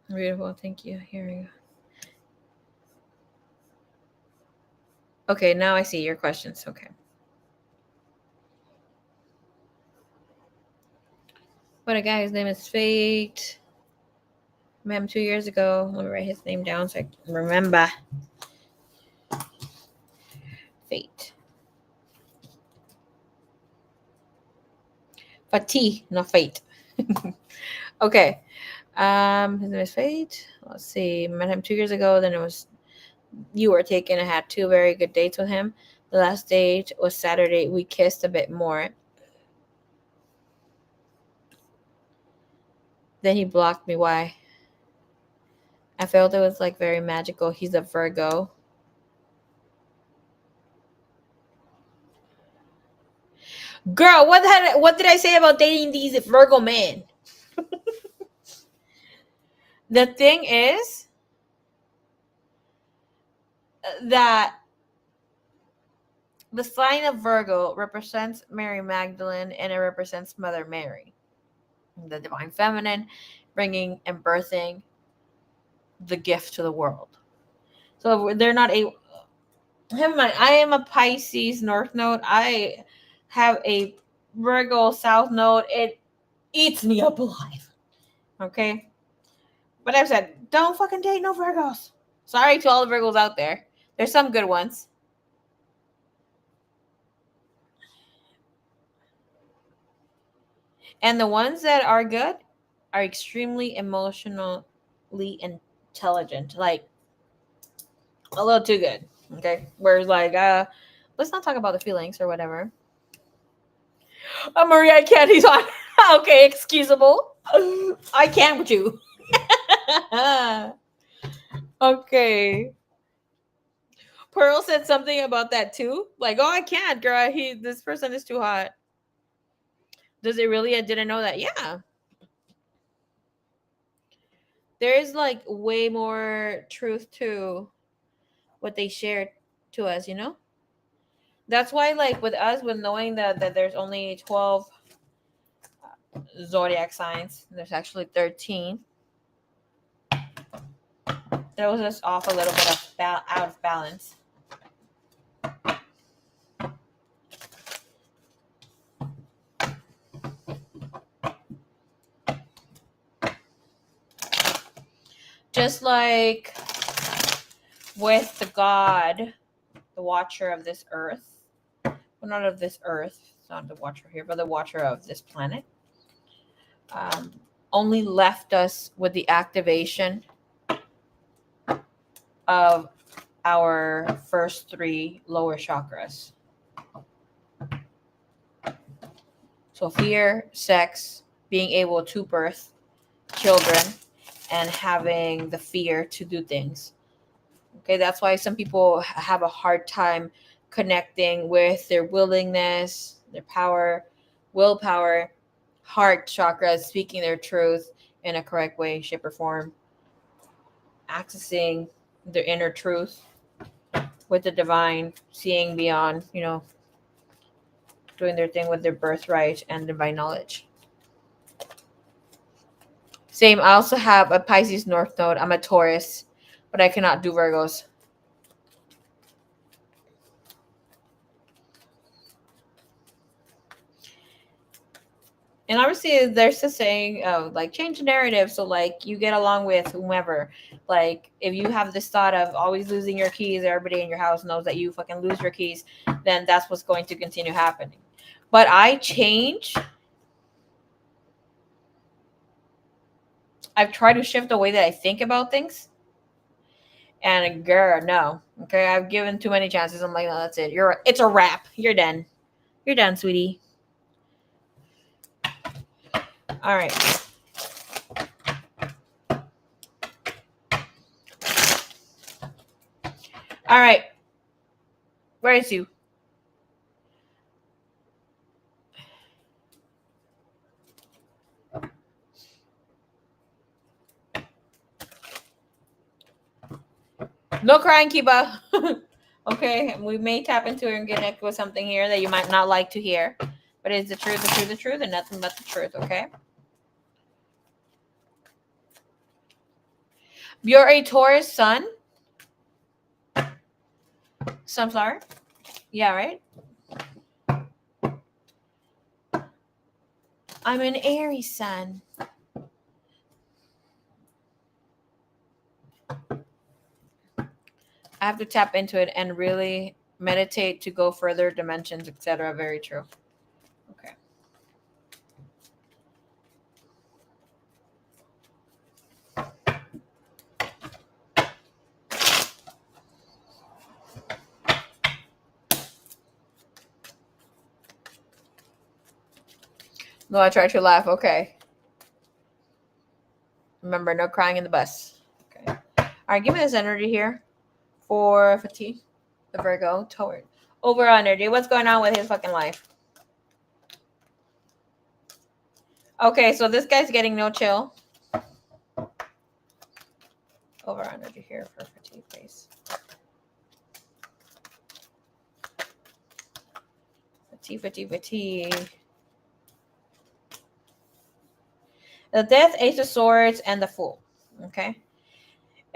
Beautiful. Thank you. Here we go. Okay, now I see your questions. Okay. But a guy, his name is Fate. Met him 2 years ago. Let me write his name down so I can remember. Fate. Fatih, not Fate. Okay. His name is Fate. Let's see. Met him 2 years ago. Then you were taken. I had 2 very good dates with him. The last date was Saturday. We kissed a bit more. Then he blocked me. Why? I felt it was like very magical. He's a Virgo. Girl, what did I say about dating these Virgo men? The thing is that the sign of Virgo represents Mary Magdalene and it represents Mother Mary, the divine feminine, bringing and birthing the gift to the world. So they're not a. Never mind. I am a Pisces North Node. I have a Virgo South Node. It eats me up alive. Okay, but I've said don't fucking date no Virgos. Sorry to all the Virgos out there. There's some good ones. And the ones that are good are extremely emotionally intelligent. Like a little too good. Okay. Whereas like let's not talk about the feelings or whatever. Maria, I can't. He's on. Okay, excusable. I can't with you. Okay. Pearl said something about that too. Like, oh, I can't, girl. This person is too hot. Does it really? I didn't know that. Yeah. There is like way more truth to what they shared to us, you know? That's why, like, with us, with knowing that there's only 12 zodiac signs, there's actually 13. Throws us off a little bit of out of balance. Just like with the God, the watcher of this earth, well, not of this earth, it's not the watcher here, but the watcher of this planet, only left us with the activation of our first 3 lower chakras. So fear, sex, being able to birth children, and having the fear to do things. Okay, that's why some people have a hard time connecting with their willingness, their power, willpower, heart chakras, speaking their truth in a correct way, shape, or form, accessing their inner truth with the divine, seeing beyond, doing their thing with their birthright and divine knowledge. Same, I also have a Pisces North Node. I'm a Taurus, but I cannot do Virgos. And obviously, there's this saying, like, change the narrative so, like, you get along with whomever. Like, if you have this thought of always losing your keys, everybody in your house knows that you fucking lose your keys, then that's what's going to continue happening. But I change. I've tried to shift the way that I think about things. And girl, no. Okay, I've given too many chances. I'm like, no, that's it. It's a wrap. You're done. You're done, sweetie. All right. All right. Where is you? No crying, Kiba. Okay, we may tap into it and connect with something here that you might not like to hear. But it's the truth, and nothing but the truth, okay? You're a Taurus sun. Sunflower. Yeah, right? I'm an Aries sun. I have to tap into it and really meditate to go further dimensions, etc. Very true. Okay. No, I tried to laugh. Okay. Remember, no crying in the bus. Okay. All right, give me this energy here for fatigue, the Virgo, toward overall energy. What's going on with his fucking life? Okay, so this guy's getting no chill. Overall energy here for fatigue, please. Fatigue. The Death, Ace of Swords, and the Fool. Okay.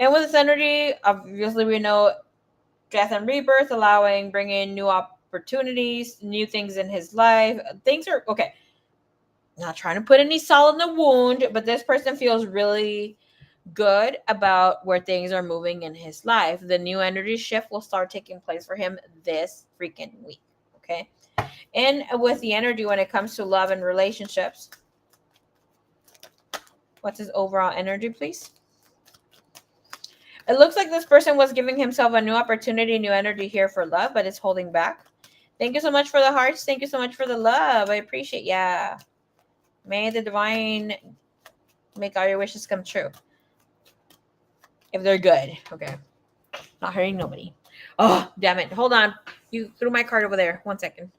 And with this energy, obviously we know death and rebirth, bringing new opportunities, new things in his life. Things are okay. Not trying to put any salt in the wound, but this person feels really good about where things are moving in his life. The new energy shift will start taking place for him this freaking week. Okay. And with the energy when it comes to love and relationships, what's his overall energy, please? It looks like this person was giving himself a new opportunity, new energy here for love, but it's holding back. Thank you so much for the hearts. Thank you so much for the love. I appreciate ya. May the divine make all your wishes come true. If they're good. Okay. Not hurting nobody. Oh, damn it. Hold on. You threw my card over there. 1 second.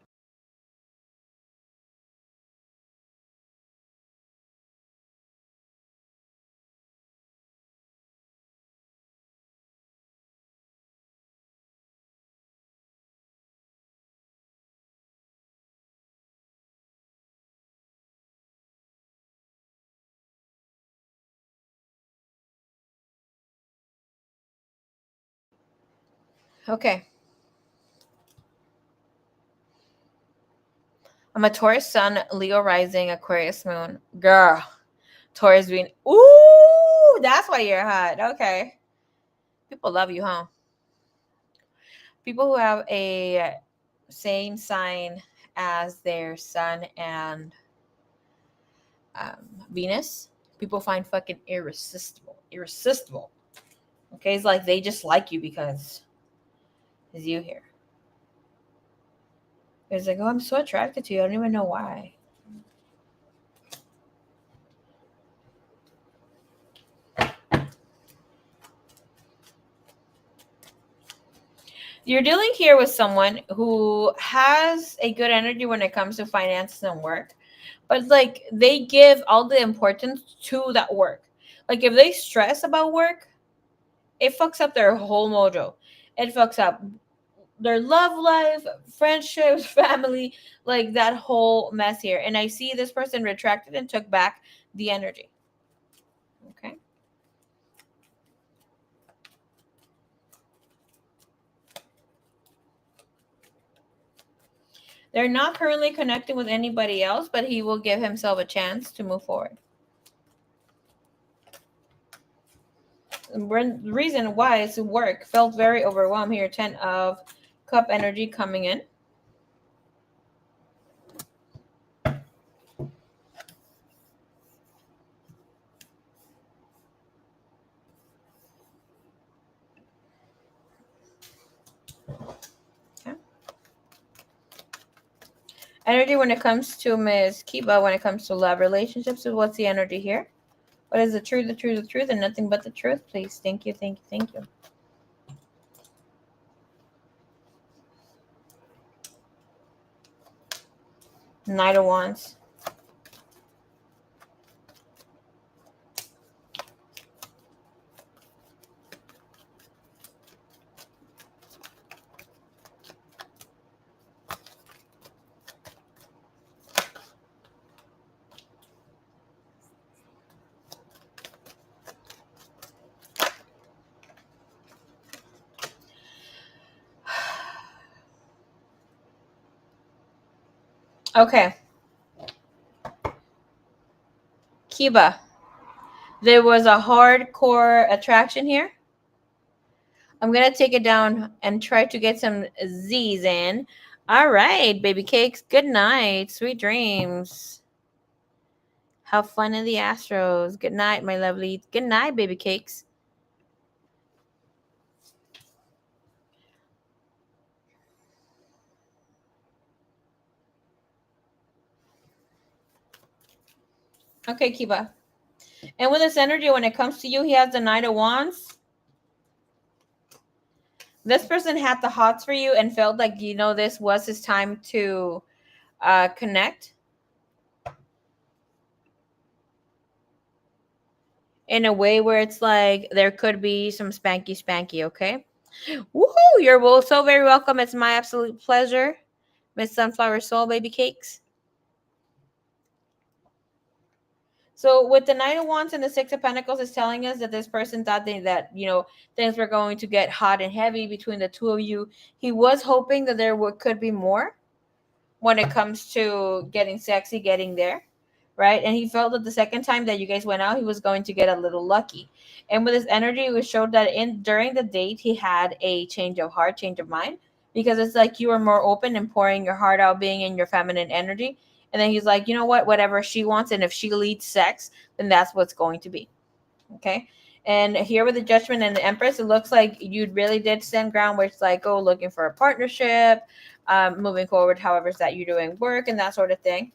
Okay. I'm a Taurus sun, Leo rising, Aquarius moon. Girl. Taurus being. Ooh, that's why you're hot. Okay. People love you, huh? People who have a same sign as their sun and Venus, people find fucking irresistible. Irresistible. Okay, it's like they just like you because it's you here. It's like, oh, I'm so attracted to you. I don't even know why. You're dealing here with someone who has a good energy when it comes to finances and work, but like they give all the importance to that work. Like if they stress about work, it fucks up their whole mojo. It fucks up their love life, friendships, family, like that whole mess here. And I see this person retracted and took back the energy. Okay. They're not currently connecting with anybody else, but he will give himself a chance to move forward. The reason why is work. Felt very overwhelmed here. 10 of cup energy coming in. Okay. Energy when it comes to Ms. Kiba, when it comes to love relationships, so what's the energy here? What is the truth, the truth, the truth, and nothing but the truth, please? Thank you, thank you, thank you. Knight of Wands. Okay. Kiba. There was a hardcore attraction here. I'm going to take it down and try to get some Z's in. All right, baby cakes. Good night. Sweet dreams. Have fun in the Astros. Good night, my lovely. Good night, baby cakes. Okay, Kiba. And with this energy, when it comes to you, he has the Knight of Wands. This person had the hots for you and felt like, this was his time to connect. In a way where it's like there could be some spanky, okay? Woohoo! You're both so very welcome. It's my absolute pleasure. Miss Sunflower Soul, baby cakes. So with the Knight of Wands and the Six of Pentacles is telling us that this person thought that things were going to get hot and heavy between the two of you. He was hoping that there could be more when it comes to getting sexy, getting there, right? And he felt that the second time that you guys went out, he was going to get a little lucky. And with his energy, it showed that during the date, he had a change of heart, change of mind, because it's like you were more open and pouring your heart out, being in your feminine energy. And then he's like, you know what, whatever she wants, and if she leads sex, then that's what's going to be. Okay. And here with the Judgment and the Empress, it looks like you really did stand ground where it's like, oh, looking for a partnership, moving forward, however, is that you're doing work and that sort of thing.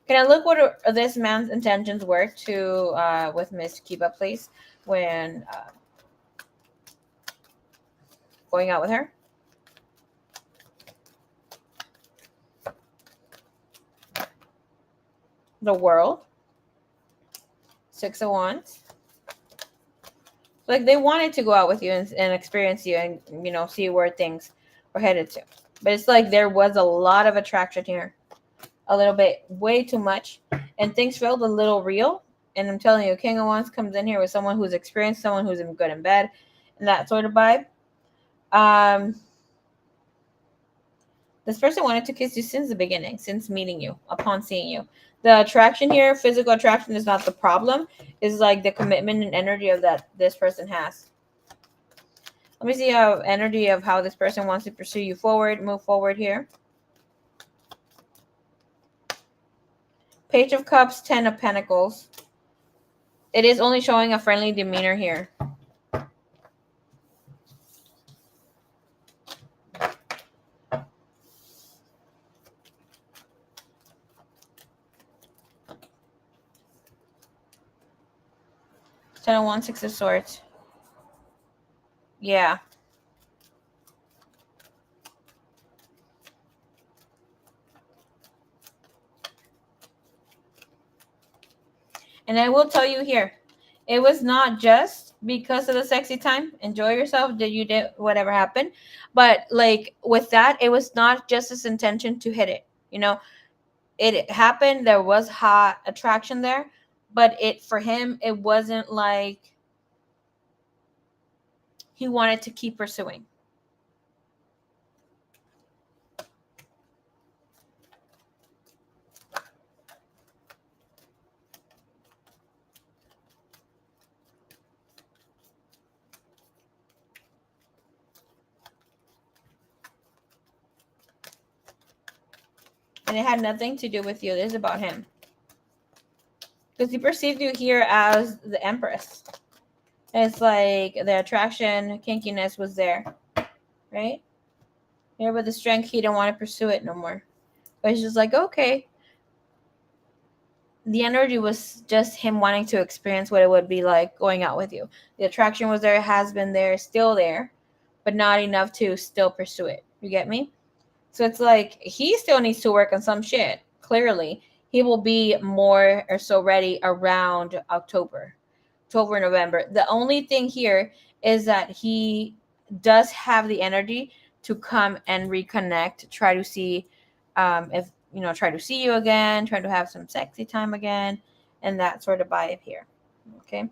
Can I look what this man's intentions were to with Miss Kiba, please, when going out with her? The World. Six of Wands. Like they wanted to go out with you and experience you and, see where things were headed to. But it's like there was a lot of attraction here. A little bit, way too much. And things felt a little real. And I'm telling you, King of Wands comes in here with someone who's experienced, someone who's good in bed, and that sort of vibe. This person wanted to kiss you since the beginning, since meeting you, upon seeing you. The attraction here, physical attraction, is not the problem. It's like the commitment and energy of that this person has. Let me see how energy of how this person wants to pursue you forward, move forward here. Page of Cups, 10 of Pentacles. It is only showing a friendly demeanor here. Ten of Wands, Six of Swords. Yeah. And I will tell you here, it was not just because of the sexy time. Enjoy yourself. Did you did whatever happened? But like with that, it was not just his intention to hit it. You know, it happened. There was hot attraction there, but it for him, it wasn't like he wanted to keep pursuing. And it had nothing to do with you. This is about him. Because he perceived you here as the Empress. It's like the attraction, kinkiness was there. Right? Here with the strength, he didn't want to pursue it no more. But it's just like, okay. The energy was just him wanting to experience what it would be like going out with you. The attraction was there, has been there, still there, but not enough to still pursue it. You get me? So it's like he still needs to work on some shit. Clearly, he will be more or so ready around October, November. The only thing here is that he does have the energy to come and reconnect, try to see if, you know, try to see you again, try to have some sexy time again, and that sort of vibe here. Okay.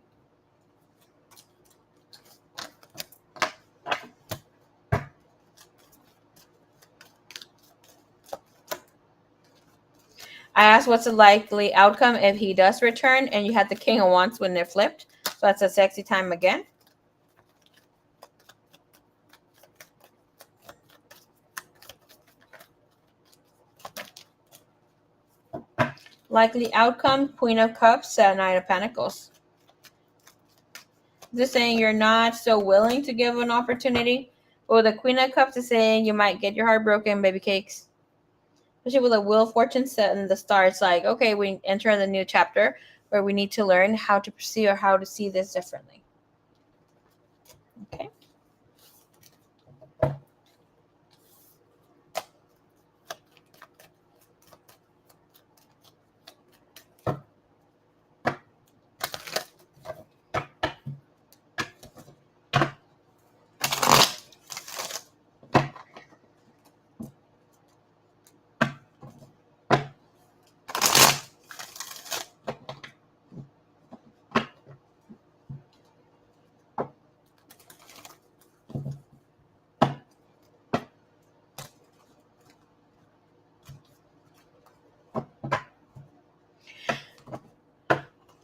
I asked what's the likely outcome if he does return, and you had the King of Wands when it flipped. So that's a sexy time again. Likely outcome, Queen of Cups, Knight of Pentacles. This is saying you're not so willing to give an opportunity. Or the Queen of Cups is saying you might get your heart broken, baby cakes. Especially with a Wheel of Fortune set in the star, it's like, okay, we enter the new chapter where we need to learn how to perceive or how to see this differently. Okay.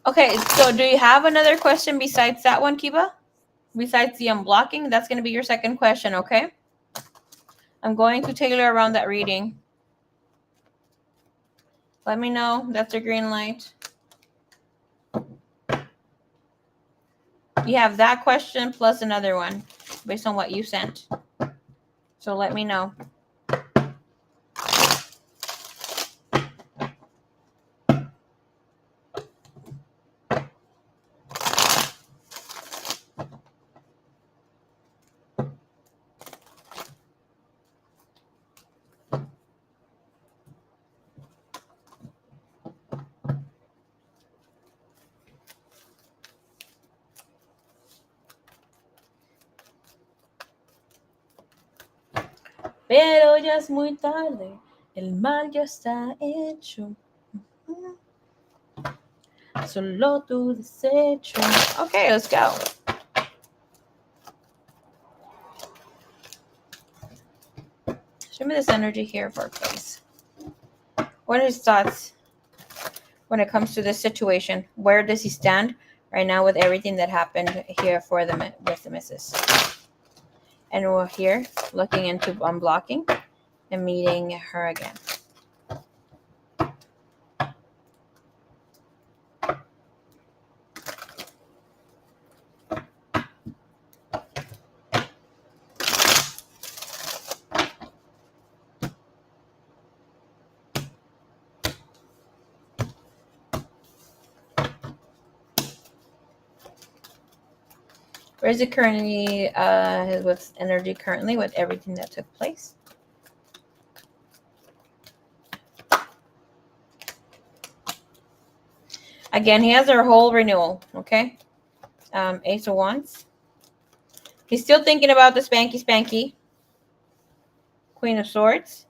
Okay, so do you have another question besides that one, Kiba? Besides the unblocking? That's going to be your second question, okay? I'm going to tailor around that reading. Let me know. That's a green light. You have that question plus another one based on what you sent. So let me know. Pero ya es muy tarde, el mal ya está hecho. Solo tu desecho. Okay, let's go. Show me this energy here for please. What are his thoughts when it comes to this situation? Where does he stand right now with everything that happened here for the with the missus? And we're here looking into unblocking and meeting her again. Where is it currently, with energy currently, with everything that took place? Again, he has a whole renewal, okay? Ace of Wands. He's still thinking about the spanky. Queen of Swords.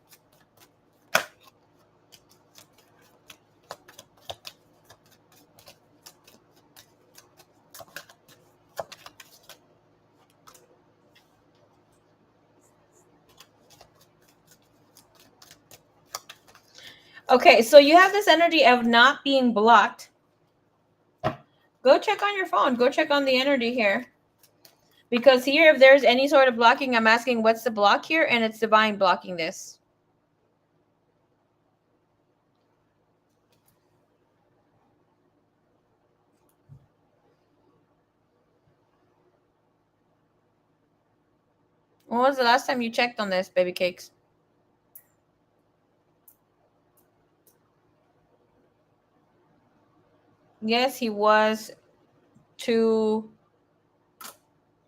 Okay, so you have this energy of not being blocked. Go check on your phone. Go check on the energy here. Because here, if there's any sort of blocking, I'm asking what's the block here, and it's divine blocking this. When was the last time you checked on this, baby cakes? Yes, he was too,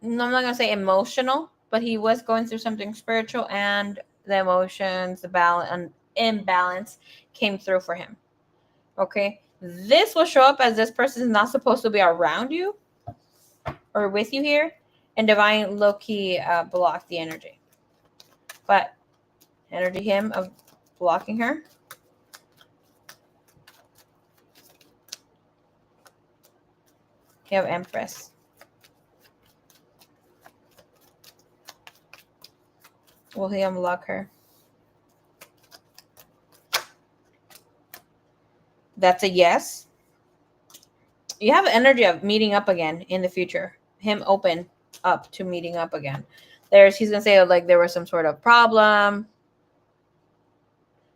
no, I'm not going to say emotional, but he was going through something spiritual, and the emotions, the balance, and imbalance came through for him. Okay? This will show up as this person is not supposed to be around you or with you here, and divine low-key blocked the energy. But energy him of blocking her. You have Empress. Will he unblock her? That's a yes. You have energy of meeting up again in the future. Him open up to meeting up again. He's gonna say like there was some sort of problem,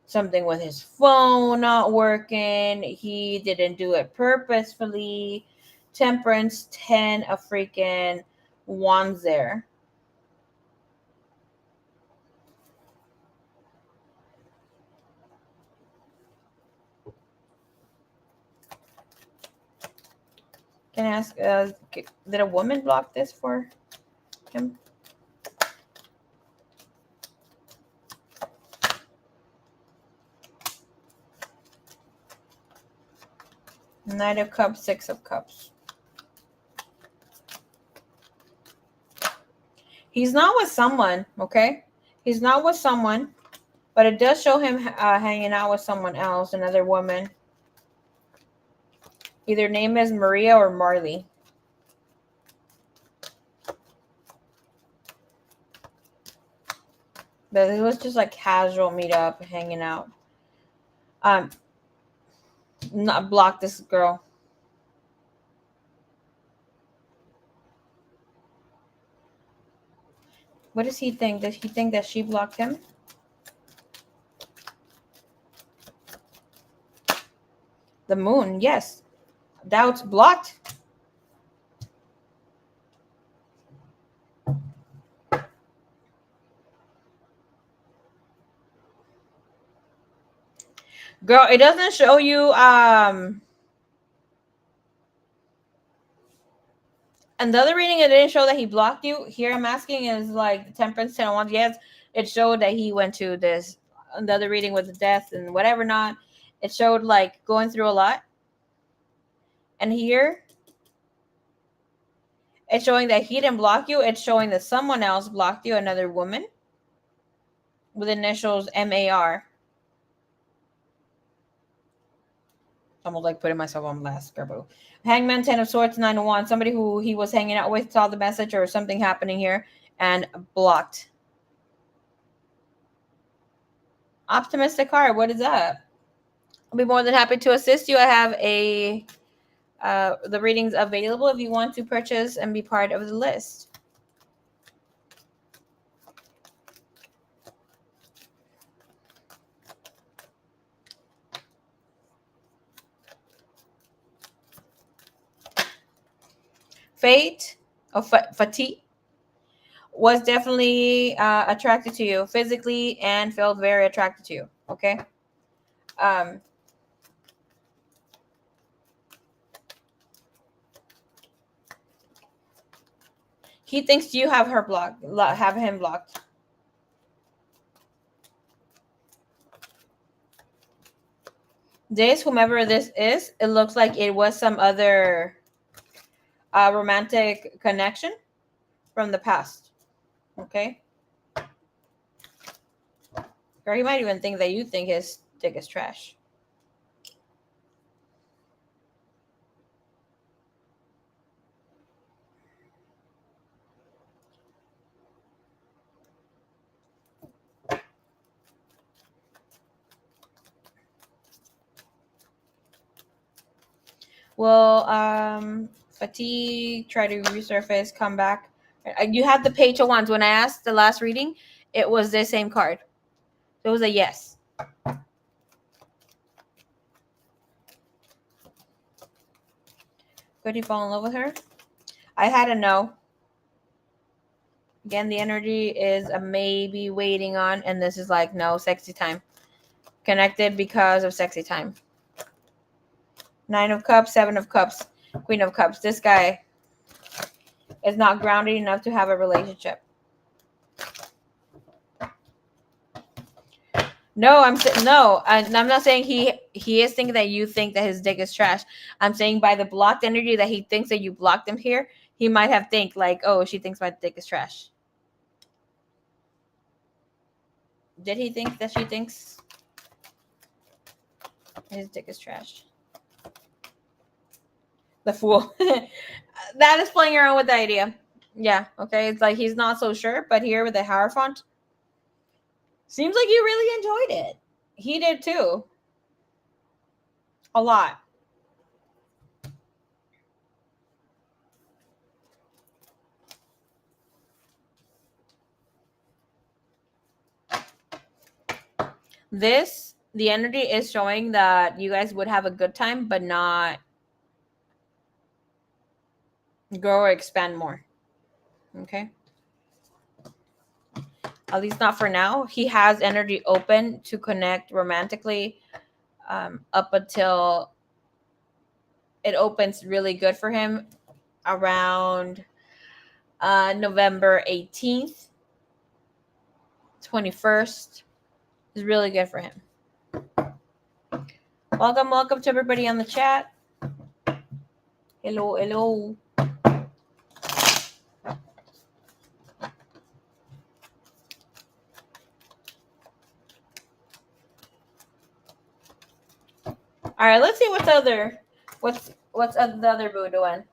something with his phone not working. He didn't do it purposefully. Temperance, 10 of freaking wands there. Can I ask, did a woman block this for him? Knight of Cups, Six of Cups. He's not with someone, okay? He's not with someone, but it does show him hanging out with someone else, another woman. Either name is Maria or Marley. But it was just like casual meetup, hanging out. Not block this girl. What does he think? Does he think that she blocked him? The moon, yes. Doubts blocked. Girl, it doesn't show you another reading. It didn't show that he blocked you. Here I'm asking is like the Temperance 10 of Wands. Yes, it showed that he went to this another reading with the death and whatever not. It showed like going through a lot. And here it's showing that he didn't block you. It's showing that someone else blocked you, another woman with initials MAR. Almost like putting myself on blast, Gerbo. Hangman, 10 of Swords, 9 of Wands. Somebody who he was hanging out with saw the message or something happening here and blocked. Optimistic card. What is that? I'll be more than happy to assist you. I have the readings available if you want to purchase and be part of the list. Fate or Fati was definitely attracted to you physically and felt very attracted to you. Okay. He thinks you have her blocked, have him blocked. This, whomever this is, it looks like it was some other romantic connection from the past. Okay. Or he might even think that you think his dick is trash. Well, fatigue, try to resurface, come back. You have the Page of Wands. When I asked the last reading, it was the same card. So it was a yes. Could he fall in love with her? I had a no. Again, the energy is a maybe, waiting on, and this is like no, sexy time. Connected because of sexy time. 9 of Cups, 7 of Cups, Queen of Cups. This guy is not grounded enough to have a relationship. No, I'm not saying he is thinking that you think that his dick is trash. I'm saying by the blocked energy that he thinks that you blocked him here, he might have think like, oh, she thinks my dick is trash. Did he think that she thinks his dick is trash? The Fool. That is playing around with the idea. Yeah, okay. It's like he's not so sure, but here with the Hierophant, seems like you really enjoyed it. He did too. A lot. The energy is showing that you guys would have a good time, but not grow or expand more. Okay. At least not for now. He has energy open to connect romantically up until it opens really good for him around November 18th, 21st. Is really good for him. Welcome to everybody on the chat. Hello. All right, let's see what's the other boo doing.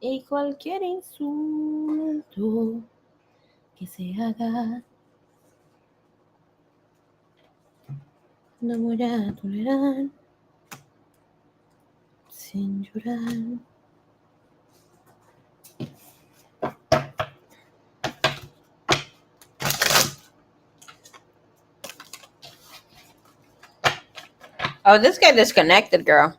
Y cualquier insulto que se haga no voy a tolerar sin llorar. Oh, this guy disconnected, girl.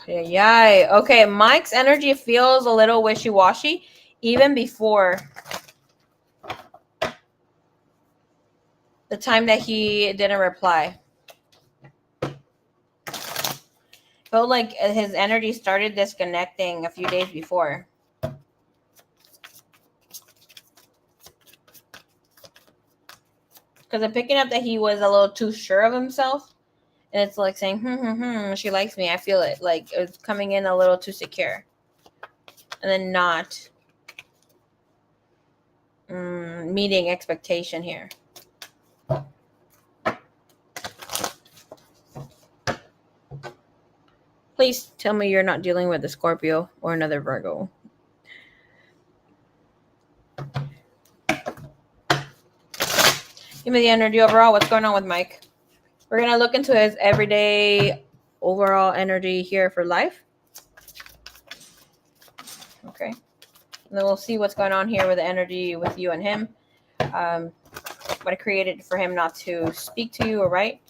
Yay. Okay, Mike's energy feels a little wishy-washy even before the time that he didn't reply. Felt like his energy started disconnecting a few days before. Because I'm picking up that he was a little too sure of himself. And it's like saying, she likes me. I feel it. Like it's coming in a little too secure. And then not meeting expectation here. Please tell me you're not dealing with a Scorpio or another Virgo. Give me the energy overall. What's going on with Mike? We're going to look into his everyday overall energy here for life. Okay. And then we'll see what's going on here with the energy with you and him. What I created for him not to speak to you or write.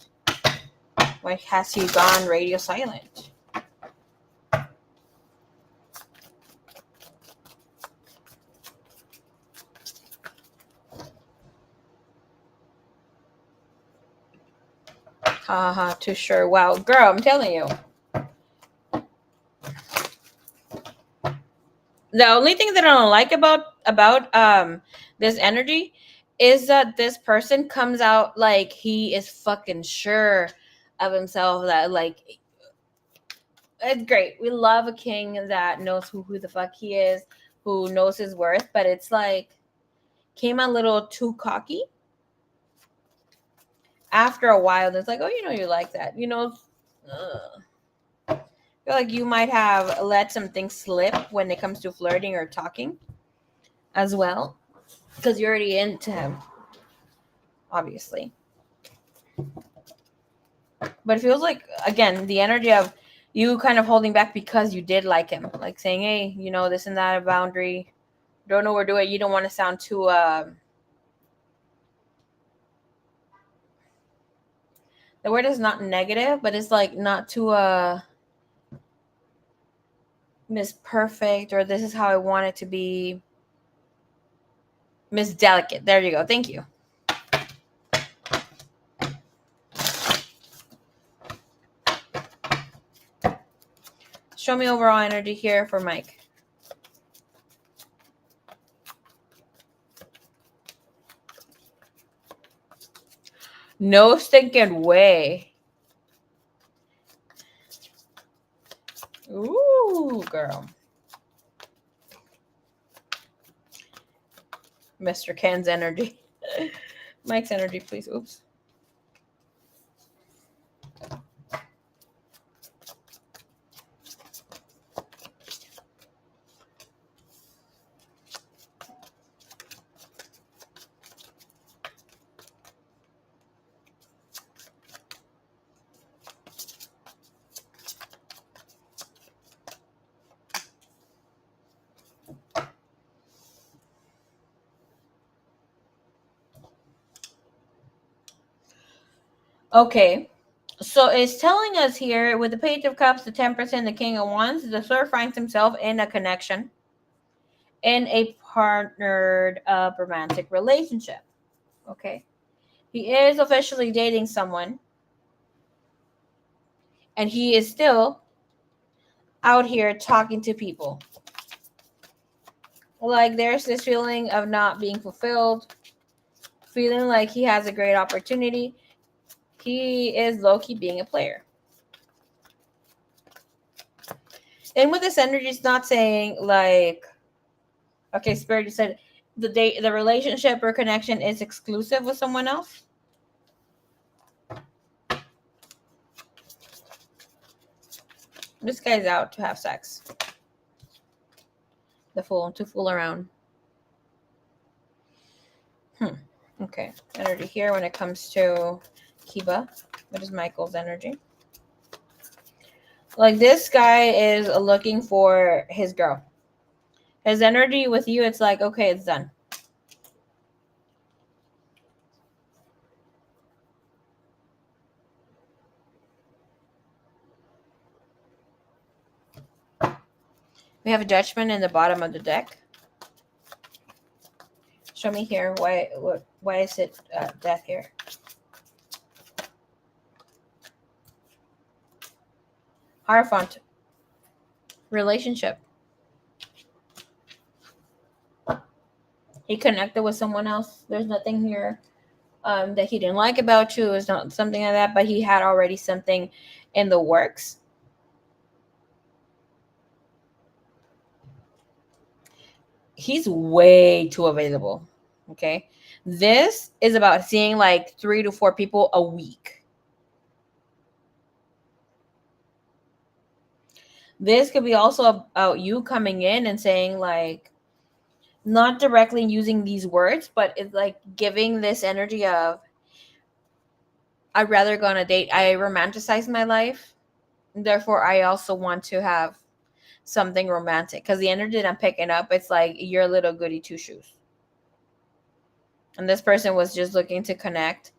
Why has he gone radio silent? Haha, too sure. Wow, girl, I'm telling you. The only thing that I don't like about this energy is that this person comes out like he is fucking sure of himself, that like it's great. We love a king that knows who the fuck he is, who knows his worth, but it's like came a little too cocky. After a while, it's like, oh, you like that. I feel like you might have let some things slip when it comes to flirting or talking as well, because you're already into him, obviously. But it feels like, again, the energy of you kind of holding back because you did like him, like saying, hey, this and that, a boundary, don't overdo it. You don't want to sound too the word is not negative, but it's like not too Miss Perfect, or this is how I want it to be. Miss Delicate. There you go. Thank you. Show me overall energy here for Mike. No stinking way. Ooh, girl. Mr. Ken's energy. Mike's energy, please. Oops. Okay, so it's telling us here with the Page of Cups, the Temperance, the King of Wands, the Sir finds himself in a connection, in a partnered romantic relationship. Okay, he is officially dating someone, and he is still out here talking to people. Like there's this feeling of not being fulfilled, feeling like he has a great opportunity. He is low-key being a player. And with this energy, it's not saying like, okay, Spirit, you said the relationship or connection is exclusive with someone else. This guy's out to have sex. The Fool, to fool around. Okay, energy here when it comes to Kiba. What is Michael's energy? Like this guy is looking for his girl. His energy with you, it's like, okay, it's done. We have a Judgment in the bottom of the deck. Show me here. Why is it death here? Hierophant. Relationship. He connected with someone else. There's nothing here that he didn't like about you. It's not something like that, but he had already something in the works. He's way too available. Okay. This is about seeing like 3 to 4 people a week. This could be also about you coming in and saying, like, not directly using these words, but it's like giving this energy of, I'd rather go on a date. I romanticize my life. Therefore, I also want to have something romantic. Because the energy that I'm picking up, it's like you're a little goody two shoes. And this person was just looking to connect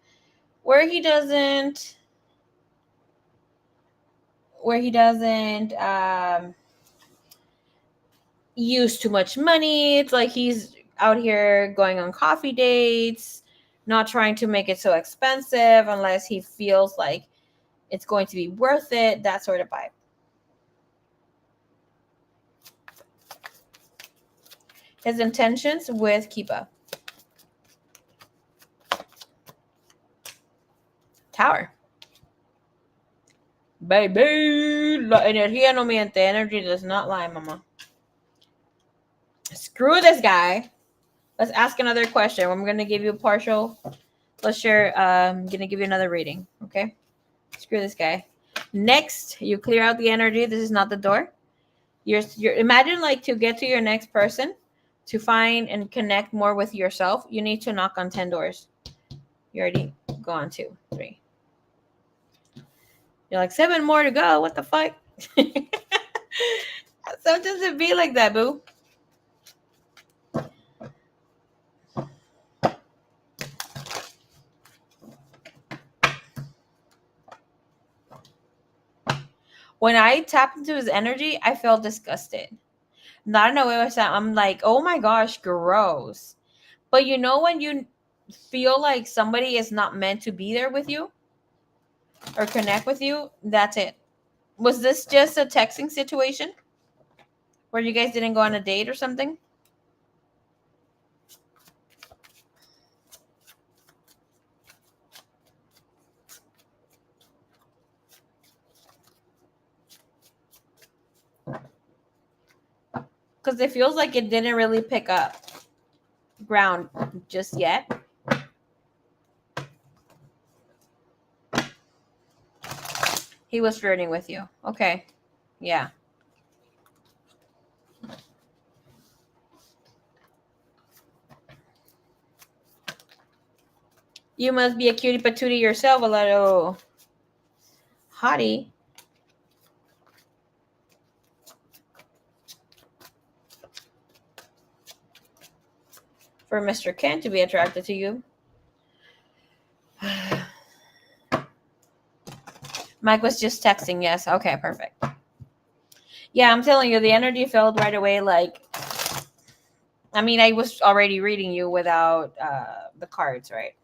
where he doesn't use too much money. It's like he's out here going on coffee dates, not trying to make it so expensive unless he feels like it's going to be worth it, that sort of vibe. His intentions with Kipa. Tower. Baby, la energía no miente. Energy does not lie, mama. Screw this guy. Let's ask another question. I'm going to give you a partial. Let's share. I'm going to give you another reading. Okay? Screw this guy. Next, you clear out the energy. This is not the door. You're imagine, like, to get to your next person, to find and connect more with yourself, you need to knock on 10 doors. You already go on 2, 3. You're like, 7 more to go. What the fuck? Sometimes it be like that, boo. When I tapped into his energy, I felt disgusted. Not in a way where I'm like, oh my gosh, gross. But you know when you feel like somebody is not meant to be there with you or connect with you, that's it. Was this just a texting situation where you guys didn't go on a date or something? Because it feels like it didn't really pick up ground just yet. He was flirting with you. Okay. Yeah. You must be a cutie patootie yourself, a little hottie. For Mr. Ken to be attracted to you. Mike was just texting. Yes. Okay, perfect. Yeah, I'm telling you, the energy felt right away like, I mean, I was already reading you without the cards, right?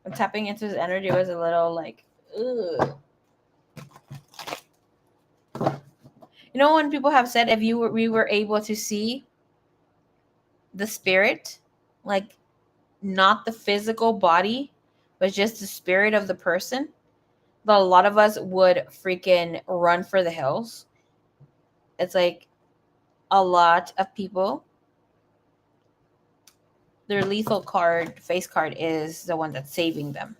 And tapping into his energy was a little like, ugh. You know, when people have said, if we were able to see the spirit, like not the physical body, but just the spirit of the person, but a lot of us would freaking run for the hills. It's like a lot of people, their lethal card, face card, is the one that's saving them.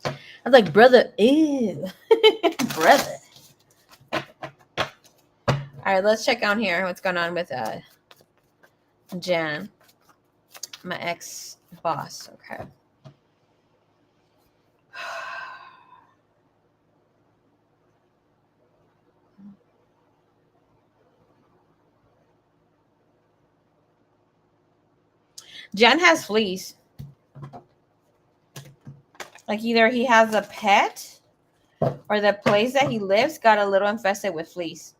I was like, brother, ew. Brother. All right, let's check on here what's going on with Jan, my ex-boss. Okay. Jan has fleas. Like either he has a pet or the place that he lives got a little infested with fleas.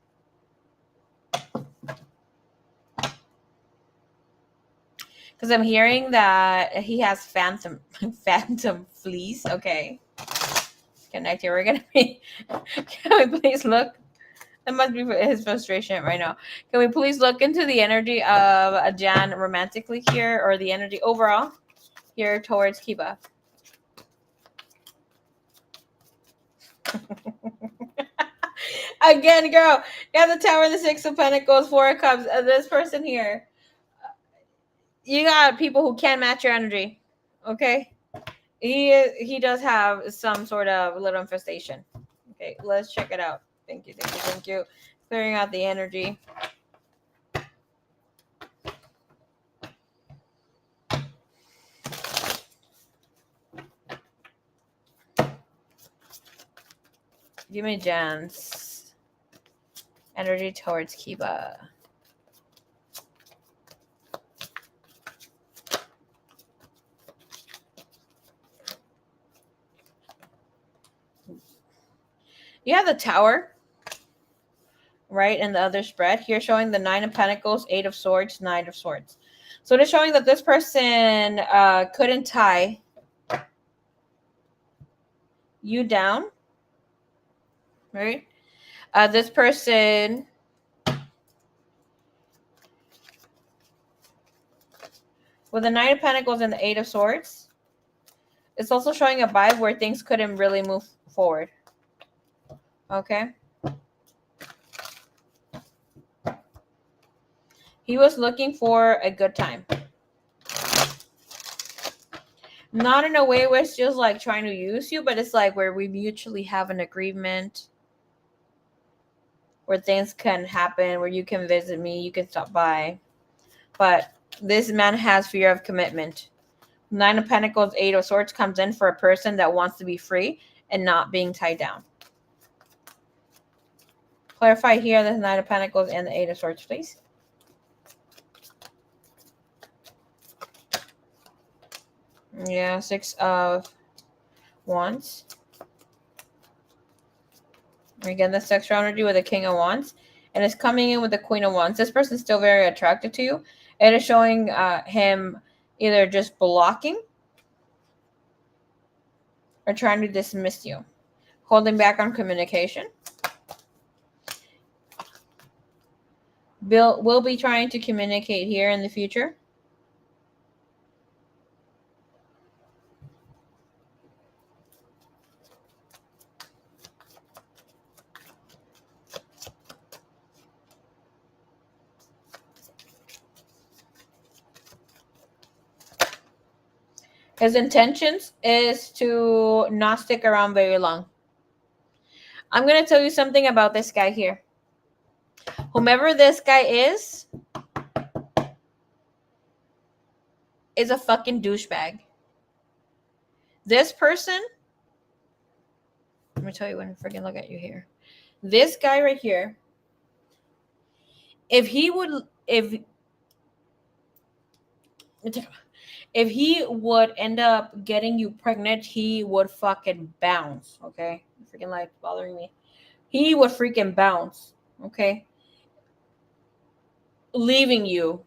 Because I'm hearing that he has phantom fleas. Okay. Connect here. We're gonna be. Can we please look That must be his frustration right now. Can we please look into the energy of a Jan romantically here, or the energy overall here towards Kiba? Again, girl, you have the Tower and the Six of Pentacles, Four of Cups. This person here, you got people who can't match your energy. Okay, he does have some sort of little infestation. Okay, let's check it out. Thank you, thank you, thank you. Clearing out the energy. Give me Jan's energy towards Kiba. You have the Tower, right? And the other spread here showing the Nine of Pentacles, Eight of Swords, Nine of Swords. So they're showing that this person couldn't tie you down, right? This person with the Nine of Pentacles and the Eight of Swords, it's also showing a vibe where things couldn't really move forward. Okay. He was looking for a good time. Not in a way where it's just like trying to use you, but it's like where we mutually have an agreement, where things can happen, where you can visit me, you can stop by. But this man has fear of commitment. Nine of Pentacles, Eight of Swords comes in for a person that wants to be free and not being tied down. Clarify here the Nine of Pentacles and the Eight of Swords, please. Yeah, Six of Wands. Again, the sexual energy with the King of Wands. And it's coming in with the Queen of Wands. This person's still very attracted to you. It is showing him either just blocking or trying to dismiss you. Holding back on communication. Bill will be trying to communicate here in the future. His intentions is to not stick around very long. I'm going to tell you something about this guy here. Whomever this guy is a fucking douchebag. This person, let me tell you when I freaking look at you here. This guy right here, if he would end up getting you pregnant, he would fucking bounce, okay? Freaking like bothering me. He would freaking bounce, okay? Leaving you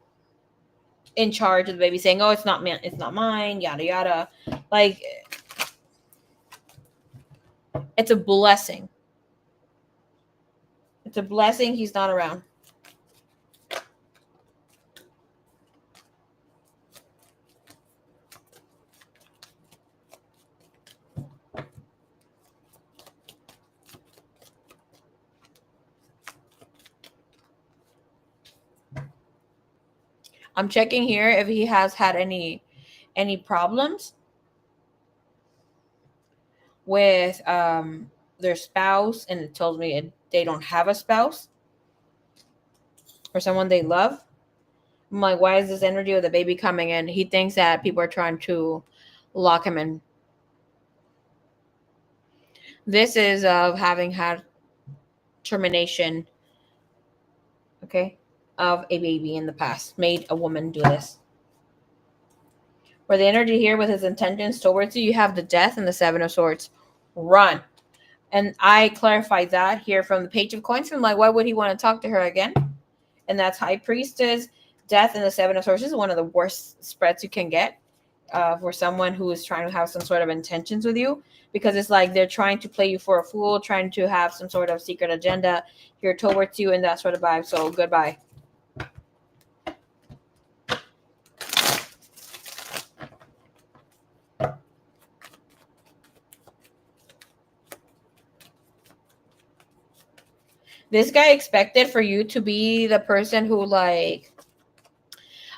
in charge of the baby, saying, "Oh, it's not mine, yada yada." Like, it's a blessing. It's a blessing he's not around. I'm checking here if he has had any problems with their spouse, and it tells me they don't have a spouse or someone they love. I'm like, why is this energy of the baby coming in? He thinks that people are trying to lock him in. This is of having had termination, okay, of a baby in the past. Made a woman do this. For the energy here with his intentions towards you, you have the Death and the Seven of Swords. Run. And I clarified that here from the Page of Coins. I'm like, why would he want to talk to her again? And that's High Priestess, Death, and the Seven of Swords. This is one of the worst spreads you can get. for someone who is trying to have some sort of intentions with you, because it's like they're trying to play you for a fool, trying to have some sort of secret agenda here towards you and that sort of vibe. So goodbye. This guy expected for you to be the person who, like,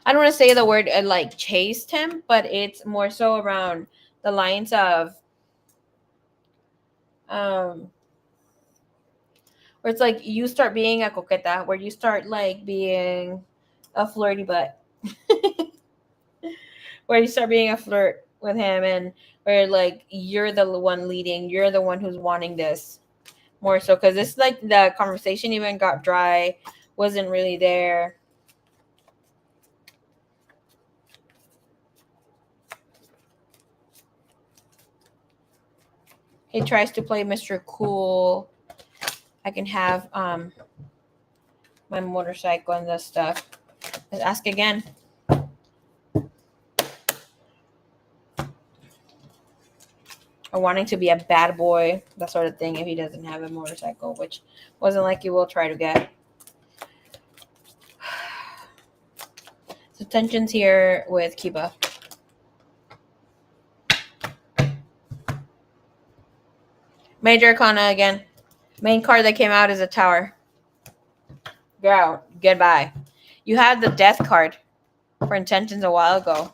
I don't want to say the word like chased him, but it's more so around the lines of where it's like you start being a coqueta, where you start like being a flirty butt, where you start being a flirt with him, and where like you're the one leading, you're the one who's wanting this more so, because it's like the conversation even got dry, wasn't really there. He tries to play Mr. Cool. I can have my motorcycle and this stuff. Let's ask again. Or wanting to be a bad boy, that sort of thing, if he doesn't have a motorcycle, which wasn't like you will try to get. So tensions here with Kiba. Major Arcana again. Main card that came out is a Tower. Girl, goodbye. You had the Death card for intentions a while ago.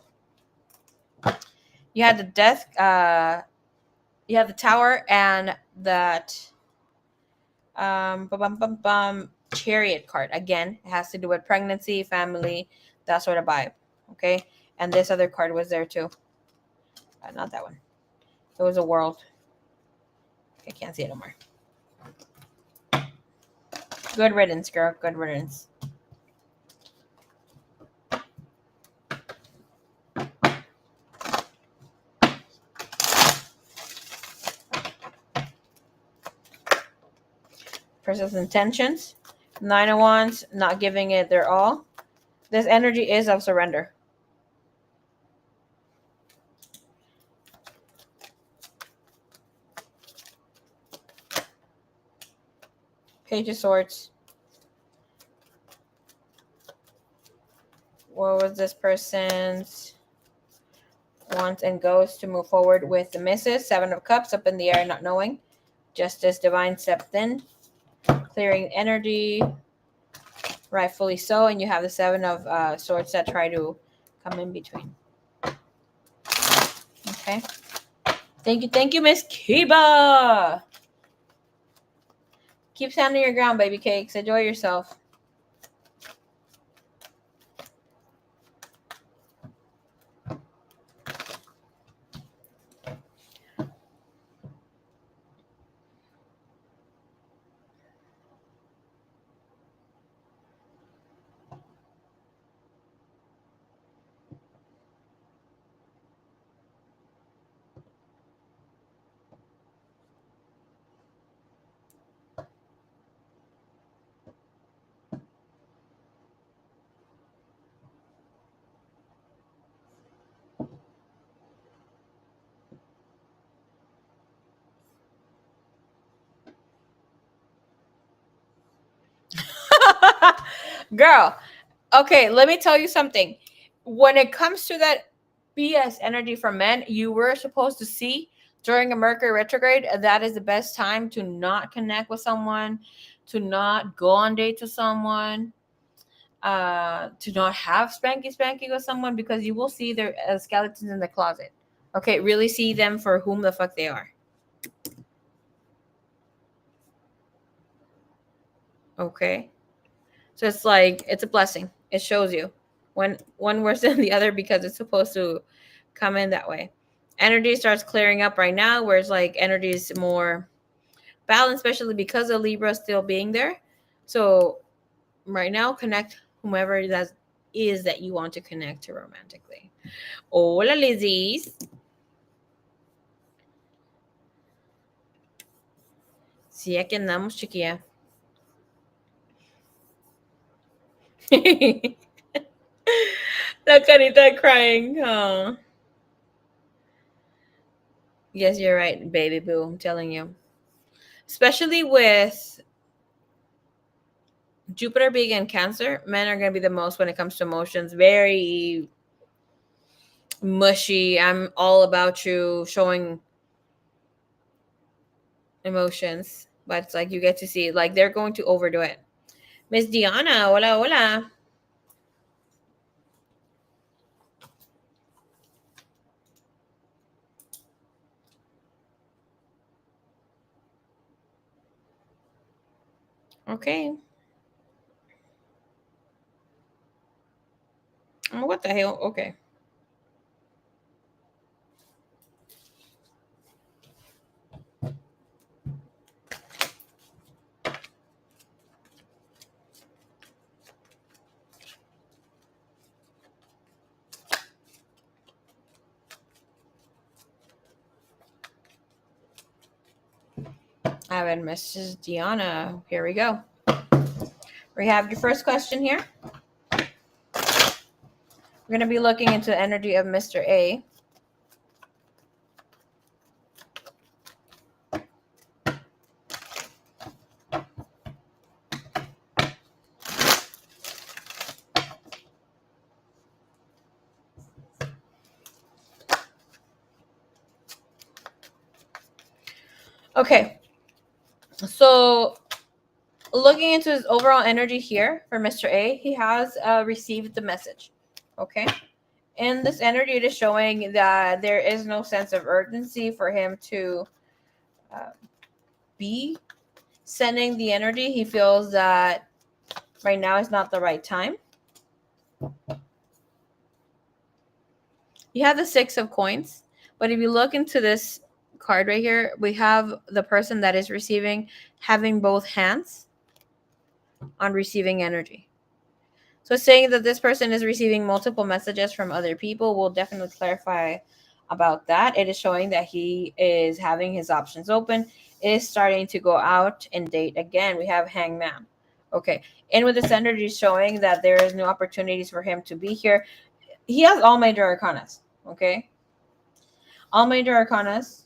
You had the Death, you have the Tower and that Chariot card. Again, it has to do with pregnancy, family, that sort of vibe. Okay, and this other card was there too. Not that one. It was a World. I can't see it anymore. Good riddance, girl. Good riddance. Person's intentions. 9 of Wands, not giving it their all. This energy is of surrender. Page of Swords. What was this person's wants and goes to move forward with the misses? 7 of Cups up in the air, not knowing. Justice, Divine stepped in, clearing energy, rightfully so. And you have the 7 of Swords that try to come in between. Okay. Thank you, Miss Kiba. Keep standing your ground, baby cakes. Enjoy yourself. Girl, okay, let me tell you something. When it comes to that BS energy from men, you were supposed to see during a Mercury retrograde, that is the best time to not connect with someone, to not go on dates with someone, to not have spanky with someone, because you will see their skeletons in the closet. Okay, really see them for whom the fuck they are. Okay. So it's like, it's a blessing. It shows you when one worse than the other, because it's supposed to come in that way. Energy starts clearing up right now, whereas like energy is more balanced, especially because of Libra still being there. So right now, connect whomever that is that you want to connect to romantically. Hola, Lizzies. Sí, aquí andamos, chiquilla. La carita crying. Oh. Yes, you're right, baby boo. I'm telling you. Especially with Jupiter being in Cancer, men are going to be the most when it comes to emotions. Very mushy. I'm all about you, showing emotions. But it's like you get to see, like, they're going to overdo it. Miss Diana, hola, hola. Okay. Oh, what the hell? Okay. I have Mrs. Diana. Here we go. We have your first question here. We're going to be looking into the energy of Mr. A. Okay. So, looking into his overall energy here for Mr. A, he has received the message. Okay. In this energy, it is showing that there is no sense of urgency for him to be sending the energy. He feels that right now is not the right time. You have the Six of Coins, but if you look into this card right here, we have the person that is receiving having both hands on receiving energy. So saying that this person is receiving multiple messages from other people will definitely clarify about that. It is showing that he is having his options open, is starting to go out and date again. We have Hangman. Okay. And with this energy showing that there is new opportunities for him to be here. He has all major arcanas. Okay. All major arcanas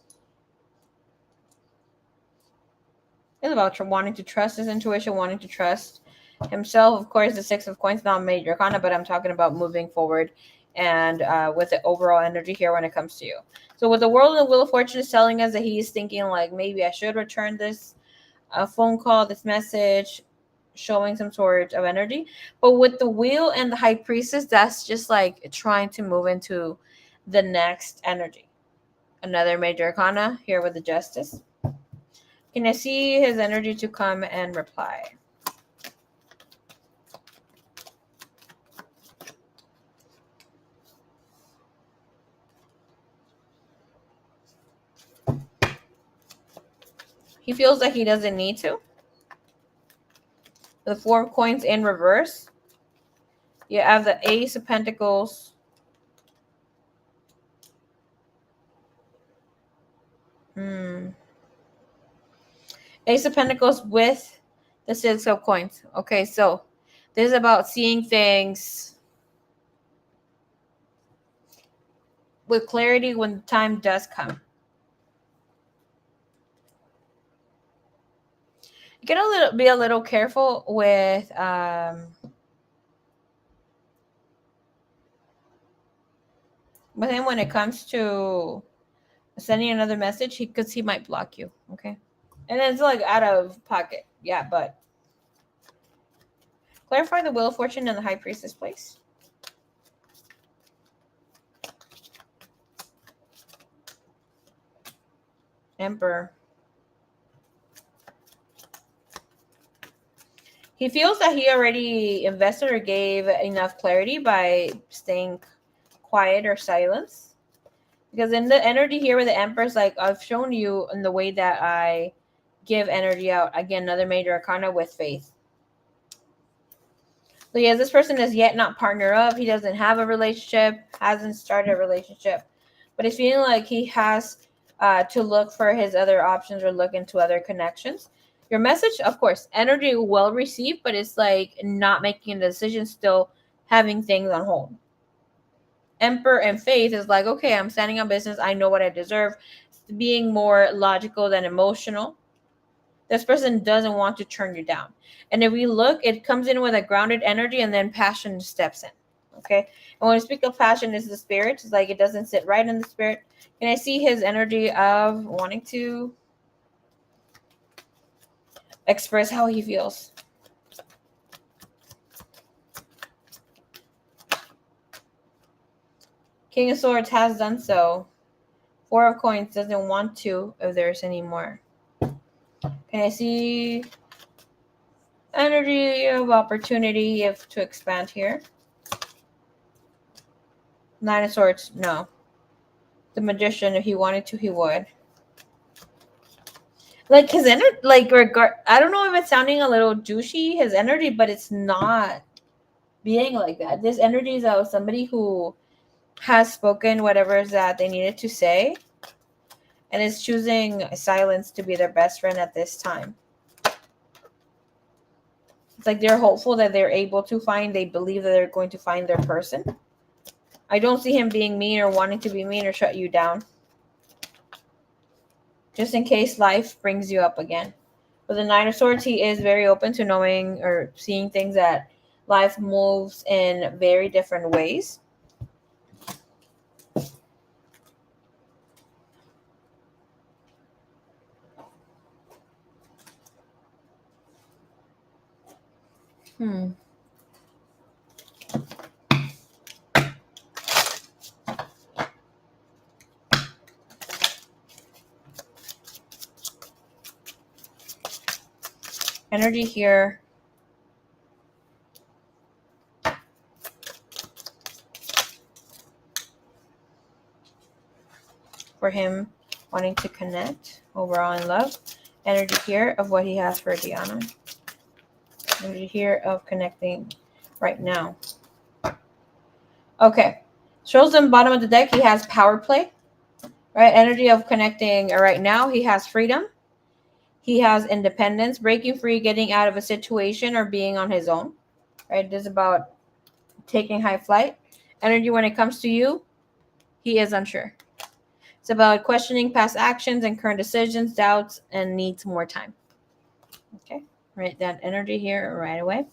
is about wanting to trust his intuition, wanting to trust himself. Of course, the Six of Coins, not major arcana, but I'm talking about moving forward and with the overall energy here when it comes to you. So with the World and the Wheel of Fortune is telling us that he's thinking like, maybe I should return this phone call, this message, showing some sort of energy. But with the Wheel and the High Priestess, that's just like trying to move into the next energy. Another major arcana here with the Justice. Can I see his energy to come and reply? He feels that he doesn't need to. The Four of Coins in reverse. You have the Ace of Pentacles. Ace of Pentacles with the Six of Coins. Okay, so this is about seeing things with clarity when the time does come. You gotta be a little careful with him when it comes to sending another message, because he might block you. Okay, and it's like out of pocket. Yeah, but clarify the Wheel of Fortune and the High Priestess, please. Emperor. He feels that he already invested or gave enough clarity by staying quiet or silence. Because in the energy here with the Empress, like I've shown you in the way that I give energy out. Again, another major arcana with faith. So yes, this person is yet not partner up. He doesn't have a relationship, hasn't started a relationship. But it's feeling like he has to look for his other options or look into other connections. Your message, of course, energy well received, but it's like not making a decision, still having things on hold. Emperor and faith is like, okay, I'm standing on business. I know what I deserve. being more logical than emotional. This person doesn't want to turn you down. And if we look, it comes in with a grounded energy and then passion steps in. Okay. And when we speak of passion, is the spirit. It's like it doesn't sit right in the spirit. And I see his energy of wanting to express how he feels. King of Swords has done so. Four of Coins doesn't want to if there's any more. Can I see energy of opportunity if to expand here? Nine of Swords, no. The Magician, if he wanted to, he would. Like his energy, like I don't know if it's sounding a little douchey, his energy, but it's not being like that. This energy is of somebody who has spoken whatever that they needed to say, and is choosing silence to be their best friend at this time. It's like they're hopeful that they're able to find, they believe that they're going to find their person. I don't see him being mean or wanting to be mean or shut you down. Just in case life brings you up again. With the Nine of Swords, he is very open to knowing or seeing things that life moves in very different ways. Energy here. For him wanting to connect overall in love. Energy here of what he has for Diana. Energy here of connecting right now. Okay. Shows them bottom of the deck. He has power play. Right? Energy of connecting right now. He has freedom. He has independence, breaking free, getting out of a situation, or being on his own. Right? This is about taking high flight. Energy when it comes to you, he is unsure. It's about questioning past actions and current decisions, doubts, and needs more time. Okay, right, that energy here right away.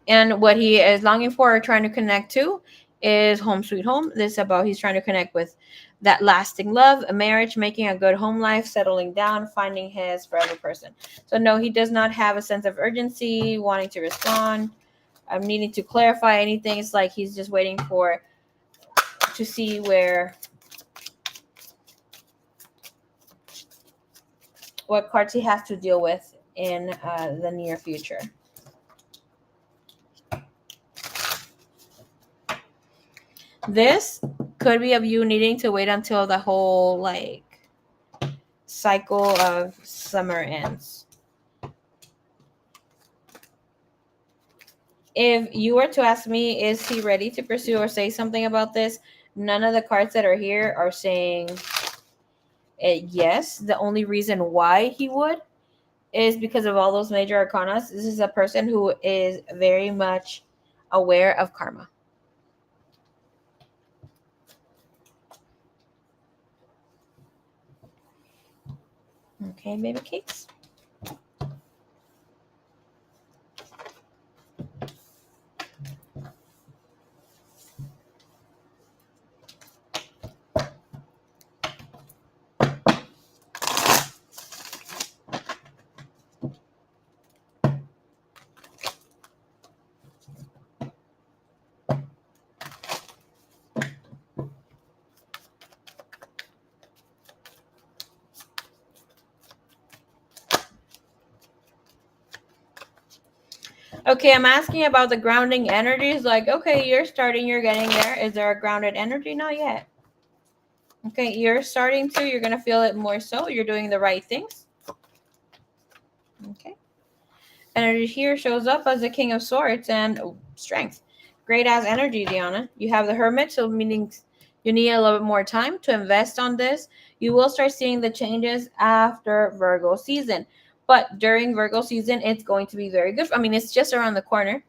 And what he is longing for or trying to connect to is home sweet home. This is about he's trying to connect with that lasting love, a marriage, making a good home life, settling down, finding his forever person. So no, he does not have a sense of urgency, wanting to respond, needing to clarify anything. It's like he's just waiting to see what cards he has to deal with in the near future. This could be of you needing to wait until the whole cycle of summer ends. If you were to ask me, is he ready to pursue or say something about this? None of the cards that are here are saying yes. The only reason why he would is because of all those major arcana. This is a person who is very much aware of karma. Okay, baby cakes. Okay, I'm asking about the grounding energies. Like, okay, you're starting, you're getting there. Is there a grounded energy? Not yet. Okay, you're starting to, you're going to feel it more so. You're doing the right things. Okay. Energy here shows up as the King of Swords and strength. Great ass energy, Diana. You have the Hermit, so meaning you need a little bit more time to invest on this. You will start seeing the changes after Virgo season. But during Virgo season, it's going to be very good. I mean, it's just around the corner,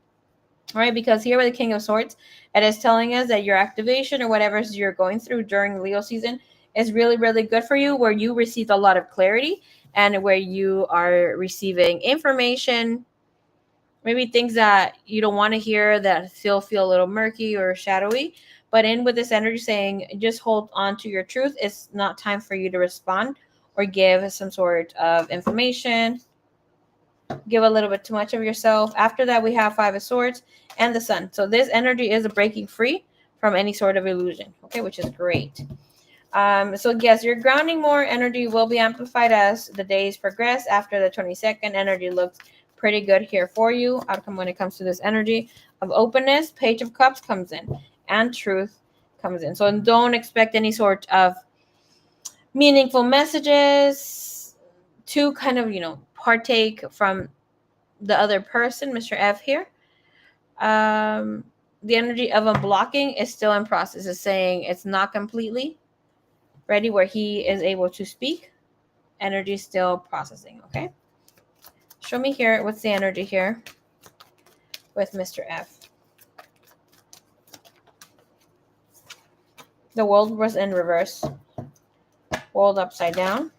right? Because here with the King of Swords, it is telling us that your activation or whatever you're going through during Leo season is really, really good for you, where you received a lot of clarity and where you are receiving information, maybe things that you don't want to hear that still feel a little murky or shadowy. But in with this energy saying, just hold on to your truth. It's not time for you to respond or give some sort of information. Give a little bit too much of yourself. After that, we have Five of Swords and the Sun. So this energy is a breaking free from any sort of illusion, okay, which is great. So yes, your grounding more energy will be amplified as the days progress. After the 22nd, energy looks pretty good here for you. Outcome when it comes to this energy of openness, Page of Cups comes in, and truth comes in. So don't expect any sort of meaningful messages to kind of, partake from the other person, Mr. F here. The energy of unblocking is still in process. It's saying it's not completely ready where he is able to speak. Energy still processing, okay? Show me here, what's the energy here with Mr. F? The world was in reverse. World upside down.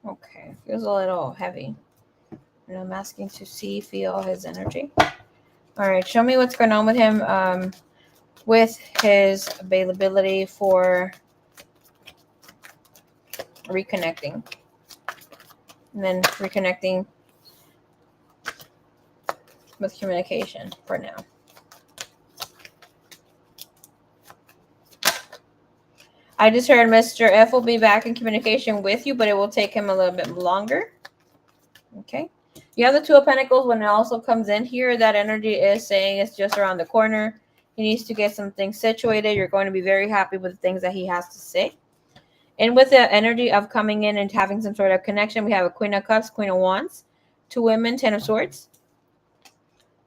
Okay, feels a little heavy. And I'm asking to feel his energy. All right, show me what's going on with him with his availability for reconnecting. And then reconnecting with communication for now. I just heard Mr. F will be back in communication with you, but it will take him a little bit longer. Okay. You have the Two of Pentacles. When it also comes in here, that energy is saying it's just around the corner. He needs to get some things situated. You're going to be very happy with the things that he has to say. And with the energy of coming in and having some sort of connection, we have a Queen of Cups, Queen of Wands, two women, Ten of Swords.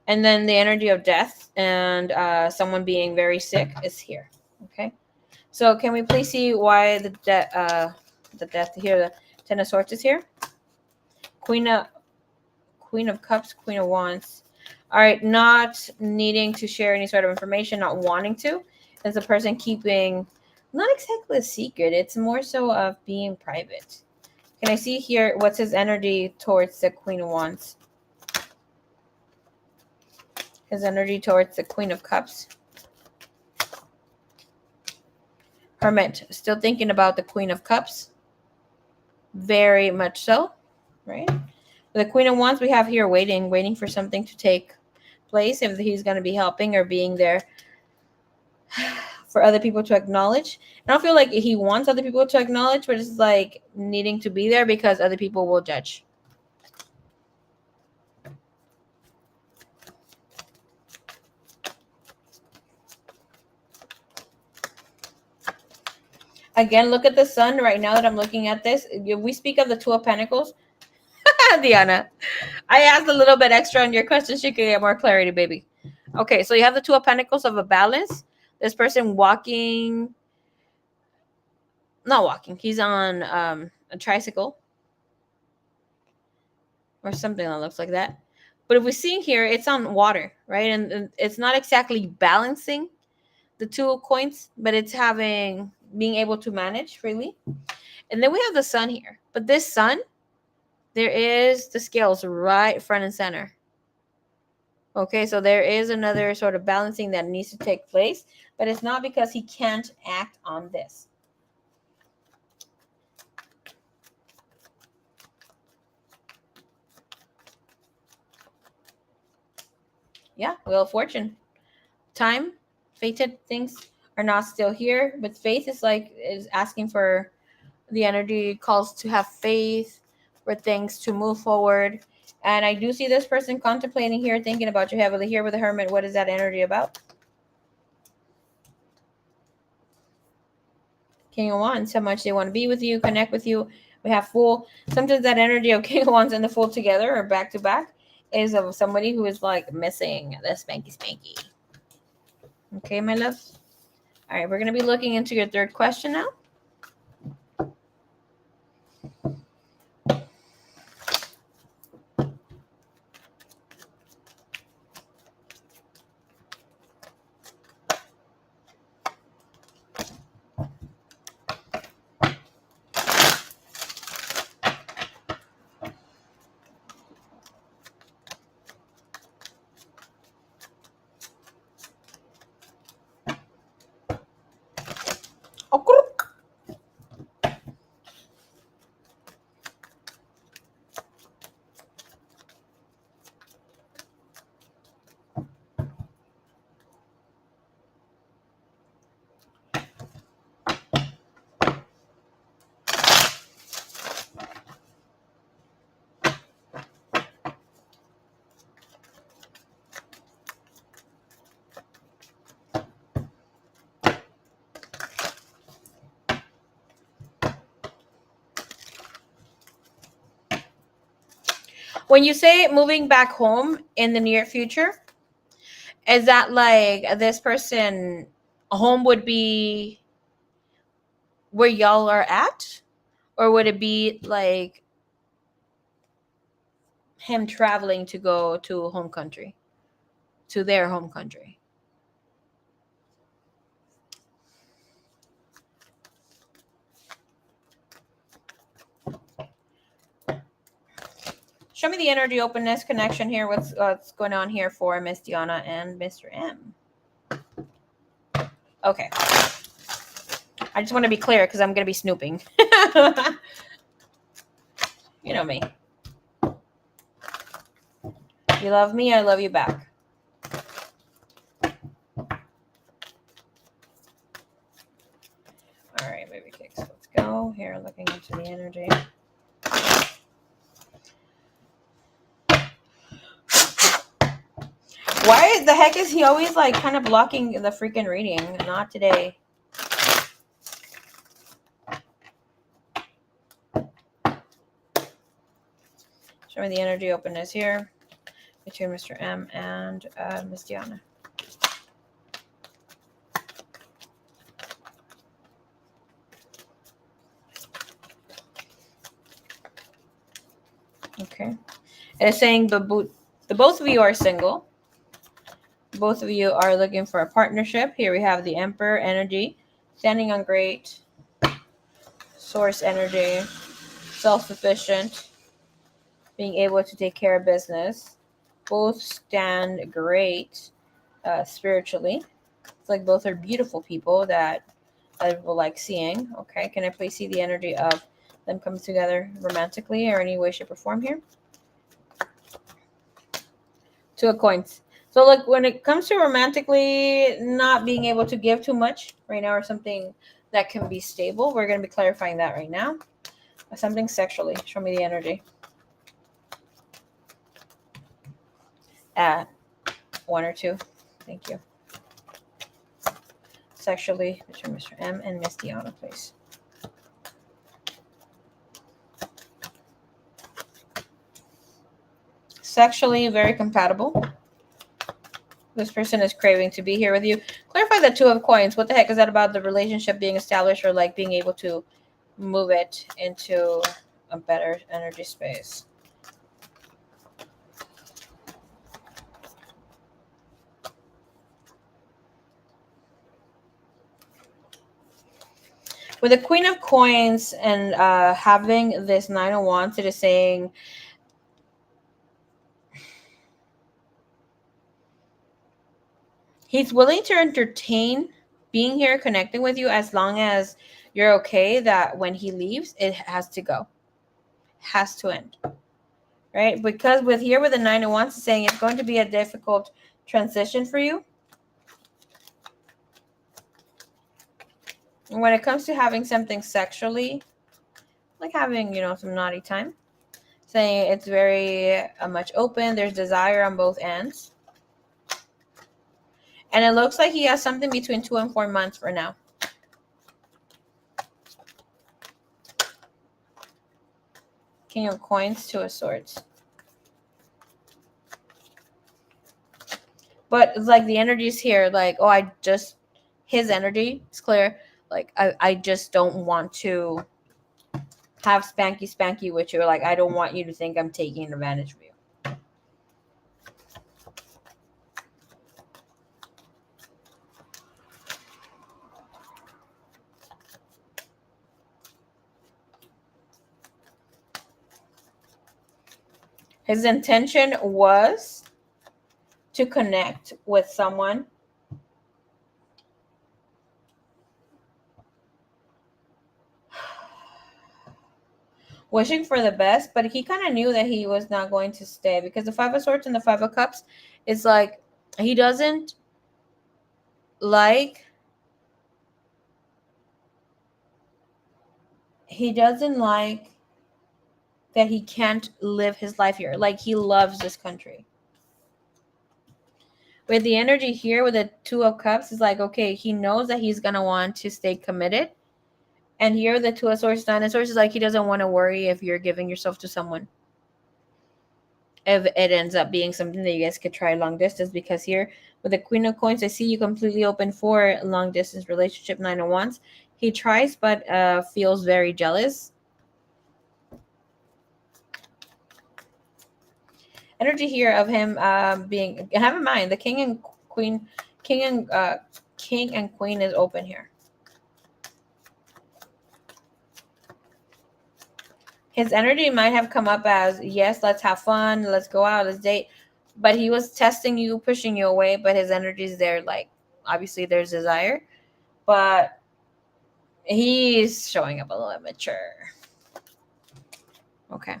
And then the energy of death and someone being very sick is here. Okay. So can we please see why the death here, the Ten of Swords is here? Queen of Cups, Queen of Wands. All right, not needing to share any sort of information, not wanting to. As a person keeping, not exactly a secret, it's more so of being private. Can I see here what's his energy towards the Queen of Wands? His energy towards the Queen of Cups. Hermit, still thinking about the Queen of Cups. Very much so, right? The Queen of Wands we have here waiting for something to take place. If he's going to be helping or being there for other people to acknowledge. I don't feel like he wants other people to acknowledge, but it's like needing to be there because other people will judge. Again, look at the sun right now that I'm looking at this. We speak of the Two of Pentacles. Diana, I asked a little bit extra on your question. She could get more clarity, baby. Okay, so you have the Two of Pentacles of a balance. This person not walking. He's on a tricycle or something that looks like that. But if we see here, it's on water, right? And it's not exactly balancing the two coins, but it's being able to manage freely. And then we have the sun here. But this sun, there is the scales right front and center. Okay, so there is another sort of balancing that needs to take place, but it's not because he can't act on this. Yeah, Wheel of Fortune. Time, fated things are not still here, but faith is asking for the energy, calls to have faith, for things to move forward. And I do see this person contemplating here, thinking about you heavily here with the Hermit. What is that energy about? King of Wands, how much they want to be with you, connect with you. We have Fool. Sometimes that energy of King of Wands and the Fool together or back to back is of somebody who is like missing the spanky. Okay, my love. All right, we're going to be looking into your third question now. When you say moving back home in the near future, is that like this person home would be where y'all are at? Or would it be like him traveling to go to home country, to their home country? Show me the energy openness connection here. What's going on here for Miss Diana and Mr. M? Okay. I just want to be clear because I'm going to be snooping. You know me. You love me, I love you back. All right, baby cakes. Let's go. Here, looking into the energy. Why the heck is he always like kind of blocking the freaking reading? Not today. Show me the energy openness here between Mr. M and Miss Diana. Okay. It is saying the both of you are single. Both of you are looking for a partnership. Here we have the Emperor energy, standing on great source energy, self-sufficient, being able to take care of business. Both stand great spiritually. It's like both are beautiful people that I will like seeing. Okay, can I please see the energy of them coming together romantically or any way, shape, or form here? Two of coins. So look, when it comes to romantically not being able to give too much right now or something that can be stable, we're going to be clarifying that right now. Something sexually. Show me the energy. One or two. Thank you. Sexually between Mr. M and Miss Diana, please. Sexually very compatible. This person is craving to be here with you. Clarify the Two of Coins. What the heck is that about the relationship being established or like being able to move it into a better energy space? With the Queen of Coins and having this Nine of Wands, it is saying he's willing to entertain being here, connecting with you, as long as you're okay that when he leaves, it has to go. Has to end. Right? Because with the Nine of Wands, it's saying it's going to be a difficult transition for you. And when it comes to having something sexually, like having, some naughty time, saying it's very much open. There's desire on both ends. And it looks like he has something between 2 and 4 months for now. King of Coins, Two of Swords. But it's like the energy's here, like, oh, his energy is clear. Like, I just don't want to have spanky with you. Like, I don't want you to think I'm taking advantage of you. His intention was to connect with someone. Wishing for the best, but he kind of knew that he was not going to stay, because the Five of Swords and the Five of Cups is like he doesn't like that he can't live his life here. Like, he loves this country. With the energy here with the Two of Cups, is like, okay, he knows that he's gonna want to stay committed. And here the Two of Swords, Nine of Swords is like he doesn't want to worry if you're giving yourself to someone. If it ends up being something that you guys could try long distance, because here with the Queen of Coins, I see you completely open for long distance relationship. Nine of Wands. He tries, but feels very jealous. Energy here of him being, have in mind, the king and queen is open here. His energy might have come up as, yes, let's have fun, let's go out, let's date, but he was testing you, pushing you away. But his energy is there, like, obviously there's desire, but he's showing up a little immature. Okay.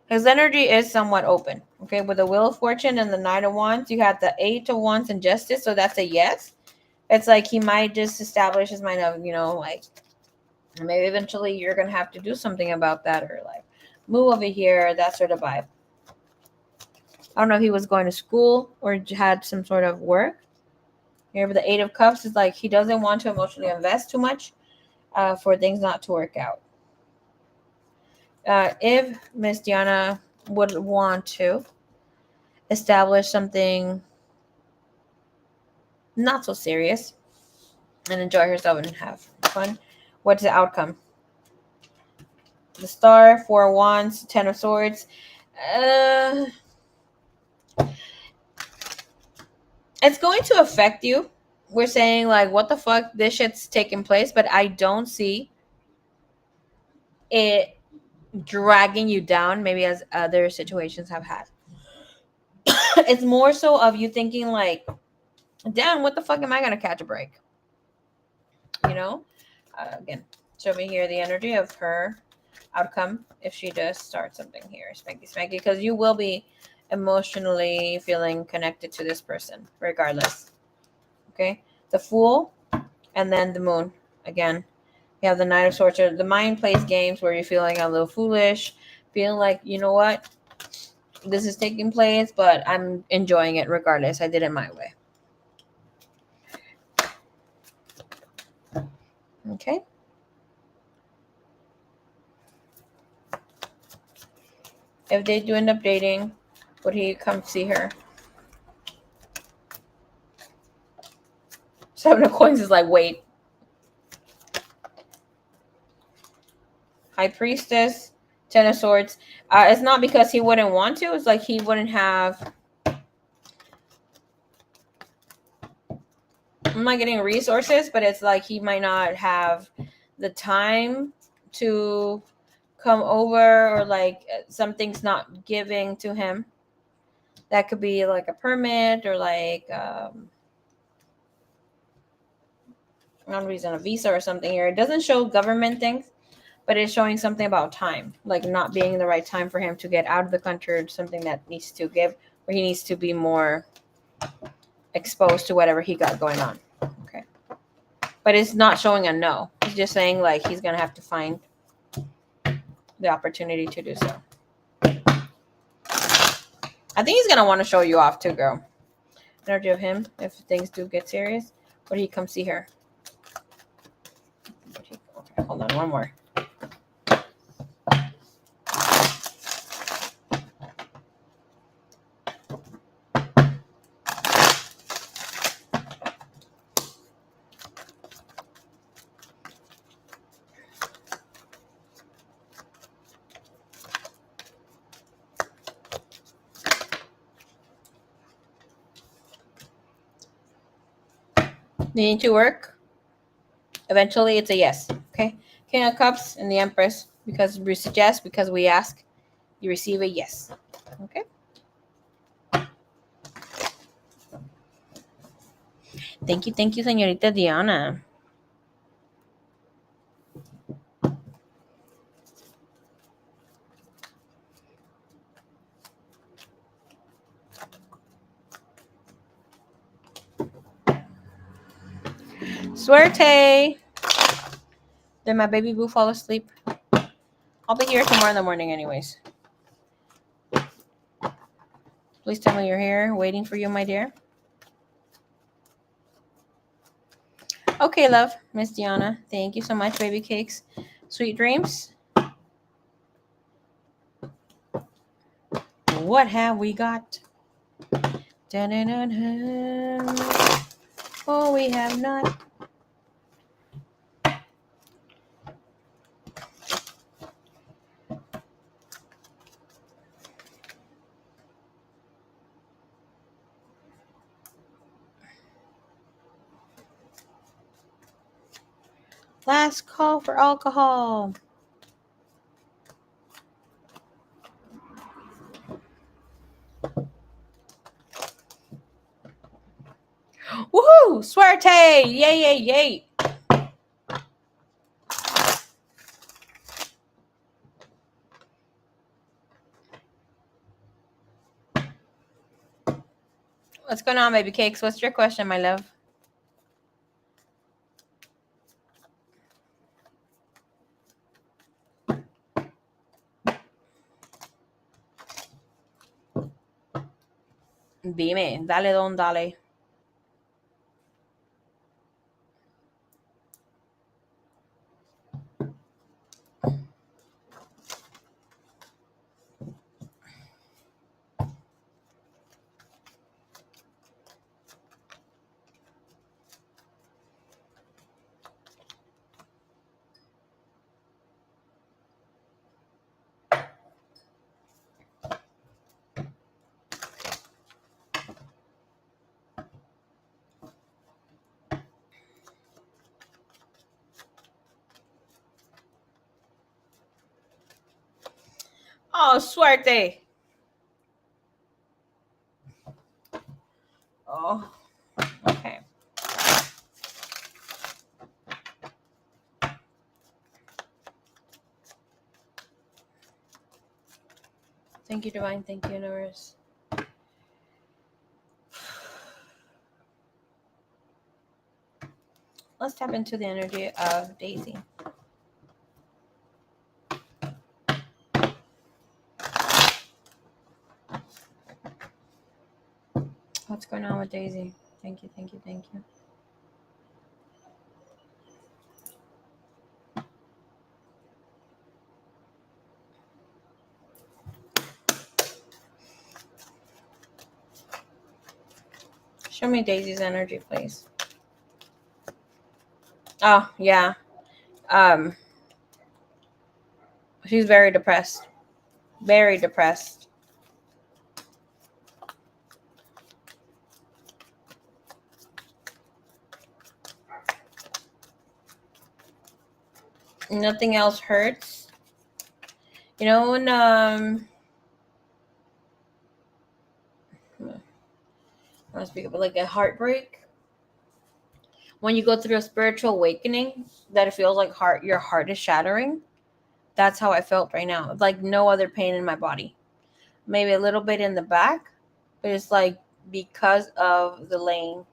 His energy is somewhat open. Okay, with the Wheel of Fortune and the Knight of Wands, you have the Eight of Wands and Justice, so that's a yes. It's like he might just establish his mind of, like, maybe eventually you're going to have to do something about that, or like move over here, that sort of vibe. I don't know if he was going to school or had some sort of work. Here with the Eight of Cups, is like he doesn't want to emotionally invest too much for things not to work out. If Miss Diana would want to establish something not so serious and enjoy herself and have fun, what's the outcome? The Star, Four of Wands, Ten of Swords. It's going to affect you. We're saying, like, what the fuck, this shit's taking place, but I don't see it dragging you down, maybe as other situations have had. It's more so of you thinking, like, damn, what the fuck am I gonna catch a break? Again, show me here the energy of her outcome if she does start something here, spanky, because you will be emotionally feeling connected to this person regardless. Okay, the Fool and then the Moon. Again, you have the Knight of Swords. The mind plays games where you're feeling a little foolish, feeling like, you know what, this is taking place, but I'm enjoying it regardless. I did it my way. Okay. If they do end up dating, would he come see her? Seven of Coins is like, wait. High Priestess, Ten of Swords. It's not because he wouldn't want to. It's like he wouldn't have. I'm not getting resources, but it's like he might not have the time to come over, or like something's not giving to him. That could be like a permit, or like no reason, a visa or something here. It doesn't show government things, but it's showing something about time, like not being the right time for him to get out of the country, or something that needs to give, or he needs to be more exposed to whatever he got going on. Okay. But it's not showing a no. It's just saying, like, he's going to have to find the opportunity to do so. I think he's going to want to show you off too, girl. Energy of him, if things do get serious. Would he come see her? Okay, hold on, one more. Needing to work? Eventually, it's a yes. Okay. King of Cups and the Empress, because we suggest, because we ask, you receive a yes. Okay. Thank you, señorita Diana. Suerte. Did my baby boo fall asleep? I'll be here tomorrow in the morning anyways. Please tell me you're here, waiting for you, my dear. Okay, love. Miss Diana. Thank you so much, baby cakes. Sweet dreams. What have we got? Dun-dun-dun-dun. Oh, we have not. Last call for alcohol. Woohoo! Suerte! Yay, yay, yay! What's going on, baby cakes? What's your question, my love? Dime, dale, don, dale. Oh, suerte. Oh, okay. Thank you, Divine. Thank you, Universe. Let's tap into the energy of Daisy. What's going on with Daisy? Thank you, thank you, thank you. Show me Daisy's energy, please. Oh, yeah. She's very depressed. Very depressed. Nothing else hurts. You know, when I speak about like a heartbreak. When you go through a spiritual awakening, that it feels like your heart is shattering. That's how I felt right now. Like no other pain in my body. Maybe a little bit in the back, but it's like because of the laying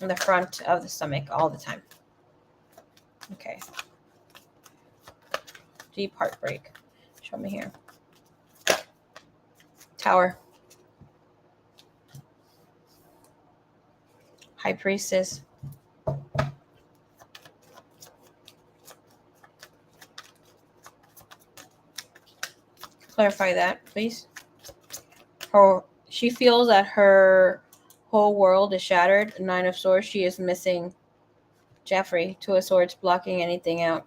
in the front of the stomach all the time. Okay. Deep heartbreak. Show me here. Tower. High Priestess. Clarify that, please. She feels that her whole world is shattered. 9 of Swords. She is missing Jeffrey. 2 of Swords blocking anything out.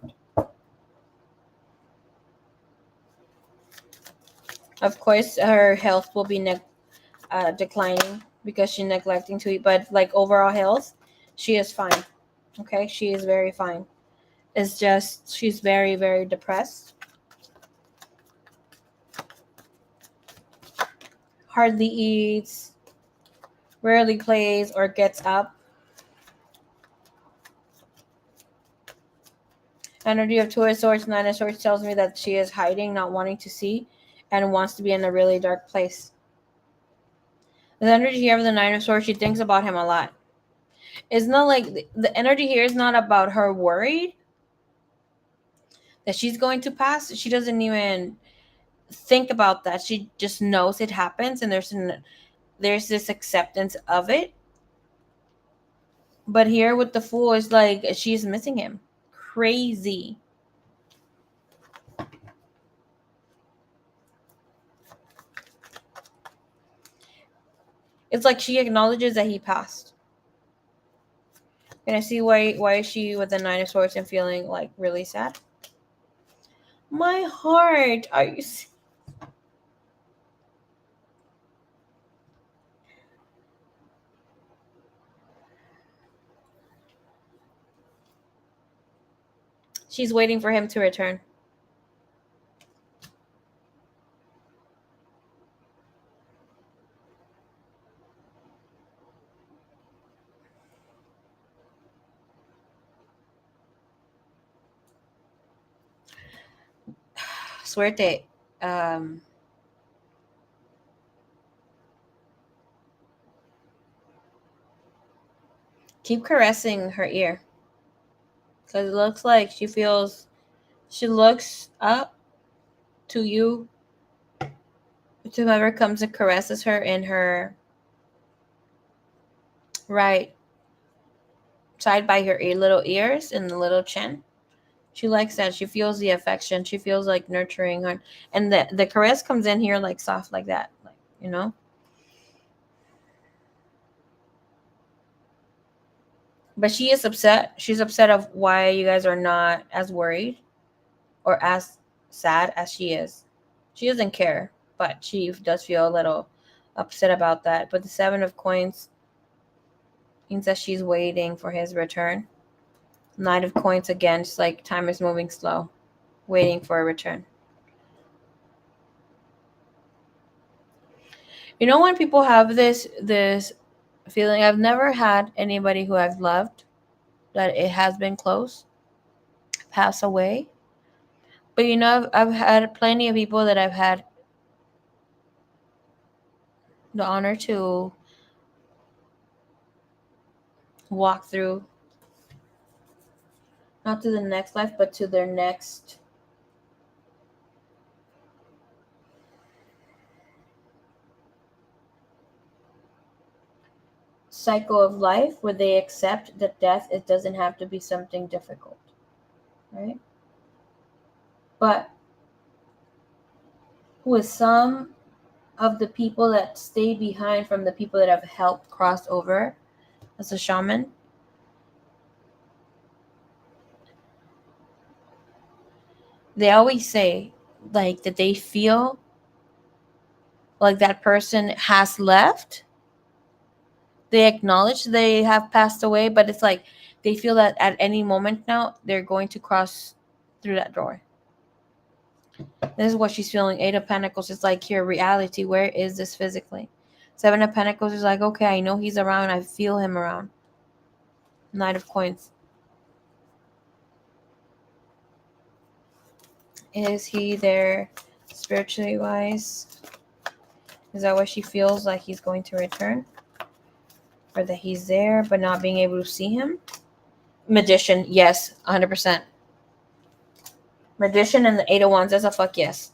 Of course, her health will be declining because she's neglecting to eat. But like overall health, she is fine. Okay, she is very fine. It's just she's very, very depressed. Hardly eats, rarely plays or gets up. Energy of Two of Swords, Nine of Swords tells me that she is hiding, not wanting to see, and wants to be in a really dark place. The energy here of the Nine of Swords, she thinks about him a lot. It's not like the energy here is not about her worried that she's going to pass. She doesn't even think about that. She just knows it happens, and there's this acceptance of it. But here with the Fool, it's like she's missing him. Crazy. It's like she acknowledges that he passed. And I see why is she with the Nine of Swords and feeling like really sad. My heart. Are you? She's waiting for him to return. Suerte. Keep caressing her ear. Because it looks like she looks up to you, to whoever comes and caresses her in her right side by her little ears and the little chin. She likes that. She feels the affection. She feels like nurturing her. And the caress comes in here like soft like that. Like, you know? But she is upset. She's upset of why you guys are not as worried or as sad as she is. She doesn't care, but she does feel a little upset about that. But the Seven of Coins means that she's waiting for his return. Knight of Coins again, just like time is moving slow, waiting for a return. You know, when people have this feeling, I've never had anybody who I've loved that it has been close pass away. But you know, I've had plenty of people that I've had the honor to walk through, not to the next life, but to their next cycle of life, where they accept that death, it doesn't have to be something difficult, right? But with some of the people that stay behind from the people that have helped cross over as a shaman, they always say like that they feel like that person has left. They acknowledge they have passed away, but it's like they feel that at any moment now they're going to cross through that door. This is what she's feeling. Eight of Pentacles is like, here, reality, where is this physically? Seven of Pentacles is like, okay, I know he's around. I feel him around. Knight of Coins. Is he there spiritually wise? Is that why she feels like he's going to return? Or that he's there but not being able to see him? Magician, yes, 100%. Magician and the Eight of Wands, that's a fuck yes.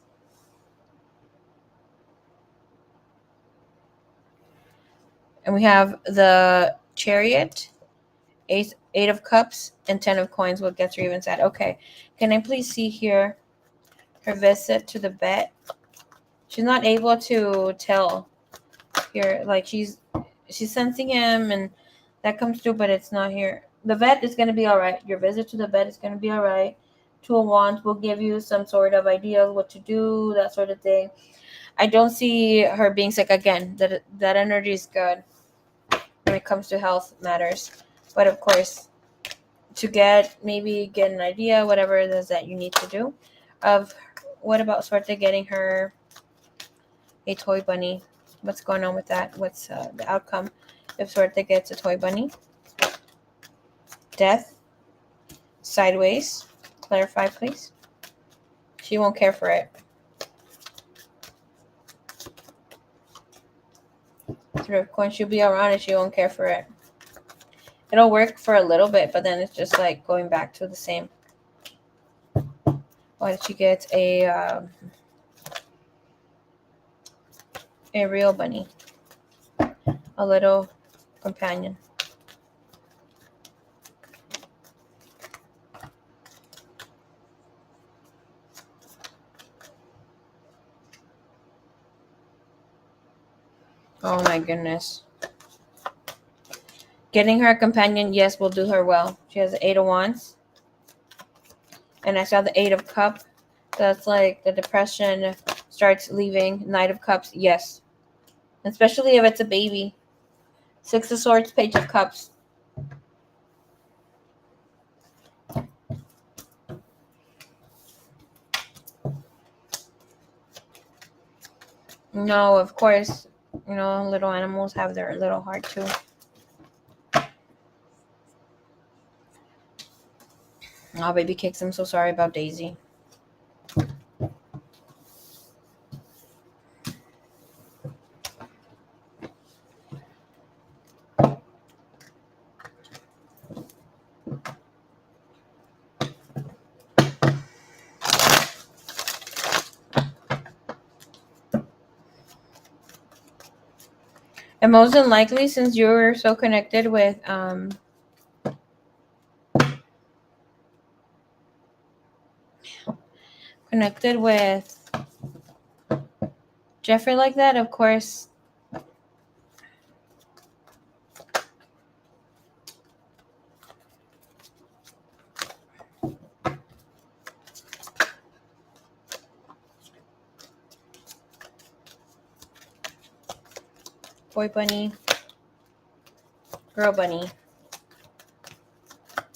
And we have the Chariot, Eight of Cups, and 10 of Coins. What gets her even sad? Okay, can I please see here her visit to the vet? She's not able to tell here. Like she's sensing him, and that comes through, but it's not here. The vet is going to be all right. Your visit to the vet is going to be all right. Two of Wands will give you some sort of idea of what to do, that sort of thing. I don't see her being sick again. That energy is good. it comes to health matters. But of course, to get an idea, whatever it is that you need to do, of what about Suerte getting her a toy bunny? What's going on with that? What's the outcome if Suerte gets a toy bunny? Death, sideways, clarify please. She won't care for it. Three of Coins, she'll be around and she won't care for it. It'll work for a little bit, but then it's just like going back to the same. Why did she get a real bunny? A little companion. Oh my goodness. Getting her a companion, yes, will do her well. She has the 8 of Wands. And I saw the 8 of Cups. That's like the depression starts leaving. Knight of Cups, yes. Especially if it's a baby. 6 of Swords, Page of Cups. No, of course, little animals have their little heart too. Oh, baby kicks. I'm so sorry about Daisy. And most than likely, since you're so connected with Jeffrey like that, of course. Boy bunny. Girl bunny.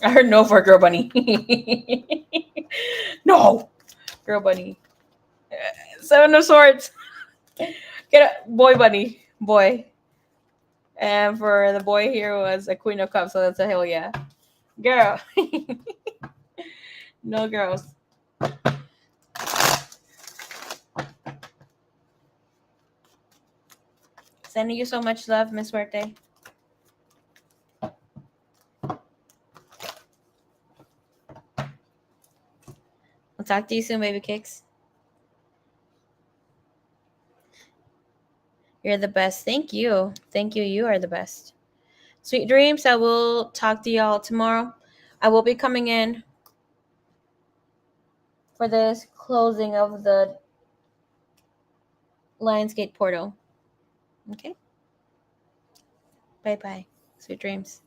I heard no for girl bunny. No. Girl bunny. 7 of Swords. Get a boy bunny. Boy. And for the boy here was a Queen of Cups, so that's a hell yeah. Girl. No girls. Sending you so much love, Miss Birthday. I'll talk to you soon, baby kicks. You're the best. Thank you. Thank you. You are the best. Sweet dreams. I will talk to y'all tomorrow. I will be coming in for this closing of the Lionsgate portal. Okay? Bye-bye. Sweet dreams.